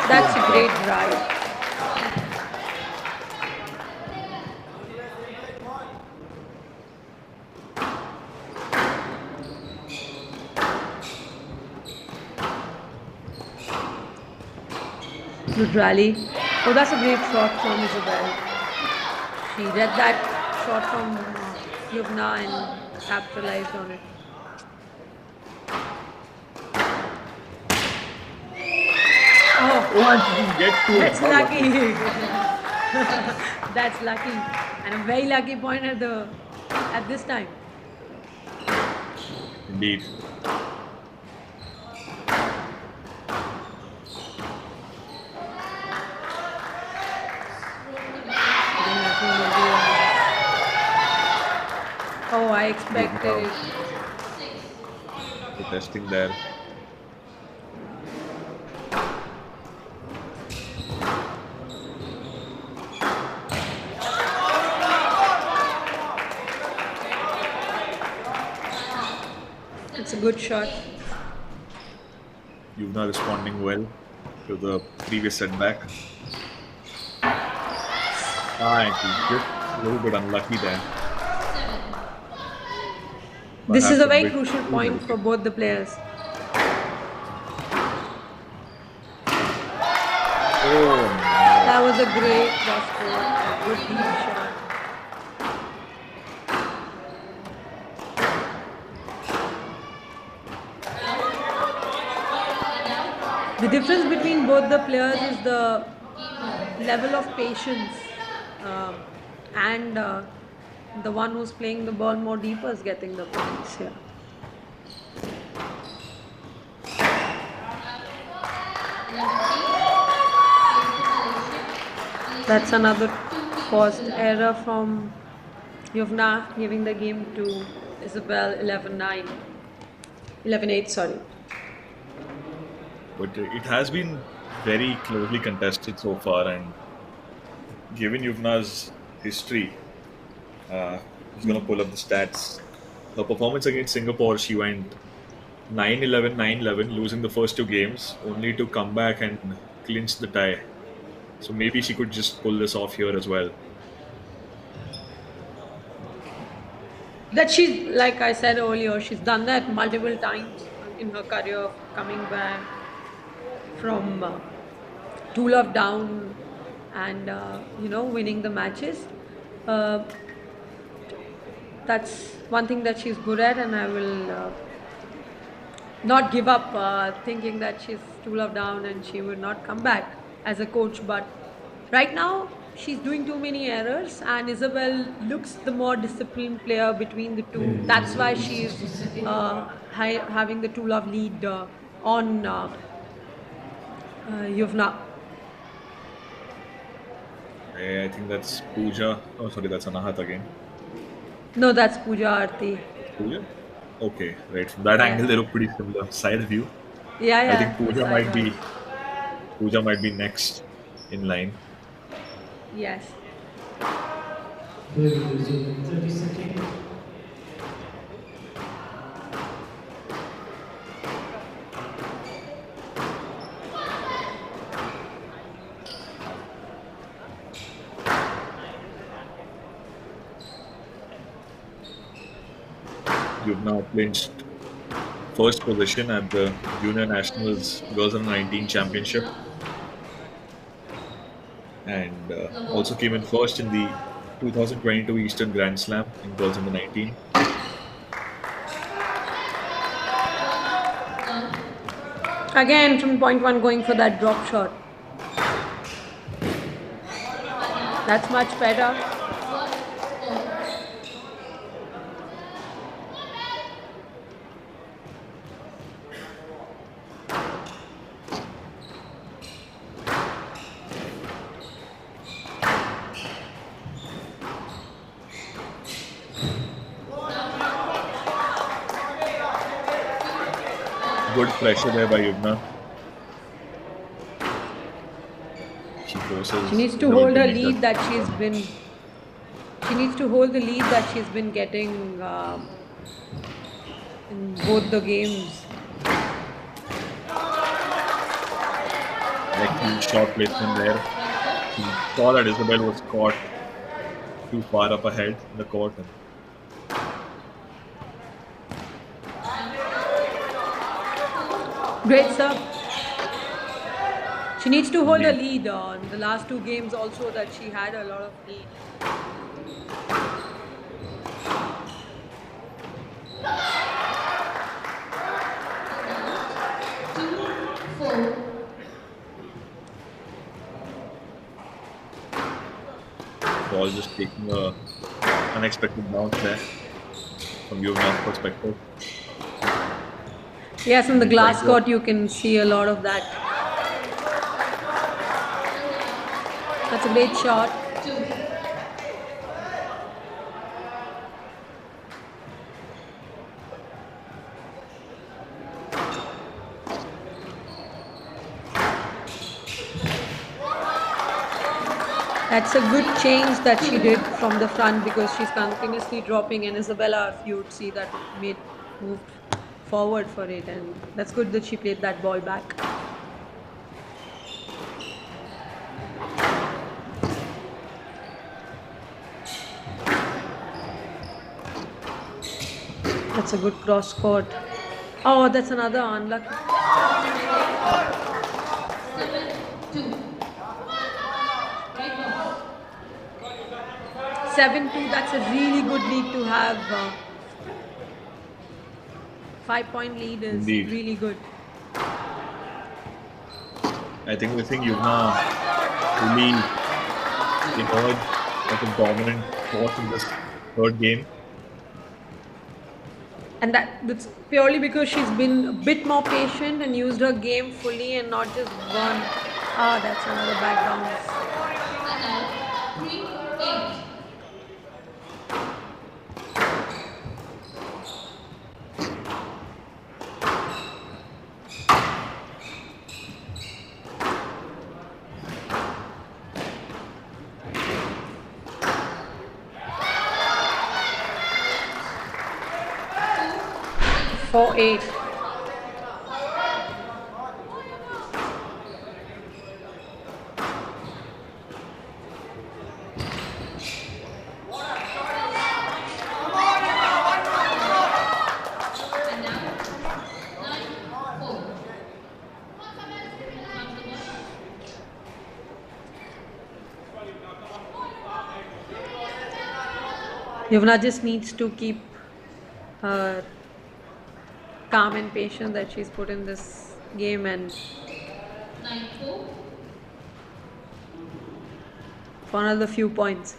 That's a great drive. Good rally. Oh, that's a great shot from Isabel. She read that shot from Yugna and capitalized on it. Oh, that's lucky. That's lucky, and a very lucky point at this time. Indeed. Oh, I expected it. Protesting there. It's a good shot. Yuna responding well to the previous setback. And she's just a little bit unlucky there. This is a very Perhaps crucial point for both the players. Oh, That was a great cross court, a good deep shot. The difference between both the players is the level of patience, and the one who's playing the ball more deeper is getting the points here. That's another forced error from Yuvna, giving the game to Isabel 11-9. 11-8, sorry. But it has been very closely contested so far, and given Yuvna's history, he's going to pull up the stats. Her performance against Singapore, she went 9-11, 9-11, losing the first two games, only to come back and clinch the tie. So maybe she could just pull this off here as well. That she's, like I said earlier, she's done that multiple times in her career, coming back from 2-love down and winning the matches. That's one thing that she's good at, and I will not give up thinking that she's 2 love down and she would not come back as a coach. But right now, she's doing too many errors, and Isabel looks the more disciplined player between the two. That's why she's having the 2 love lead on Yuvna. I think that's Pooja. Oh, sorry, that's Anahat again. No, that's Pooja Aarti. Pooja? Okay, right. From that Yeah. angle, they look pretty similar. Side view. Yeah, I think yeah, the side wise. Pooja might be next in line. Yes. Here we resume 30 seconds. You've now clinched first position at the Junior Nationals Girls Under 19 Championship, and also came in first in the 2022 Eastern Grand Slam in Girls Under 19. Again, from point one, going for that drop shot. That's much better. Good pressure there by Yumna. She forces. She needs to Isabel hold her make lead that. that she's been. She needs to hold the lead that she's been getting in both the games. Excellent shot placement there. She saw that Isabel was caught too far up ahead in the court. And Great serve. She needs to hold a lead on the last two games also, that she had a lot of lead. ball just taking a unexpected bounce there from Yumna's perspective. Yes, in the glass court you can see a lot of that. That's a great shot. That's a good change that she did from the front, because she's continuously dropping, and Isabella, if you would see that, moved forward for it, and that's good that she played that ball back. That's a good cross court. Oh, that's another unlucky. 7-2, that's a really good lead to have. 5-point lead is Indeed. really good. I think Yumna really emerged as a dominant force in this third game. And that's purely because she's been a bit more patient and used her game fully and not just one. Ah, that's another back bounce. 4-8. Yuvna just needs to keep her calm and patient that she's put in this game and 9-4. for another few points.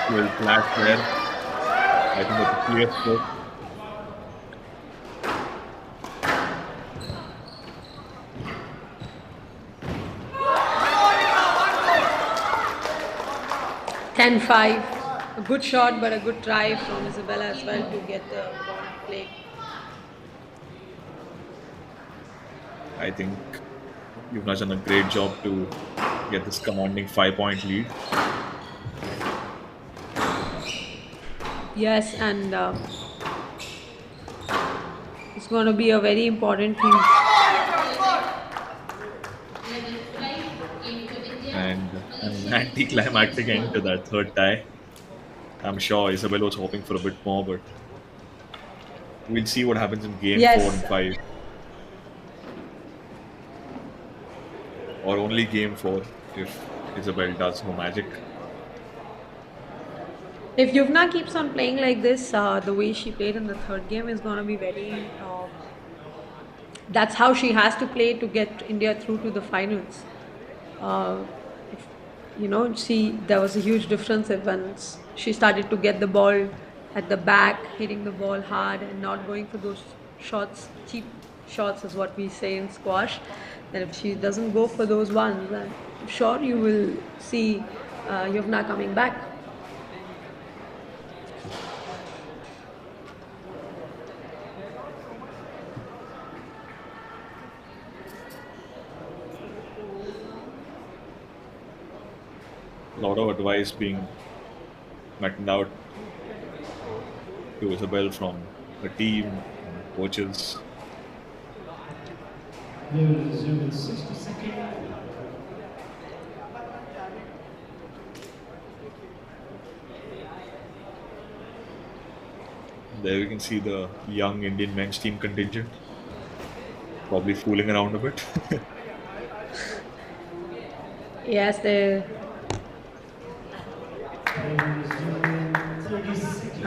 Well, flat there. I think that's a clear stroke. (10-5). A good shot, but a good try from Isabella as well to get the ball played. I think you've done a great job to get this commanding 5-point lead. Yes, and it's going to be a very important thing. And an anticlimactic end to that third tie. I'm sure Isabel was hoping for a bit more, but we'll see what happens in game 4 and 5. Or only game 4 if Isabel does her magic. If Yuvna keeps on playing like this, the way she played in the third game is going to be very... that's how she has to play to get India through to the finals. There was a huge difference when she started to get the ball at the back, hitting the ball hard and not going for those shots, cheap shots is what we say in squash. And if she doesn't go for those ones, I'm sure you will see Yuvna coming back. A lot of advice being meted out to Isabel from the team and coaches. They will resume in 60 seconds. There we can see the young Indian men's team contingent probably fooling around a bit. Yes, they...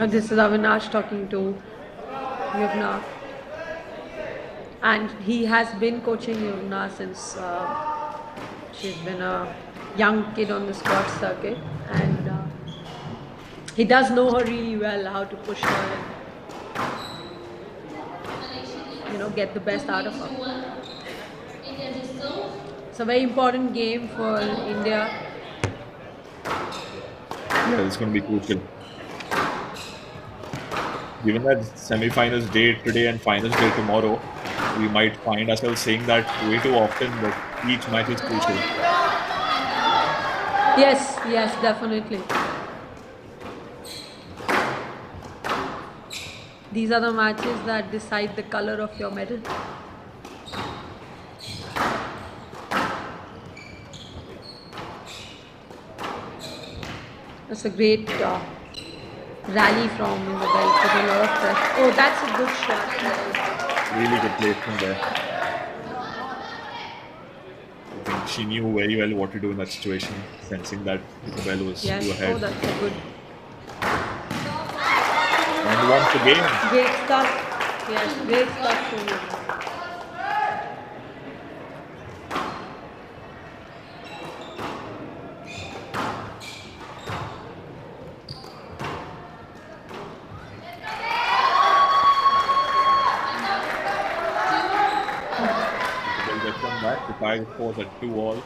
this is Avinash talking to Yuvna. And he has been coaching Yuvna since she's been a young kid on the squash circuit. And he does know her really well, how to push her and, get the best out of her. It's a very important game for India. Yeah, it's going to be crucial. Given that semi-finals day today and finals day tomorrow, we might find ourselves saying that way too often, but each match is crucial. Yes, definitely. These are the matches that decide the color of your medal. That's a great rally from Isabel. Put a lot of pressure. Oh, that's a good shot. Really good play from there. I think she knew very well what to do in that situation, sensing that Isabel was too ahead. Oh, that's a good. And once again. Great stuff. Yes, great stuff from you. The tie scores at 2-all.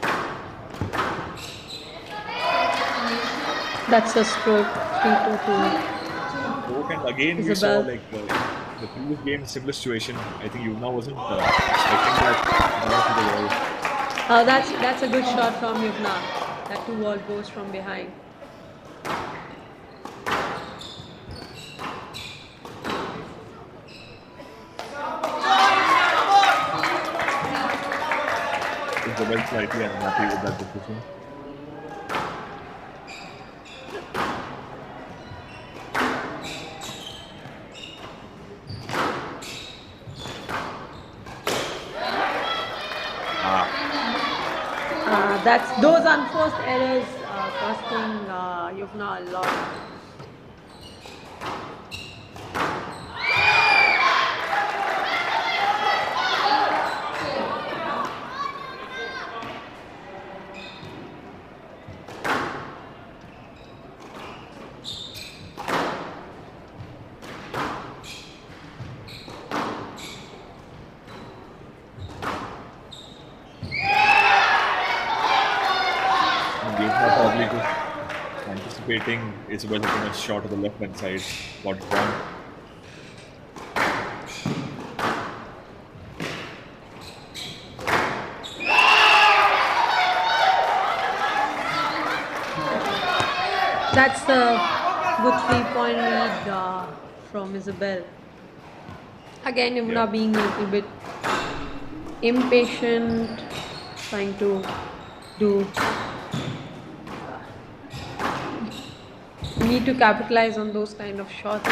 That's a stroke. 3-2. Stroke, and again we saw like the previous game, similar situation. I think Yuvna wasn't expecting that to the wall. That's a good shot from Yuvna. That 2-all goes from behind. Isabel slightly unhappy with that decision. That's those unforced errors costing Yuvna a lot. Yuvna probably just anticipating Isabel hitting a shot to the left hand side. Got it wrong. That's a good 3-point lead from Isabel. Again, Yumna being a little bit impatient, trying to do. Need to capitalize on those kind of shots.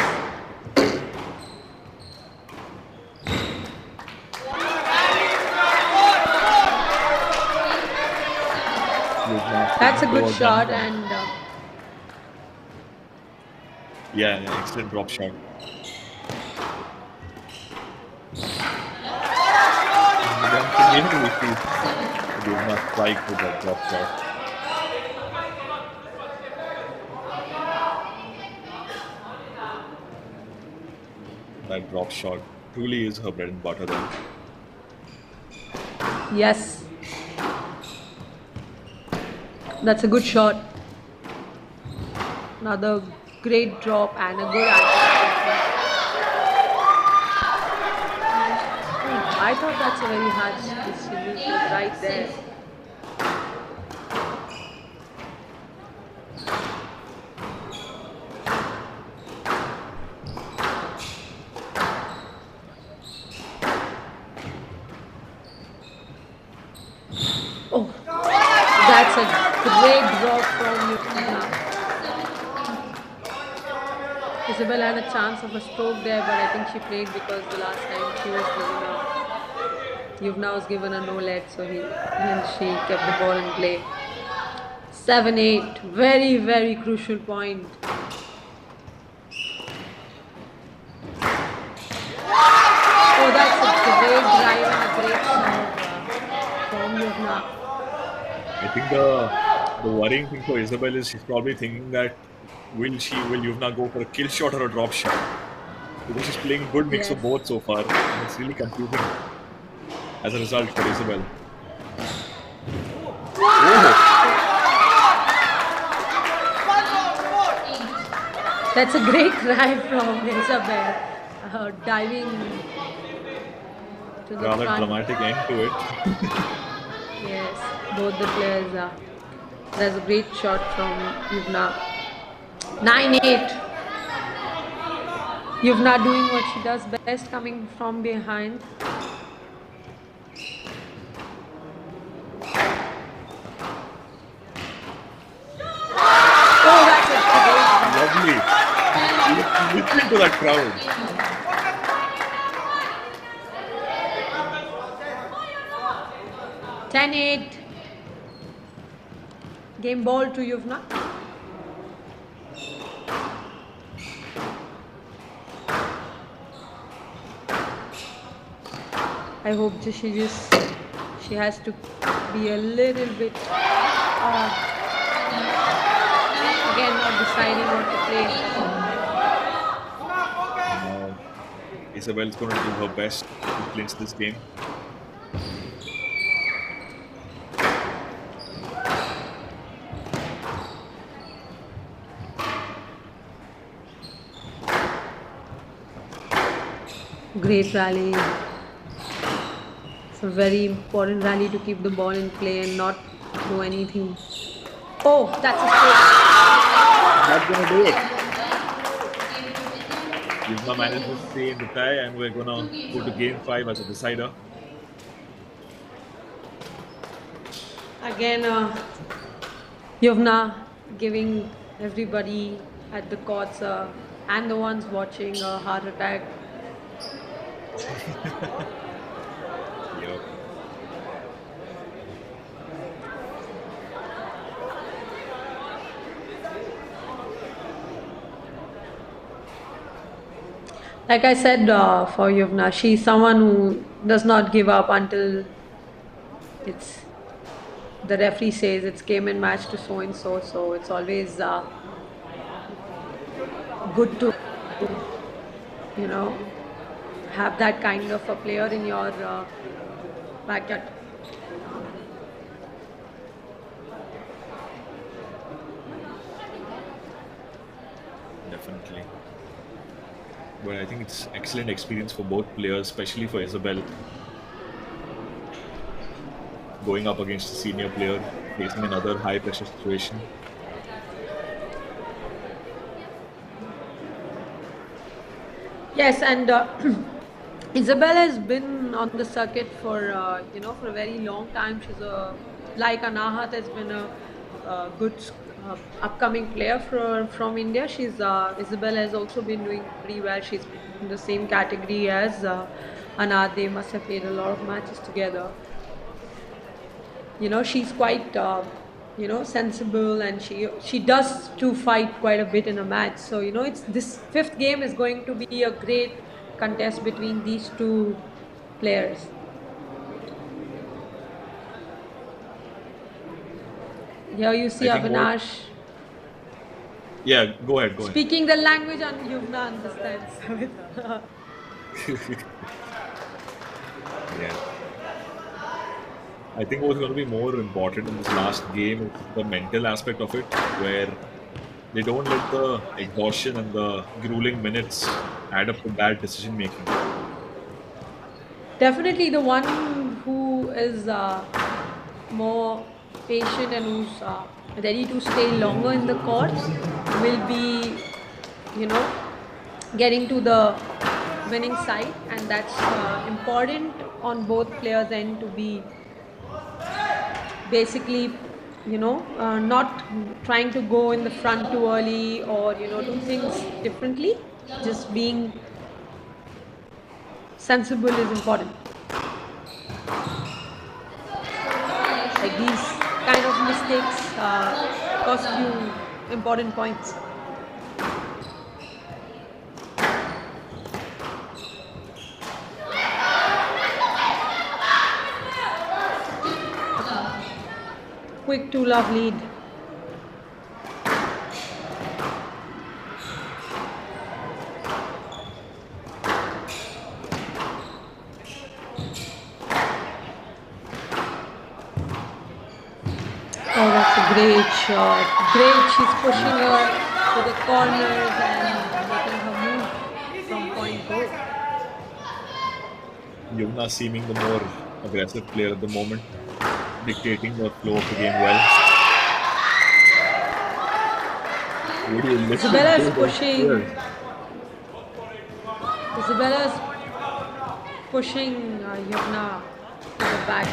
That's a good shot and yeah, excellent drop shot. Yuvna strike with that drop shot. That drop shot truly is her bread and butter then. yes, that's a good shot. Another great drop and a good anticipation. I thought that's a very hard decision. It was right there. Oh, that's a great drop from Yukina. Isabel had a chance of a stroke there, but I think she played because the last time she was given a Yuvna was given a no let, so she kept the ball in play. 7-8, very, very crucial point. Oh, that's a great drive and a great serve from Yuvna. I think the worrying thing for Isabel is she's probably thinking that will Yuvna go for a kill shot or a drop shot? Because she's playing a good mix of both so far, and it's really confusing as a result for Isabel. That's a great drive from Isabel, diving to the Rather front. dramatic end to it. Yes, both the players. There's a great shot from Yuvna. 9-8. Yuvna doing what she does best, coming from behind. Oh, that's a great shot. Lovely. Listen to that crowd. Ten-8. Game ball to Yuvna. I hope she has to be a little bit again not deciding what to play. Isabel's going to do her best to clinch this game. Great rally. It's a very important rally to keep the ball in play and not do anything. Oh, that's a straight. That's going to do it. Yuvna managed to stay in the tie, and we're going to go to game 5 as a decider. Again, Yuvna giving everybody at the courts and the ones watching a heart attack. Yep. Like I said for Yuvna, she's someone who does not give up until it's the referee says it's game and match to so and so. So it's always good to, you know, have that kind of a player in your backyard. Definitely. But I think it's excellent experience for both players, especially for Isabel. Going up against a senior player, facing another high pressure situation. Yes, and Isabel has been on the circuit for for a very long time. She's like Anahat has been a good upcoming player from India. She's Isabel has also been doing pretty well. She's in the same category as Anahat. They must have played a lot of matches together. She's quite sensible, and she does to fight quite a bit in a match. So it's this fifth game is going to be a great contest between these two players. Here you see Avinash Yeah, go ahead. speaking the language and Yuvna understands. Yeah. I think what's going to be more important in this last game is the mental aspect of it, where they don't let the exhaustion and the grueling minutes add up to bad decision making. Definitely the one who is more patient and who's ready to stay longer in the court will be, getting to the winning side, and that's important on both players' end to be basically, not trying to go in the front too early or, do things differently. Just being sensible is important. Like these kind of mistakes cost you important points. Quick 2-love lead. Oh, that's a great shot. Great, she's pushing her to the corners and making her move from point goal. Yumna seeming the more aggressive player at the moment, dictating the flow of the game well. Isabella's pushing. Isabella's pushing Yumna to the back.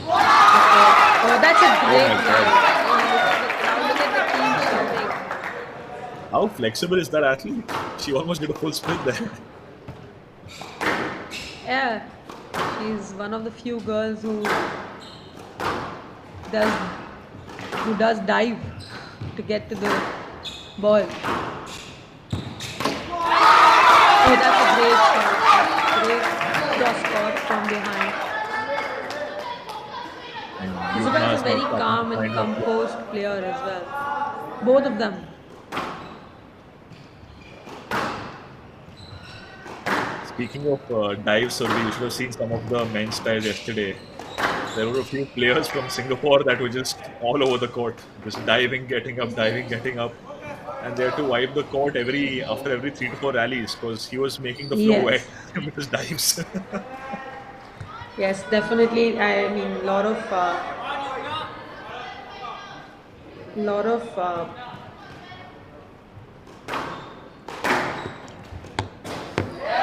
Oh, that's a great line. Look at the team shooting. How flexible is that athlete? She almost did a full split there. Yeah, she's one of the few girls who does dive to get to the ball. Oh, that's a great shot. Great cross court from behind. Isabel is a very calm and composed player as well. Both of them. Speaking of dives, Survi, you should have seen some of the men's dives yesterday. There were a few players from Singapore that were just all over the court, just diving, getting up, and they had to wipe the court after every 3 to 4 rallies because he was making the floor wet with his dives. Yes, definitely. I mean, lot of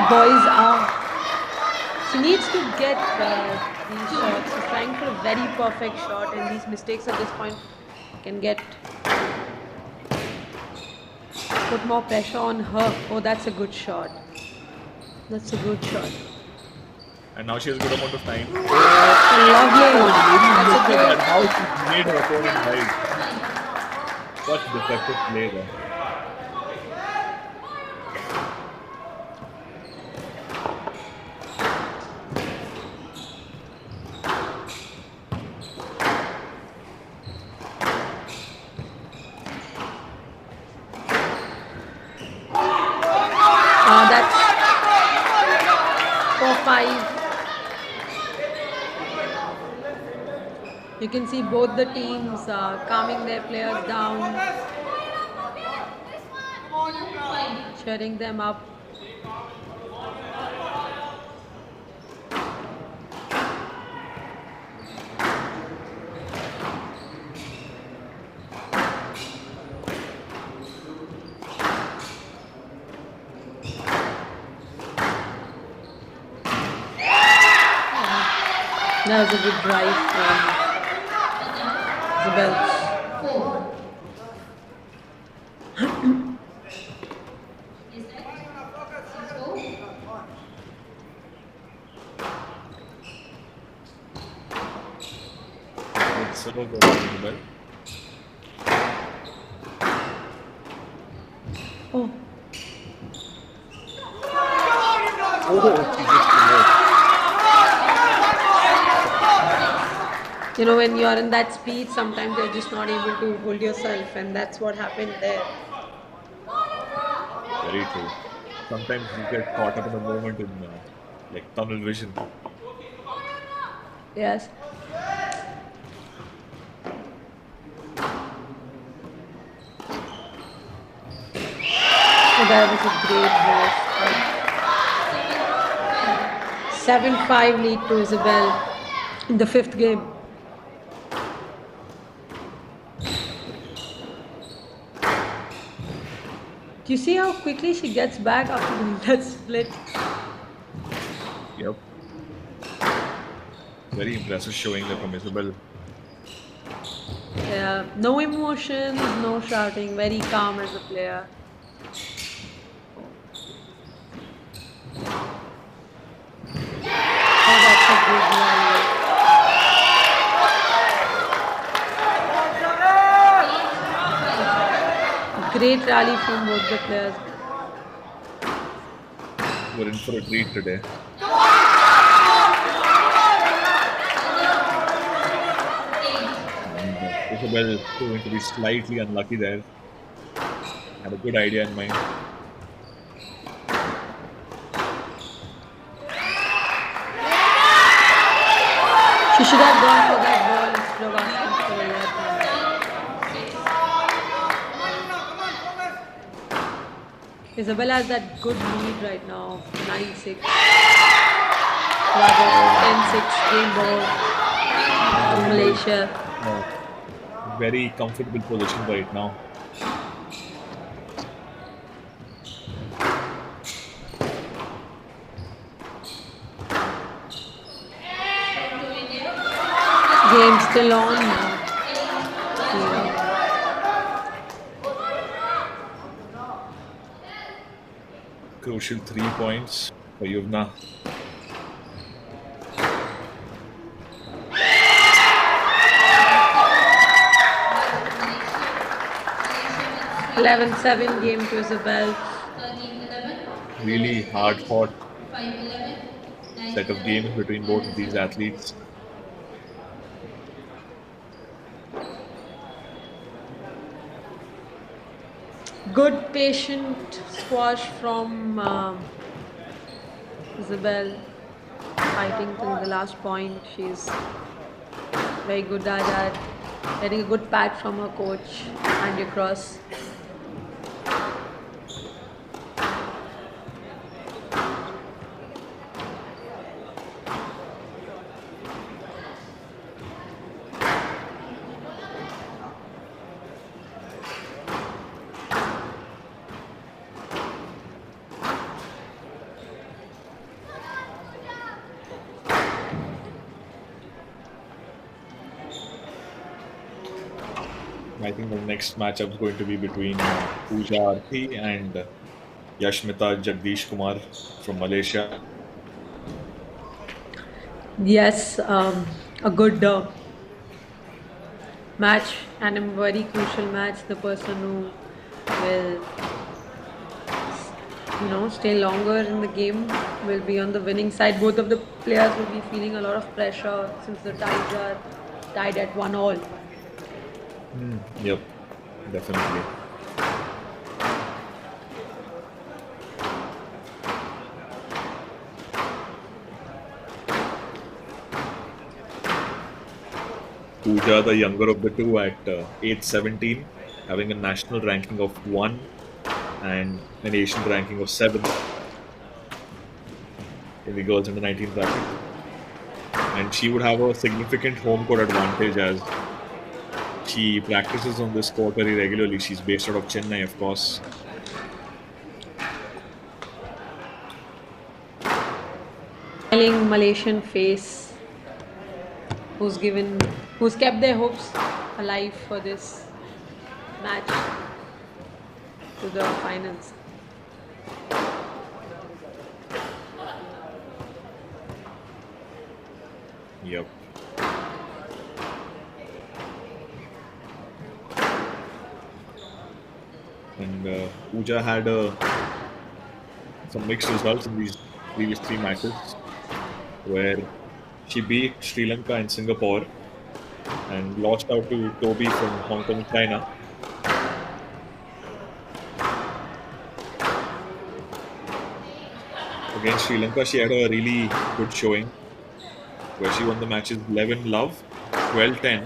boys are. She needs to get these shots. She's trying for a very perfect shot, and these mistakes at this point can put more pressure on her. Oh, that's a good shot. That's a good shot. And now she has a good amount of time. Lovely. That's a great. How she made her opponent dive. Such defective play there. 5. You can see both the teams calming their players down, cheering them up. That was a good drive from Isabel. It's over Isabel. Oh. You know, when you are in that speed, sometimes you're just not able to hold yourself, and that's what happened there. Very true. Sometimes you get caught up in a moment in like tunnel vision. Yes. So that was a great burst. 7-5 lead to Isabel in the 5th game. Do you see how quickly she gets back after doing that split? Yep. Very impressive showing there from Isabel. Yeah, no emotions, no shouting, very calm as a player. Oh, that's a good rally. Great rally from both the players. We're in for a treat today. Isabel going to be slightly unlucky there. Had a good idea in mind. She should have gone for that ball instead of asking for a left. Isabel has that good lead right now, 9-6. Rather 10-6 game ball from Malaysia. Very comfortable position right now. Game still on now. Crucial 3 points for Yuvna. (11-7) game to Isabel. Really hard fought set of games between both of these athletes. Good patient squash from Isabel, fighting till the last point. She's very good at that. Getting a good pat from her coach, hand across. I think the next matchup is going to be between Pooja Arthi and Yashmita Jagdish Kumar from Malaysia. Yes, a good match and a very crucial match. The person who will, stay longer in the game will be on the winning side. Both of the players will be feeling a lot of pressure since the ties are tied at 1-1. Yep, definitely. Pooja, the younger of the two, at age 17, having a national ranking of 1 and an Asian ranking of 7 in the girls under 19 bracket. And she would have a significant home court advantage as she practices on this court very regularly. She's based out of Chennai, of course. Smiling Malaysian face, who's kept their hopes alive for this match to the finals. Yep. And Pooja had some mixed results in these previous 3 matches, where she beat Sri Lanka and Singapore and lost out to Toby from Hong Kong, China. Against Sri Lanka, she had a really good showing, where she won the matches 11-love, 12-10,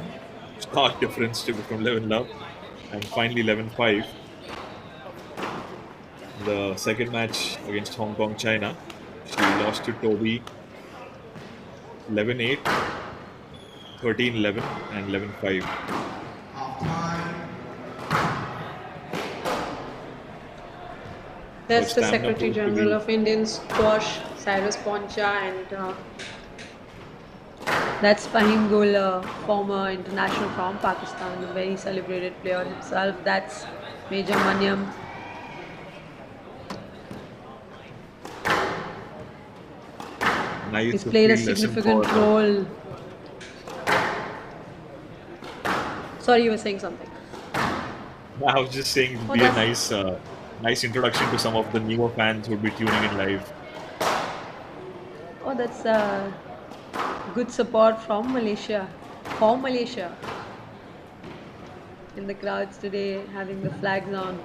stark difference from 11-love, and finally 11-5. The second match against Hong Kong, China, she lost to Toby 11-8, 13-11, and 11-5. That's the stamina Secretary proved to General be- of Indian Squash, Cyrus Poncha, and that's Fahim Gul, former international from Pakistan, a very celebrated player himself. That's Major Manyam. Nice He's played a field lesson significant for role. Sorry, you were saying something. I was just saying it would Oh, be a that's- nice introduction to some of the newer fans who would be tuning in live. Oh, that's good support from Malaysia. For Malaysia. In the crowds today, having the flags on.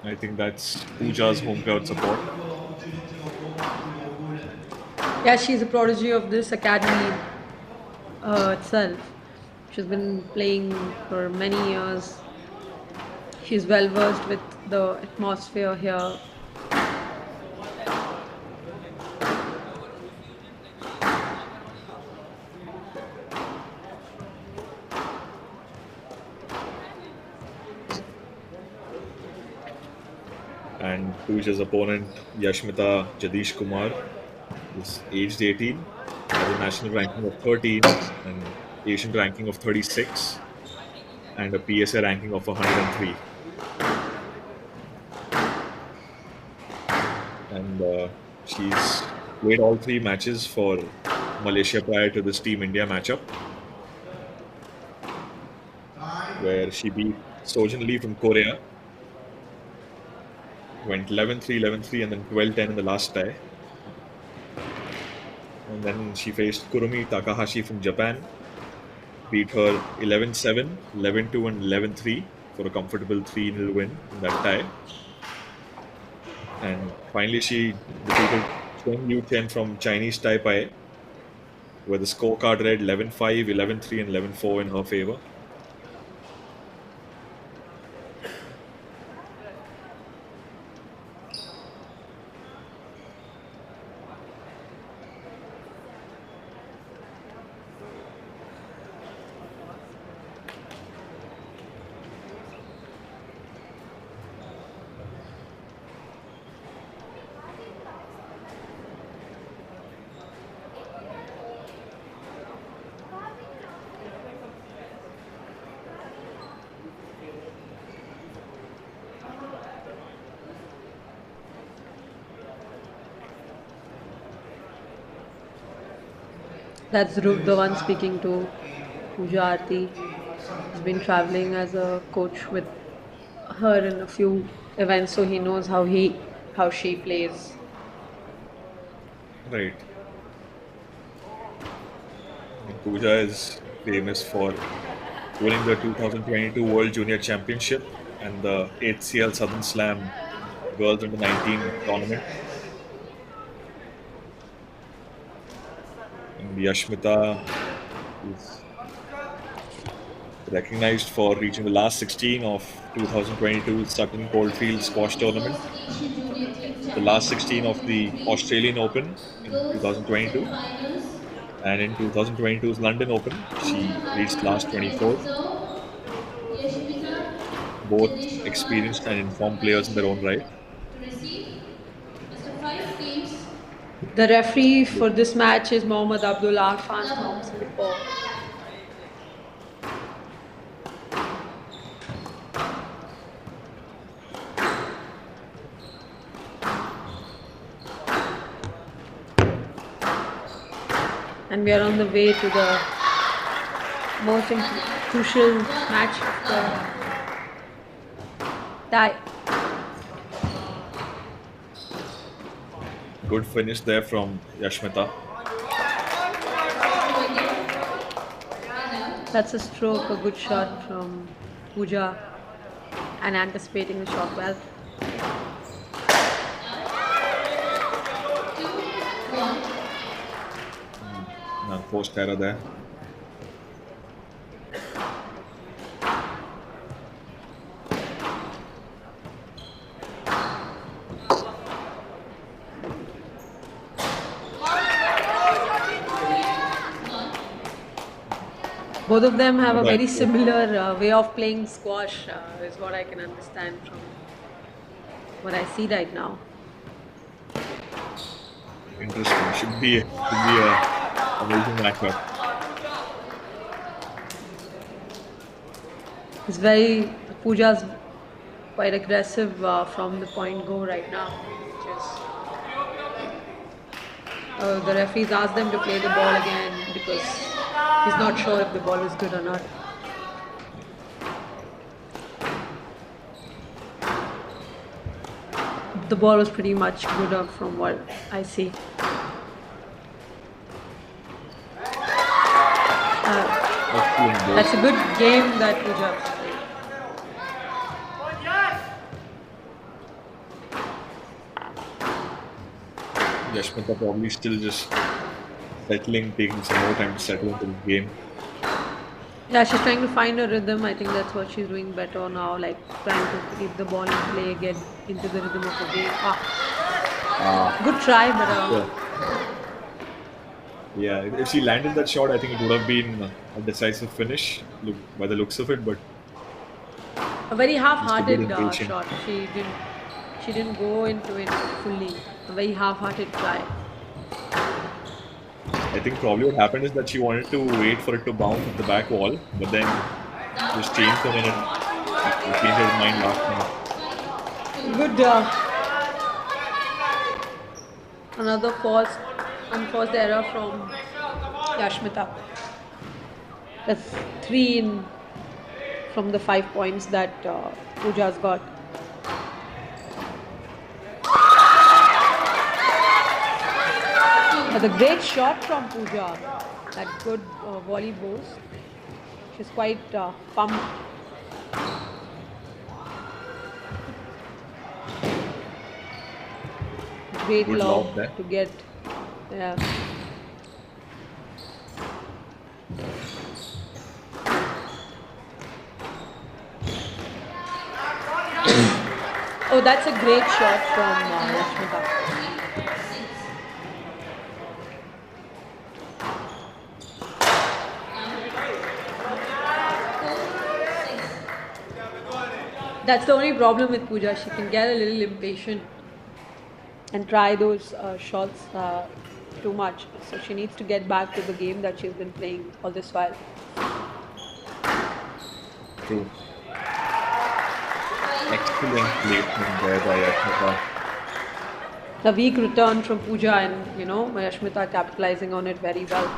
I think that's Pooja's home crowd support. Yeah, she's a prodigy of this academy itself. She's been playing for many years. She's well versed with the atmosphere here. And Pooja's opponent, Yashmita Jadish Kumar, is aged 18, has a national ranking of 13, an Asian ranking of 36, and a PSA ranking of 103. And she's played all 3 matches for Malaysia prior to this Team India matchup, where she beat Sojin Lee from Korea, went 11-3, 11-3, and then 12-10 in the last tie. And then she faced Kurumi Takahashi from Japan, beat her 11-7, 11-2, and 11-3 for a comfortable 3-0 win in that tie. And finally, she defeated Chen Yu Chen from Chinese Taipei, where the scorecard read 11-5, 11-3, and 11-4 in her favor. That's Dhruv, the one speaking to Pooja Aarti. He's been traveling as a coach with her in a few events, so he knows how she plays. Right. And Pooja is famous for winning the 2022 World Junior Championship and the HCL Southern Slam Girls Under 19 tournament. And Yashmita is recognized for reaching the last 16 of 2022 Sutton Coldfield Squash Tournament, 21st Asian Junior Team the last 16 of Championship the 3, Australian Open in Girls 2022, Semi-Finals. and in 2022's London Open, Pooja she has reached 1 last point left to 24. serve. Yashmita Both Dindeshwar experienced and from informed players in their Malaysia own right. to receive. Best of 5 games. The referee for this match is Mohammad Abdullah Khan from Singapore. And we are on the way to the most crucial match of the tie. Good finish there from Yashmita. That's a stroke, a good shot from Pooja, and anticipating the shot well. Post error there. Both of them have a very similar way of playing squash, is what I can understand from what I see right now. Interesting. Should be a amazing matchup. It's very Pooja's quite aggressive from the point go right now. Which is, the referees asked them to play the ball again because he's not sure if the ball is good or not. The ball was pretty much good from what I see. That's a good game that Pooja played. Yashmita probably still just settling, taking some more time to settle into the game. Yeah, she's trying to find her rhythm. I think that's what she's doing better now, like trying to keep the ball in play, get into the rhythm of the game. Good try, but... Yeah, if she landed that shot, I think it would have been a decisive finish, by the looks of it, but... A very half-hearted shot. She didn't go into it fully. A very half-hearted try. I think probably what happened is that she wanted to wait for it to bounce at the back wall, but then just changed her minute. Changed her mind last minute. Good. Another unforced error from Yashmita. That's 3 from the 5 points that Pooja's got. But a great shot from Pooja. That good volley bows. She's quite pumped. Great Good lob there. to get. Yeah. Oh, that's a great shot from Yashmita. That's the only problem with Pooja. She can get a little impatient and try those shots too much. So she needs to get back to the game that she's been playing all this while. True. Excellent placement there by Yashmita. The weak return from Pooja and, Yashmita capitalizing on it very well.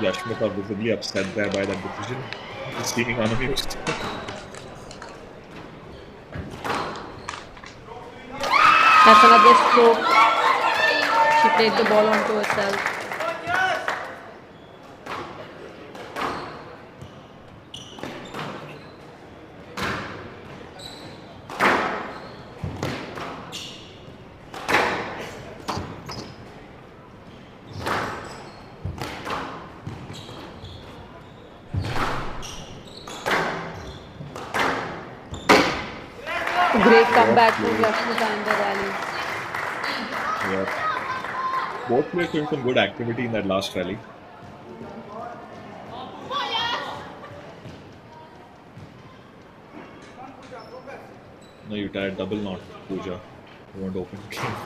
Yashmita visibly upset there by that decision. Steaming unamused. That's another stroke. She played the ball onto herself. Great comeback from Yashmita in the rally. Yeah. Both players showing some good activity in that last rally. No, you tied double knot, Pooja. You won't open the game.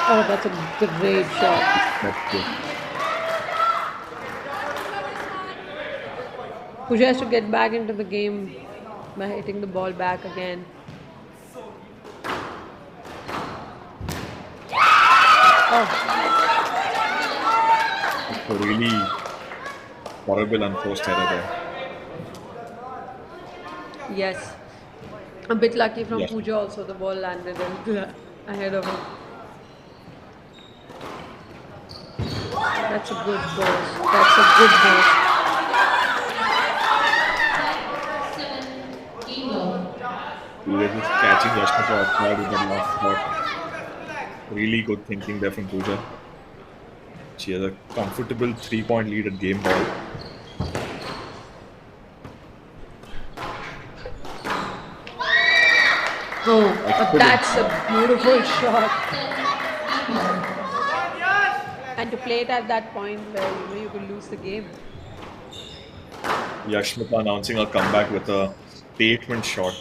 Oh, that's a great shot. That's good. Pooja has to get back into the game by hitting the ball back again. Oh. It's a really horrible unforced error there. Yes. A bit lucky from Yes. Pooja also, the ball landed ahead of him. That's a good burst. That's a good burst. Pooja just catching Yashmita off guard with that last shot. Really good thinking there from Pooja. She has a comfortable 3-point lead at game ball. Oh, but that's a beautiful shot. And to play it at that point where you could lose the game. Yashmita announcing a comeback with a statement shot.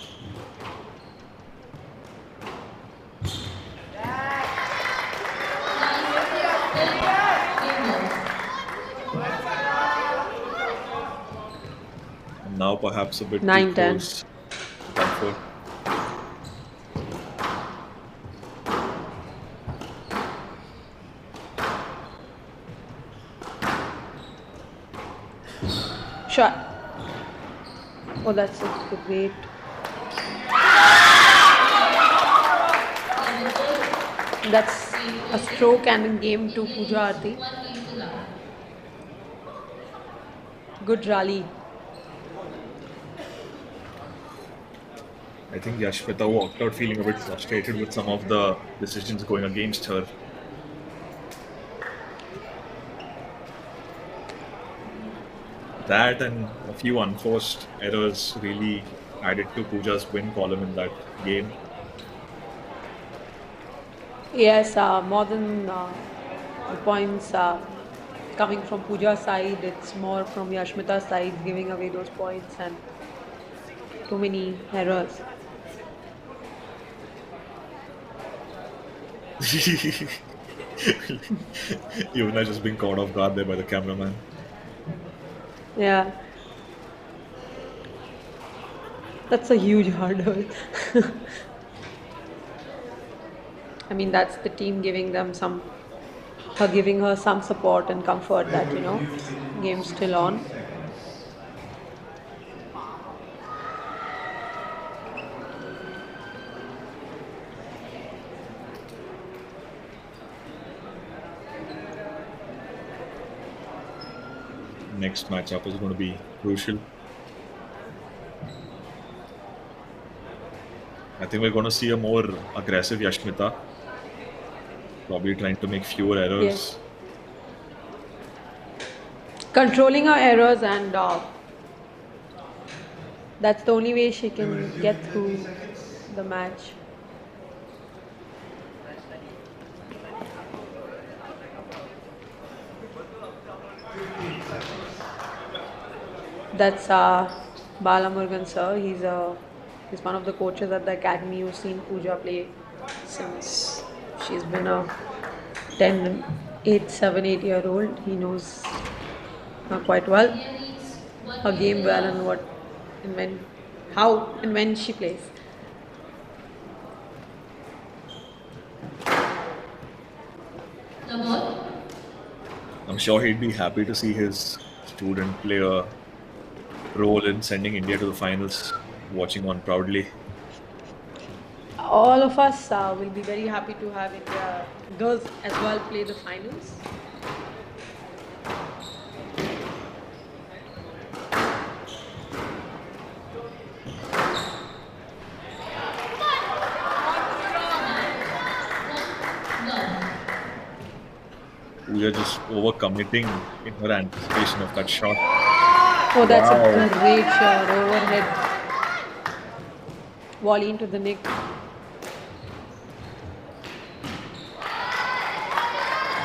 And now perhaps a bit 9-10. too close. Comfort. Shot. Oh, that's a great. That's a stroke and in game 2, Pooja Aarti. Good rally. I think Yashmita walked out feeling a bit frustrated with some of the decisions going against her. That and a few unforced errors really added to Pooja's win column in that game. Yes, more than the points coming from Pooja's side, it's more from Yashmita's side giving away those points and too many errors. Yumna just being caught off guard there by the cameraman. Yeah. That's a huge hurdle. I mean, that's the team giving them giving her some support and comfort that, game's still on. Next matchup is going to be crucial. I think we're going to see a more aggressive Yashmita. Probably trying to make fewer errors. Yes. Controlling her errors, and that's the only way she can get through the match. That's Bala Murugan sir. He's one of the coaches at the academy who's seen Pooja play since she's been a 7-8-year-old. He knows her quite well, her game well, and how and when she plays. the ball. I'm sure he'd be happy to see his student play a role in sending India to the finals, watching on proudly. All of us will be very happy to have India girls as well play the finals. We are just overcommitting in her anticipation of that shot. Oh, that's Wow. a great shot, overhead volley into the neck.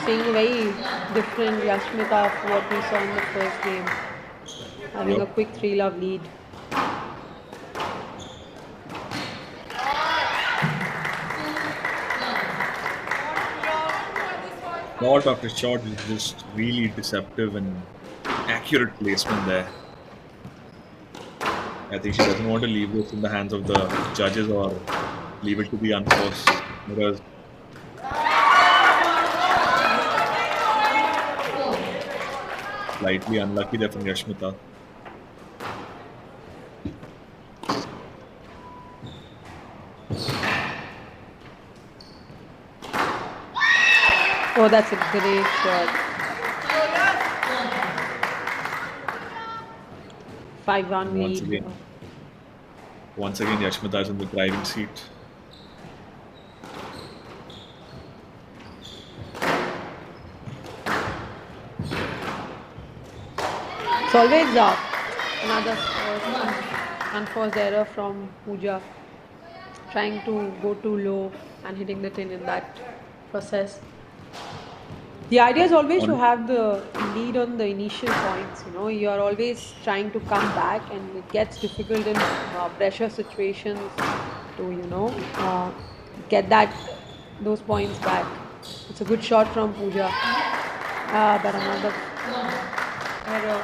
Seeing very different Yashmita of what we saw in the first game, having a quick 3-love lead. Shot after shot is just really deceptive and accurate placement there. I think she doesn't want to leave this in the hands of the judges or leave it to the unforced mirrors. Slightly unlucky there from Yashmita. Oh, that's a great shot. 5-1 lead. Once again, Yashmita is in the driving seat. It's always another unforced error from Pooja, trying to go too low and hitting the tin in that process. The idea is always to have the lead on the initial points. You know, you are always trying to come back, and it gets difficult in pressure situations to get those points back. It's a good shot from Pooja, but another error,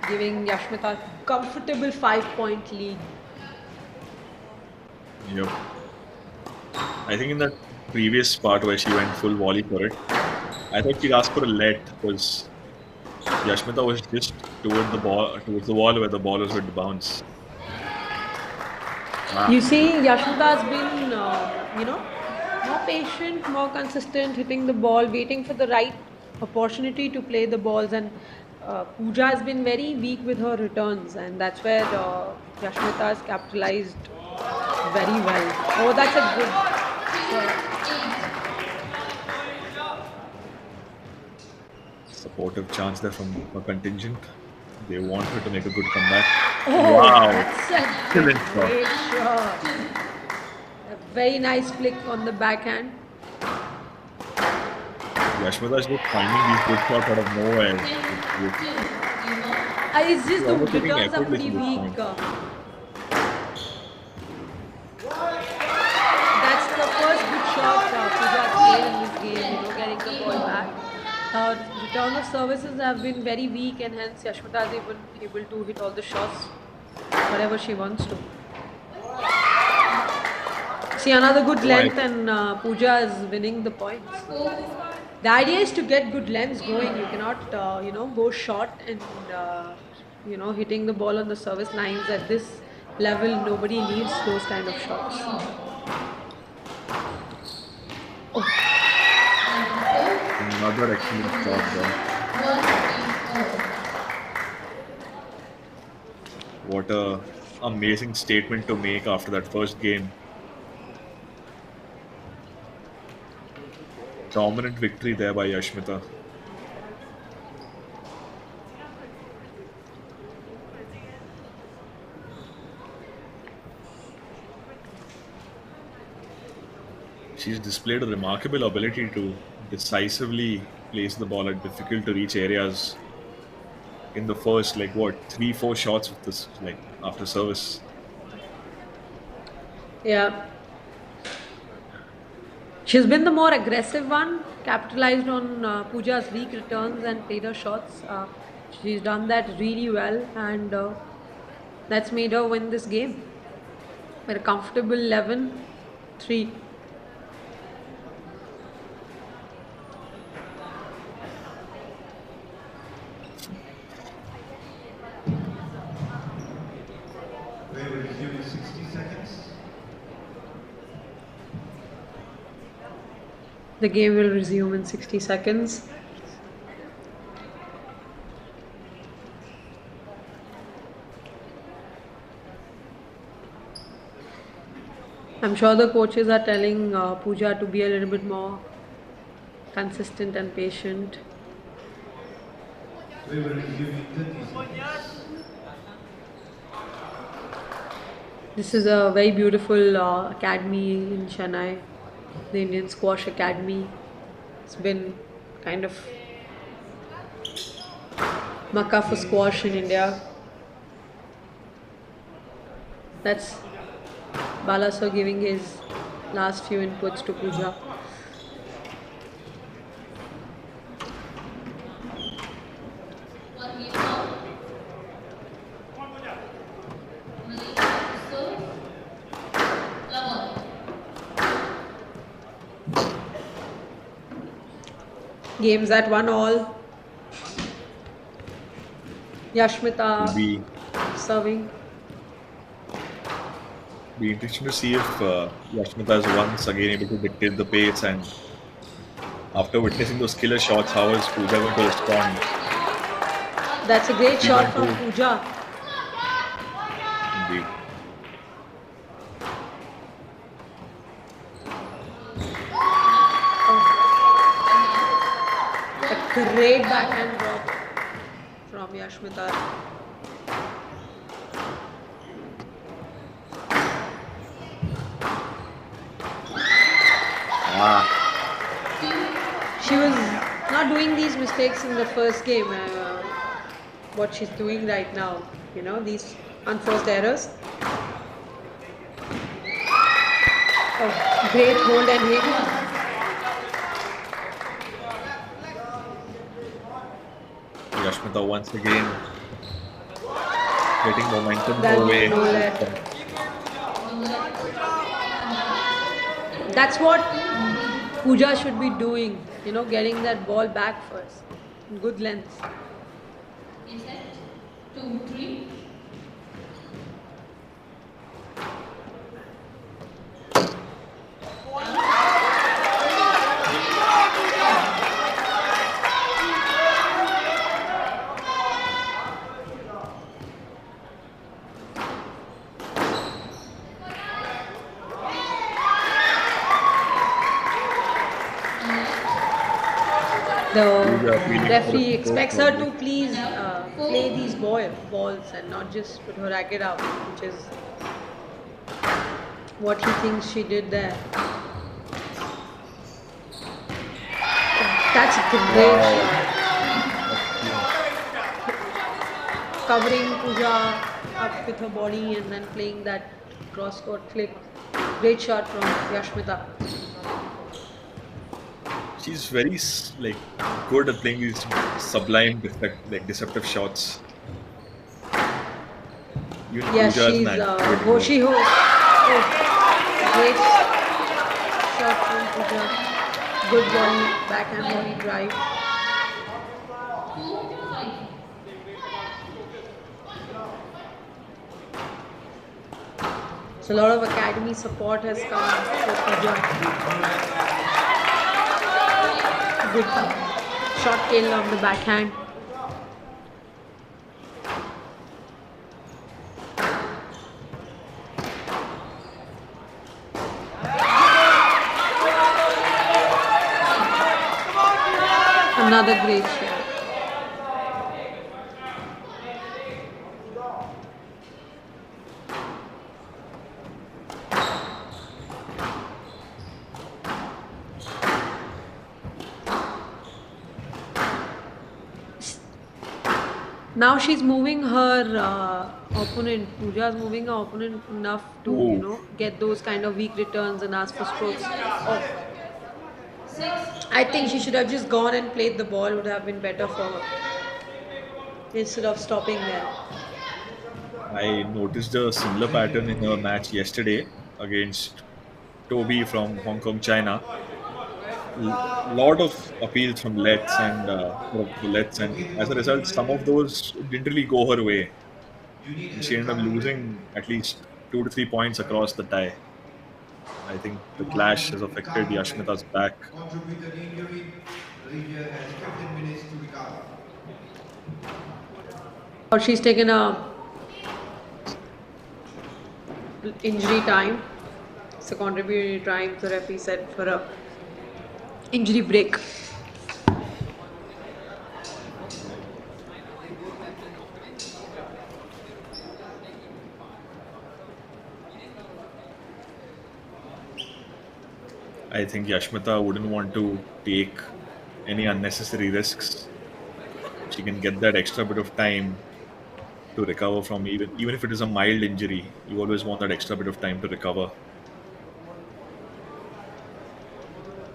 giving Yashmita comfortable 5-point lead. Yep. I think in that previous part where she went full volley for it, I thought she'd ask for a let because Yashmita was just towards the wall where the ball was going to bounce. You see, Yashmita has been, more patient, more consistent, hitting the ball, waiting for the right opportunity to play the balls. And Pooja has been very weak with her returns, and that's where Yashmita has capitalized very well. Oh, that's a good shot. Supportive chance there from a contingent. They want her to make a good comeback. Oh, wow! That's a great shot. A very nice flick on the backhand. Yashmita is just finding these good shots out of nowhere. It's just the returns are pretty weak. That's the first good shot Pooja played in this game, getting the ball back. Return of services have been very weak, and hence Yashmita is able to hit all the shots whatever she wants to. See, another good length, and Pooja is winning the points. The idea is to get good lengths going. You cannot, go short and, hitting the ball on the service lines at this level. Nobody needs those kind of shots. Another excellent shot there. What a amazing statement to make after that first game. Dominant victory there by Yashmita. She's displayed a remarkable ability to decisively place the ball at difficult to reach areas in the first 3-4 shots with this after service. Yeah. She's been the more aggressive one, capitalized on Pooja's weak returns and played her shots. She's done that really well, and that's made her win this game. With a comfortable 11-3. The game will resume in 60 seconds. I'm sure the coaches are telling Pooja to be a little bit more consistent and patient. We will resume in 30 seconds. This is a very beautiful academy in Chennai, the Indian Squash Academy. It's been kind of Makkah for squash in India. That's Balasar giving his last few inputs to Pooja. Games at 1-all. Yashmita Be serving. be interesting to see if Yashmita is once again able to dictate the pace, and after witnessing those killer shots, how is Pooja going to respond? That's a great She shot went from to Pooja. indeed. A great backhand drop from Yashmita. Ah, She was not doing these mistakes in the first game. What she's doing right now, these unforced errors. Oh, great hold and hit. Yashmita once again getting momentum That'll her be way. no let. That's what Pooja should be doing, getting that ball back first. Good length. Is that 2-3? The referee expects her to please play these balls and not just put her racket out, which is what he thinks she did there. That's a great shot. Covering Pooja up with her body and then playing that cross-court flick. Great shot from Yashmita. She's very good at playing these sublime, deceptive shots. Even Yes, Pooja is she's an she holds. Oh, great shot from Pooja. Good volley, backhand volley drive. So a lot of academy support has come for Pooja. Good shot kill on the backhand. Another great shot. Now she's moving her opponent. Pooja is moving her opponent enough to, get those kind of weak returns and ask for strokes. Oh. I think she should have just gone and played the ball, would have been better for her. Instead of stopping there. I noticed a similar pattern in a match yesterday against Toby from Hong Kong, China. Lot of appeals from lets and as a result, some of those didn't really go her way, and she ended up losing at least 2 to 3 points across the tie. I think the clash has affected Yashmita's back. Contributed injury. Malaysia has 15 minutes to recover. Or she's taken a injury time. So contributory time, the referee said for a injury break. I think Yashmita wouldn't want to take any unnecessary risks. She can get that extra bit of time to recover from, even if it is a mild injury. You always want that extra bit of time to recover,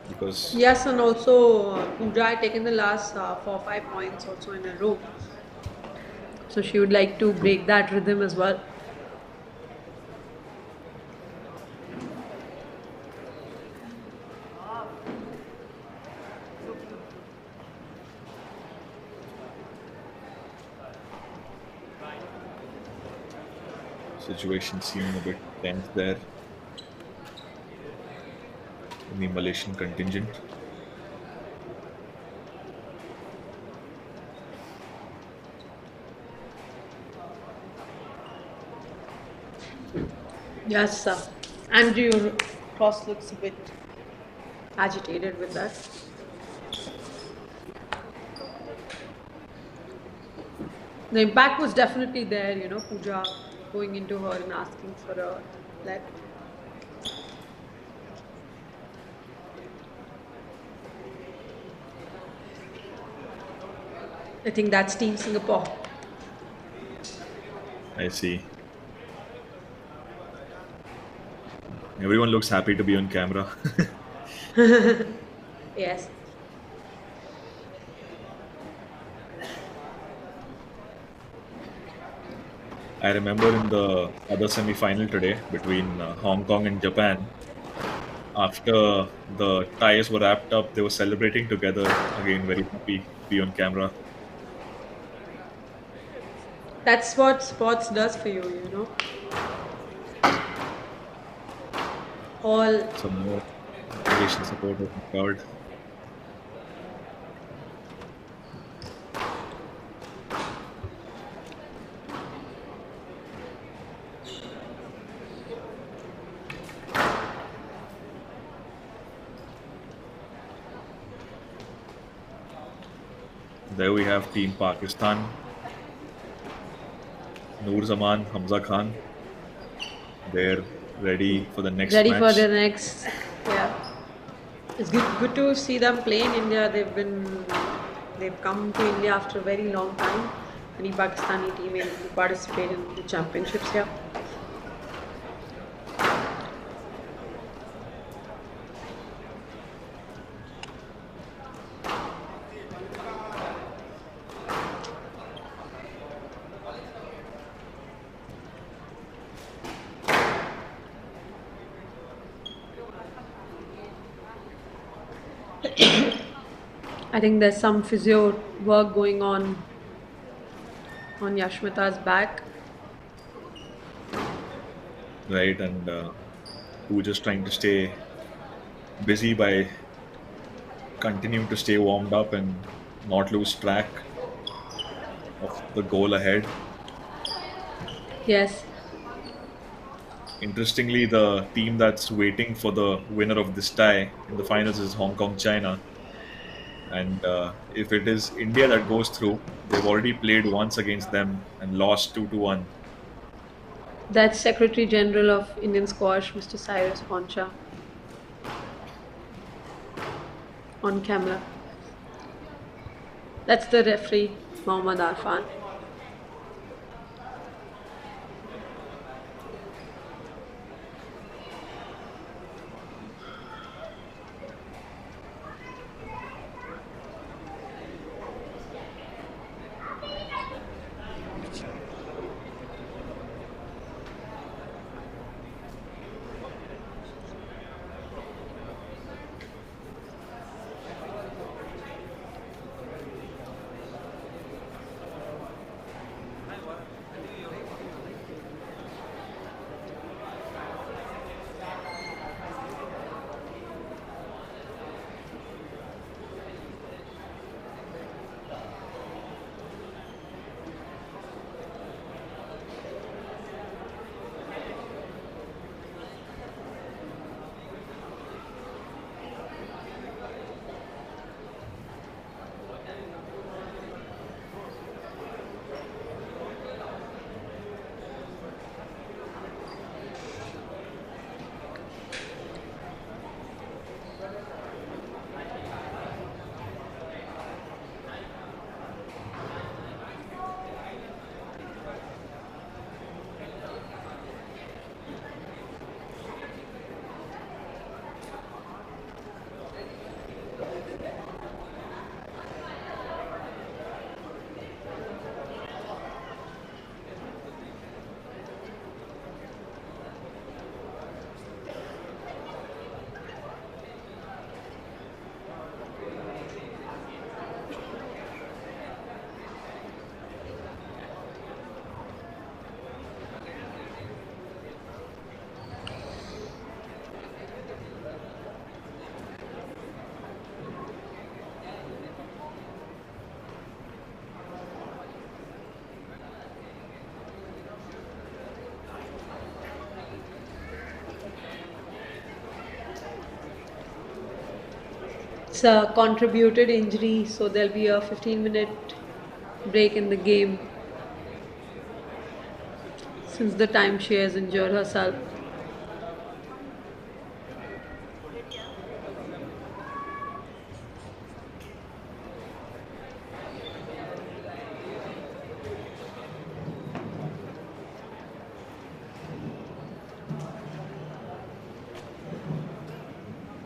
because Yes, and also Pooja had taken the last 4-5 points also in a row. So she would like to break that rhythm as well. situation seeming a bit tense there in the Malaysian contingent. Yes, Andrew Cross looks a bit agitated with that. The impact was definitely there, Pooja going into her and asking for a let. I think that's Team Singapore. I see. Everyone looks happy to be on camera. Yes. I remember in the other semi-final today between Hong Kong and Japan, after the ties were wrapped up, they were celebrating together. Again, very happy to be on camera. That's what sports does for you, All Some more Malaysian support of the crowd. There we have Team Pakistan. Noor Zaman, Hamza Khan. They're ready for the next ready match. for the next. Yeah, it's good to see them play in India. They've come to India after a very long time. Any Pakistani team able to participate in the championships here. I think there's some physio work going on Yashmita's back. Right, and who just trying to stay busy by continuing to stay warmed up and not lose track of the goal ahead. Yes. Interestingly, the team that's waiting for the winner of this tie in the finals is Hong Kong, China. And if it is India that goes through, they've already played once against them and lost 2-1. That's Secretary General of Indian Squash, Mr. Cyrus Poncha, on camera. That's the referee, Mohammad Arfan. It's a contributed injury, so there'll be a 15-minute break in the game since the time she has injured herself.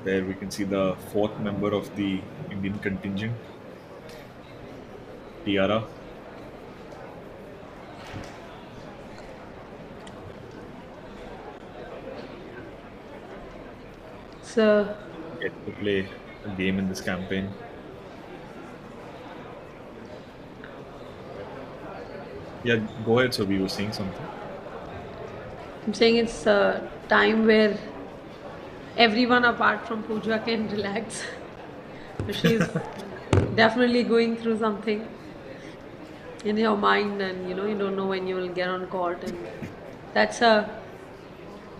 There we can see the fourth member of the Indian contingent, Tiara. So Get to play a game in this campaign. Yeah, go ahead. So we were saying something. I'm saying it's a time where everyone apart from Pooja can relax. She's definitely going through something in your mind, and you don't know when you will get on court, and that's her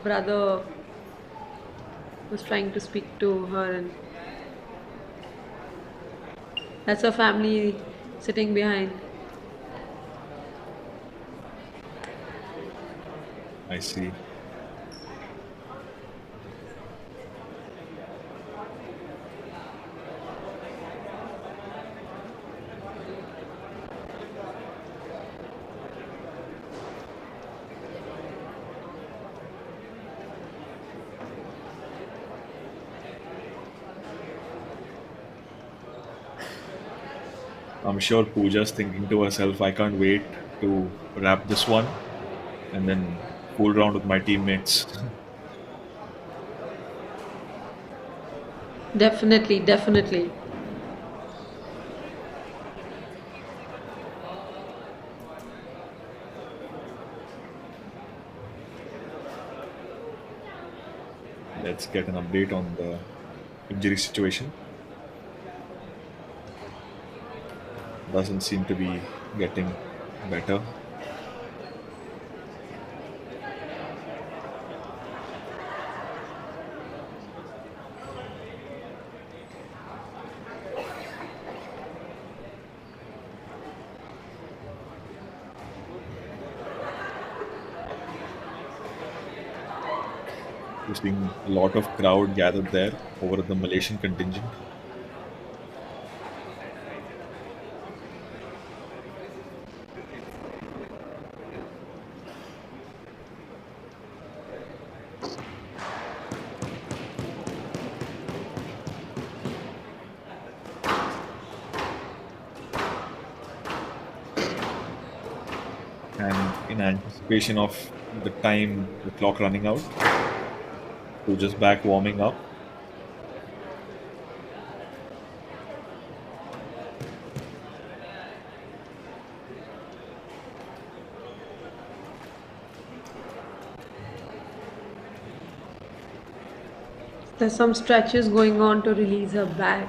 brother was trying to speak to her, and that's her family sitting behind. I see. I'm sure Pooja's thinking to herself, I can't wait to wrap this one and then fool around with my teammates. Definitely, definitely. Let's get an update on the injury situation. Doesn't seem to be getting better. We're seeing a lot of crowd gathered there over the Malaysian contingent. And in anticipation of the time, the clock running out, we're just back warming up. There's some stretches going on to release her back.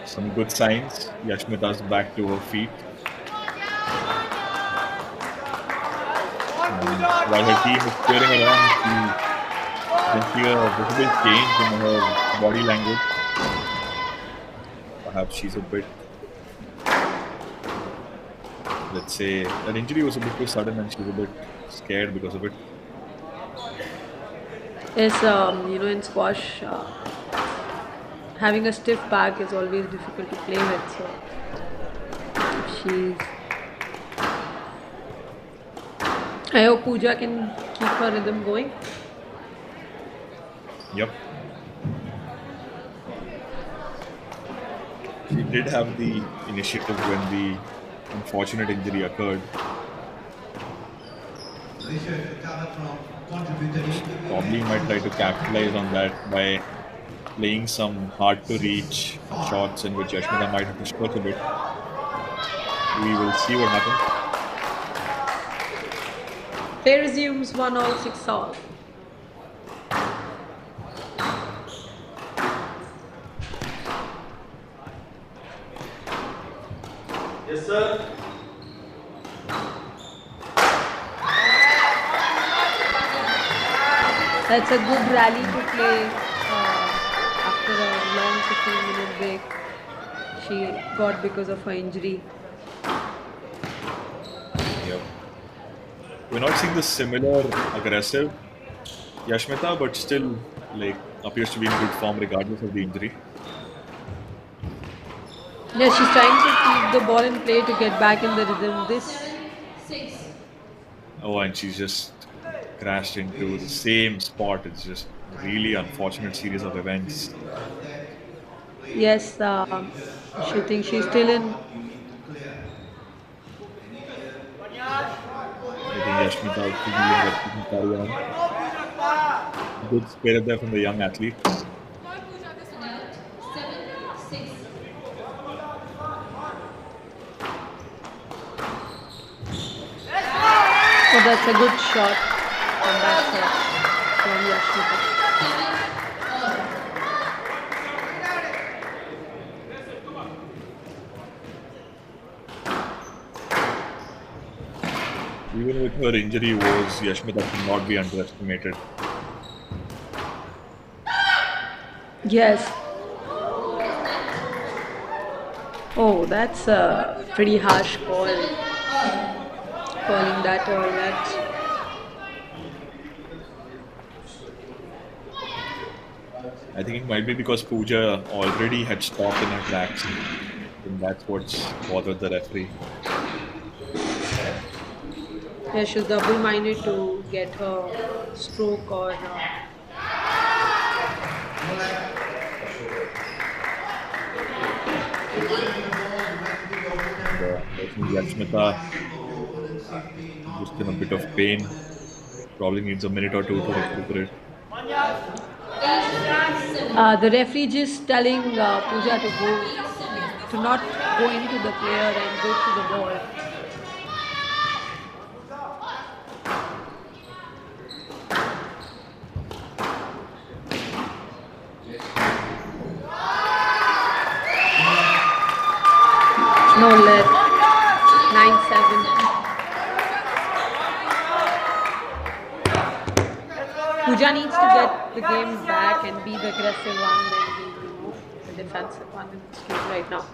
Some good signs. Yashmita's back to her feet. And while her team is cheering her on, you can see a visible change in her body language. Perhaps she's a bit, let's say, that injury was a bit too sudden and she's a bit scared because of it. Yes, in squash, having a stiff back is always difficult to play with. So she's. I hope Pooja can keep her rhythm going. Yep. She did have the initiative when the unfortunate injury occurred. Probably might try to capitalize on that by playing some hard to reach shots in which Yashmita might have to stretch a bit. We will see what happens. Play resumes 1-all, 6-all. Yes, sir. That's a good rally to play after a long 15-minute break. She got because of her injury. Yep. We're not seeing the similar aggressive Yashmita, but still appears to be in good form regardless of the injury. Yeah, she's trying to keep the ball in play to get back in the rhythm. Oh, and she's just crashed into the same spot. It's just really unfortunate series of events. Yes, she thinks she's still in. I think Yashmita is feeling that she can carry on. Good spirit there from the young athlete. Oh, that's a good shot from that side from Yashmita. Even with her injury woes, Yashmita should not be underestimated. Yes. Oh, that's a pretty harsh call. Calling that all that. I think it might be because Pooja already had stopped in her tracks. And that's what's bothered the referee. Yeah, she's double-minded to get her stroke or. I think Yashmita just in a bit of pain. Probably needs a minute or two to recuperate. The referee just telling Pooja to not go into the player and go to the ball. No let. 9-7. Pooja needs to get the game back and be the aggressive one than be, the defensive one in this game right now.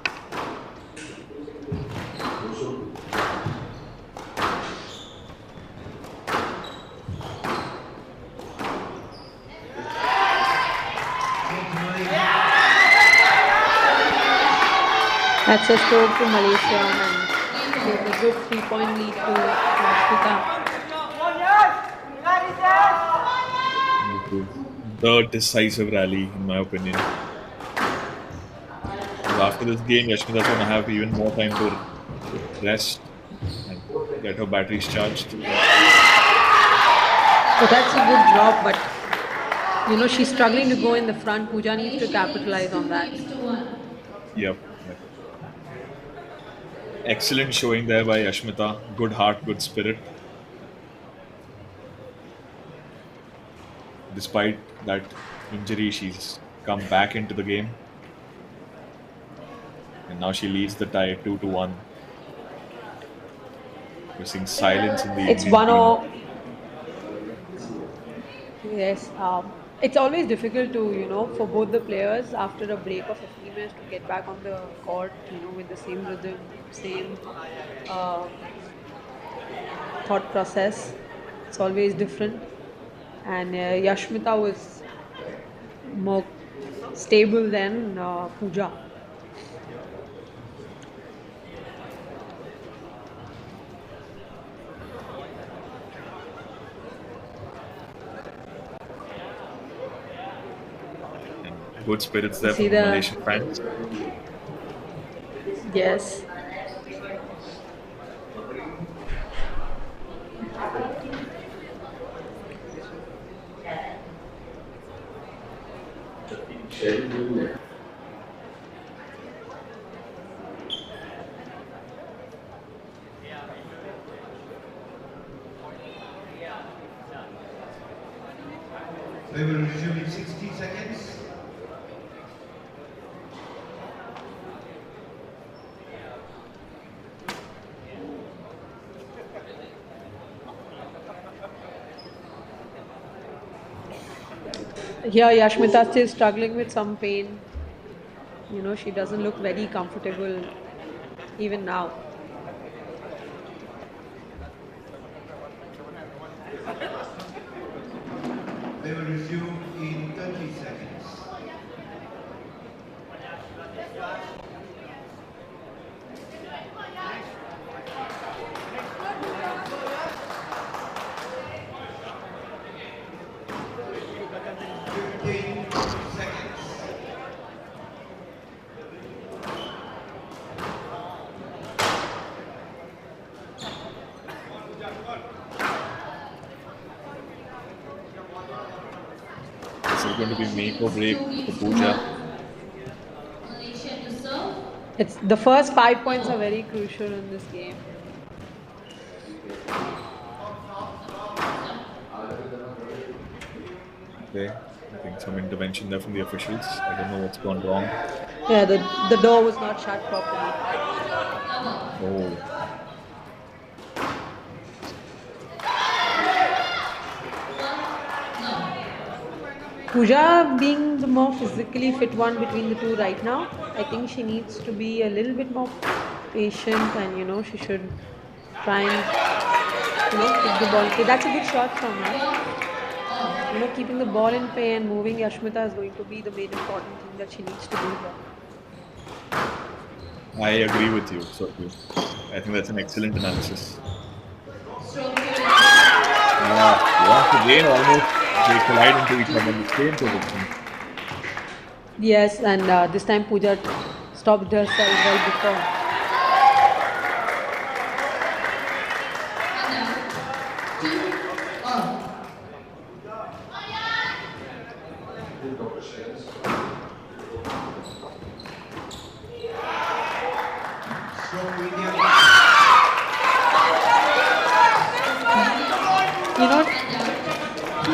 That's a stroke to Malaysia and gives a good 3-point lead to Yashmita. The decisive rally, in my opinion. After this game, Yashmita's going to have even more time to rest and get her batteries charged. So that's a good drop, but she's struggling to go in the front. Pooja needs to capitalize on that. Yep. Excellent showing there by Yashmita. Good heart, good spirit. Despite that injury, she's come back into the game. And now she leads the tie 2-1. We're seeing silence in the It's Indian team. 1-0. Yes, it's always difficult to, for both the players after a break of 15 minutes to get back on the court, with the same rhythm, same uh, thought process. It's always different. And Yashmita was more stable than Pooja. Good spirits there See from the the Malaysian fans. yes. We will resume in 60 seconds. Here, Yashmita still struggling with some pain. She doesn't look very comfortable even now. We will resume in 30 seconds. This is going to be make or break for Pooja. Malaysia to serve. It's the first 5 points are very crucial in this game. Okay, I think some intervention there from the officials. I don't know what's gone wrong. Yeah, the door was not shut properly. Oh. Pooja being the more physically fit one between the two right now, I think she needs to be a little bit more patient and she should try and keep the ball. Okay, that's a good shot from her. Keeping the ball in play and moving Yashmita is going to be the main important thing that she needs to do here. I agree with you, Sorku. I think that's an excellent analysis. Once again, almost they collide into each other in the same position. Yes, and this time Pooja stopped herself well before.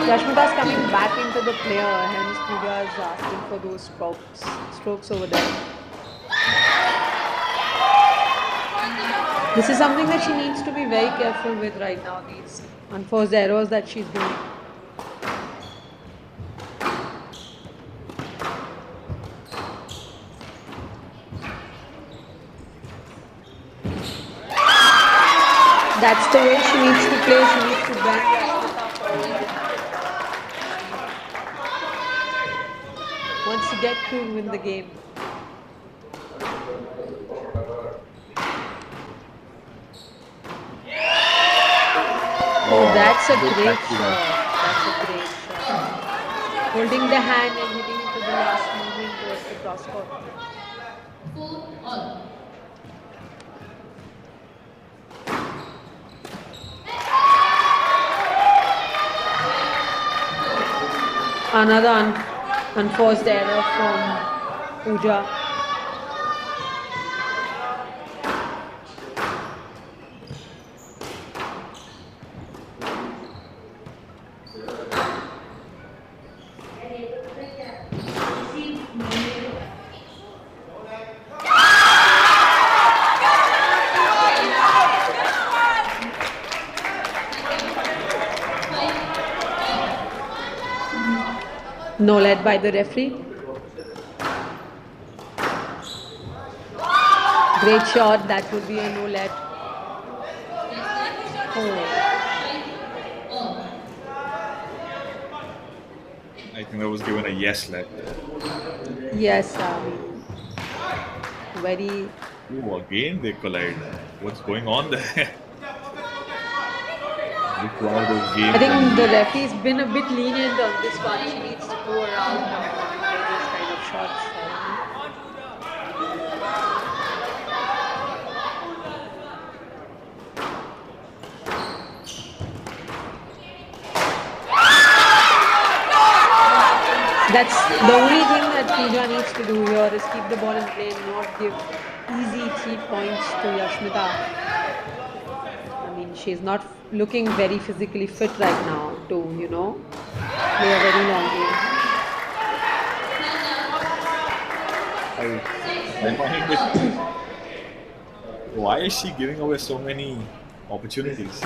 Yashmita's coming back into the player, hence Pooja is asking for those strokes over there. This is something that she needs to be very careful with right now, these unforced errors that she's doing. That's the way she needs to play. She needs to bend Yashmita forward. Wants to get to win the game. Oh, that's a great shot. That's a great shot. Holding the hand and hitting it to the last movement towards the cross court. 4-all. Another unforced error from Pooja. No let by the referee. Great shot. That would be a no let. I think that was given a yes let. Yes, very. Oh, again they collide. What's going on there? This is one of those games. I think the referee's been a bit lenient on this one. She needs to go around and play those kind of shots. That's the only thing that Pooja needs to do here is keep the ball in play and not give easy 3 points to Yashmita. I mean, she's not looking very physically fit right now to, play a very long game. I find it. Why is she giving away so many opportunities?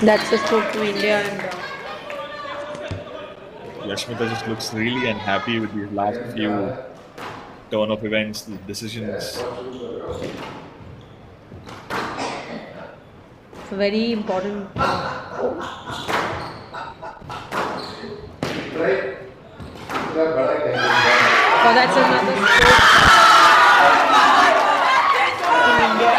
That's a stroke to India, and Yashmita just looks really unhappy with these last few turn of events, the decisions. it's a very important. Oh, that's another stroke to India.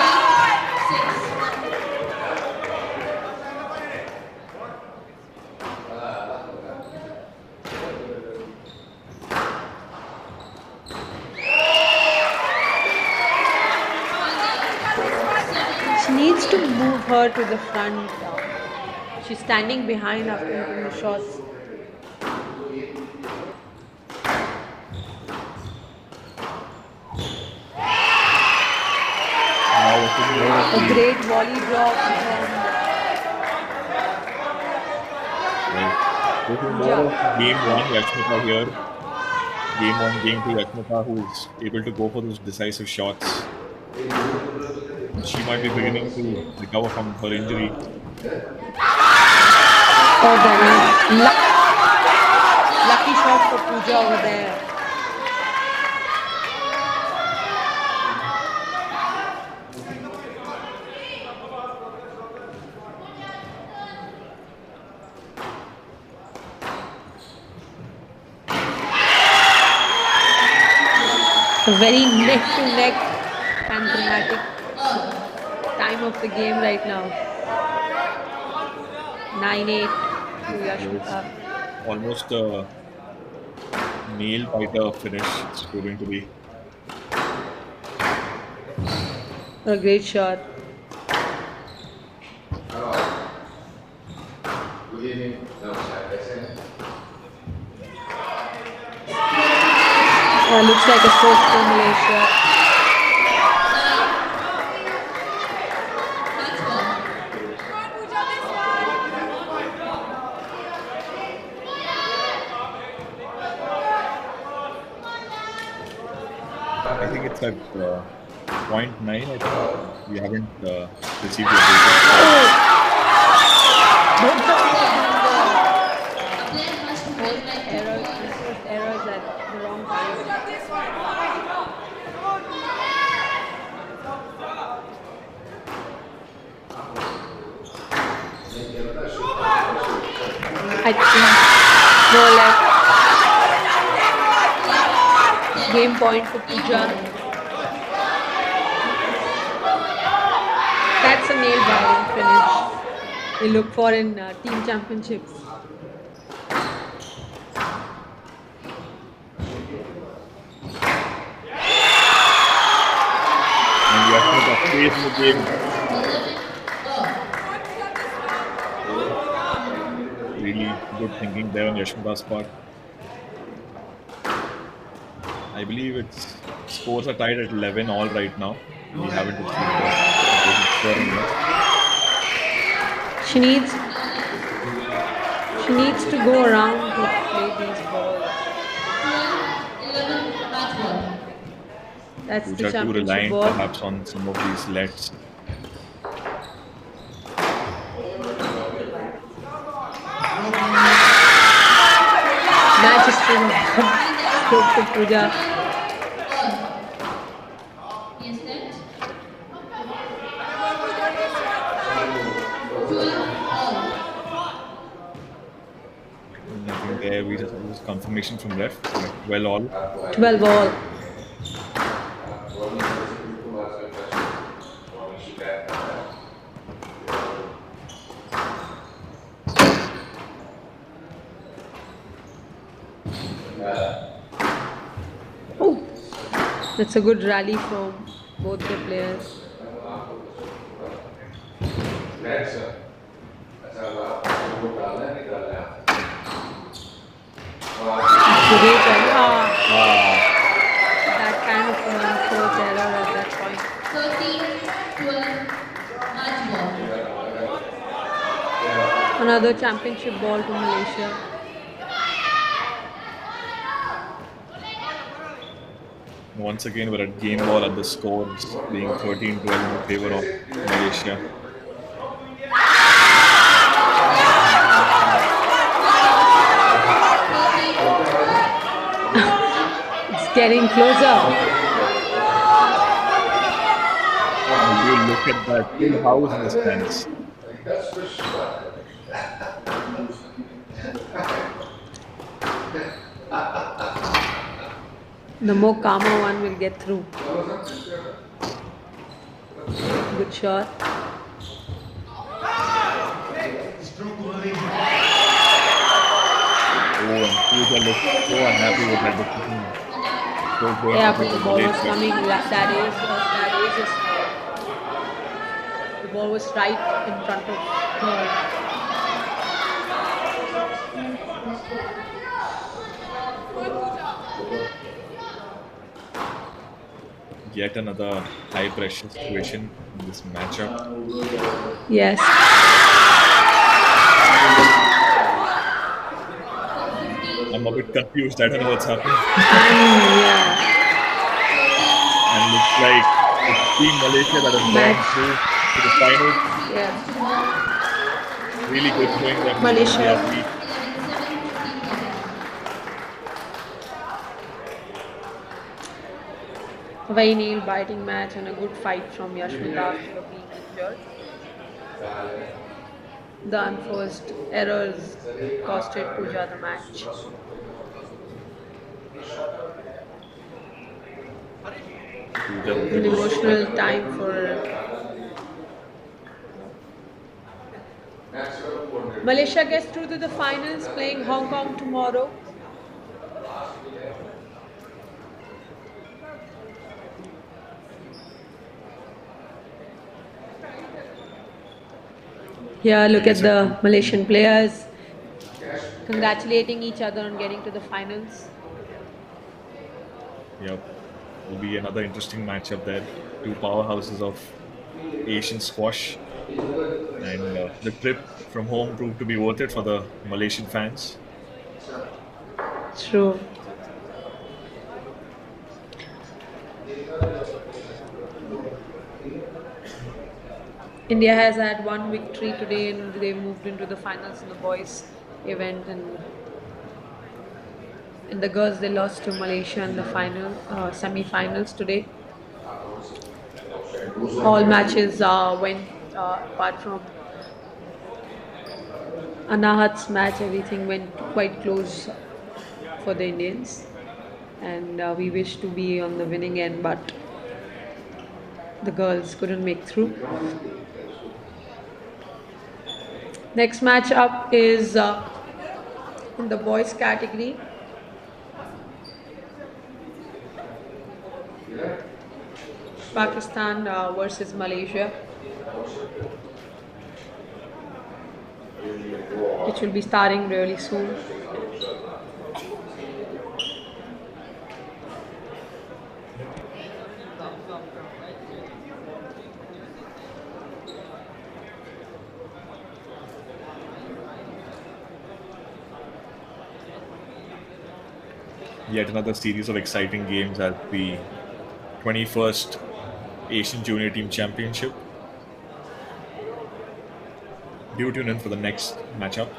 She needs to move her to the front. She's standing behind after hitting the shots. A great volley drop Game 1, Yashmita here. Game 1, game 2, Yashmita, who is able to go for those decisive shots. She might be beginning to recover from her injury. Oh, damn. Lucky shot for Pooja over there. A very neck-to-neck and dramatic time of the game right now. 9-8 to Yashmita. Almost a nail-biter finish it's proving to be. A great shot. Looks like a stroke for Malaysia. I think it's at 0.9. I think we haven't received your data. Errors at the wrong time. I think no left. Game point for Pooja. That's a nail-biting finish. We look for in team championships. And Yashmita stays in the game. Really good thinking there on Yashmita's part. I believe its scores are tied at 11 all right now. We haven't received the scoring yet. She She needs to go around to play these balls. 11 match ball. That's the Pooja too championship reliant ball. perhaps on some of these lets. Match is still on. Stroke to Pooja. Yes, net. 12 all. Nothing there. We just lose confirmation from ref. 12 all. 12 all. Oh, that's a good rally from both the players. Great that kind of approach error at that point. 13-12 match ball. Another championship ball to Malaysia. Once again, we're at game ball at the scores being 13-12 in favor of Malaysia. It's getting closer. You look at that full house in the stands. The more calmer one will get through. Good shot. Oh, and Pooja looks so unhappy with that decision. Yeah, but the ball was coming. That is the ball was right in front of her. Yet another high pressure situation in this matchup. Yes. I'm a bit confused. I don't know what's happening. And looks like it's Team Malaysia that has gone through to the finals. Yeah. Really good showing them. Malaysia. A very nail-biting match and a good fight from Yashmita after being injured. The unforced errors costed Pooja the match. An emotional time for Malaysia gets through to the finals, playing Hong Kong tomorrow. Here, look at the Malaysian players congratulating each other on getting to the finals. Yep. Will be another interesting matchup there. Two powerhouses of Asian squash. And the trip from home proved to be worth it for the Malaysian fans. True. India has had one victory today and they moved into the finals in the boys event, and in the girls they lost to Malaysia in the final semi-finals today. All matches went apart from Anahat's match, everything went quite close for the Indians, and we wish to be on the winning end, but the girls couldn't make through. Next match up is in the boys category. Pakistan versus Malaysia, which will be starting really soon. yet another series of exciting games at the 21st Asian Junior Team Championship. Do tune in for the next matchup.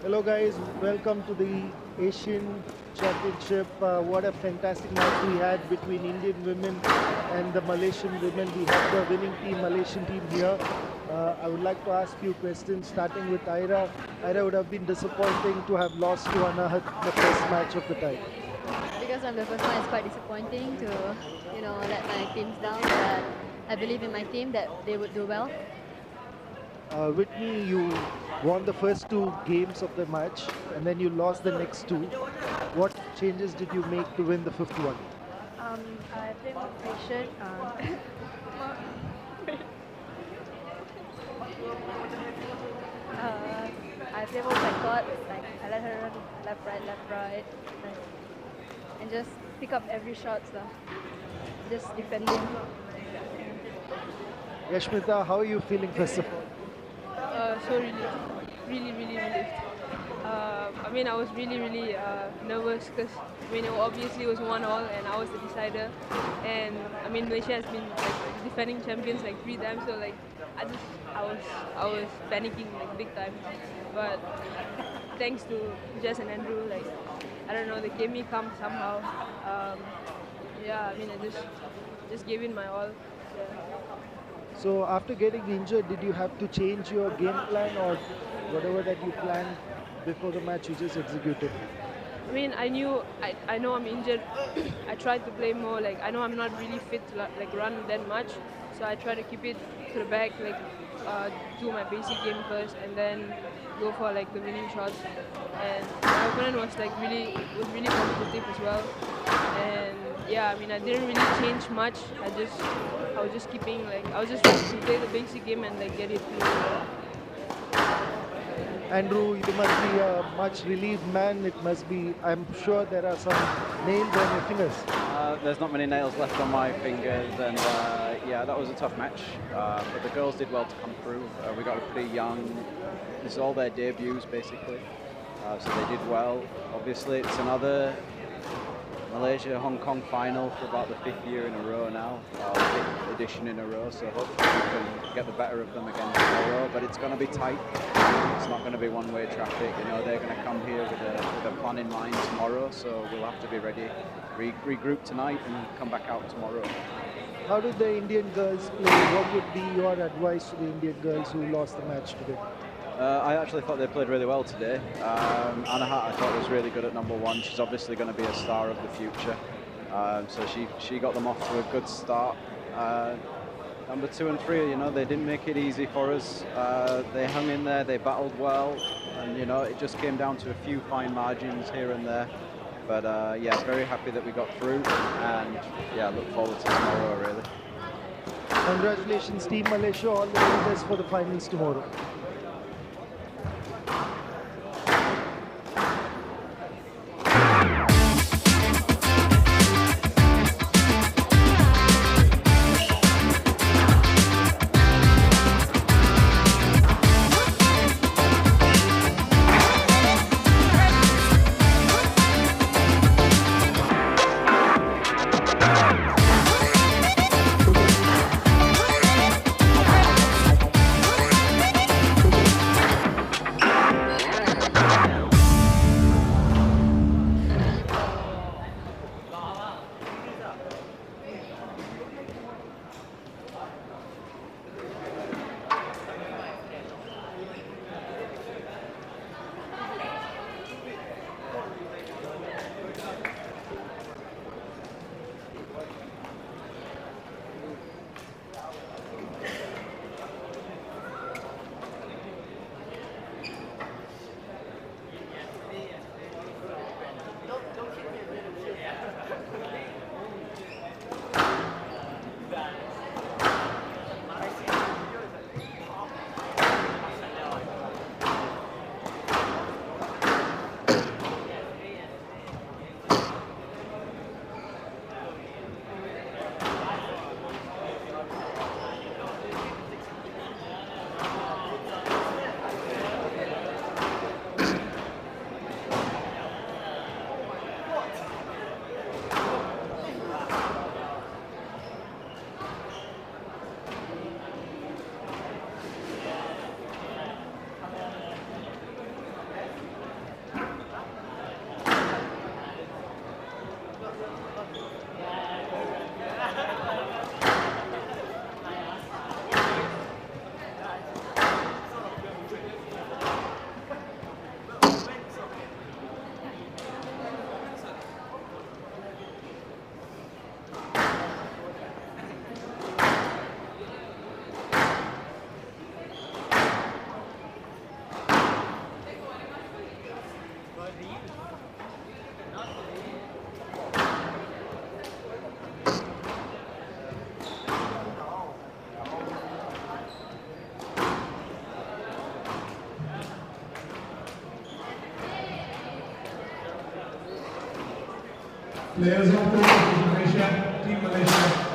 Hello guys, welcome to the Asian Championship. What a fantastic match we had between Indian women and the Malaysian women. We have the winning team, Malaysian team here. I would like to ask you questions, starting with Ira. Ira, would have been disappointing to have lost to Anahat the first match of the tie. Because I'm the first one, it's quite disappointing to, let my teams down. But I believe in my team that they would do well. Whitney, you won the first 2 games of the match and then you lost the next 2. What changes did you make to win the 5th one? I play more patient. I play more by court. Like I let her run left, right, and just pick up every shot. So just defending. Yashmita, how are you feeling first of all? So really relieved. I was really nervous because obviously it was 1-1 and I was the decider. And Malaysia has been like defending champions like 3 times, so like I was panicking like big time. But thanks to Jess and Andrew, like I don't know, they gave me calm somehow. I just gave in my all. Yeah. So after getting injured, did you have to change your game plan, or whatever that you planned before the match you just executed? I know I'm injured. I tried to play more, like I know I'm not really fit to like run that much, so I try to keep it to the back, like do my basic game first and then go for like the winning shots. And my opponent was really competitive as well. And yeah, I didn't really change much. I was just keeping I was just trying to play the basic game and like get it through. Andrew, you must be a much relieved man. It must be, I'm sure there are some nails on your fingers. There's not many nails left on my fingers, and yeah, that was a tough match. But the girls did well to come through. We got a pretty young, this is all their debuts basically. So they did well. Obviously, it's another Malaysia-Hong Kong final for about the 5th year in a row now, 5th edition in a row, so hopefully we can get the better of them again tomorrow, but it's going to be tight. It's not going to be one-way traffic. They're going to come here with a plan in mind tomorrow, so we'll have to be ready, regroup tonight and come back out tomorrow. How did the Indian girls play? What would be your advice to the Indian girls who lost the match today? I actually thought they played really well today. Anahat, I thought, was really good at number 1. She's obviously going to be a star of the future. So she got them off to a good start. Number 2 and 3, they didn't make it easy for us. They hung in there, they battled well, and it just came down to a few fine margins here and there. But yeah, very happy that we got through, and yeah, look forward to tomorrow really. Congratulations, Team Malaysia. All the very best for the finals tomorrow. Players on court, Malaysia, Team Malaysia.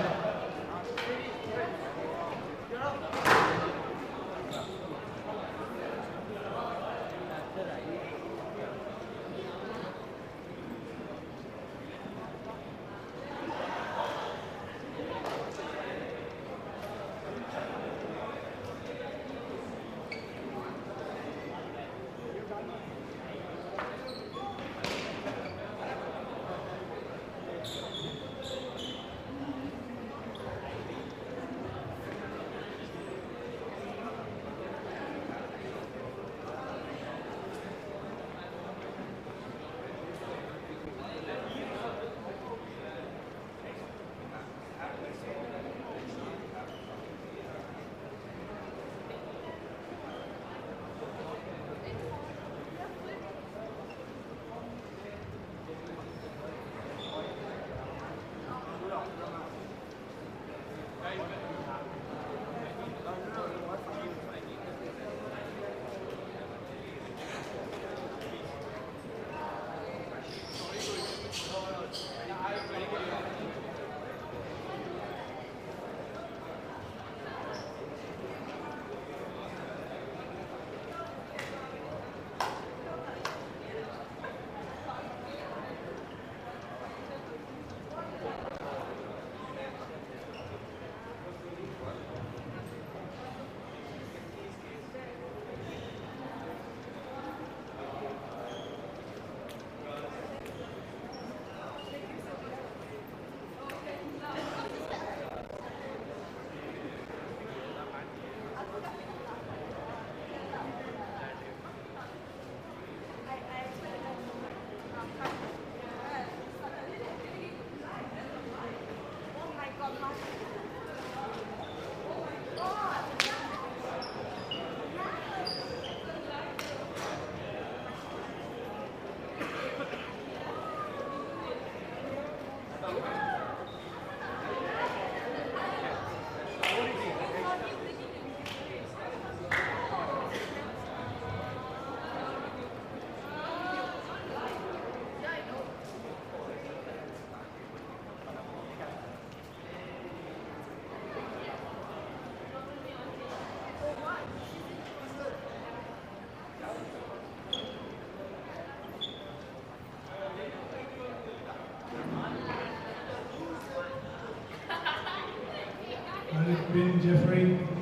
Khalid bin Jeffrey.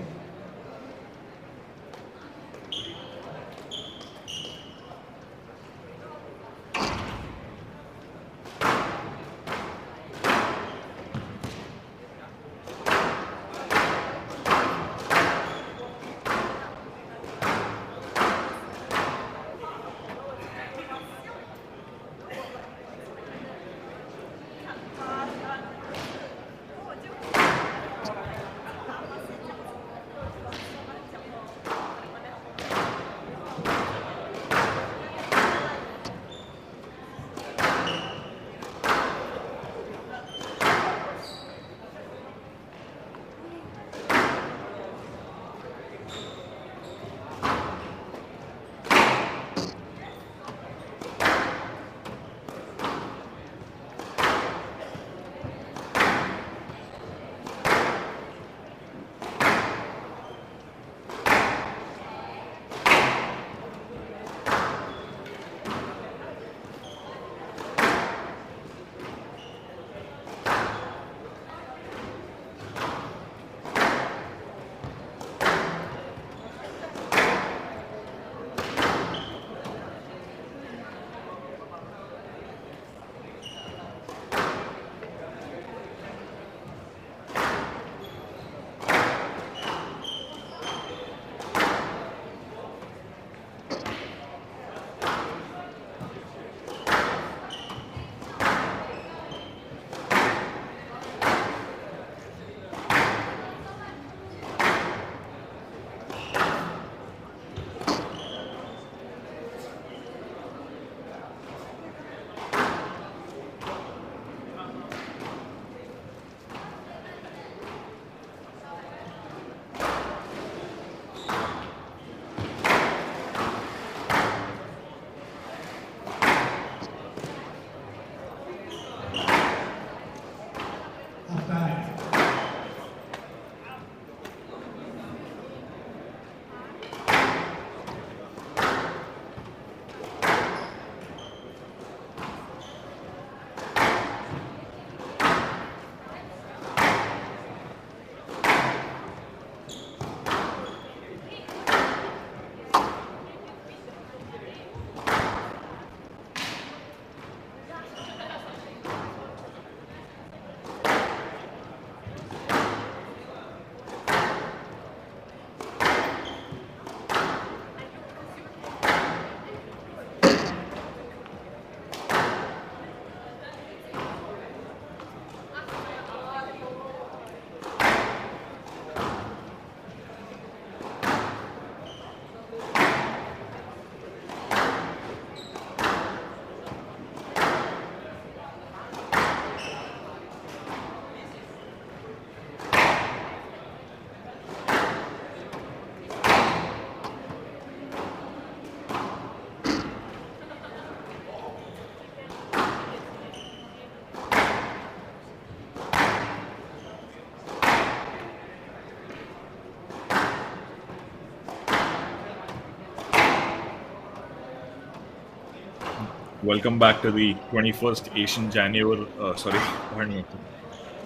Welcome back to the 21st Asian January. Pardon me.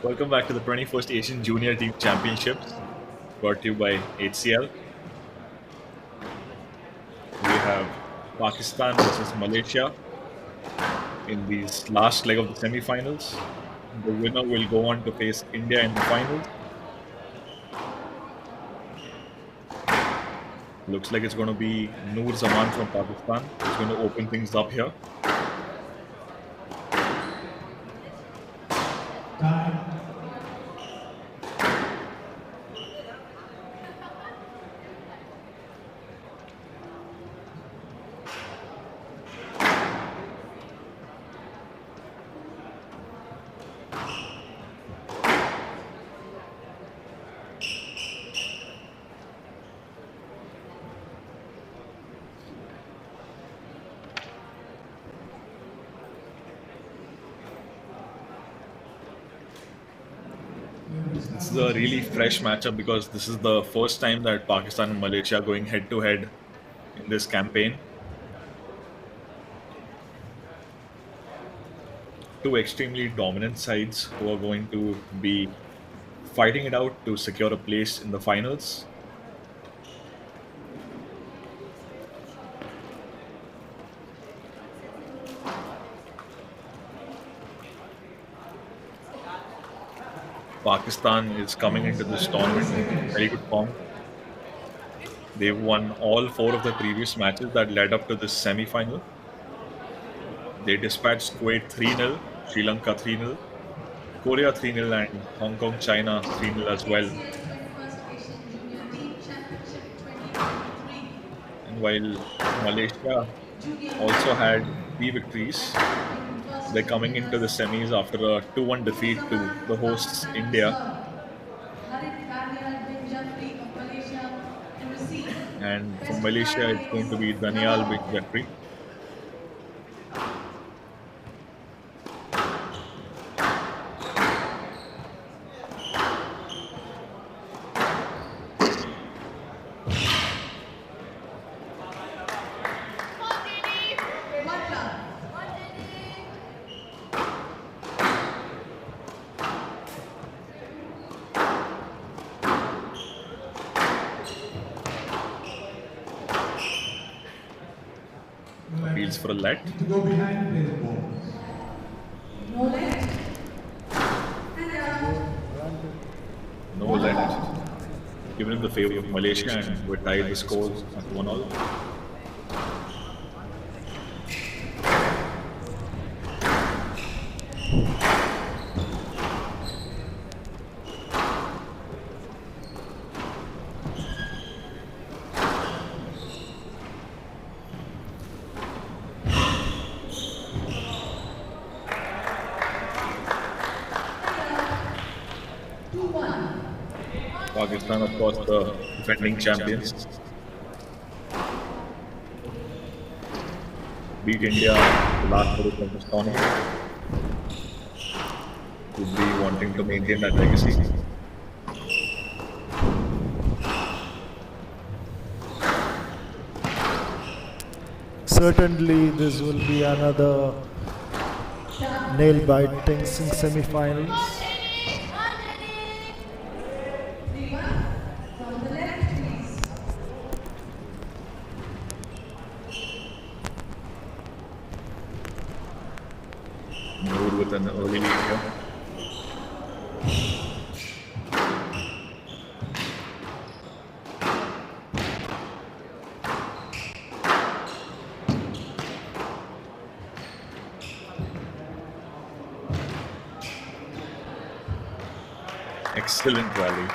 Welcome back to the 21st Asian Junior Team Championships, brought to you by HCL. We have Pakistan versus Malaysia in these last leg of the semi-finals. The winner will go on to face India in the finals. Looks like it's going to be Noor Zaman from Pakistan. It's going to open things up here. This is a really fresh matchup because this is the first time that Pakistan and Malaysia are going head to head in this campaign. Two extremely dominant sides who are going to be fighting it out to secure a place in the finals. Pakistan is coming into this tournament in very good form. They've won all 4 of the previous matches that led up to this semi-final. They dispatched Kuwait 3-0, Sri Lanka 3-0, Korea 3-0 and Hong Kong, China 3-0 as well. And while Malaysia also had 3 victories, they're coming into the semis after a 2-1 defeat to the hosts India. And from Malaysia, it's going to be Danial bin Jeffrey. Appeals for a let. To go behind, play the ball. No let. Given in the favor of Malaysia, and we're tied the scores at 1-1. Pakistan, of course, the defending champions. Beat India the last round of this tournament. Could be wanting to maintain that legacy. Certainly, this will be another nail-biting semi-finals. Noor with an early lead here. Excellent rally.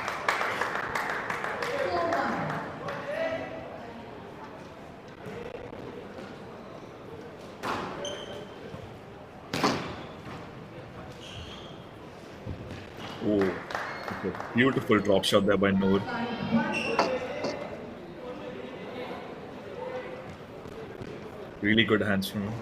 Oh, okay. Beautiful drop shot there by Noor. Really good hands from him.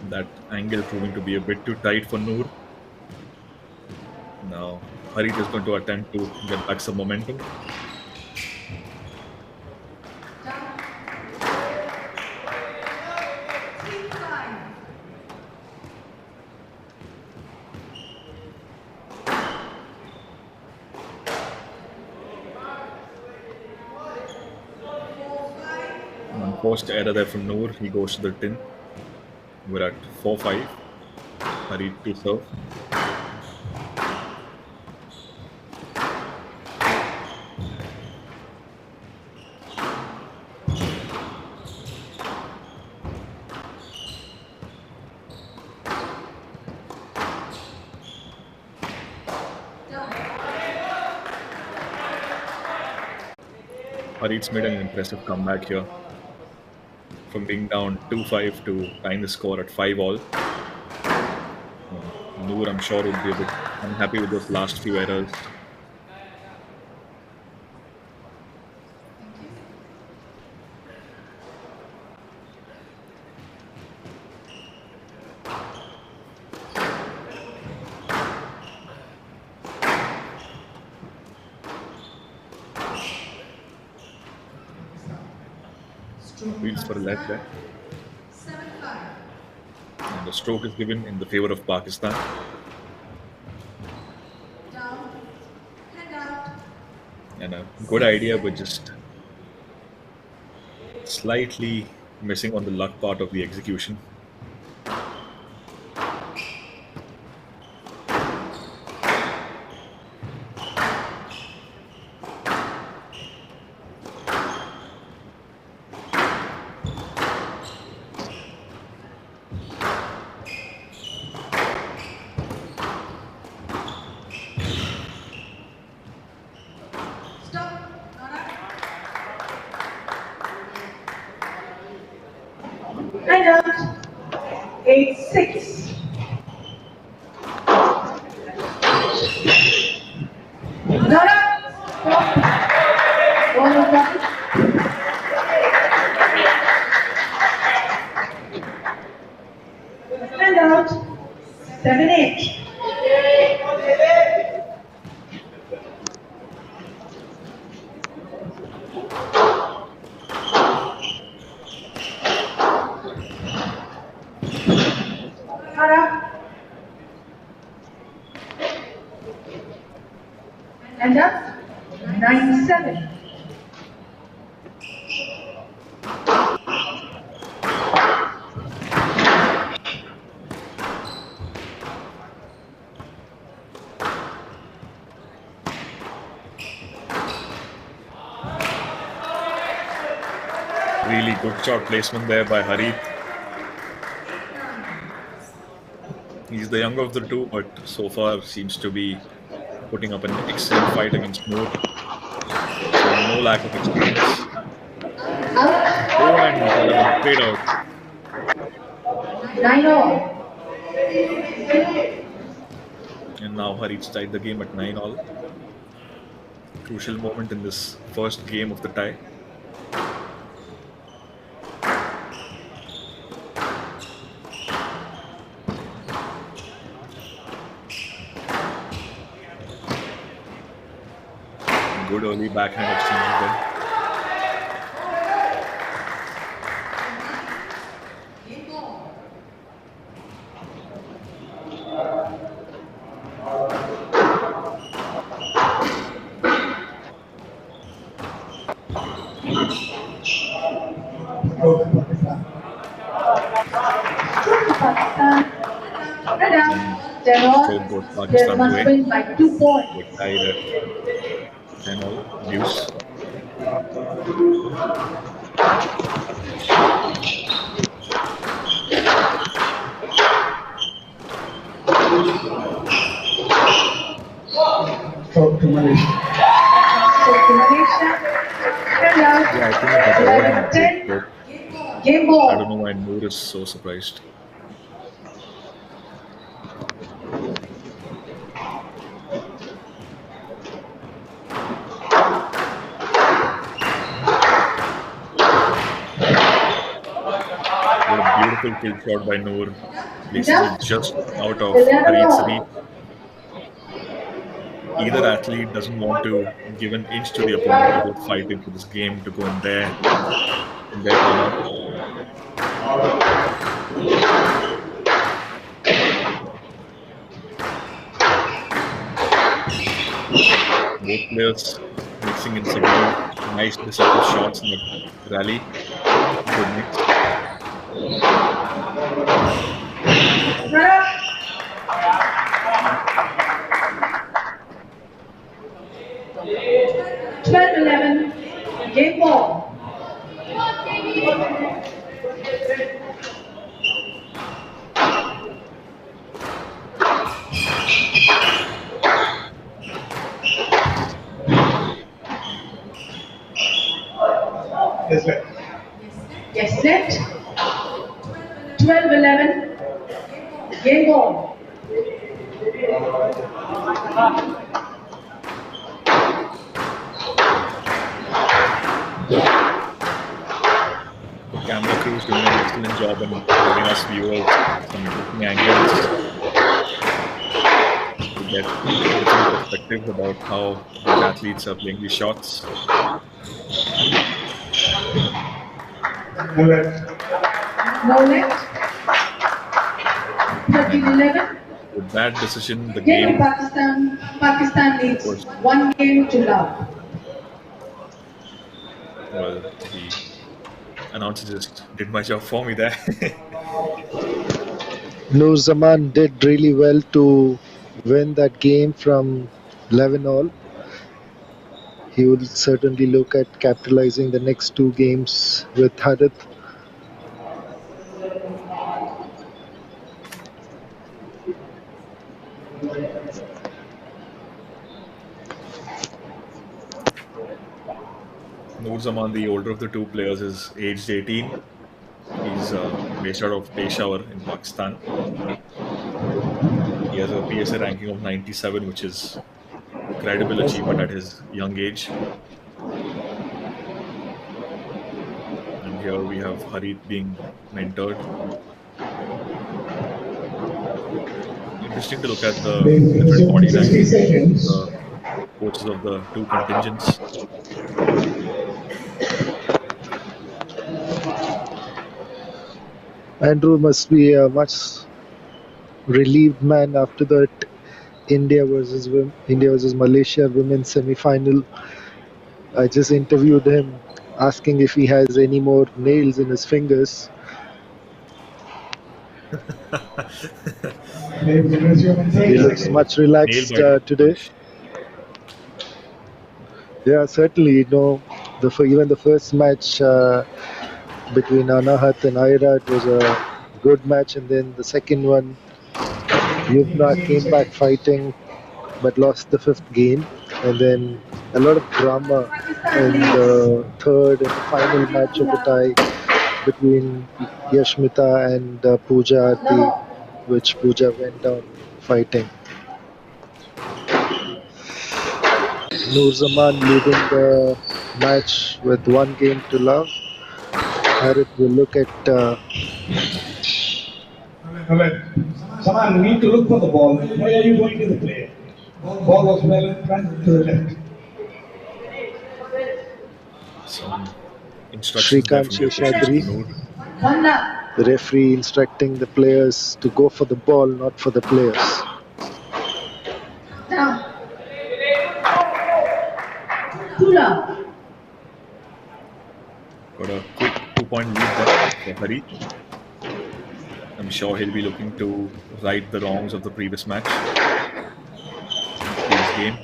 That angle proving to be a bit too tight for Noor. Harit is going to attempt to get back some momentum. Unforced error there from Noor. He goes to the tin. We're at 4-5. Harit to serve. Harit's made an impressive comeback here. From being down 2-5 to tying the score at 5 all. Noor, I'm sure, would be a bit unhappy with those last few errors. Wheels for a left there. And the stroke is given in the favor of Pakistan. And a good idea, but just slightly missing on the luck part of the execution. And out, 8-6. Not out. Ball of one. And out, 7-8. And up, 9-7. Really good shot placement there by Harit. He's the younger of the two, but so far seems to be putting up an excellent fight against Noor. So no lack of experience. Oh, and played out. 9-all. And now Harit's tied the game at 9 all. Crucial moment in this first game of the tie. Good early backhand exchange there. Stroke goes Pakistan's way. By 2 points. They tied at 10 all. Deuce. Stroke to Malaysia. Stroke to Malaysia. And out. Yeah, I think that was a great stroke. Game ball. I don't know why Noor is so surprised. What a beautiful kill shot by Noor. Placing it just out of Harit's reach. either athlete doesn't want to give an inch to the opponent. They're both fighting for this game to go in their corner. Both players mixing in signals. Nice deceptive shots in the rally. Good mix. Twelve 11. Game ball. Yes, set. 12 11. Game ball. Camera crew is doing an excellent job in giving us viewers some interesting angles to get different perspectives about how these athletes are playing these shots. No left. 13 11. With that decision, the Game of game Pakistan. Pakistan leads was 1 game to love. well, the announcer just did my job for me there. Noor Zaman did really well to win that game from 11 all. He will certainly look at capitalizing the next two games with Hadith. Noor Zaman, the older of the two players, is aged 18. He's based out of Peshawar in Pakistan. He has a PSA ranking of 97, which is a credible achievement at his young age. And here we have Harit being mentored. Interesting to look at the different body language of the coaches of the two contingents. Andrew must be a much relieved man after that India versus Malaysia women's semi-final. I just interviewed him, asking if he has any more nails in his fingers. He looks much relaxed today. Yeah, certainly. Even the first match between Anahat and Aira, it was a good match, and then the second one, Yumna came back fighting but lost the fifth game, and then a lot of drama in the third and the final match of the tie between Yashmita and Pooja Aarti, which Pooja went down fighting. Noor Zaman leading the match with 1 game to love. Harith will look at Saman, we need to look for the ball. Why are you going to the play? Ball was well in front to the left. Some instructions there from your coach, Mr. Noor. the referee instructing the players to go for the ball, not for the players. Down. Tula. Got a quick 2-point lead there for Harit. I'm sure he'll be looking to right the wrongs of the previous match. Previous game.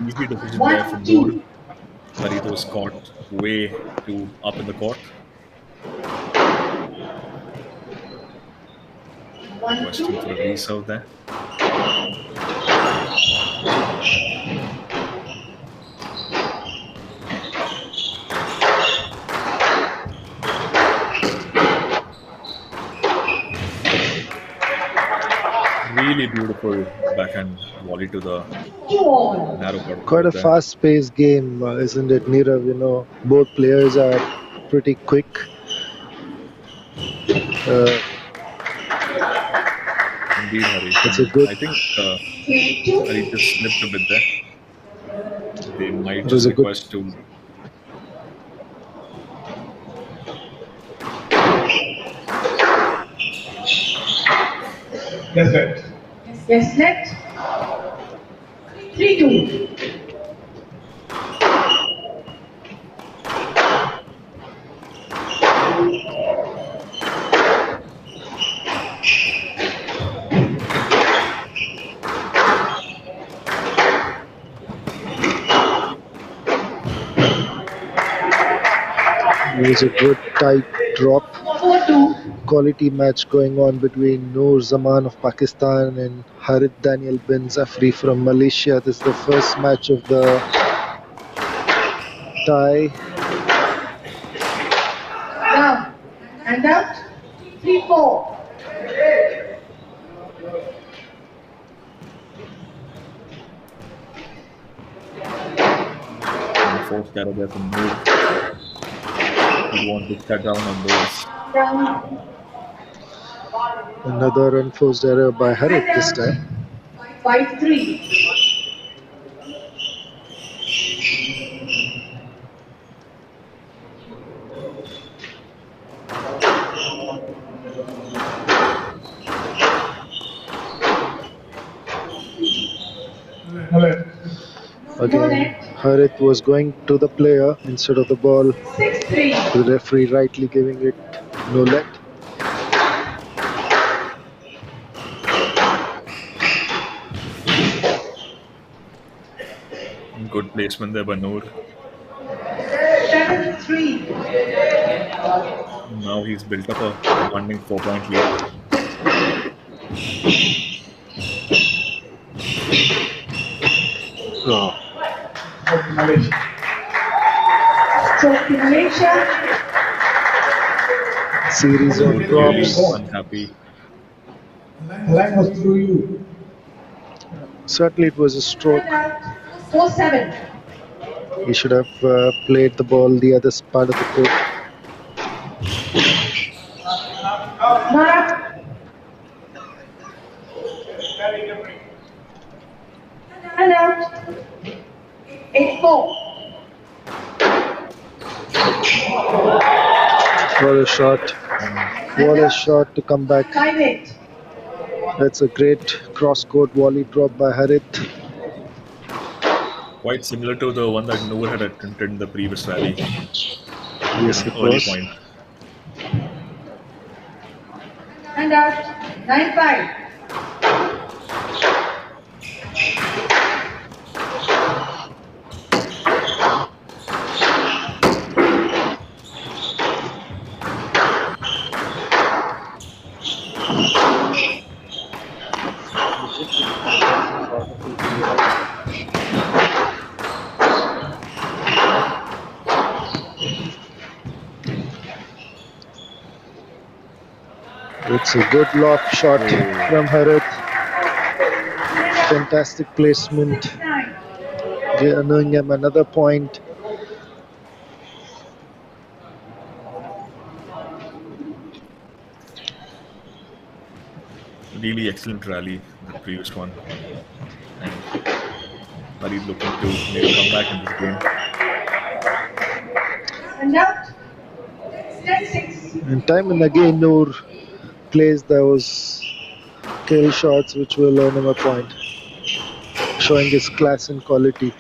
Easy decision there from Noor. Harit was caught way too up in the court. Question for a reserve there. Really beautiful backhand volley to the narrow part of the Quite a net there. fast-paced game, isn't it, Nirav? You know, both players are pretty quick. Indeed, Hari. It's a And good. I think Hari just slipped a bit there. They might It was just a good. request to. Yes, sir. Yes, net. 3-2. It was a good tight drop. 4-2. Quality match going on between Noor Zaman of Pakistan and Harith Daniel bin Zafri from Malaysia. This is the first match of the tie. Down. And out. 3-4. Unforced error there from Noor. We want to cut down on those. Down. Another unforced error by Harith this time. 5-3. Again, Harith was going to the player instead of the ball. 6-3. The referee rightly giving it no let. Good placement there by Noor. 7-3. Now he's built up a commanding 4-point lead. Oh. So, Malaysia. Series of Really drops. unhappy. The line was through you. Certainly, it was a stroke. 4-7. He should have played the ball the other part of the court. Not up. And out. 8-4. What a shot. What a shot to come back. 5-8. That's a great cross-court volley drop by Harith. Quite similar to the one that Noor had attempted in the previous rally. Yes, it Early was. point. And out. 9-5. It's a good loft shot from Harith. Fantastic placement. Earning him another point. Really excellent rally, the previous one. And Hari's looking to maybe come back in this game. And out. 10-6. And time and again, Noor plays those kill shots which will earn him a point, showing his class and quality.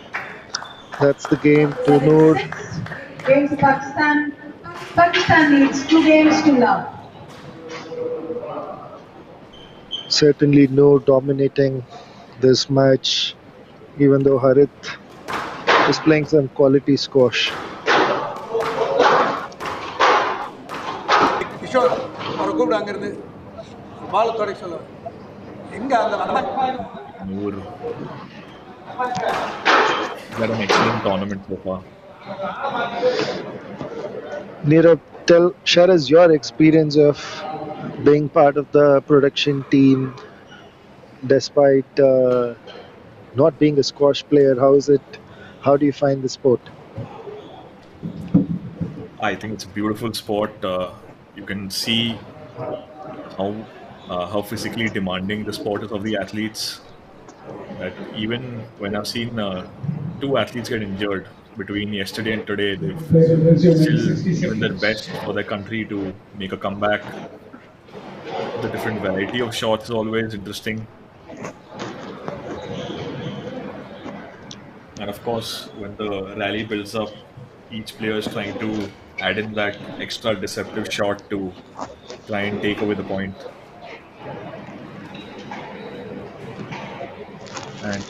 That's the game to Noor. Game to Pakistan. Pakistan needs 2 games to love. Certainly Noor dominating this match, even though Harith is playing some quality squash. Kishore அவரை கூப்பிடு அங்கிருந்து பால் தொடக்க சொல்ல எங்க அந்த Noor had an excellent tournament so far. Nirav, share us your experience of being part of the production team despite Not being a squash player, how is it? How do you find the sport? I think it's a beautiful sport. You can see how how physically demanding the sport is of the athletes. That even when I've seen two athletes get injured between yesterday and today, they've Resume in still 60 given their seconds. best for their country to make a comeback. The different variety of shots is always interesting. And of course, when the rally builds up, each player is trying to add in that extra deceptive shot to try and take away the point. And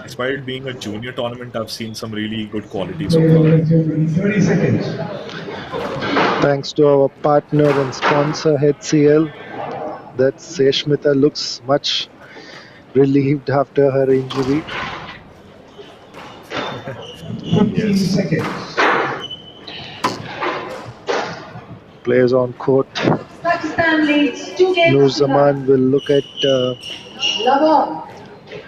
despite it being a junior tournament, I've seen some really good quality so far. Resume in 30 seconds. Thanks to our partner and sponsor HCL, that Seshmita looks much relieved after her injury. 15 Yes. seconds. Players on court. Pakistan leads 2 games Noor to none. Zaman will look at Love on.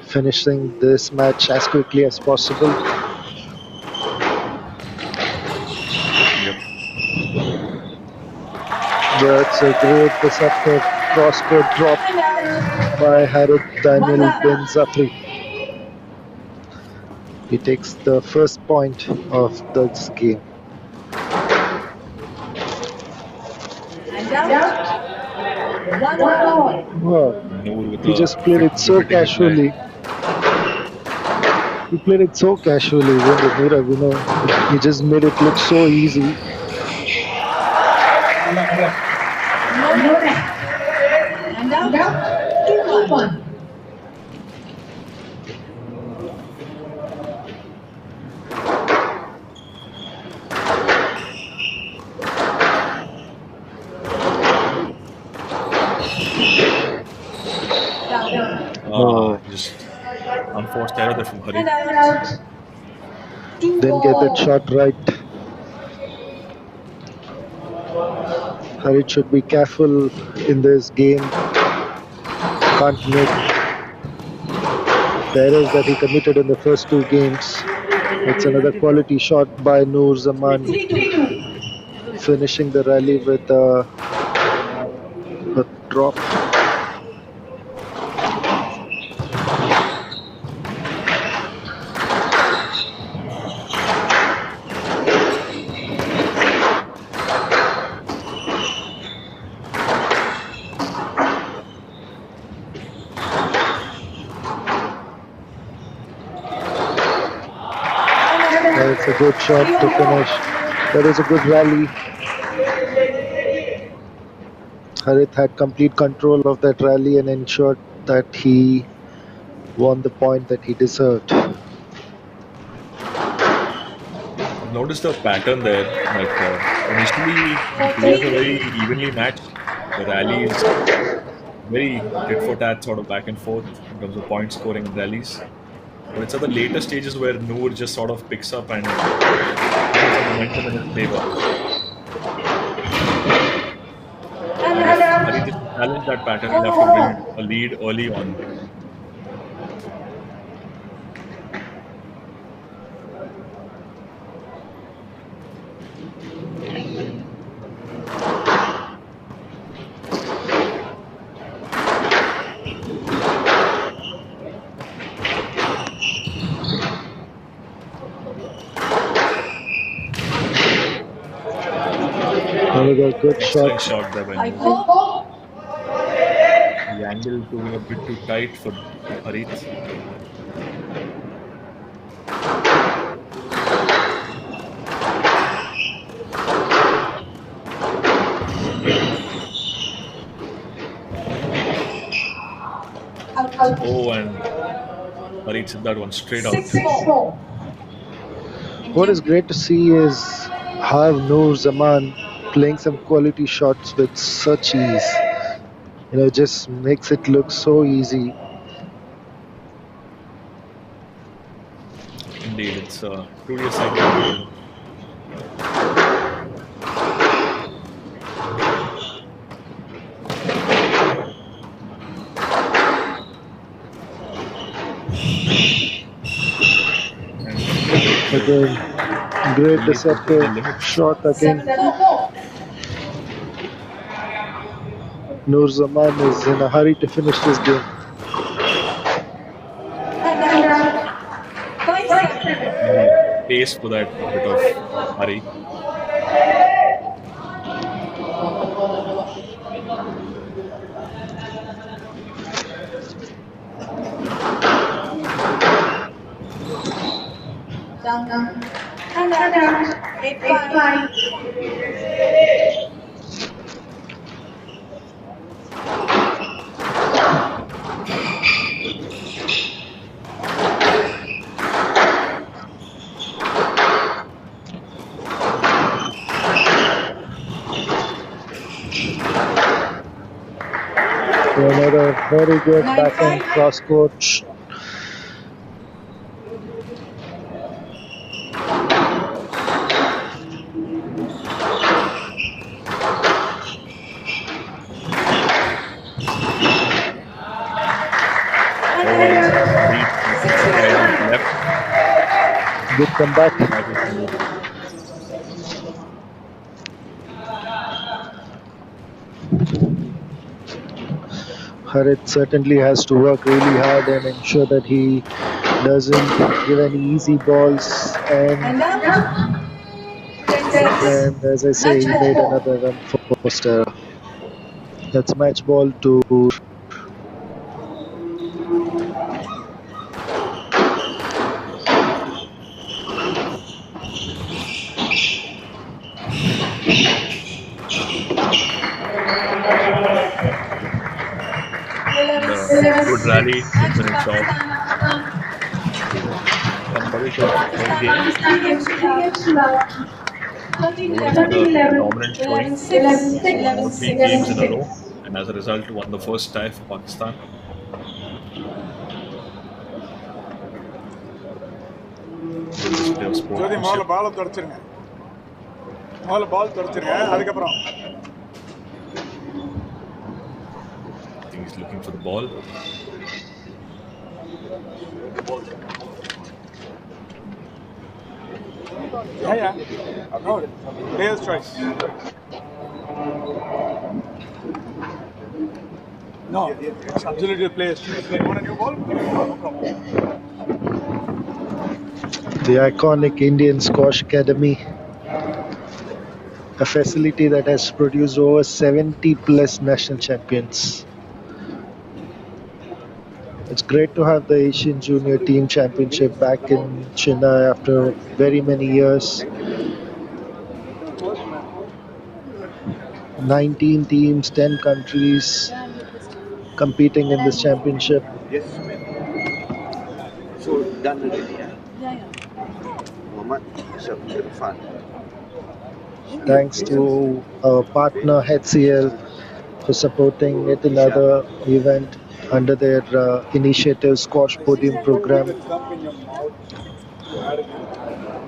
finishing this match as quickly as possible. Yep. That's a great deceptive cross-court drop by Harith Daniel bin Zafri. He takes the first point of this game. And out. 1 all. Wow. Noor with He a just played it so befitting reply. casually. He played it so casually, when the Nirav, he just made it look so easy. No net. And out. 2-1. Just unforced error there from Hari. And out. Didn't get that shot right. Harit should be careful in this game. Can't make the errors that he committed in the first two games. It's another quality shot by Noor Zaman, finishing the rally with a drop. That's a good shot to finish. That is a good rally. Harith had complete control of that rally and ensured that he won the point that he deserved. I've noticed a pattern there that initially the players are very evenly matched. The rally is very tit for tat, sort of back and forth in terms of point scoring and rallies. But it's at the later stages where Noor just sort of picks up and finds the momentum in his favor. And if Hari just challenge that pattern, he'll have to build a lead early on. Another good Excellent shot. shot there by Noor. The angle proving a bit too tight for Harith. Oh, and Harith hit that one straight out. 6-4. What is great to see is how Noor Zaman playing some quality shots with such ease. Just makes it look so easy. Indeed, it's truly a sight to behold. again. Great only 30 in the deceptive limits. shot again. Nur Zaman is in a hurry to finish this game. He pays for that bit of hurry. So another very good backhand cross court. Reed puts it right on the left. Good comeback. That was the move. Harit certainly has to work really hard and ensure that he doesn't give any easy balls. And as I say, he made another run for post error. That's match ball to The good rally to finish off competitive third game. Noor had a dominant showing. She won all 3 games in a row, and as a result, won the first tie for Pakistan. Good display of ஜோதி முதல்ல sportsmanship. பாலை தொடச்சிருங்க முதல்ல பால் தொடச்சிருங்க அதுக்கப்புறம் I think he's looking for the ball. Yeah. No, player's choice. No, it's absolutely player's choice. You want a new ball? No problem. the iconic Indian Squash Academy, a facility that has produced over 70 plus national champions. It's great to have the Asian Junior Team Championship back in Chennai after very many years. 19 teams, 10 countries competing in this championship. Yes, ma'am. So done already, yeah? Yeah. Muhammad, Irfan. Thanks to our partner HCL for supporting yet another event under their initiative Squash Podium program.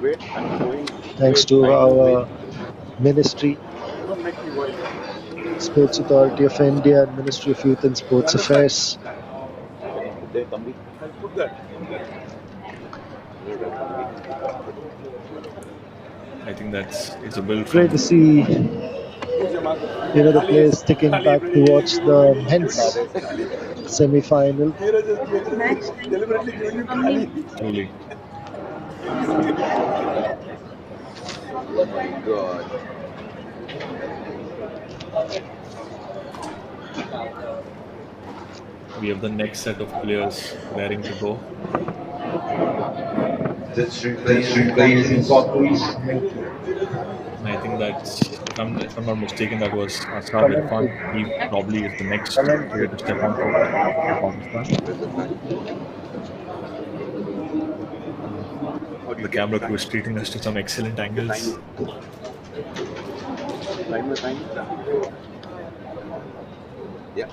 Wait, I'm going. Thanks to our ministry, Don't make me worry. Sports Authority of India and Ministry of Youth and Sports Affairs. There, Tambi. I'll put that. I think that's it's a build. Great to see the players sticking back to watch the men's semi-final. Deliberately giving you Kali. Truly. Oh my God. We have the next set of players raring to go. Let's replace in court, please. And I think that's, if I'm not mistaken, that was Ashraf Irfan. He probably is the next player to step on court for Pakistan. The camera crew is treating us to some excellent angles. Yeah.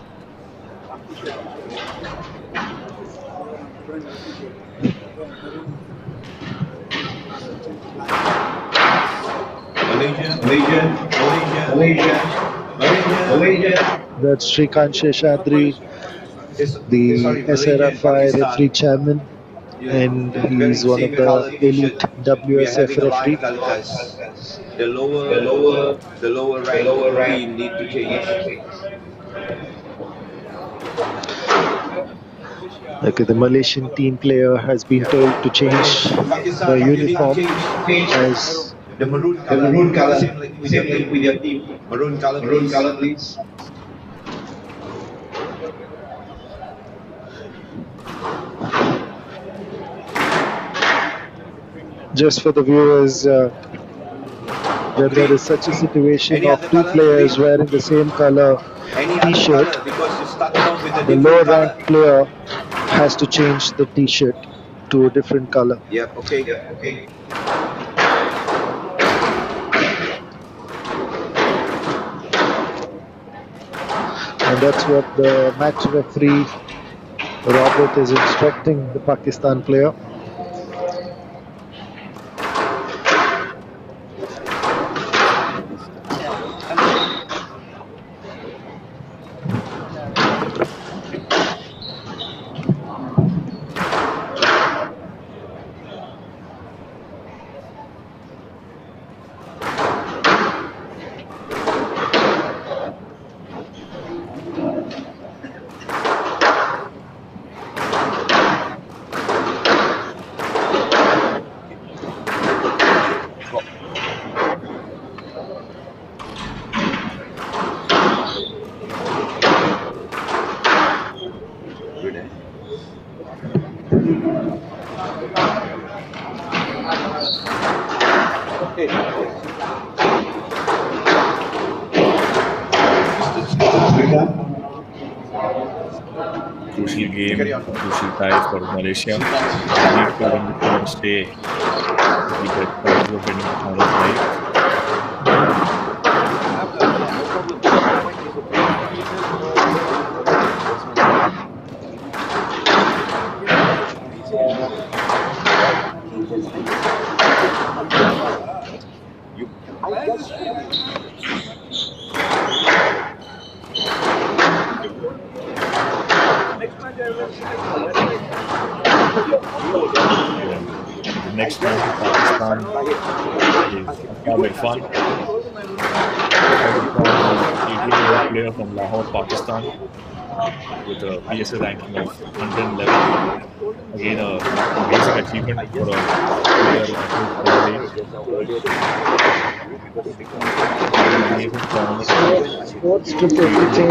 Malaysia. That's Shrikant Sheshadri, the SRFI referee chairman. and wearing he's the one same of the color elite t-shirt, we are WSF having a referee. live telecast. The lower rank team need to change. Okay, the Malaysian team player has been told to change the Pakistan, you need to uniform change as the maroon the color. maroon color. Same like with your Same like with team. your team. Maroon color, Maroon please. color, please. Just for the viewers, when there is such a situation Any of other two color? players Green. wearing the same color Any other t-shirt, color? Because you started off with a the different lower color. ranked player has to change the t-shirt to a different color. Yep. Okay. Okay. And that's what the match referee Robert is instructing the Pakistan player. Good. Crucial game, crucial tie for Malaysia. They need to win this and stay to keep their chances of getting to finals alive. The next man for Pakistan is Akab Irfan. Akab Irfan is an 18-year-old player from Lahore, Pakistan, with a PSA ranking of 111. Again, an amazing achievement for a player at his old age. Played an amazing tournament. Sports took everything.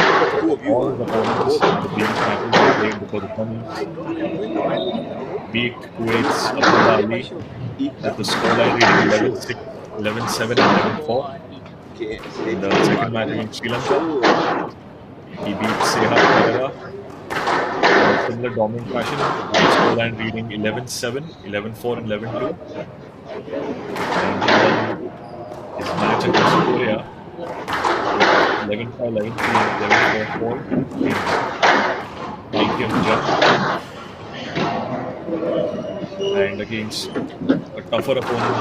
All his opponents in the being matches he played before the semis. Beat Kuwait's Abdullah Ali with the scoreline reading 11-6, 11-7, and 11-4. In the second match against Sri Lanka, he beat Sehat Pereira in a similar dominant fashion with the scoreline reading 11-7, 11-4, and 11-2. And he won his match against Korea with 11-5, 11-3, and 11-4 against Likium Jung. And against a tougher opponent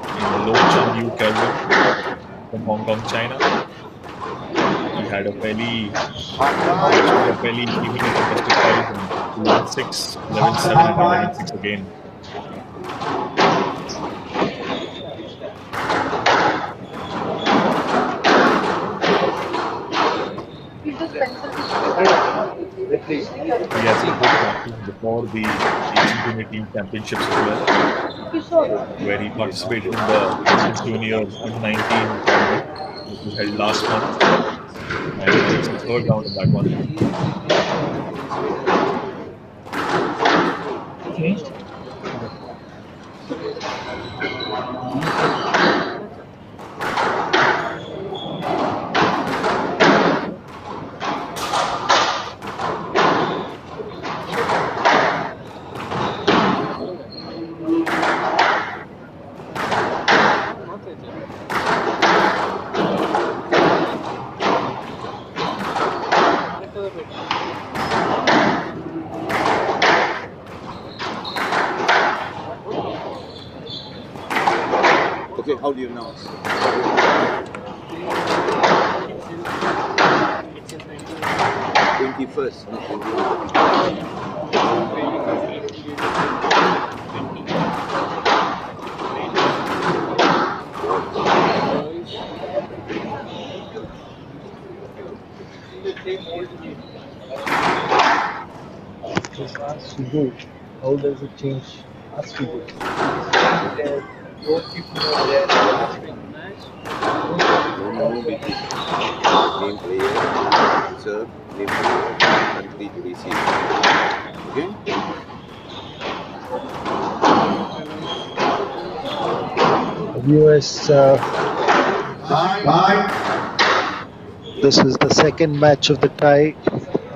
in the Low Chun Yu Kelvin from Hong Kong, China. He had a fairly evenly contested fight in 11-6, 11-7, and 11-6 again. He has a good practice before the Asian Junior Team Championships as well, where he participated in the Women's Juniors Under-19 tournament, which was held last month, and he reached the third round in that one. Okay, how do you know? #21st, not 21st. Just ask to go. How does it change? Ask to go. There, don't people know there? No between. Name player, to serve, name player, country to receive. Okay? Viewers, this is the second match of the tie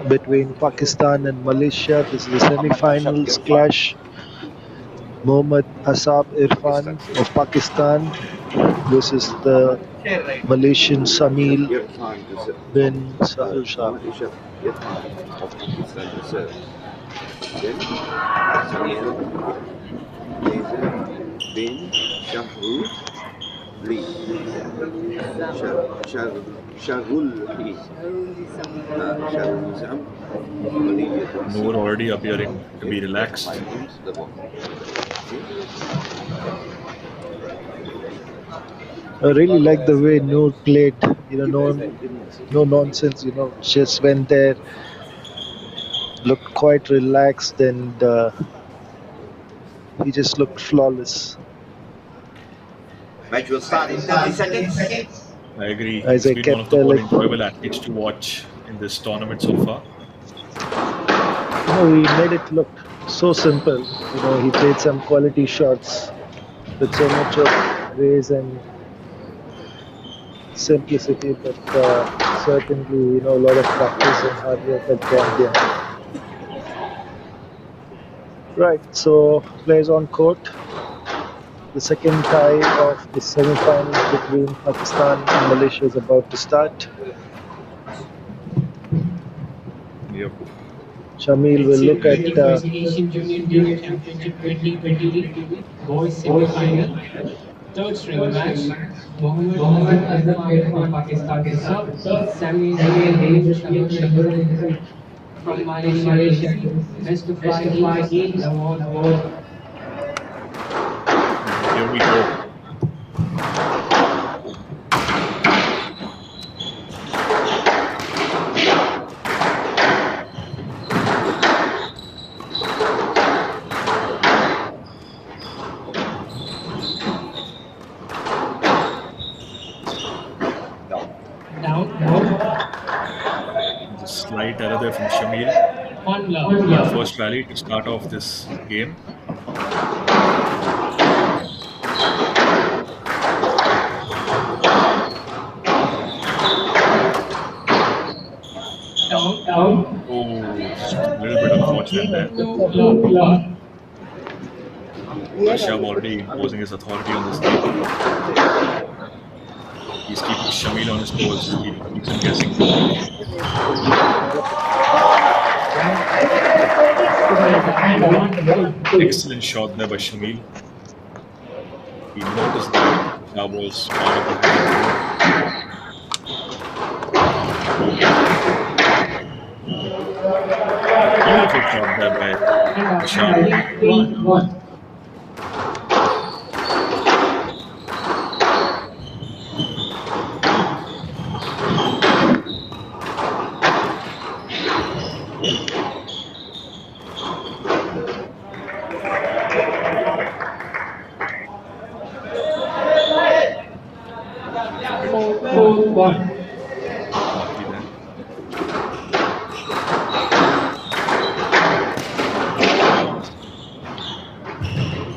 between Pakistan and Malaysia. This is the semi-finals clash. Mohammad Asab Irfan of Pakistan versus the Malaysian Samil Irfan to serve. bin Sahil Shah. Muhammad Irfan of Pakistan to serve. Then Samir Reza bin Shahrul Lee. Shahrul Lee. Shahrul Nizam of Malaysia to receive. Noor already appearing to be relaxed. 5 games the ball. I really like the way Noor played. No nonsense. Just went there, looked quite relaxed, and he just looked flawless. Match will start in 30 seconds. I agree. As He's I been kept one of the more telling- enjoyable athletes to watch in this tournament so far. He made it look so simple. He played some quality shots with so much of grace and simplicity, but certainly, a lot of practice and hard work had gone behind. Right, so players on court. The second tie of the semi-finals between Pakistan and Malaysia is about to start. Yep. Shamil will look at HCL 21st Asian Junior Championship 2023 boys semi-final. Third string match. Mohammad Azhar from Pakistan to serve. Sami Shahrul from Malaysia to receive. Best of 5 games. The war. Here we go. Just slight error there from Shamil. First rally to start off this game. Oh, just a little bit unfortunate there. Rishabh already imposing his authority on this game. He's keeping Shamil on his toes. He keeps him guessing. Excellent shot there by Shamil. He noticed that Shah was part of the hand. Beautiful shot there by Shah.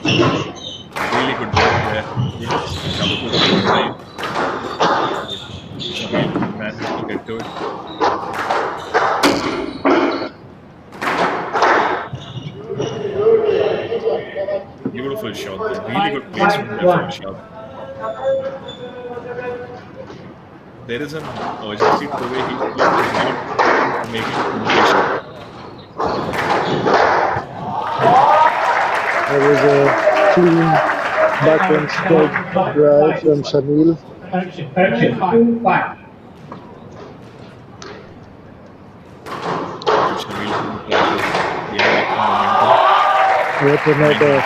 Really good work there. Shamil managed to get to it. Beautiful shot there. Really good placement there from Shah. There is an urgency to the way he's playing. He's not making a combination. There was a clean backhand stroke drive from Shamil. What another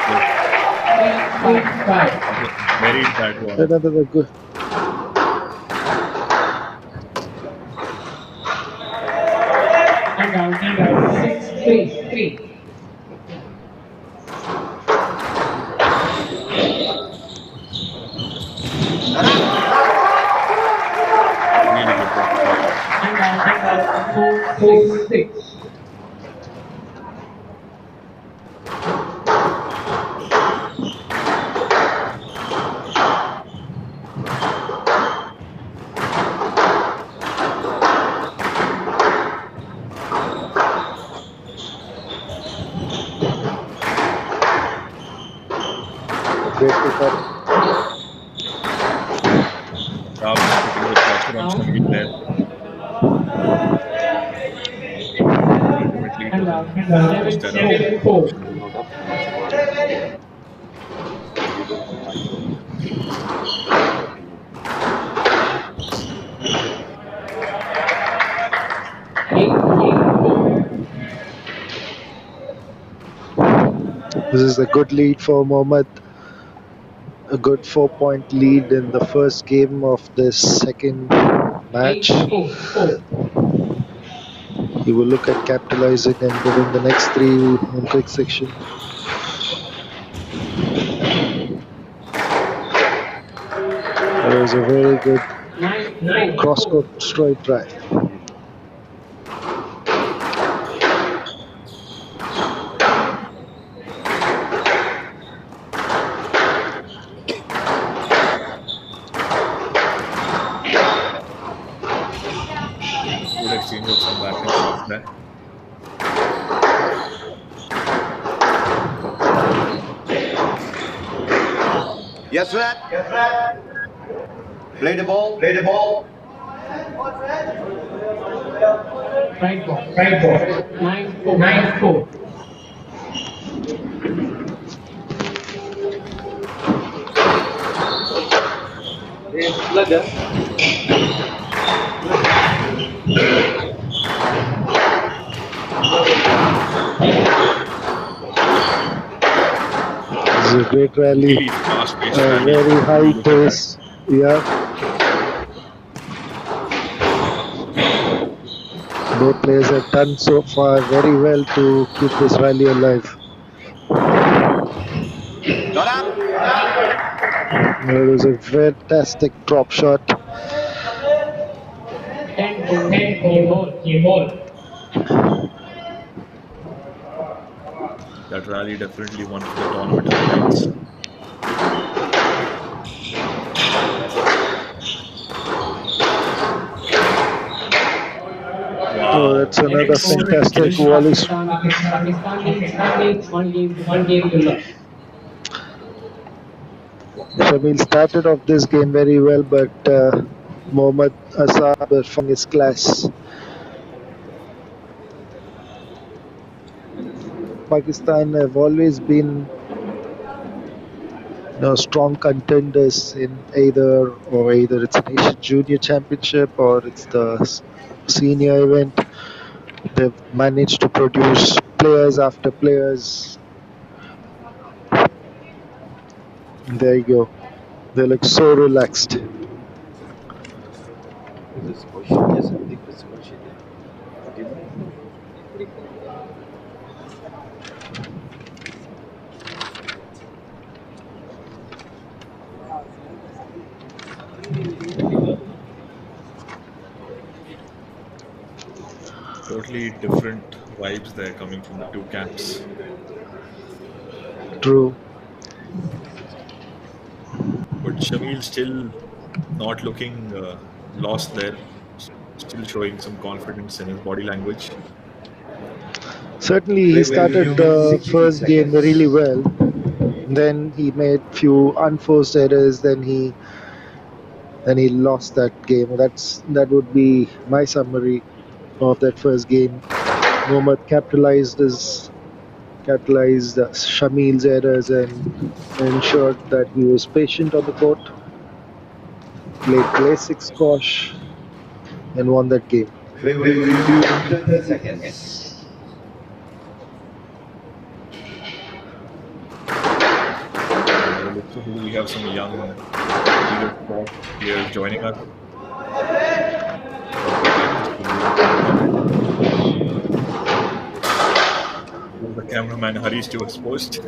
Very bad one. another good 5-4-6. Great pickup. Rab putting the pressure on Shamil there. Ultimately, it wasn't almost enough. 7-4. Coming out of Shimano. Illegal for 5-4. This is a good lead for Mohammad. A good 4-point lead in the first game of this second match. 8-4. He will look at capitalizing and winning the next three in quick section. That was a very good cross-court straight drive. Good exchange of some backhand shots there. Yes, sir. Play the ball. Play the ball. Right ball. 9-4. 9-4. This is a great rally. Really fast-paced A rally. very high Look at that. pace. Yeah. Both players have done so far very well to keep this rally alive. Got up. It was a fantastic drop shot. 10-4. Game ball. That rally definitely one of the tournament highlights. Oh, that's another Excellent fantastic finish. volley. Pakistan leads one game to love. Shamil started off this game very well, but Mohammad Asad was from his class. Pakistan have always been strong contenders in either it's an Asian Junior Championship or it's the senior event. They've managed to produce players after players. There you go. They look so relaxed. This question is something this question. Totally different vibes there coming from the two camps. True. But Shamil still not looking lost there. Still showing some confidence in his body language. Certainly, he started the first game really well. Then he made few unforced errors. Then he lost that game. That would be my summary of that first game. Mohammad capitalized Shamil's errors and ensured that he was patient on the court. Played classic squash and won that game. 30 seconds. We have some young players joining us. The cameraman hurries to his post.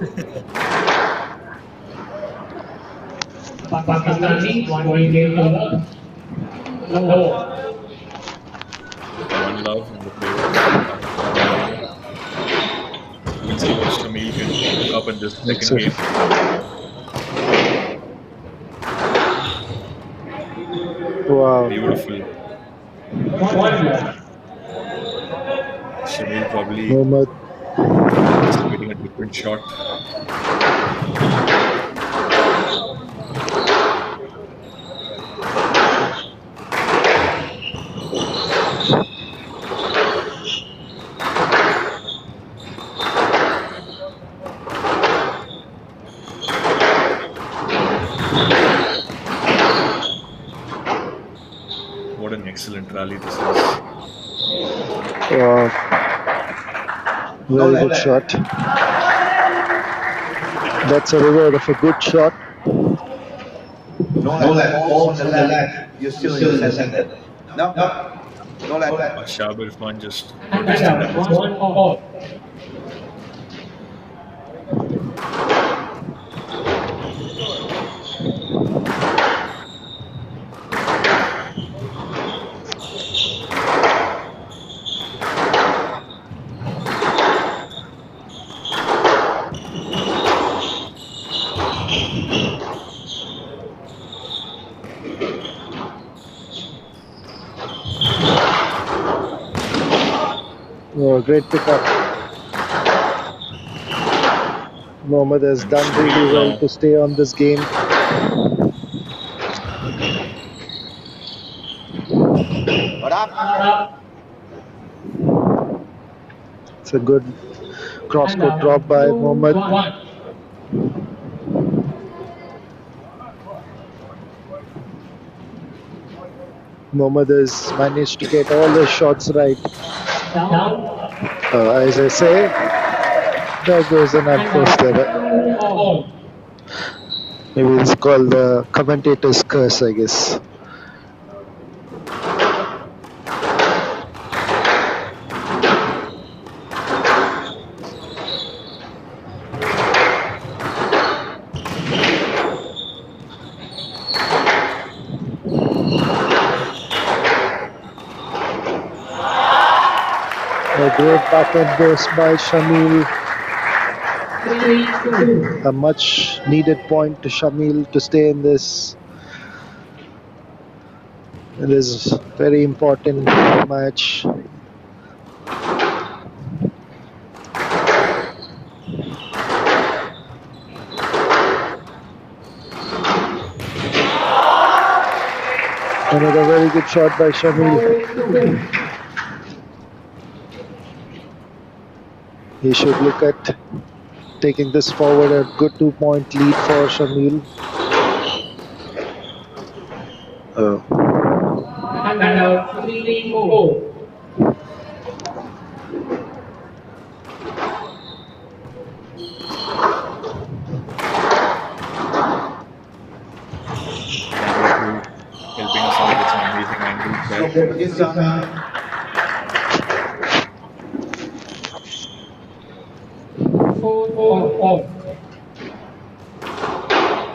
Pakistan leads one game to love. No. love in the play of Pakistan. We'll see what Shamil can cook up in this second game. Wow. Beautiful. Shamil probably Mohammad. anticipating a different shot. What an excellent rally this is. Wow. Very good shot. That's a reward of a good shot. No left, balls on the left. You're still in the center. No. No left. Shab Irfan just protesting that it's Oh, great pickup. Mohammad has done really well to stay on this game. What up? It's a good cross-court drop by Mohammad. Mohammad has managed to get all the shots right. As I say, there goes an unforced error. Maybe it's called the commentator's curse, I guess. A great backhand burst by Shamil. A much needed point to Shamil to stay in this very important match. Another very good shot by Shamil. He should look at taking this forward. A good 2-point lead for Shamil. helping us out with some amazing angles there.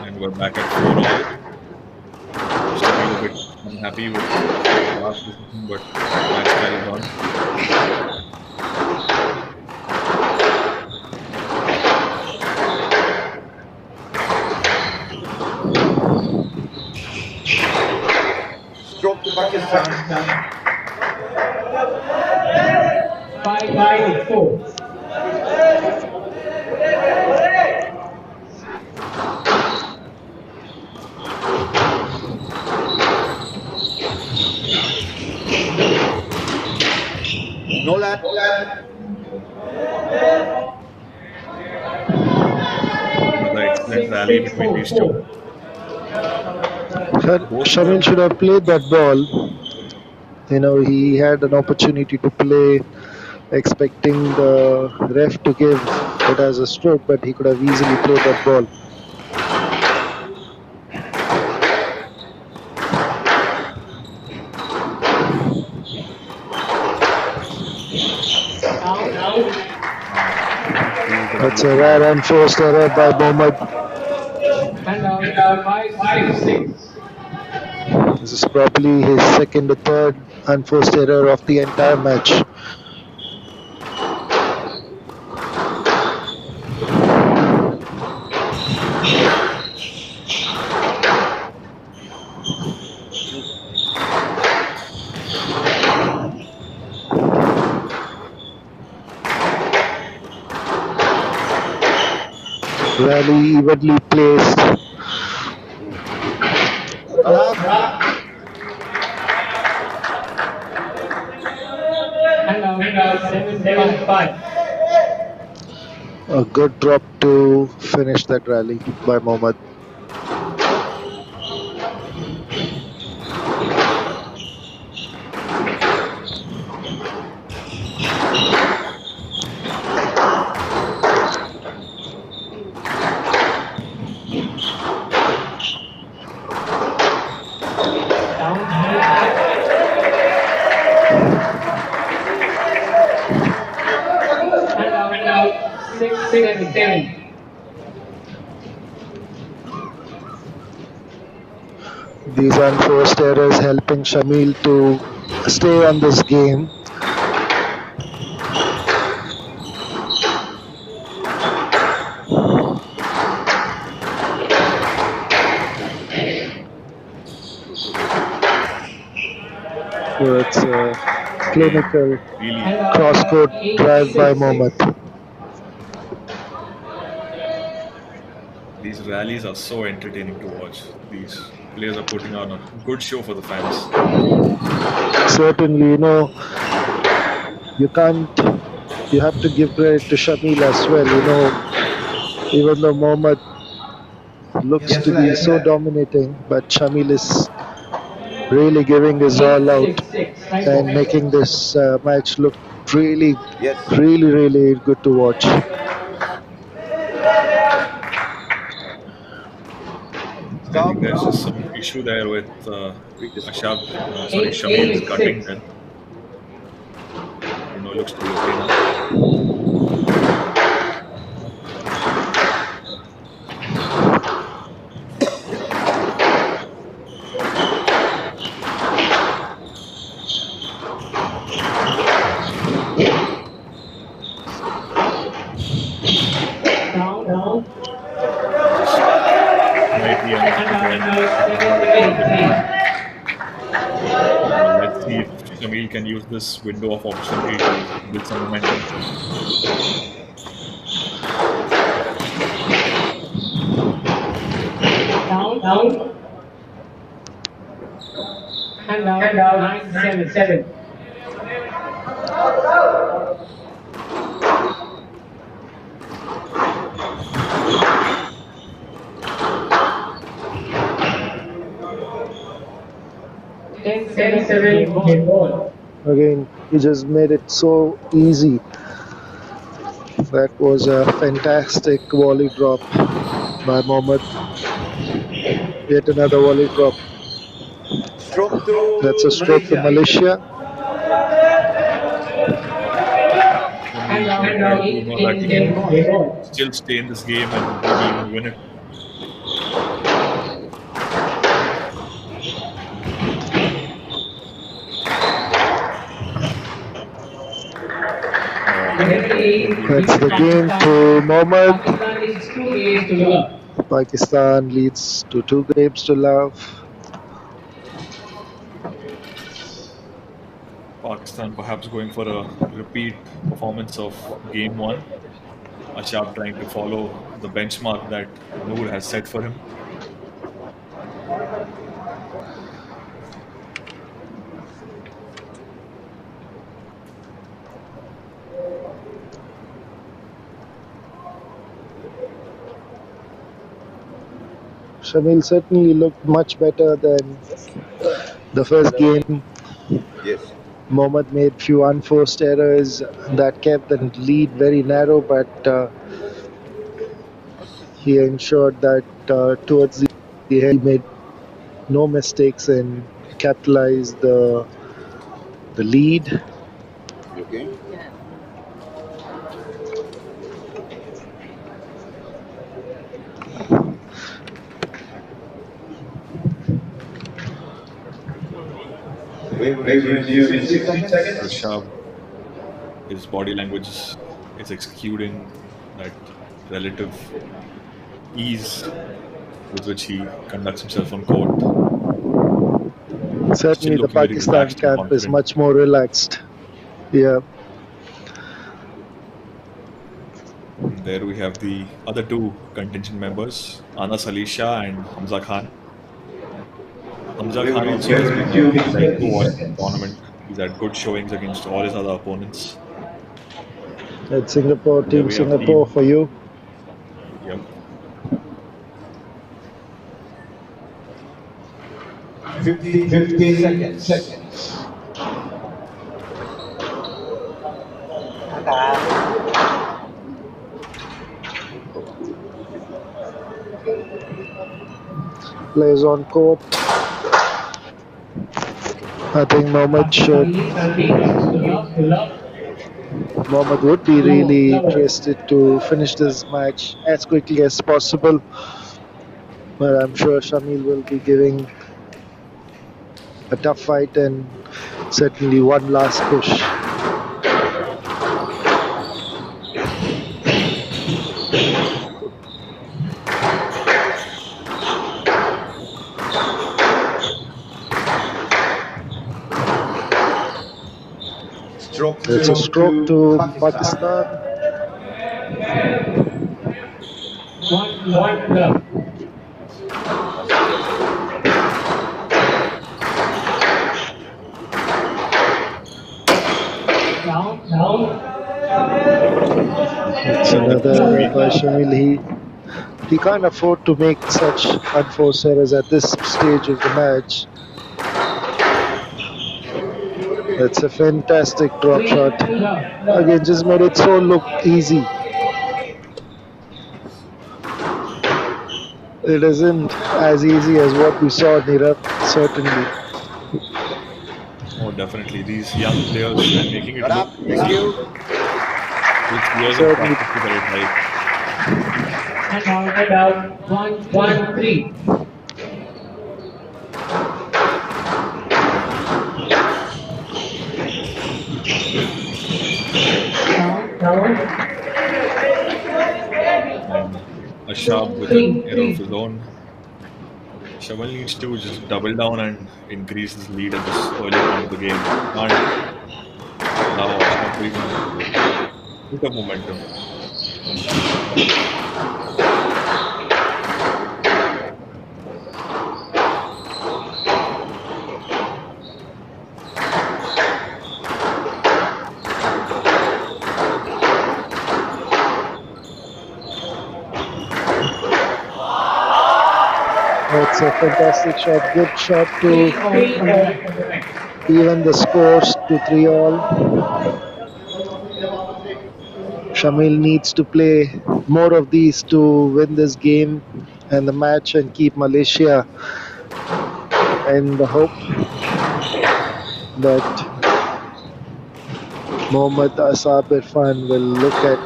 And we're back at 4-all. Still a bit unhappy with the last decision, but match carries on. Stroke to Pakistan. 5-4. No lad. Another excellent rally between these two. Shamil should have played that ball. You know, he had an opportunity to play, expecting the ref to give it as a stroke, but he could have easily played that ball. That's a rare unforced error by Mohammad. And out 5-6. This is probably his second or third unforced error of the entire match. Rally evenly placed. And 7-5. A good drop to finish that rally by Mohammad. And out 6-7. These unforced errors helping Shamil to stay on this game. So it's a clinical cross-court drive by Mohammad. These rallies are so entertaining to watch. These players are putting on a good show for the fans. Certainly, you have to give credit to Shamil as well. Even though Mohammad looks to be so dominating, but Shamil is really giving his all out and making this match look really, really good to watch. I think there's just some issue there with Shamil's cutting there. I don't know, it looks to be okay now. Let's see if Shamil can use this window of opportunity to build some momentum. Down. And out 9-7. 10-7 game ball. Again, he just made it so easy. That was a fantastic volley drop by Mohammad. Yet another volley drop. That's a stroke to Malaysia. Still stay in this game and maybe even win it. That's the game to Mohammad. Pakistan leads to 2 games to love. Pakistan perhaps going for a repeat performance of game 1. Ashab trying to follow the benchmark that Noor has set for him. Shamil certainly looked much better than the first game. Yes. Mohammad made few unforced errors that kept the lead very narrow, but he ensured that towards the end he made no mistakes and capitalized the lead. Okay. Wave will resume in 60 seconds. Rishabh, his body language is executing that relative ease with which he conducts himself on court. Still Certainly, the looking very Pakistan relaxed and camp is confident. much more relaxed. Yeah. And there we have the other two contingent members, Anas Alisha and Hamza Khan. Hamza Wave Khan will also has been a resume in delight to 30 watch in the seconds. tournament. He's had good showings against all his other opponents. That's Singapore, And there Team we have Singapore team. for you. Yep. 50 seconds. Plays on court. I think Mohammad would be really interested to finish this match as quickly as possible. But I'm sure Shamil will be giving a tough fight and certainly one last push. It's a stroke to Pakistan. One love. Down. It's another by Shamil. He can't afford to make such unforced errors at this stage of the match. That's a fantastic drop shot. Again, just made it so look easy. It isn't as easy as what we saw, Nirav, certainly. Oh, definitely. These young players and making it look easy. Thank you. Takes years of Certainly. practice to get it right. And out. 1-3. Down. And Ashab with an error of his own. Shamal needs to just double down and increase his lead at this early point of the game. Can't allow Ashab to even pick up momentum. It's a fantastic shot. Good shot to even the scores to 3-all. Shamil needs to play more of these to win this game and the match and keep Malaysia in the hope that Mohammad Asab Irfan will look at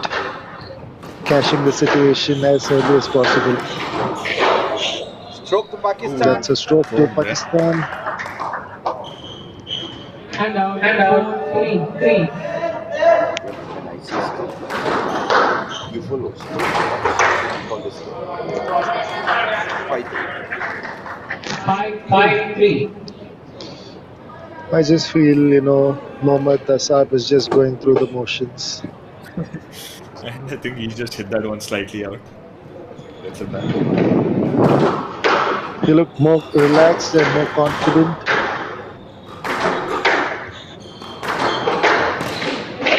cashing the situation as early as possible. Stroke to Pakistan. That's a stroke to Pakistan. And out. 3. When I see stuff, you follow. Call this 5-3. I just feel, Mohammad Asab is just going through the motions. And I think he just hit that one slightly out. That's a bad. He looked more relaxed and more confident.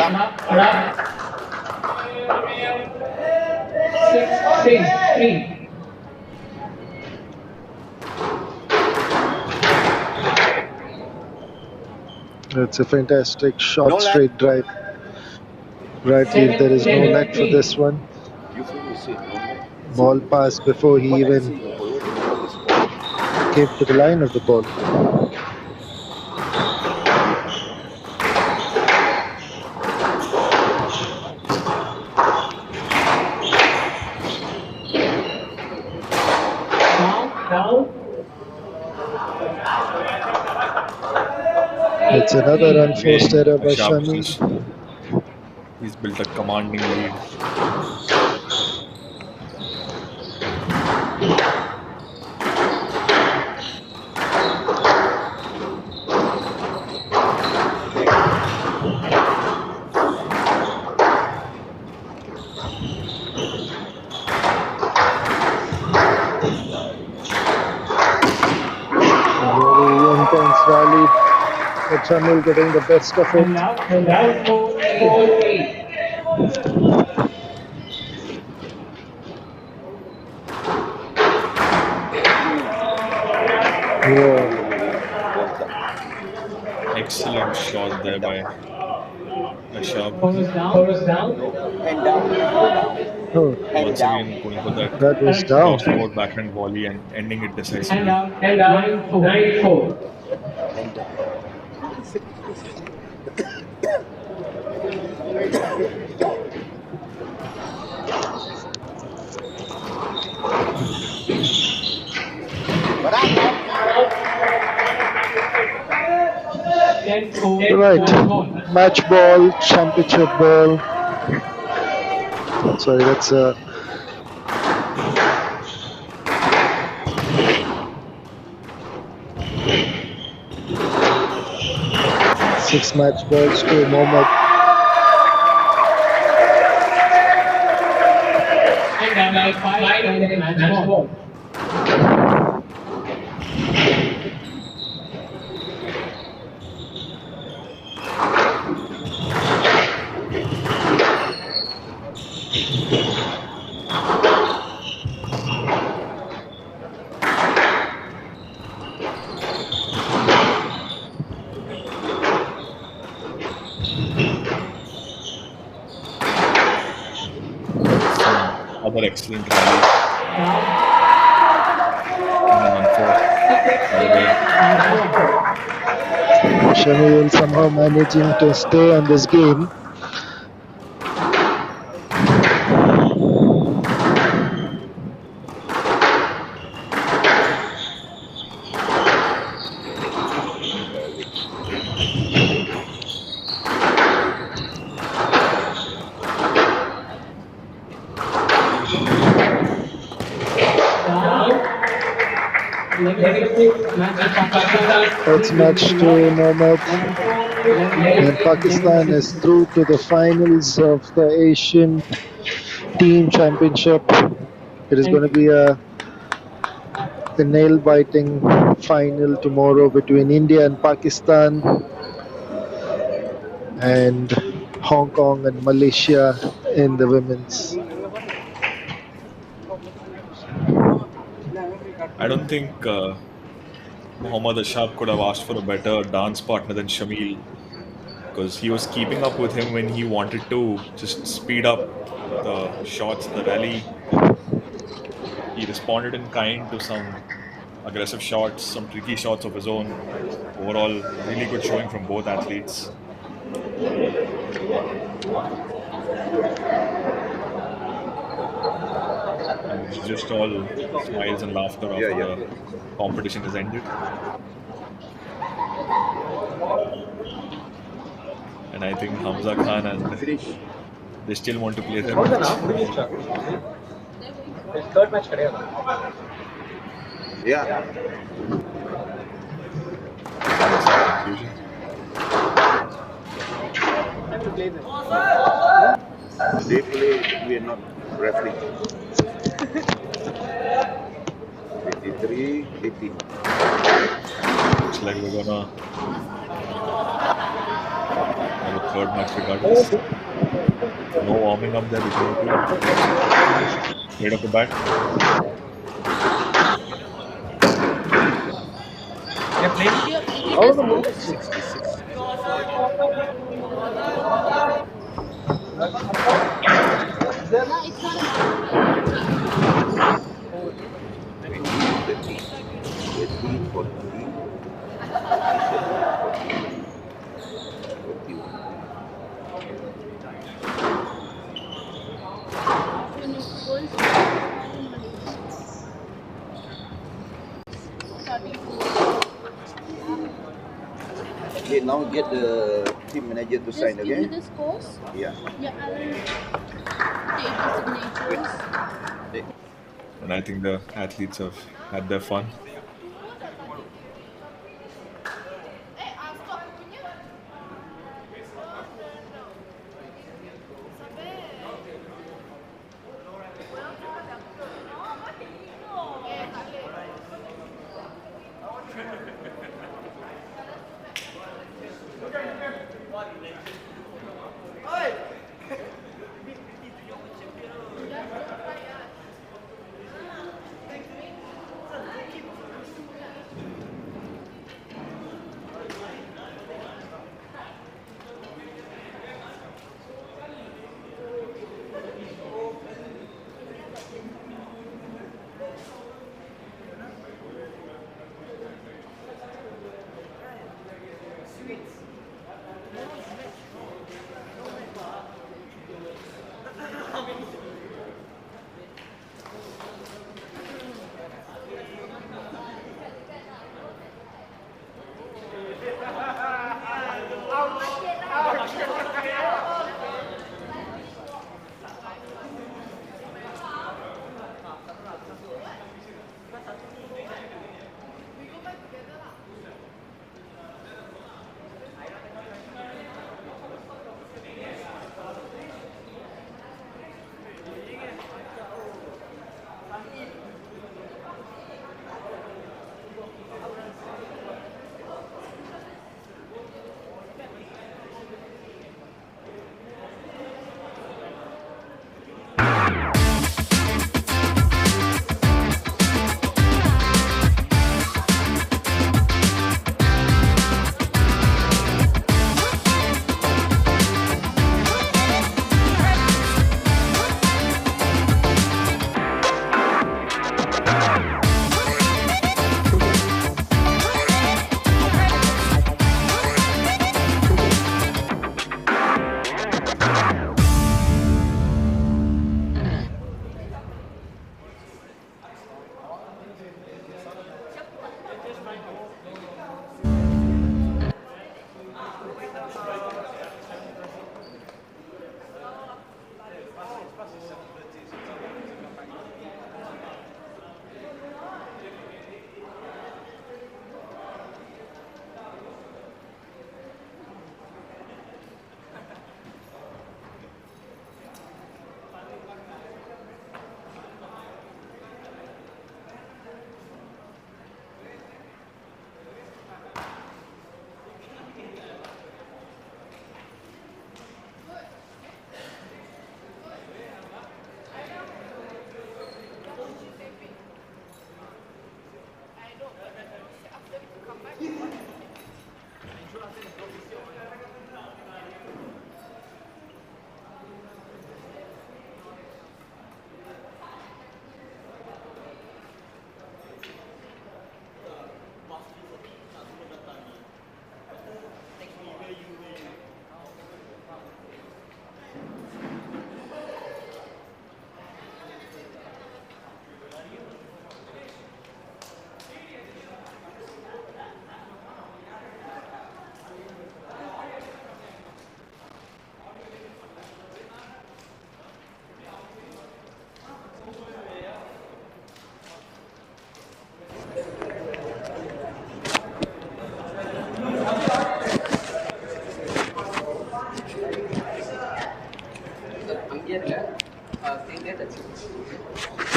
Up. 6-3. It's a fantastic shot, No straight drive. Rightly, there is no net for this one. You follow, say no. Ball passed before he even came to the line of the ball. Down. It's another unforced Again, error by Ashab Shami. he's built a commanding lead. Very intense rally. But Shamil getting the best of it. And now, 4-8. Excellent shot there by Ashab. First down. And down. Oh, And Once down. again going for that that was down. cross-court backhand volley and ending it And decisively. out. 9-4. And down. Right, match ball, championship ball. Sorry, that's six match balls to Mohammed. And now, 5 match ball. Other excellent rally. And an unforced Shamil somehow managing to stay on this game. That's match to Mohammed. And Pakistan is through to the finals of the Asian Team Championship. It is going to be a nail-biting final tomorrow between India and Pakistan, and Hong Kong and Malaysia in the women's. I don't think Muhammad Ashab could have asked for a better dance partner than Shamil, because he was keeping up with him when he wanted to just speed up the shots, the rally. He responded in kind to some aggressive shots, some tricky shots of his own. Overall, really good showing from both athletes. And it's just all smiles and laughter after the competition has ended. And I think Hamza Khan and they still want to play their match. Third match. Yeah. Conclusion. They play, we are not referee. 23-18. Looks like we're gonna have a third match regardless. No warming up there between the two. Straight off the bat. How the move? 66. now get the team manager to Just sign, give me okay? the scores. Yeah. Yeah, I'll take the signatures. And I think the athletes have had their fun.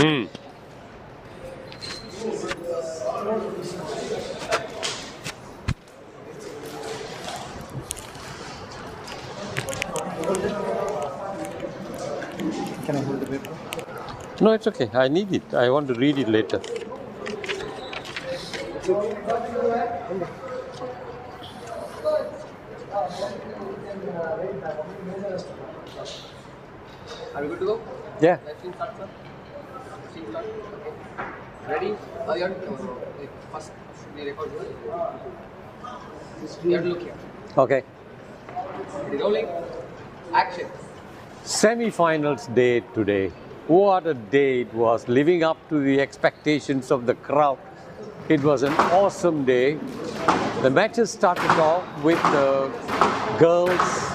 Hmm. Can I hold the paper? No, it's okay. I need it. I want to read it later. Are we good to go? Yeah. Let's start, sir. Scene start. Okay. Ready? You have to first we record. You have to look here. Okay. Ready, rolling. Action. Semi-finals day today. What a day it was, living up to the expectations of the crowd. It was an awesome day. The matches started off with the girls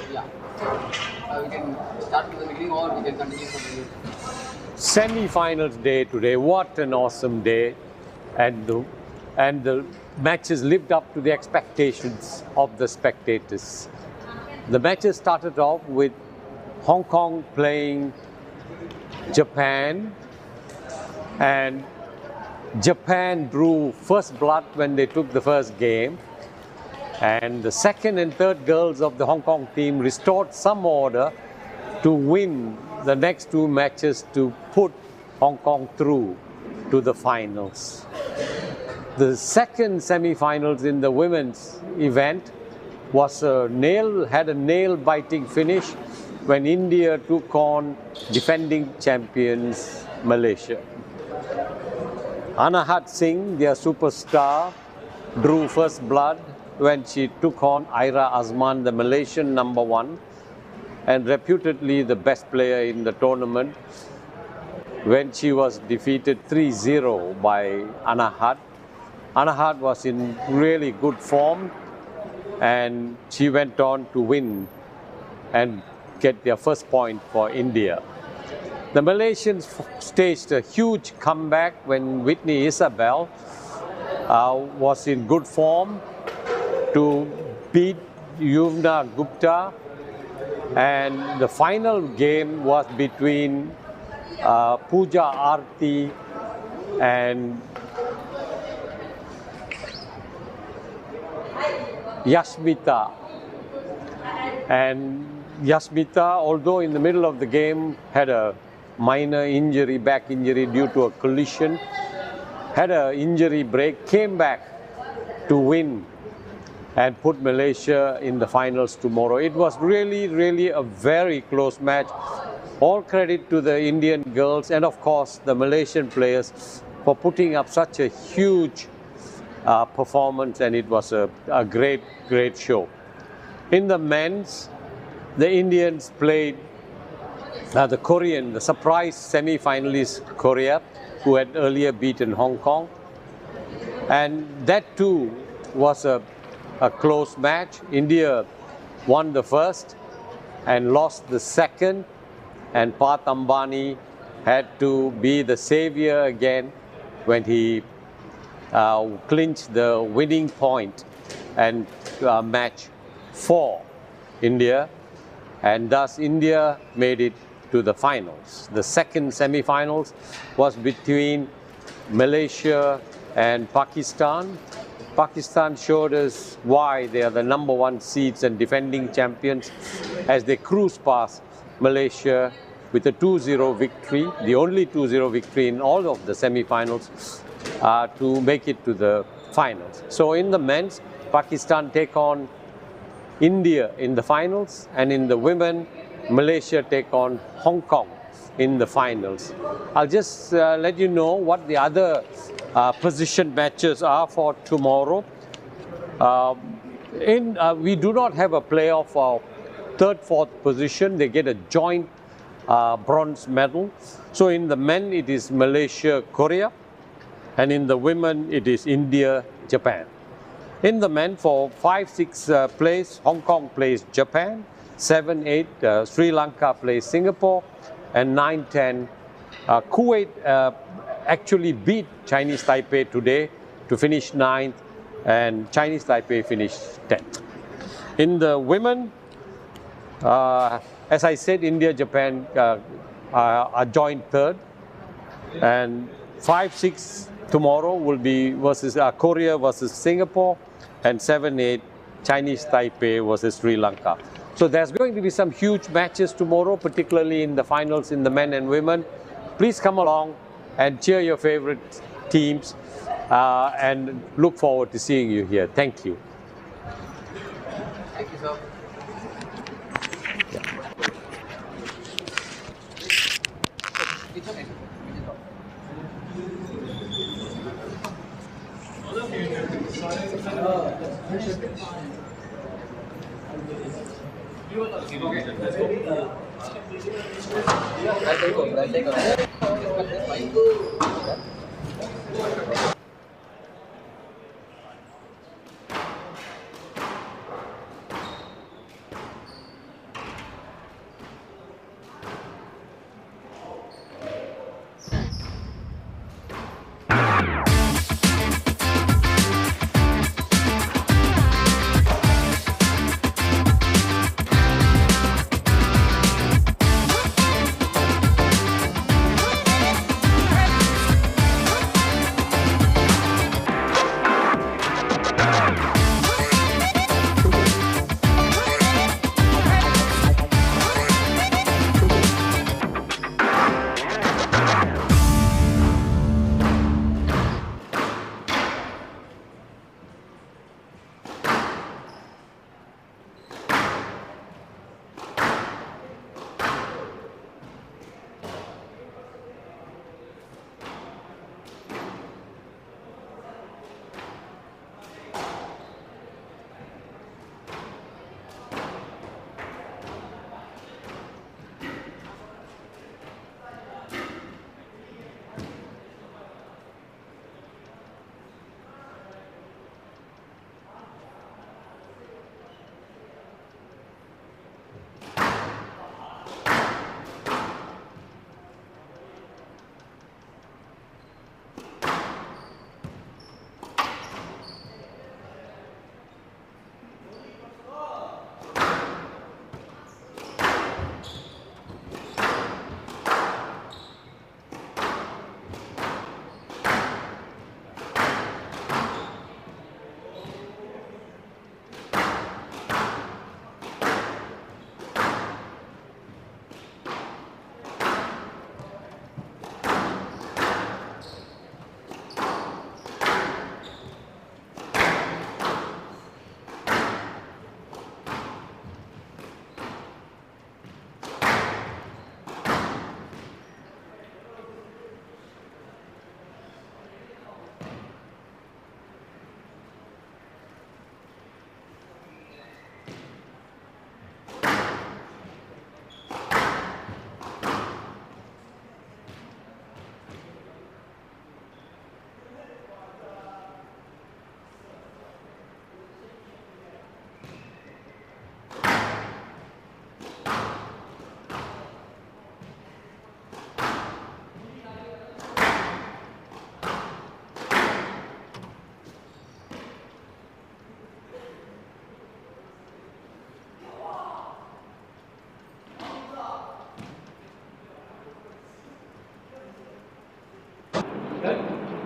Yeah. We can start from the beginning or we can continue from the semi-finals day today. What an awesome day. And the matches lived up to the expectations of the spectators. The matches started off with Hong Kong playing Japan, and Japan drew first blood when they took the first game, and the second and third girls of the Hong Kong team restored some order to win the next two matches to put Hong Kong through to the finals. The second semi-finals in the women's event had a nail-biting finish when India took on defending champions Malaysia. Anahat Singh, their superstar, drew first blood when she took on Ira Azman, the Malaysian #1 and reputedly the best player in the tournament, when she was defeated 3-0 by Anahat. Anahat was in really good form, and she went on to win and get their first point for India. The Malaysians staged a huge comeback when Whitney Isabel was in good form to beat Yuvna Gupta, and the final game was between Pooja Aarti and Yashmita. And Yashmita, although in the middle of the game had a minor injury, back injury due to a collision, had an injury break, came back to win and put Malaysia in the finals tomorrow. It was really a very close match. All credit to the Indian girls and of course the Malaysian players for putting up such a huge performance, and it was a great show. In the men's, the Indians played the surprise semi-finalist Korea, who had earlier beaten Hong Kong, and that too was a close match. India won the first and lost the second, and Pat Ambani had to be the savior again when he clinched the winning point and match for India, and thus India made it to the finals. The second semi-finals was between Malaysia and Pakistan. Pakistan showed us why they are the #1 seeds and defending champions as they cruised past Malaysia with a 2-0 victory, the only 2-0 victory in all of the semi-finals to make it to the finals. So in the men's, Pakistan take on India in the finals, and in the women, Malaysia take on Hong Kong in the finals. I'll just let you know what the other position matches are for tomorrow. We do not have a playoff for third, fourth position. They get a joint bronze medal. So in the men, it is Malaysia, Korea, and in the women, it is India, Japan. In the men, for 5, 6 place, Hong Kong plays Japan, 7, 8, Sri Lanka plays Singapore, and 9, 10, Kuwait actually beat Chinese Taipei today to finish 9th, and Chinese Taipei finished 10th. In the women, as I said, India, Japan are joint third, and 5, 6 tomorrow will be versus Korea versus Singapore, and 7, 8 Chinese Taipei versus Sri Lanka. So there's going to be some huge matches tomorrow, particularly in the finals in the men and women. Please come along and cheer your favorite teams, and look forward to seeing you here. Thank you. Thank you, sir. It's okay. I'll take over. That's fine.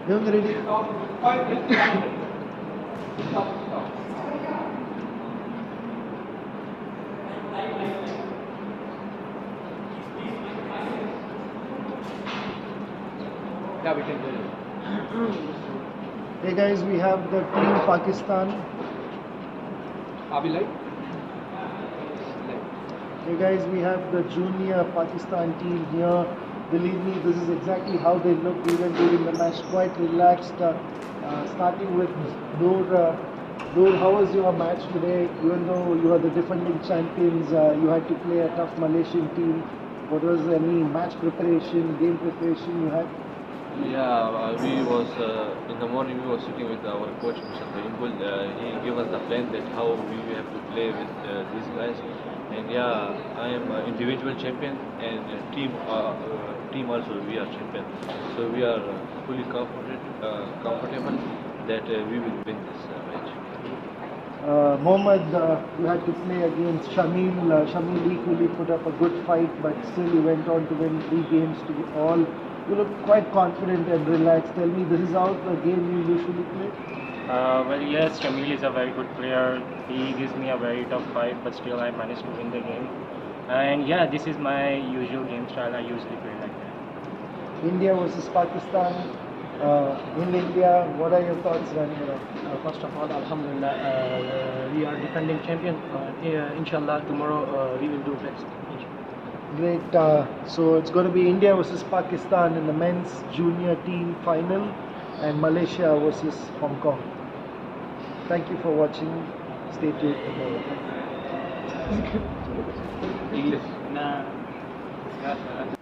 Young ready? Yeah, we can do it. Hey guys, we have the team Pakistan. Are we live? Hey guys, we have the junior Pakistan team here. Believe me, this is exactly how they look even during the match. Quite relaxed. Starting with Noor. Noor, how was your match today? Even though you are the defending champions, you had to play a tough Malaysian team. What was any match preparation, game preparation you had? Yeah, we was in the morning. We was sitting with our coach, Mr. Imbul. He gave us the plan that how we have to play with these guys. And yeah, I am an individual champion, and team also we are champion. So we are fully comfortable that we will win this match. Mohammad, you had to play against Shamil. Shamil equally put up a good fight, but still he went on to win 3 games to all. You look quite confident and relaxed. Tell me, this is how the game you usually play? Well, yes, Shamil is a very good player. He gives me a very tough fight, but still I managed to win the game. And yeah, this is my usual game style. I usually play like that. India versus Pakistan. In India, what are your thoughts, Ranira? First of all, Alhamdulillah, we are defending champion. Inshallah, tomorrow we will do best. Great. So it's going to be India versus Pakistan in the men's junior team final, and Malaysia versus Hong Kong. Thank you for watching. Stay tuned. English. Nah. that.